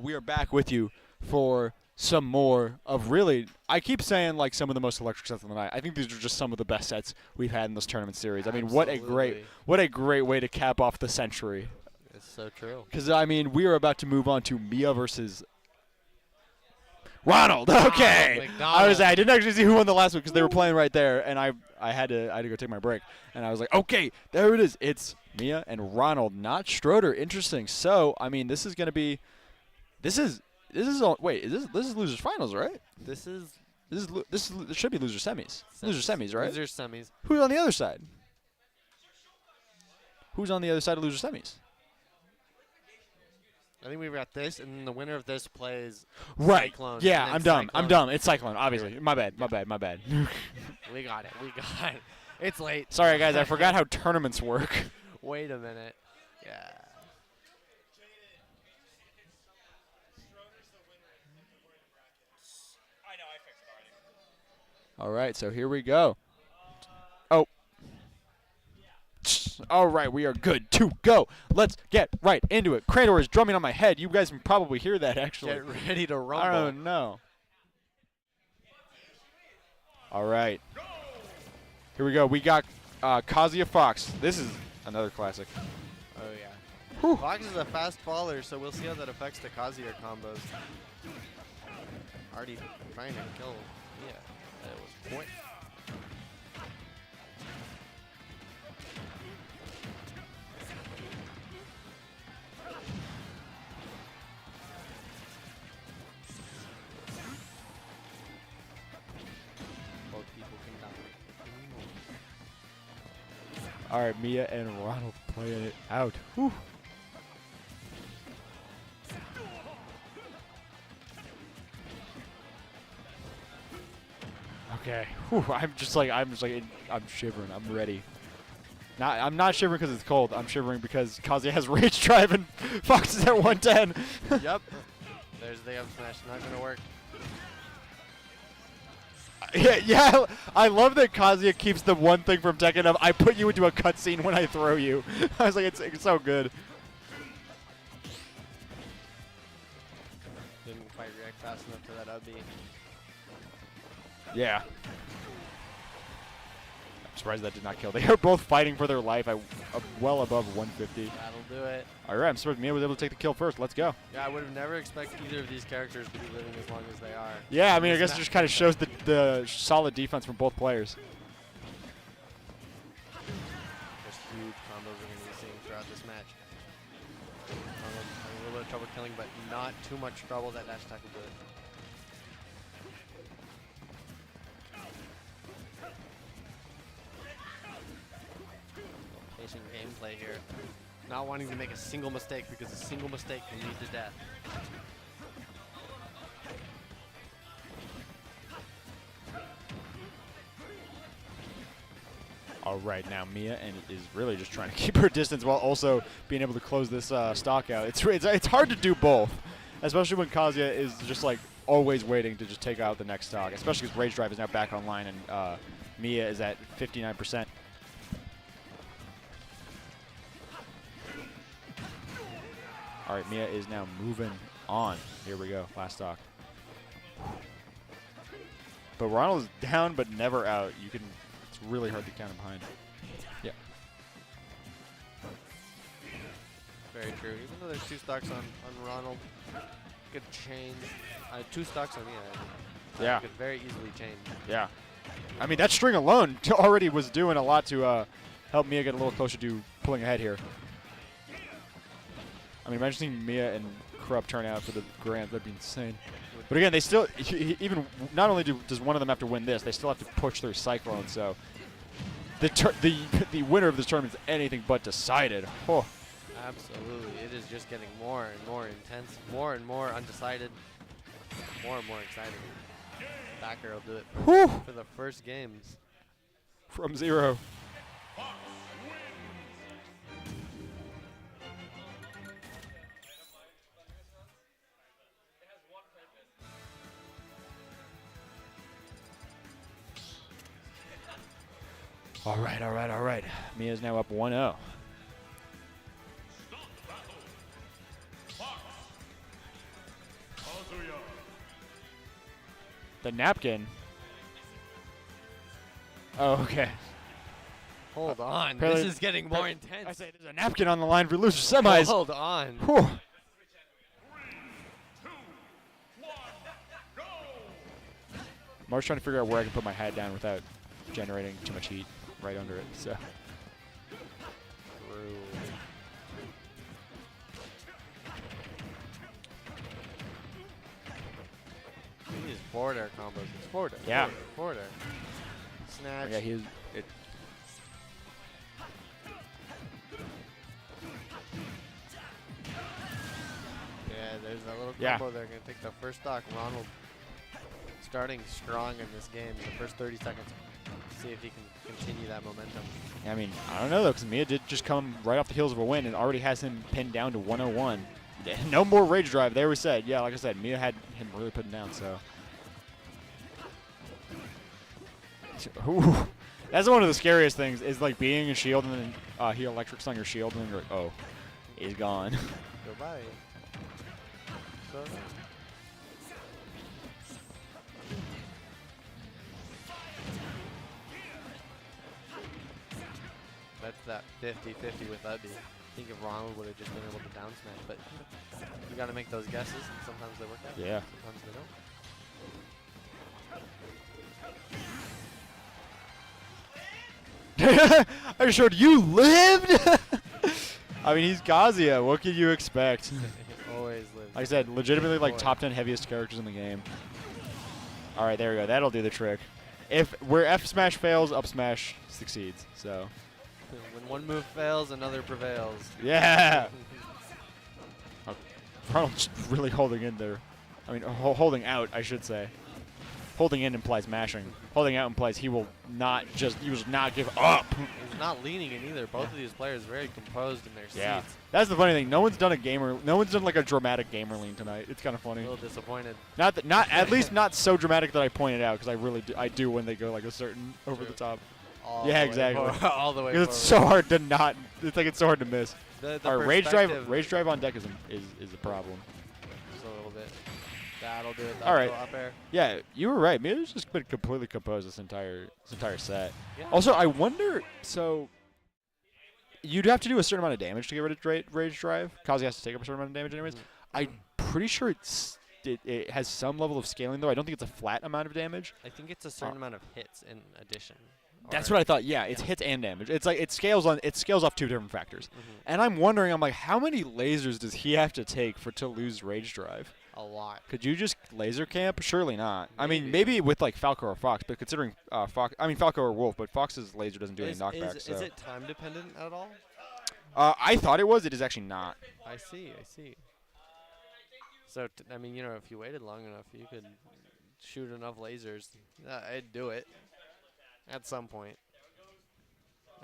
We are back with you for some more of really, I keep saying like some of the most electric sets of the night. I think these are just some of the best sets we've had in this tournament series. I mean, what a great way to cap off the century. It's so true. Because, I mean, we are about to move on to Mia versus Ronald. Okay. I didn't actually see who won the last one because they were playing right there, and I had to go take my break, and I was like, okay, there it is. It's Mia and Ronald, not Schroeder. Interesting. So, I mean, this is going to be, this is losers finals, right? This should be loser semis. Loser semis, right? Loser semis. Who's on the other side? Who's on the other side of loser semis? I think we've got this, and then the winner of this plays Right. Cyclone. Yeah, and I'm then dumb. Cyclone. I'm dumb. It's Cyclone, obviously. Yeah. My bad. We got it. It's late. Sorry, guys. I forgot how tournaments work. Wait a minute. Yeah. All right, so here we go. Oh. All right, we are good to go. Let's get right into it. Crandor is drumming on my head. You guys can probably hear that, actually. Get ready to rumble. I don't know. All right. Here we go. We got Kazuya Fox. This is another classic. Oh, yeah. Whew. Fox is a fast faller, so we'll see how that affects the Kazuya combos. Already trying to kill. Yeah. That was point. Both people can die. All right, Mia and Ronald playing it out. Whew. Okay. Whew. I'm shivering. I'm ready. I'm not shivering because it's cold. I'm shivering because Kazuya has rage drive and Fox is at 110. Yep. There's the up smash. Not gonna work. Yeah. I love that Kazuya keeps the one thing from Tekken of I put you into a cutscene when I throw you. I was like, it's so good. Didn't quite react fast enough to that up B. Yeah. I'm surprised that did not kill. They are both fighting for their life. Well above 150. That'll do it. All right, I'm surprised Mia was able to take the kill first. Let's go. Yeah, I would have never expected either of these characters to be living as long as they are. Yeah, I mean, I guess it just kind of shows the solid defense from both players. There's huge combos we're going to be seeing throughout this match. Having a little bit of trouble killing, but not too much trouble. That dash attack will do it. Patient gameplay here. Not wanting to make a single mistake because a single mistake can lead to death. All right, now Mia is really just trying to keep her distance while also being able to close this stock out. It's hard to do both, especially when Kazuya is just like always waiting to just take out the next stock, especially because Rage Drive is now back online and Mia is at 59%. All right, Mia is now moving on. Here we go, last stock. But Ronald is down but never out. It's really hard to count him behind. Yeah. Very true. Even though there's 2 stocks on Ronald, could change. 2 stocks on Mia. Yeah. Could very easily change. Yeah. I mean, that string alone already was doing a lot to help Mia get a little closer to pulling ahead here. I mean, imagine seeing Mia and Corrupt turn out for the grand. That'd be insane. But again, they still, even not only does one of them have to win this, they still have to push through Cyclone. So the winner of this tournament is anything but decided. Oh. Absolutely. It is just getting more and more intense, more and more undecided, more and more exciting. Backer will do it for the first games. From 0. All right, all right, all right. Mia's now up 1-0. The napkin. Oh, okay. Hold on. apparently- This is getting more intense. I say there's a napkin on the line for loser semis. Hold on. Whew. I'm always trying to figure out where I can put my hat down without generating too much heat right under it. So These forward air combos. It's forward air. Yeah. Forward air. Snatch. yeah, he's it. Yeah, there's that little Yeah. combo there. Gonna take the first stock. Ronald starting strong in this game. The first 30 seconds. See if he can continue that momentum. I mean, I don't know though, because Mia did just come right off the heels of a win and already has him pinned down to 101. No more rage drive. There we said. Yeah, like I said, Mia had him really put him down. So. Ooh. That's one of the scariest things is like being a shield and then he electrics on your shield and then you're like, oh, he's gone. Goodbye. So nice. That's that 50-50 with Ubby. I think if Ronald would have just been able to down smash, but you got to make those guesses, and sometimes they work out. Yeah. Sometimes they don't. I showed you lived. I mean, he's Kazuya. What can you expect? Always lives. Like I said, legitimately like Boy. top 10 heaviest characters in the game. All right, there we go. That'll do the trick. If where F smash fails, up smash succeeds. So When one move fails, another prevails. yeah. Ronald's really holding in there. I mean, holding out, I should say. Holding in implies mashing. Holding out implies he will not give up. He's not leaning in either. Both of these players very composed in their Yeah. seats. That's the funny thing. No one's done like a dramatic gamer lean tonight. It's kind of A funny. little disappointed. Not at least not so dramatic that I pointed out because I do when they go like a certain over the top. All Yeah, the way exactly. all the way Because it's so hard to not. It's like it's so hard to miss. The Our rage drive on deck is a problem. Just a little bit. That'll do it. All right. Up air. Yeah, you were right. Mia's just been completely composed this entire set. Yeah. Also, I wonder. So, you'd have to do a certain amount of damage to get rid of rage drive. Kazi has to take up a certain amount of damage, anyways. I'm pretty sure it has some level of scaling though. I don't think it's a flat amount of damage. I think it's a certain amount of hits in addition. That's what I thought. Yeah, it's hits and damage. It's like it scales off two different factors. And I'm wondering, I'm like, how many lasers does he have to take to lose rage drive? A lot. Could you just laser camp? Surely not. I mean, maybe with like Falco or Fox, but considering Falco or Wolf, but Fox's laser doesn't do any knockback. Is it time dependent at all? I thought it was. It is actually not. I see. So I mean, if you waited long enough, you could shoot enough lasers. I'd do it. At some point.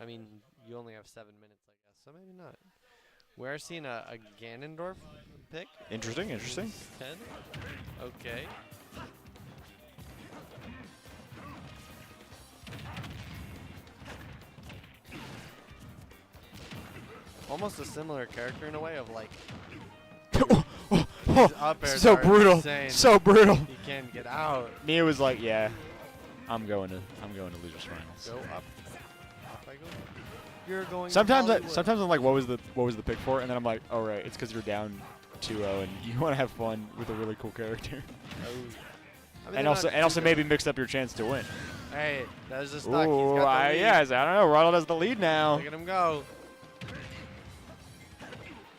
I mean, you only have 7 minutes, I guess, so maybe not. We're seeing a Ganondorf pick. Interesting. 10. Okay. Almost a similar character in a way of like. His up airs So are brutal. insane. So brutal. He can't get out. Mia was like, yeah, I'm going to losers finals. Go up. Up I go. You're going. Sometimes to Hollywood. I'm like, what was the pick for? And then I'm like, oh right, it's because you're down 2-0 and you want to have fun with a really cool character. Oh. I mean, and they're also not maybe mix up your chance to win. Hey, that's just stuck. He's Ooh, got the lead. yes, I don't know. Ronald has the lead now. Look at him go.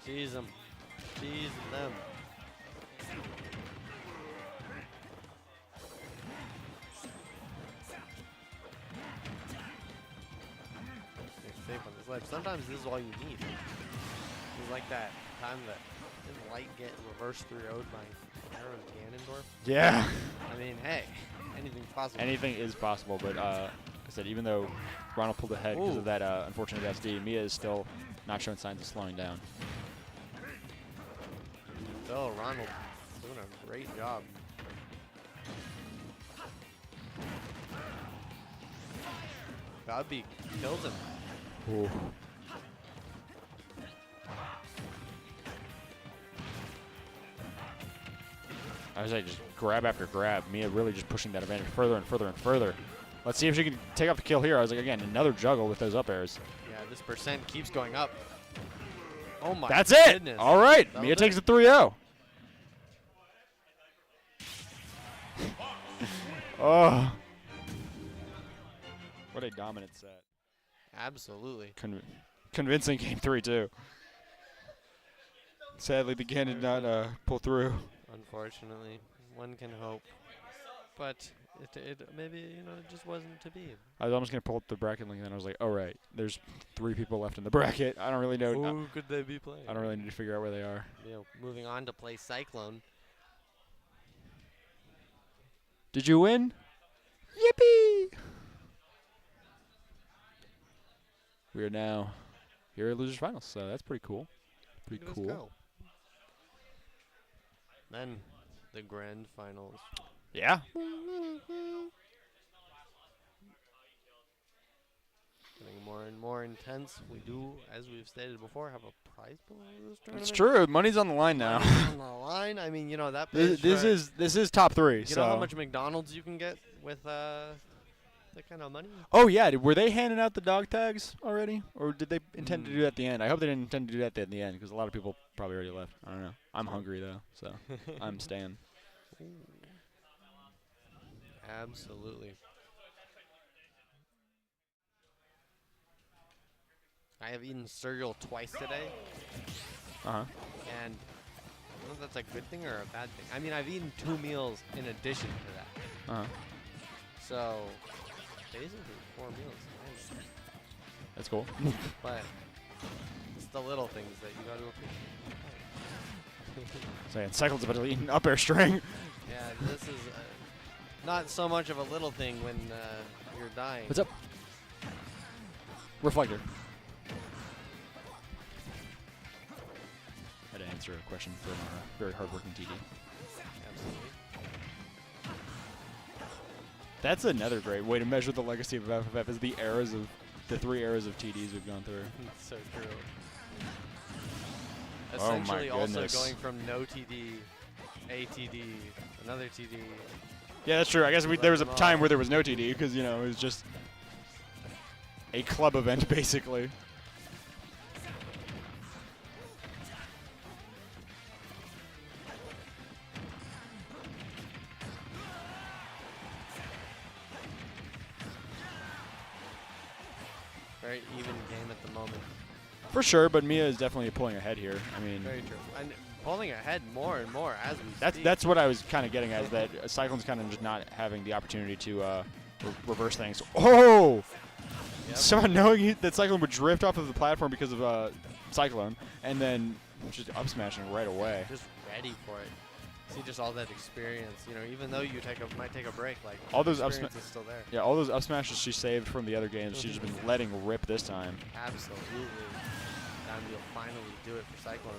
Cheese him. Cheese them. Stay safe on this ledge. Sometimes this is all you need. It's like that time that didn't light get reverse 3-0'd by Aaron Ganondorf. Yeah. I mean, hey, anything's possible. Anything is possible, but I said even though Ronald pulled ahead because of that unfortunate SD, Mia is still not showing signs of slowing down. Still, Ronald doing a great job. That would be kills him. Ooh. I was like, just grab after grab. Mia really just pushing that advantage further and further and further. Let's see if she can take off the kill here. I was like, again, another juggle with those up airs. Yeah, this percent keeps going up. Oh my That's it. goodness. All right. That'll Mia do takes it. a 3-0. Oh. What a dominant set. Absolutely. Convincing game 3, too. Sadly, the game did not pull through. Unfortunately, one can hope, but it maybe it just wasn't to be. I was almost going to pull up the bracket link, and then I was like, oh, right. There's 3 people left in the bracket. I don't really know. Who could they be playing? I don't really need to figure out where they are. Moving on to play Cyclone. Did you win? Yippee! We are now here at Losers Finals, so that's pretty cool. Pretty Let's cool. go. Then the grand finals. Yeah. Getting more and more intense. We do, as we've stated before, have a prize pool for this tournament. It's true. Money's on the line now. Money's on the line. I mean, that pays This is top 3. You so. know how much McDonald's you can get with that kind of money? Oh yeah, were they handing out the dog tags already, or did they intend to do that at the end? I hope they didn't intend to do that at the end because a lot of people probably already left. I don't know. I'm hungry though, so I'm staying. Absolutely. I have eaten cereal twice today, Uh huh. and I don't know if that's a good thing or a bad thing. I mean, I've eaten 2 meals in addition to that. Uh huh. So, basically 4 meals. Nice. That's cool. But it's the little things that you got to appreciate. Saying Cyclone's about to eat an up air string. Yeah, this is not so much of a little thing when you're dying. What's up? Reflector. Had to answer a question from our very hardworking TD. Absolutely. That's another great way to measure the legacy of FFF is the 3 eras of TDs we've gone through. It's so true. Oh my Essentially also goodness. going from no TD, ATD, another TD. Yeah, that's true. I guess Let there was a them time all. where there was no TD because, it was just a club event, basically. Very even game at the moment. For sure, but Mia is definitely pulling ahead here. I mean, Very true. And pulling ahead more and more as we speak. that's what I was kind of getting at, is that Cyclone's kind of just not having the opportunity to reverse things. Oh! Yep. Someone knowing that Cyclone would drift off of the platform because of Cyclone, and then just up smashing right away. Just ready for it. See just all that experience. Even though you might take a break, like All those up experience is still there. Yeah, all those up smashes she saved from the other games, she's just been letting rip this time. Absolutely. Time you'll finally do it for Cyclone.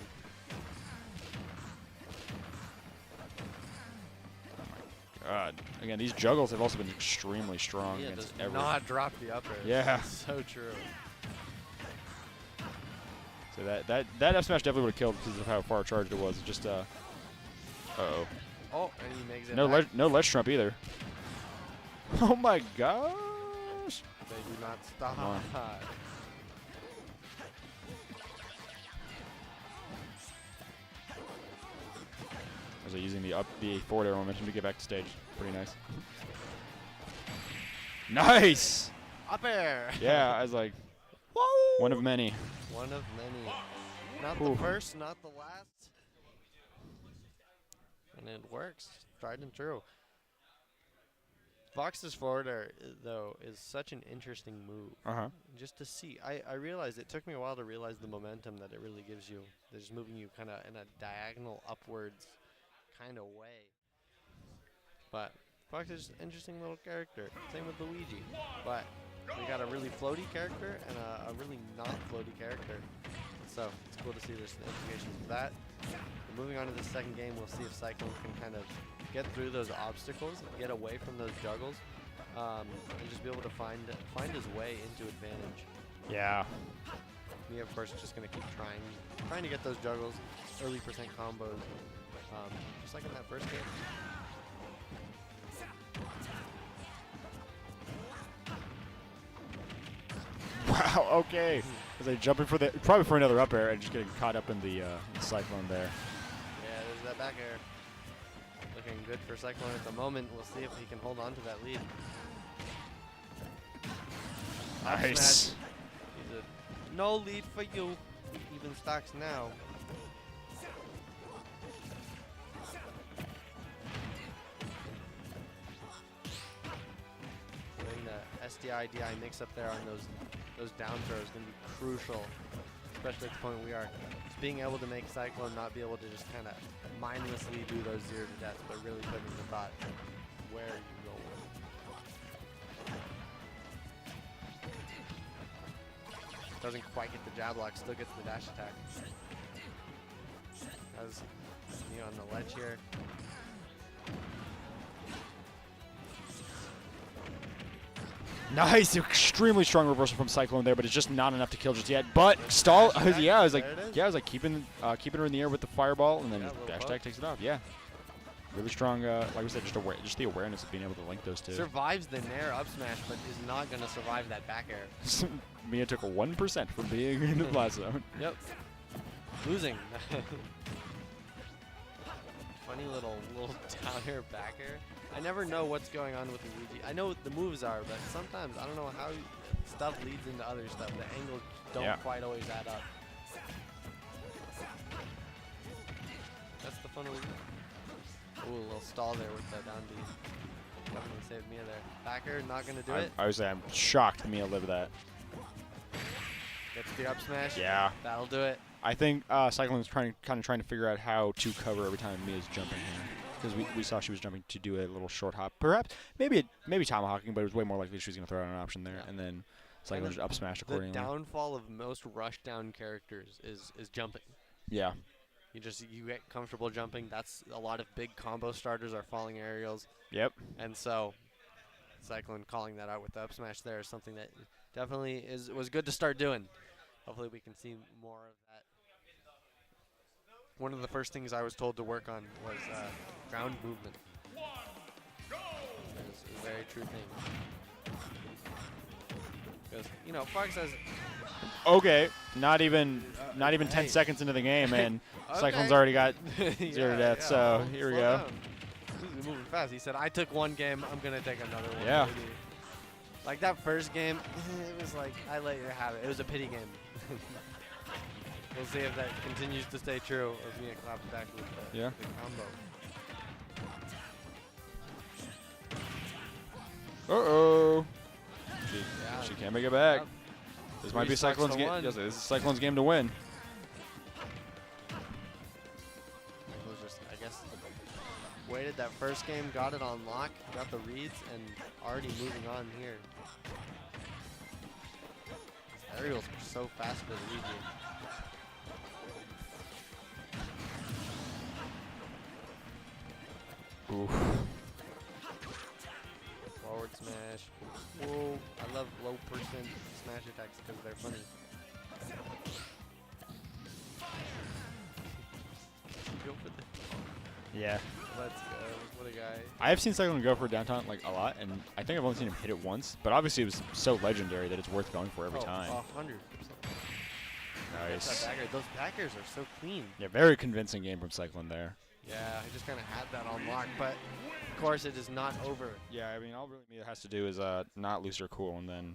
God. Again, these juggles have also been extremely strong Yeah, against does everyone. not drop the upper. Yeah. So true. So that up smash definitely would have killed because of how far charged it was. It just uh-oh. Oh, and he makes it No back. no ledge trump either. Oh my gosh. They do not stop. Come on. Was I using the forward air momentum to get back to stage? Pretty nice. Nice. Up air. Yeah, I was like, Whoa. one of many. One of many. Not Ooh. the first, not the last. And it works. Tried and true. Fox's forward air, though, is such an interesting move. Uh-huh. Just to see. I realized, it took me a while to realize the momentum that it really gives you. They're just moving you kind of in a diagonal upwards kind of way. But Fox is an interesting little character. Same with Luigi. But we got a really floaty character and a really not floaty character. So it's cool to see there's implications of that. And moving on to the second game, we'll see if Cyclone can kind of get through those obstacles, get away from those juggles, and just be able to find his way into advantage. Yeah. Me, of course, just gonna keep trying to get those juggles, early percent combos, just like in that first game. Wow. Okay. As they jumping for probably for another up air and just getting caught up in the cyclone there. Yeah, there's that back air. Looking good for Cyclone at the moment. We'll see if he can hold on to that lead. Nice. He's a no lead for you. Even stocks now. Doing the SDI DI mix up there on those down throws is going to be crucial, especially at the point we are. Just being able to make Cyclone not be able to just kind of mindlessly do those 0 to deaths, but really put into thought where you go. Doesn't quite get the jab lock, still gets the dash attack. Has me on the ledge here. Nice, extremely strong reversal from Cyclone there, but it's just not enough to kill just yet. But stall, yeah, I was like keeping her in the air with the fireball, and then dash attack takes it off. Yeah, really strong. Like we said, just the awareness of being able to link those two. Survives the nair up smash, but is not going to survive that back air. Mia took a 1% from being in the blast zone. Yep, losing. Funny little down air back air. I never know what's going on with Luigi. I know what the moves are, but sometimes I don't know how stuff leads into other stuff. The angles don't quite always add up. That's the fun of it. Ooh, a little stall there with that down B. Definitely saved Mia there. Backer not gonna do it. I was I'm shocked Mia lived that. Gets the up smash. Yeah. That'll do it. I think Cyclone's kind of trying to figure out how to cover every time Mia's jumping here. Because we saw she was jumping to do a little short hop. Perhaps, maybe tomahawking, but it was way more likely she was going to throw out an option there. And then Cyclone just up smashed accordingly. The downfall of most rush down characters is jumping. Yeah. You get comfortable jumping. That's a lot of big combo starters are falling aerials. Yep. And so Cyclone calling that out with the up smash there is something that definitely was good to start doing. Hopefully we can see more of that. One of the first things I was told to work on was ground movement. It's a very true thing. Because, you know, Fox has... Okay, not even 10 seconds into the game, and Cyclone's already got 0 to death, so here we go. He's moving fast. He said, I took one game, I'm going to take another one. Yeah. Maybe. Like that first game, it was like, I let you have it. It was a pity game. We'll see if that continues to stay true of me claps back with the combo. Uh-oh. She can't make it back. Yep. This might be Cyclone's game. Yes, this is Cyclone's game to win. Cyclone's just, I guess, waited that first game, got it on lock, got the reads, and already moving on here. These aerials are so fast for Luigi. Oof. Forward smash. Whoa, I love low percent smash attacks because they're funny. Go for the Yeah. Let's go. What a guy. I have seen Cyclone go for downtown like a lot, and I think I've only seen him hit it once. But obviously, it was so legendary that it's worth going for every time. 100%. Nice. Those backers are so clean. Yeah, very convincing game from Cyclone there. Yeah, I just kind of had that on lock, but of course it is not over. Yeah, I mean, all really Mia has to do is not lose her cool, and then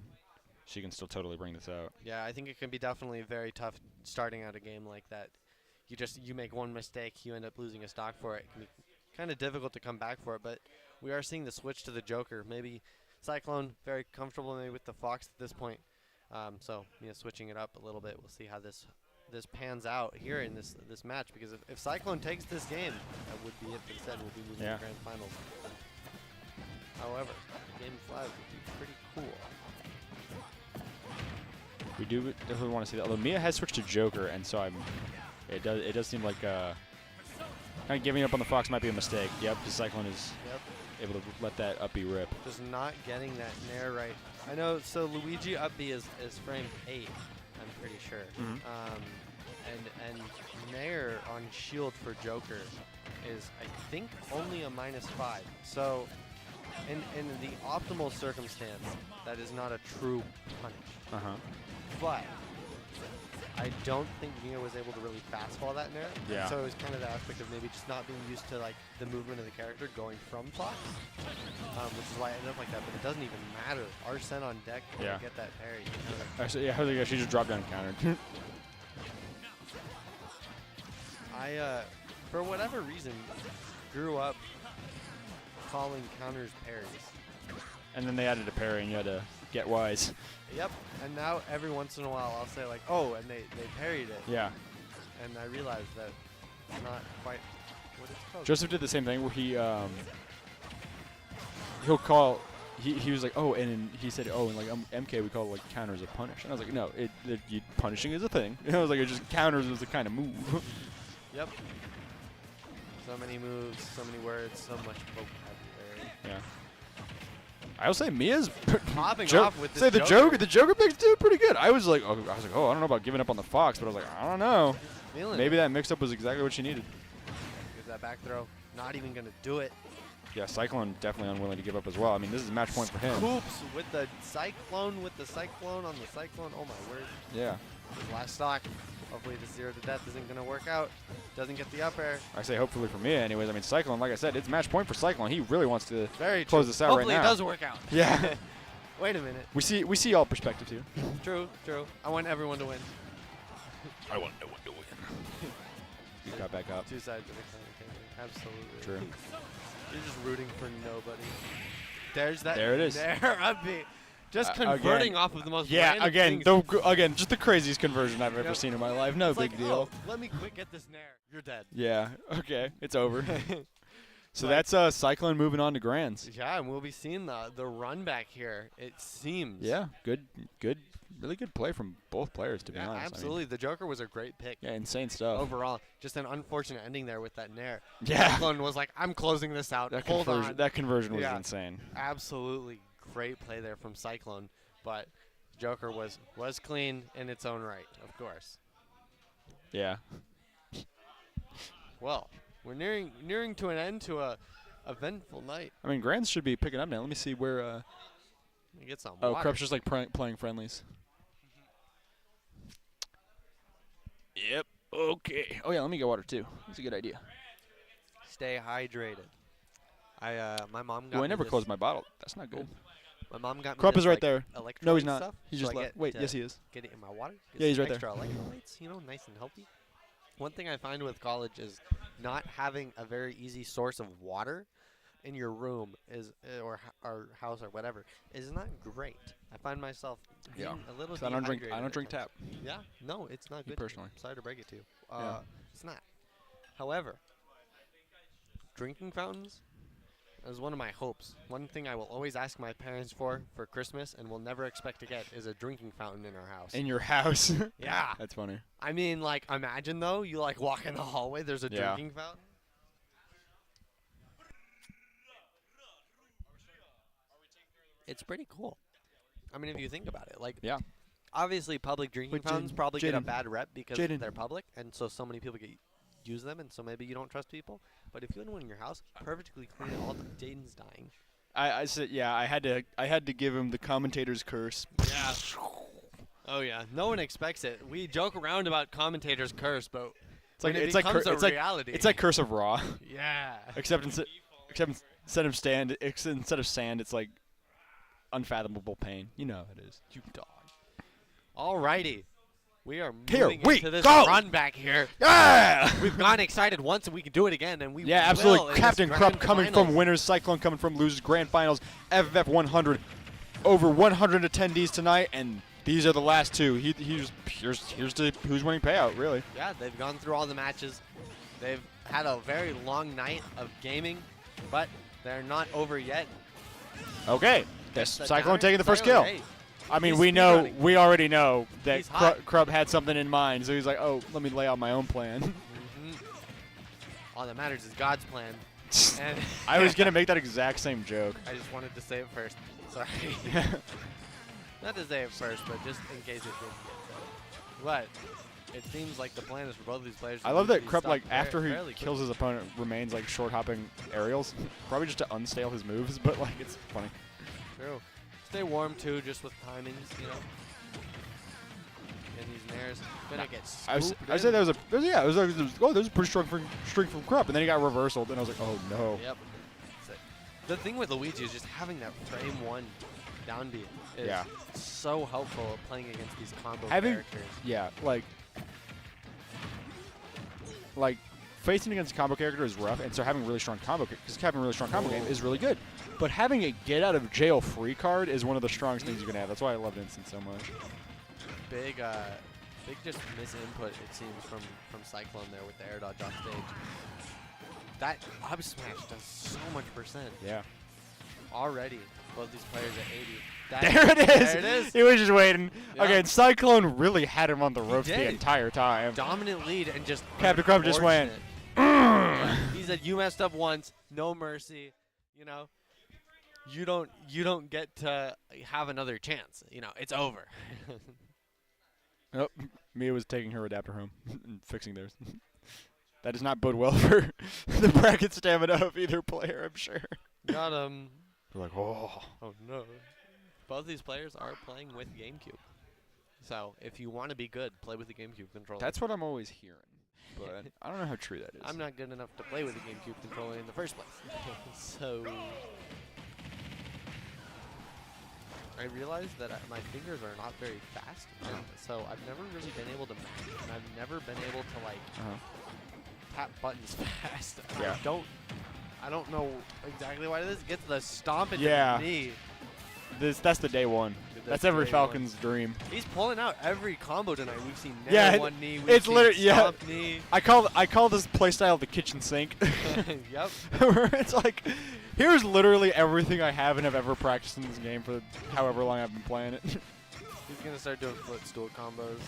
she can still totally bring this out. Yeah, I think it can be definitely very tough starting out a game like that. You make one mistake, you end up losing a stock for it. It can be kind of difficult to come back for it, but we are seeing the switch to the Joker. Maybe Cyclone very comfortable maybe with the Fox at this point. So switching it up a little bit. We'll see how this pans out here in this match, because if Cyclone takes this game, that would be it for the set. We'll be moving to the grand finals. However, game 5 would be pretty cool. We do definitely want to see that. Although Mia has switched to Joker, and so it does seem like kind of giving up on the Fox might be a mistake. Yep, because Cyclone is able to let that up B rip. Just not getting that nair right. I know, so Luigi up B is frame 8, I'm pretty sure. And nair on shield for Joker is, I think, only a -5. So in the optimal circumstance, that is not a true punish. But I don't think Nia was able to really fastball that nair. Yeah. So it was kind of the aspect of maybe just not being used to like the movement of the character going from Fox, which is why I ended up like that. But it doesn't even matter. Arsene on deck to get that parry. Actually, yeah, I think she just dropped down and countered. I, for whatever reason, grew up calling counters parries. And then they added a parry, and you had to get wise. Yep. And now every once in a while I'll say like, oh, and they parried it. Yeah. And I realized that it's not quite what it's called. Joseph did the same thing where he'll call. He was like, oh, and then he said, oh, and like MK we call it like counters a punish, and I was like, no, punishing is a thing. And I was like, it just counters was a kind of move. Yep. So many moves, so many words, so much vocabulary. Yeah. I will say Mia's Popping off with this the Joker pick's doing pretty good. I was like, oh, I don't know about giving up on the Fox, but I was like, I don't know. Maybe that mix-up was exactly what she needed. Gives that back throw. Not even gonna do it. Yeah, Cyclone definitely unwilling to give up as well. I mean, this is a match point for him. Hoops with the Cyclone on the Cyclone. Oh my word. Yeah. His last stock. Hopefully the 0 to death isn't gonna work out. Doesn't get the up air. I say hopefully for Mia anyways. I mean, Cyclone, like I said, it's match point for Cyclone. He really wants to Very close true. this out Hopefully right now. it does work out. Yeah. Wait a minute. We see all perspectives here. True. I want everyone to win. I want no one to win. You got back up. Two sides of the coin. Absolutely. True. You're just rooting for nobody. There's that. There it is. There, up B. Just converting off of the most random again, things. just the craziest conversion I've ever seen in my life. No It's big like, deal. Oh, let me quick get this nair. You're dead. Yeah. Okay. It's over. So Like- that's Cyclone moving on to Grands. Yeah, and we'll be seeing the run back here. It seems. Yeah. Good. Really good play from both players, to be honest. Absolutely. The Joker was a great pick. I mean, yeah, insane stuff. Overall, just an unfortunate ending there with that nair. Yeah. Cyclone was like, I'm closing this out. Hold on. That conversion was Yeah. insane. Absolutely great play there from Cyclone, but Joker was clean in its own right, of course. Yeah. Well, we're nearing to an end to a eventful night. I mean, Grands should be picking up now. Let me see where. Let me get some Oh, water. Krup's just like playing friendlies. Yep. Okay. Oh yeah, let me get water too. That's a good idea. Stay hydrated. My mom got Oh, I me never this- closed my bottle. That's not good. My mom got me Krupp this, is right like, there. electrolyte No, he's not. Stuff, He so just I left. get Wait, to yes, he is. Get it in my water. Get Yeah, he's some right there. extra electrolytes, nice and healthy. One thing I find with college is not having a very easy source of water in your room or house or whatever is not great. I find myself being a little 'Cause I don't drink dehydrated at tap. times. Yeah, no, it's not Me good. personally. Sorry to break it to you. Yeah. It's not. However, drinking fountains is one of my hopes. One thing I will always ask my parents for Christmas and will never expect to get is a drinking fountain in our house. In your house. Yeah. That's funny. I mean, like, imagine, though, you, like, walk in the hallway, there's a Yeah. drinking fountain. It's pretty cool. I mean, if you think about it. Like, Yeah. obviously, public drinking Wait, fountains Jaden, probably get a Jaden. bad rep because Jaden. they're public, and so many people use them, and so maybe you don't trust people. But if you have one in your house, perfectly clean all the Jaden's dying. I said I had to give him the commentator's curse. Yeah. Oh yeah. No one expects it. We joke around about commentators' curse, but It's like when it it's like becomes a it's like reality. it's like Curse of Raw. Yeah. except instead of sand, it's like unfathomable pain. You know how it is. You dog. Alrighty. We are Here moving we into this go! run back here. Yeah. We've gone excited once and we can do it again, and we Yeah, will absolutely. in this Captain grand Krupp coming finals. from winners, Cyclone coming from losers, grand finals, FFF 100. Over 100 attendees tonight, and these are the last two. Here's to who's winning payout, really. Yeah, they've gone through all the matches. They've had a very long night of gaming, but they're not over yet. Okay, That's the Cyclone counter. taking the first Cyclone, kill. hey, I mean, he's we already know that He's hot. Krupp had something in mind, so he's like, oh, let me lay out my own plan. All that matters is God's plan. And I was gonna make that exact same joke. I just wanted to say it first. Sorry. Not to say it first, but just in case it did get said. But it seems like the plan is for both of these players. I love that Krupp, Krupp like, after he kills his opponent, remains, like, short hopping aerials. Probably just to unstale his moves, but, like, it's funny. True. Stay warm, too, just with timings, you know. And these nairs. Gonna get I scooped said in. that was a pretty strong streak from Krupp, and then he got reversaled, and I was like, oh, no. Yep. The thing with Luigi is just having that frame 1 down B is Yeah. so helpful at playing against these combo Having- characters. Yeah, like facing against a combo character is rough, and so having really strong combo, because having a really strong combo game is really good. But having a get out of jail free card is one of the strongest things you can have. That's why I love Instant so much. Big just misinput, it seems, from Cyclone there with the air dodge off stage. That up smash does so much percent. Yeah. Already, both these players at 80. There it is. There it is. He was just waiting. Yeah. Okay, and Cyclone really had him on the ropes the did. entire time. Dominant lead and just Captain Krupp just went, unfortunate. He said, "You messed up once, no mercy." You know, you don't get to have another chance. You know, it's over. Oh, Mia was taking her adapter home and fixing theirs. That does not bode well for the bracket stamina of either player, I'm sure. Got him. They're like, oh. Oh no. Both these players are playing with GameCube. So if you want to be good, play with the GameCube controller. That's what I'm always hearing. But I don't know how true that is. I'm not good enough to play with the GameCube controller in the first place. So I realized that my fingers are not very fast, and so I've never really been able to match, and I've never been able to like tap buttons fast. Yeah. I don't know exactly why this gets the stomp into Yeah. the knee. That's the day one. Dude, That's every day Falcon's dream. He's pulling out every combo tonight. We've seen Yeah, one knee. We've it's seen literally- yeah. stomp knee. I call this playstyle the kitchen sink. Yep. Where it's like, here's literally everything I have and have ever practiced in this game for however long I've been playing it. He's gonna start doing footstool combos.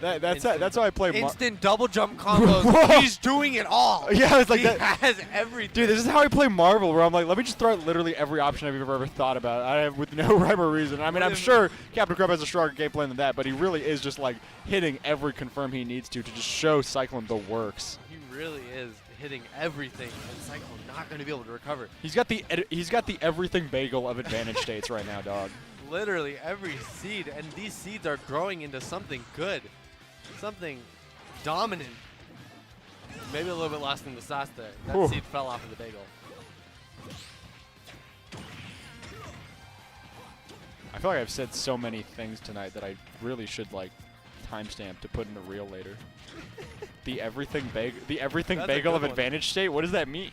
That's how I play. Instant double jump combos. He's doing it all. Yeah, it's like he that. has everything. Dude, this is how I play Marvel, where I'm like, let me just throw out literally every option I've ever thought about. I have with no rhyme or reason. I mean, I'm sure Captain Krupp has a stronger game plan than that, but he really is just like hitting every confirm he needs to just show Cyclone the works. He really is hitting everything, and Cyclone not going to be able to recover. He's got the everything bagel of advantage states right now, dog. Literally every seed, and these seeds are growing into something good, something dominant. Maybe a little bit lost in the sauce there. That Whew. seed fell off of the bagel. I feel like I've said so many things tonight that I really should like timestamp to put in the reel later. The everything That's a bagel good of one. advantage state. What does that mean?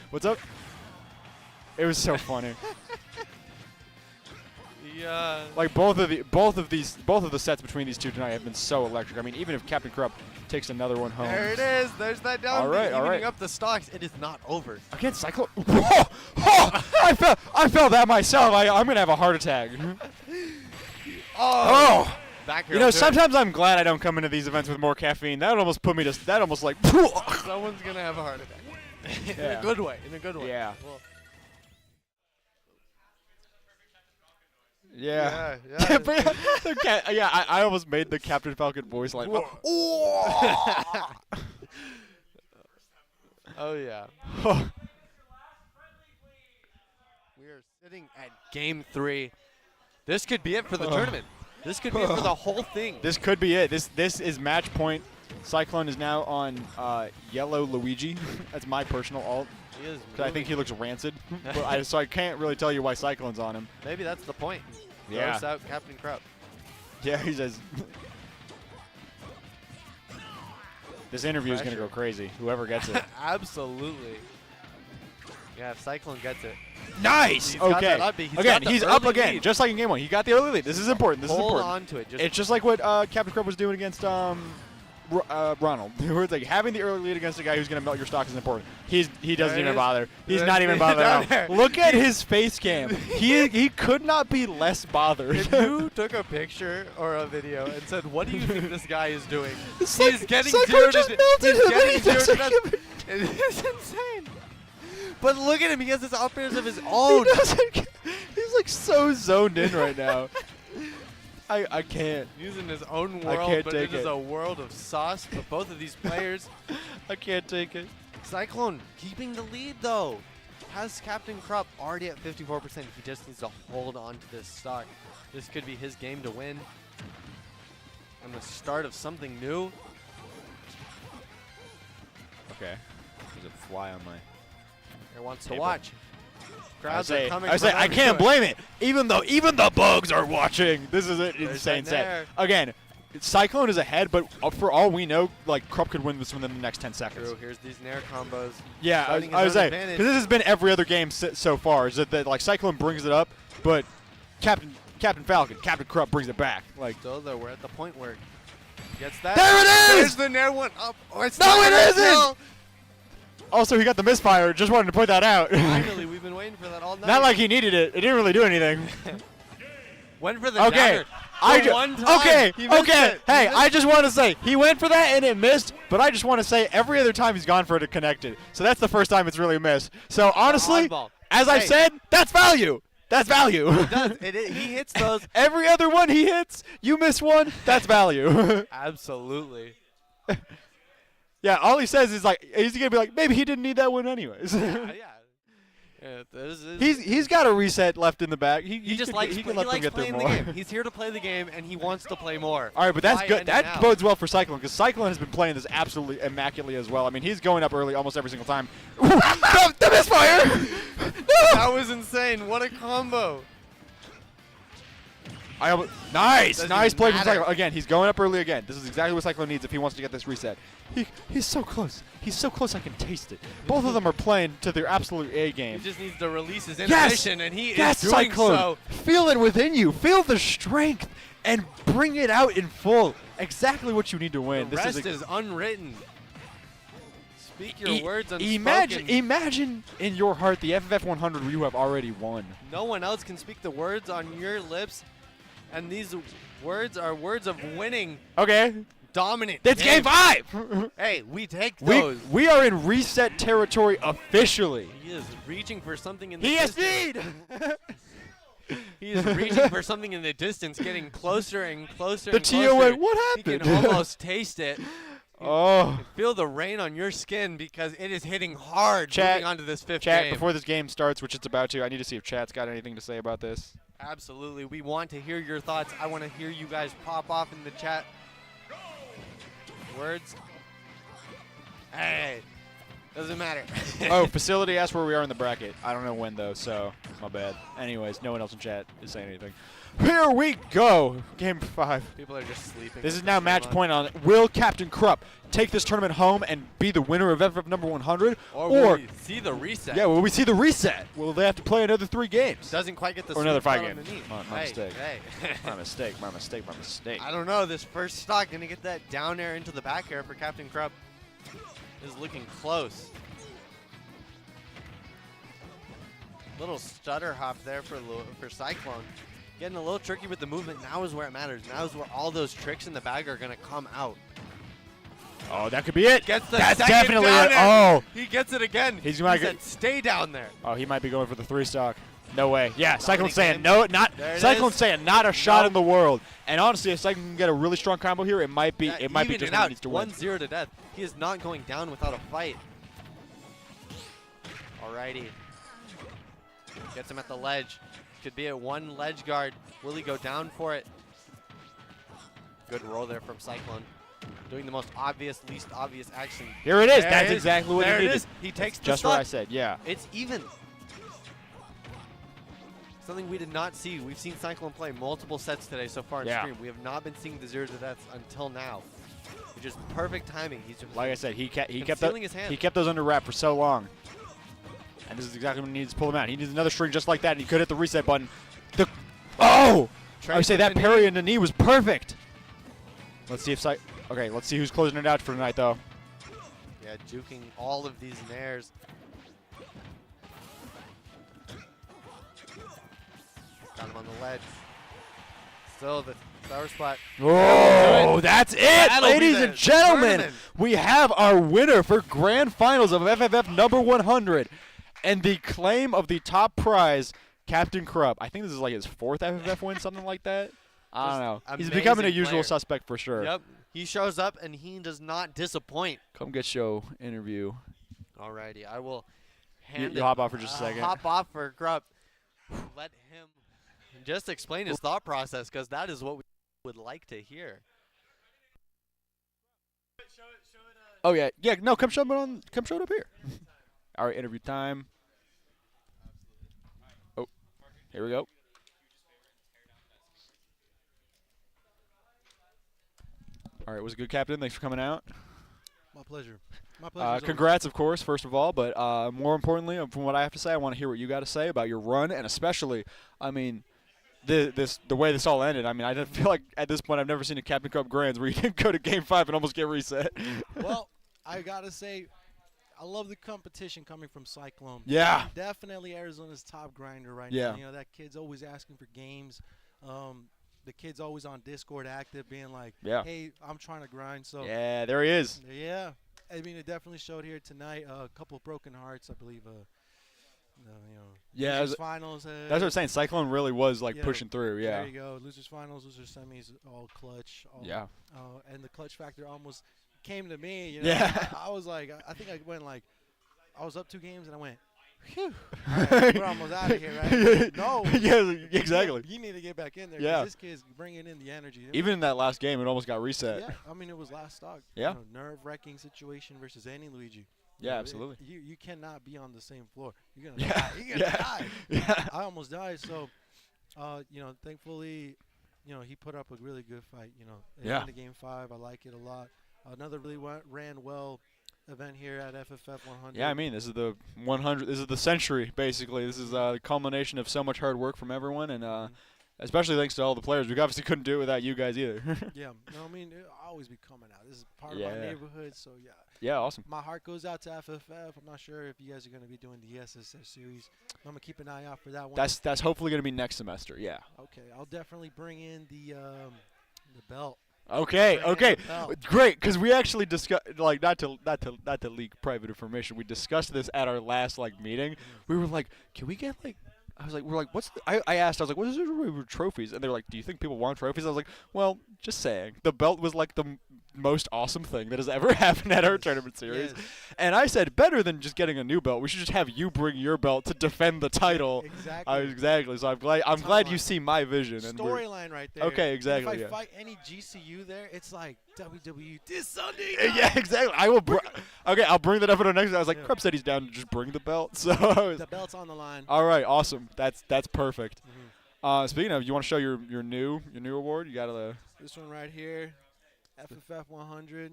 What's up? It was so funny. Yeah. Like both of the sets between these two tonight have been so electric. I mean, even if Captain Krupp takes another one home. There it is. There's that down. All right, all evening right. up the stocks. It is not over. Again, Cyclone. Whoa! Oh, I felt that myself. I'm gonna have a heart attack. Oh! Back here. You know, sometimes I'm glad I don't come into these events with more caffeine. That would almost put me to. That almost like. Someone's gonna have a heart attack. In Yeah. a good way. In a good way. Yeah. Well, Yeah. yeah. Yeah, I almost made the Captain Falcon voice line. Oh yeah. We are sitting at game 3. This could be it for the tournament. This could be it for the whole thing. This could be it. This is match point. Cyclone is now on yellow Luigi. That's my personal alt. He is 'Cause I think he looks rancid. But so I can't really tell you why Cyclone's on him. Maybe that's the point. Yeah. Gross out Captain Krupp. Yeah, he says. This interview is going to go Pressure. crazy. Whoever gets it. Absolutely. Yeah, if Cyclone gets it. Nice. He's got Okay. that up B. He's Again, got the he's up early again, lead. just like in game 1. He got the early lead. This is important. This is Hold important. on to it. Just It's just like what Captain Krupp was doing against Ronald. Where it's like having the early lead against a guy who's going to melt your stock is important. He doesn't There it even is. bother. He's There not it even is. bothered Down at there. all. Look at his face cam. He could not be less bothered. if you took a picture or a video and said, "What do you think this guy is doing?" It's He's like getting Cyclone 0 just to melted he's him and getting he 0 to doesn't It's insane. But look at him. He has his up airs of his He own. doesn't. He's like so zoned in right now. I can't. He's in his own I world, can't but take it is it. a world of sauce for both of these players. I can't take it. Cyclone keeping the lead, though. Has Captain Krupp already at 54%. He just needs to hold on to this stock. This could be his game to win. And the start of something new. Okay. There's a fly on my. He wants to Table. watch. Crowds are I coming. say from I can't everywhere. blame it. Even the bugs are watching. This is an There's insane that set. there. Again, Cyclone is ahead, but for all we know, like Krupp could win this within the next 10 seconds. True. Here's these Nair combos. Yeah, Starting his I was own saying advantage. because this has been every other game so far. Is that like Cyclone brings it up, but Captain Falcon, Captain Krupp brings it back. Like Still, though, we're at the point where he gets that. There it is! There's the Nair one up. Oh, it's No, not it gonna isn't! kill. also he got the misfire. Just wanted to point that out. Finally, we've been waiting for that all night. Not like he needed it. It didn't really do anything. Went for the Okay. dagger. For one time. Okay, He missed okay. it. He Hey, missed I just want to say he went for that and it missed, but I just want to say every other time he's gone for it, it connected. So that's the first time it's really missed. So honestly, oddball. as I've Hey. said, that's value. That's value. It does. He hits those. Every other one he hits, you miss one, that's value. Absolutely. Yeah, all he says is like he's gonna be like maybe he didn't need that one anyways. Yeah, he's got a reset left in the back. he just could- likes, he can he let them likes get there playing the more. game. He's here to play the game, and he wants to play more. All right, but that's Why good. end it That now? bodes well for Cyclone because Cyclone has been playing this absolutely immaculately as well. I mean, he's going up early almost every single time. the misfire! That was insane. What a combo. Nice, Doesn't nice even play from matter. Cyclone. Again, he's going up early again. This is exactly what Cyclone needs if he wants to get this reset. He's so close. He's so close I can taste it. Both of them are playing to their absolute A He game. just needs to release his Yes! inhibition, and he Yes, is doing Cyclone. so. Feel it within you. Feel the strength and bring it out in full. Exactly what you need to win. The This rest is unwritten. Speak your E- words unspoken. Imagine in your heart the FFF 100 where you have already won. No one else can speak the words on your lips, and these words are words of winning, Okay, dominant. it's game 5. Hey, we take those. we are in reset territory officially. He is reaching for something in the He has distance. speed. He is reaching for something in the distance, getting closer and closer The and closer. TO went, what He happened? can almost taste it. Oh. Feel the rain on your skin because it is hitting hard Chat- moving on to this fifth Chat, game. before this game starts, which it's about to, I need to see if chat's got anything to say about this. Absolutely. We want to hear your thoughts. I want to hear you guys pop off in the chat. Words. Hey, doesn't matter. Oh, facility asked where we are in the bracket. I don't know when, though, so my bad. Anyways, no one else in chat is saying anything. Here we go. Game 5. People are just sleeping. This is now match point on will Captain Krupp take this tournament home and be the winner of FF number 100? Or will we see the reset? Yeah, will we see the reset? Will they have to play another 3 games? Doesn't quite get the Or another sweet 5 spot on games. the knee. My Hey, mistake. Hey. My mistake, my mistake, my mistake. I don't know. This first stock going to get that down air into the back air for Captain Krupp is looking close. Little stutter hop there for Cyclone. Getting a little tricky with the movement. Now is where it matters. Now is where all those tricks in the bag are going to come out. Oh, that could be it. Gets the That's second definitely down it. air. Oh. He gets it again. He's He gonna said, stay down there. Oh, he might be going for the 3 stock. No way. Yeah, Cyclone's saying game. no, not There it Cyclone's is. saying not a shot Nope. in the world. And honestly, if Cyclone can get a really strong combo here, it might be Yeah, it might be even just it what he out. needs to win. 1-0 to death. He is not going down without a fight. Alrighty. Gets him at the ledge. Could be at 1 ledge guard. Will he go down for it? Good roll there from Cyclone. Doing the most obvious, least obvious action. Here it is. There That's it is. exactly what There he it needed. is. He takes the Just what I stock. said. Yeah. It's even. Something we did not see. We've seen Cyclone play multiple sets today so far in Yeah. stream. We have not been seeing the 0 to deaths until now. Which is perfect timing. He's just Like I said, he kept concealing his hand. he kept those under wrap for so long. And this is exactly when he needs to pull him out. He needs another string just like that, and he could hit the reset button. I would say that parry in the knee was perfect. Let's see if okay, let's see who's closing it out for tonight, though. Yeah, juking all of these nairs. Got him on the ledge. Still the sour spot. Oh, that's it, That'll be ladies the and gentlemen. tournament. We have our winner for grand finals of FFF number 100. And the claim of the top prize, Captain Krupp. I think this is like his 4th FFF win, something like that. I don't know. He's becoming a amazing usual player. suspect for sure. Yep. He shows up and he does not disappoint. Come get your interview. Alrighty, I will You hand hop off for just a second. Hop off for Krupp. Let him just explain his thought process, because that is what we would like to hear. Oh yeah, yeah. No, come show it up here. All right, interview time. Oh, here we go. All right, was it good, Captain? Thanks for coming out. My pleasure. My pleasure. Congrats, of course, first of all, but more importantly, from what I have to say, I want to hear what you got to say about your run, and especially, I mean, the way this all ended. I mean, I don't feel like at this point I've never seen a Captain Cup Grands where you can go to Game 5 and almost get reset. Well, I got to say, I love the competition coming from Cyclone. Yeah. Definitely Arizona's top grinder right Yeah. now. You know, that kid's always asking for games. The kid's always on Discord active, being like, Yeah. hey, I'm trying to grind. So, Yeah, there he is. yeah. I mean, it definitely showed here tonight. A couple of broken hearts, I believe. Yeah, losers finals. That's what I'm saying. Cyclone really was like Yeah, pushing through. Yeah. There you go. Losers finals, losers semis, all clutch. All, Yeah. And the clutch factor almost came to me. You know? Yeah. I was like, I think I went like, I was up 2 games and I went, phew. All right, we're almost out of here, right? No. Yeah, exactly. You need to get back in there. Yeah. This kid's bringing in the energy. Even in that last game, it almost got reset. Yeah. I mean, it was last stock. Yeah. You know, nerve-wracking situation versus any Luigi. You Yeah, know, absolutely. You cannot be on the same floor. You're gonna Yeah. die. You're gonna Yeah. die. Yeah. I almost died. So, thankfully, he put up a really good fight. Yeah. In the Game 5, I like it a lot. Another really ran well event here at FFF 100. Yeah, I mean, this is the 100. This is the century, basically. This is the culmination of so much hard work from everyone, and especially thanks to all the players. We obviously couldn't do it without you guys either. Yeah. No, I mean, I'll always be coming out. This is part Yeah. of my neighborhood, so yeah. Yeah, awesome. My heart goes out to FFF. I'm not sure if you guys are going to be doing the SSF series. I'm going to keep an eye out for that one. That's hopefully going to be next semester. Yeah. Okay, I'll definitely bring in the belt. Okay. Bring in Okay. the belt. Great, because we actually discussed, like, not to leak private information. We discussed this at our last meeting. We were like, can we get we're like, what's I asked, I was like, what is it trophies? And they were like, do you think people want trophies? I was like, well, just saying. The belt was like the most awesome thing that has ever happened at our tournament series. Yes. And I said, better than just getting a new belt, we should just have you bring your belt to defend the title. Exactly. Exactly. So I'm glad you Timeline. see my vision. And we're- Storyline right there. Okay, exactly, If I yeah. fight any GCU there, it's like WWE this Sunday. Yeah, exactly. I will. Okay, I'll bring that up at our next. I was like, Yeah. Krupp said he's down to just bring the belt. So, I was- The belt's on the line. all right, awesome. That's perfect. Mhm. Speaking of, you want to show your new award? You got This one right here, FFF 100.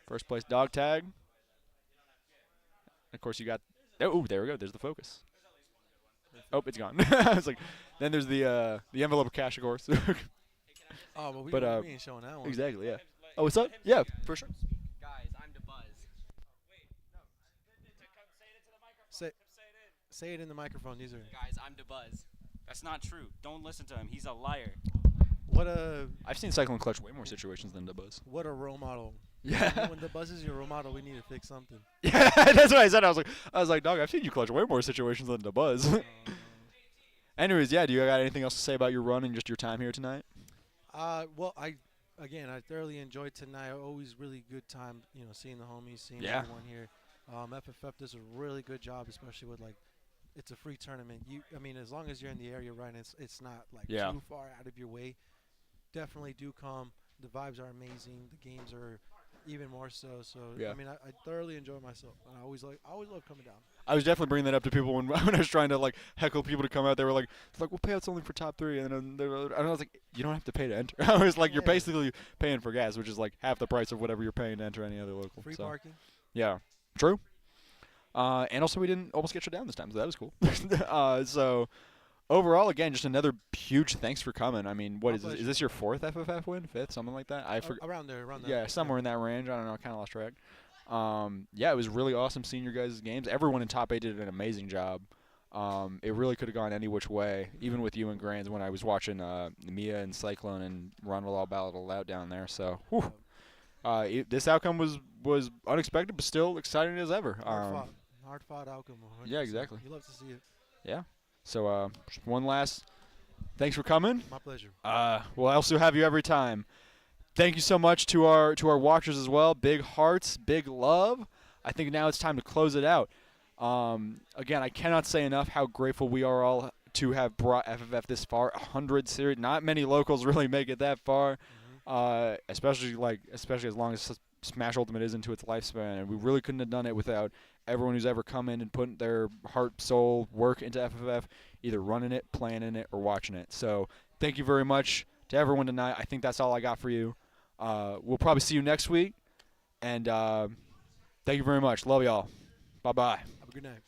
first place dog tag. Of course, you got. Oh, there we go. There's the focus. Oh, it's gone. I was like, then there's the envelope of cash, of course. Oh, but we ain't showing that one. Exactly. Yeah. Oh, what's up? Yeah, for sure. Guys, I'm DeBuzz. Say it in the microphone. These are Guys, I'm DeBuzz. That's not true. Don't listen to him. He's a liar. what a I've seen Cyclone Clutch way more situations than the Buzz. what a role model. Yeah. When the buzz is your role model, we need to fix something. Yeah, that's what I said. I was like, dog, I've seen you clutch way more situations than the Buzz. Anyways, yeah, do you got anything else to say about your run and just your time here tonight? Well, I thoroughly enjoyed tonight. Always really good time, seeing the homies, seeing Yeah. everyone here. FFF does a really good job, especially with it's a free tournament. I mean, as long as you're in the area, right? It's not Yeah. too far out of your way. Definitely do come. The vibes are amazing. The games are even more so. So Yeah. I mean, I thoroughly enjoy myself, and I always love coming down. I was definitely bringing that up to people when I was trying to heckle people to come out. They were like, well, payouts only for top 3, and I was like, you don't have to pay to enter. I was like, you're Yeah. basically paying for gas, which is like half the price of whatever you're paying to enter any other local. Free so, parking. yeah, true. And also we didn't almost get shut down this time, so that was cool. So overall, again, just another huge thanks for coming. I mean, what My is this? Is pleasure. this your 4th FFF win? 5th, something like that? I forgot. Around there. Yeah, somewhere in that range. I don't know. I kind of lost track. Yeah, it was really awesome seeing your guys' games. Everyone in top 8 did an amazing job. It really could have gone any which way, even with you and Grands when I was watching Mia and Cyclone and Ronald all battled out down there. So, whew. This outcome was unexpected, but still exciting as ever. Hard fought. Hard-fought outcome. 100%. Yeah, exactly. You love to see it. Yeah. So just one last thanks for coming. My pleasure. We'll also have you every time. Thank you so much to our watchers as well. Big hearts, big love. I think now it's time to close it out. Again, I cannot say enough how grateful we are all to have brought FFF this far. 100 series. Not many locals really make it that far, especially as long as Smash Ultimate is into its lifespan. And we really couldn't have done it without everyone who's ever come in and put their heart, soul, work into FFF, either running it, playing in it, or watching it. So thank you very much to everyone tonight. I think that's all I got for you. We'll probably see you next week. And thank you very much. Love y'all. Bye-bye. Have a good night.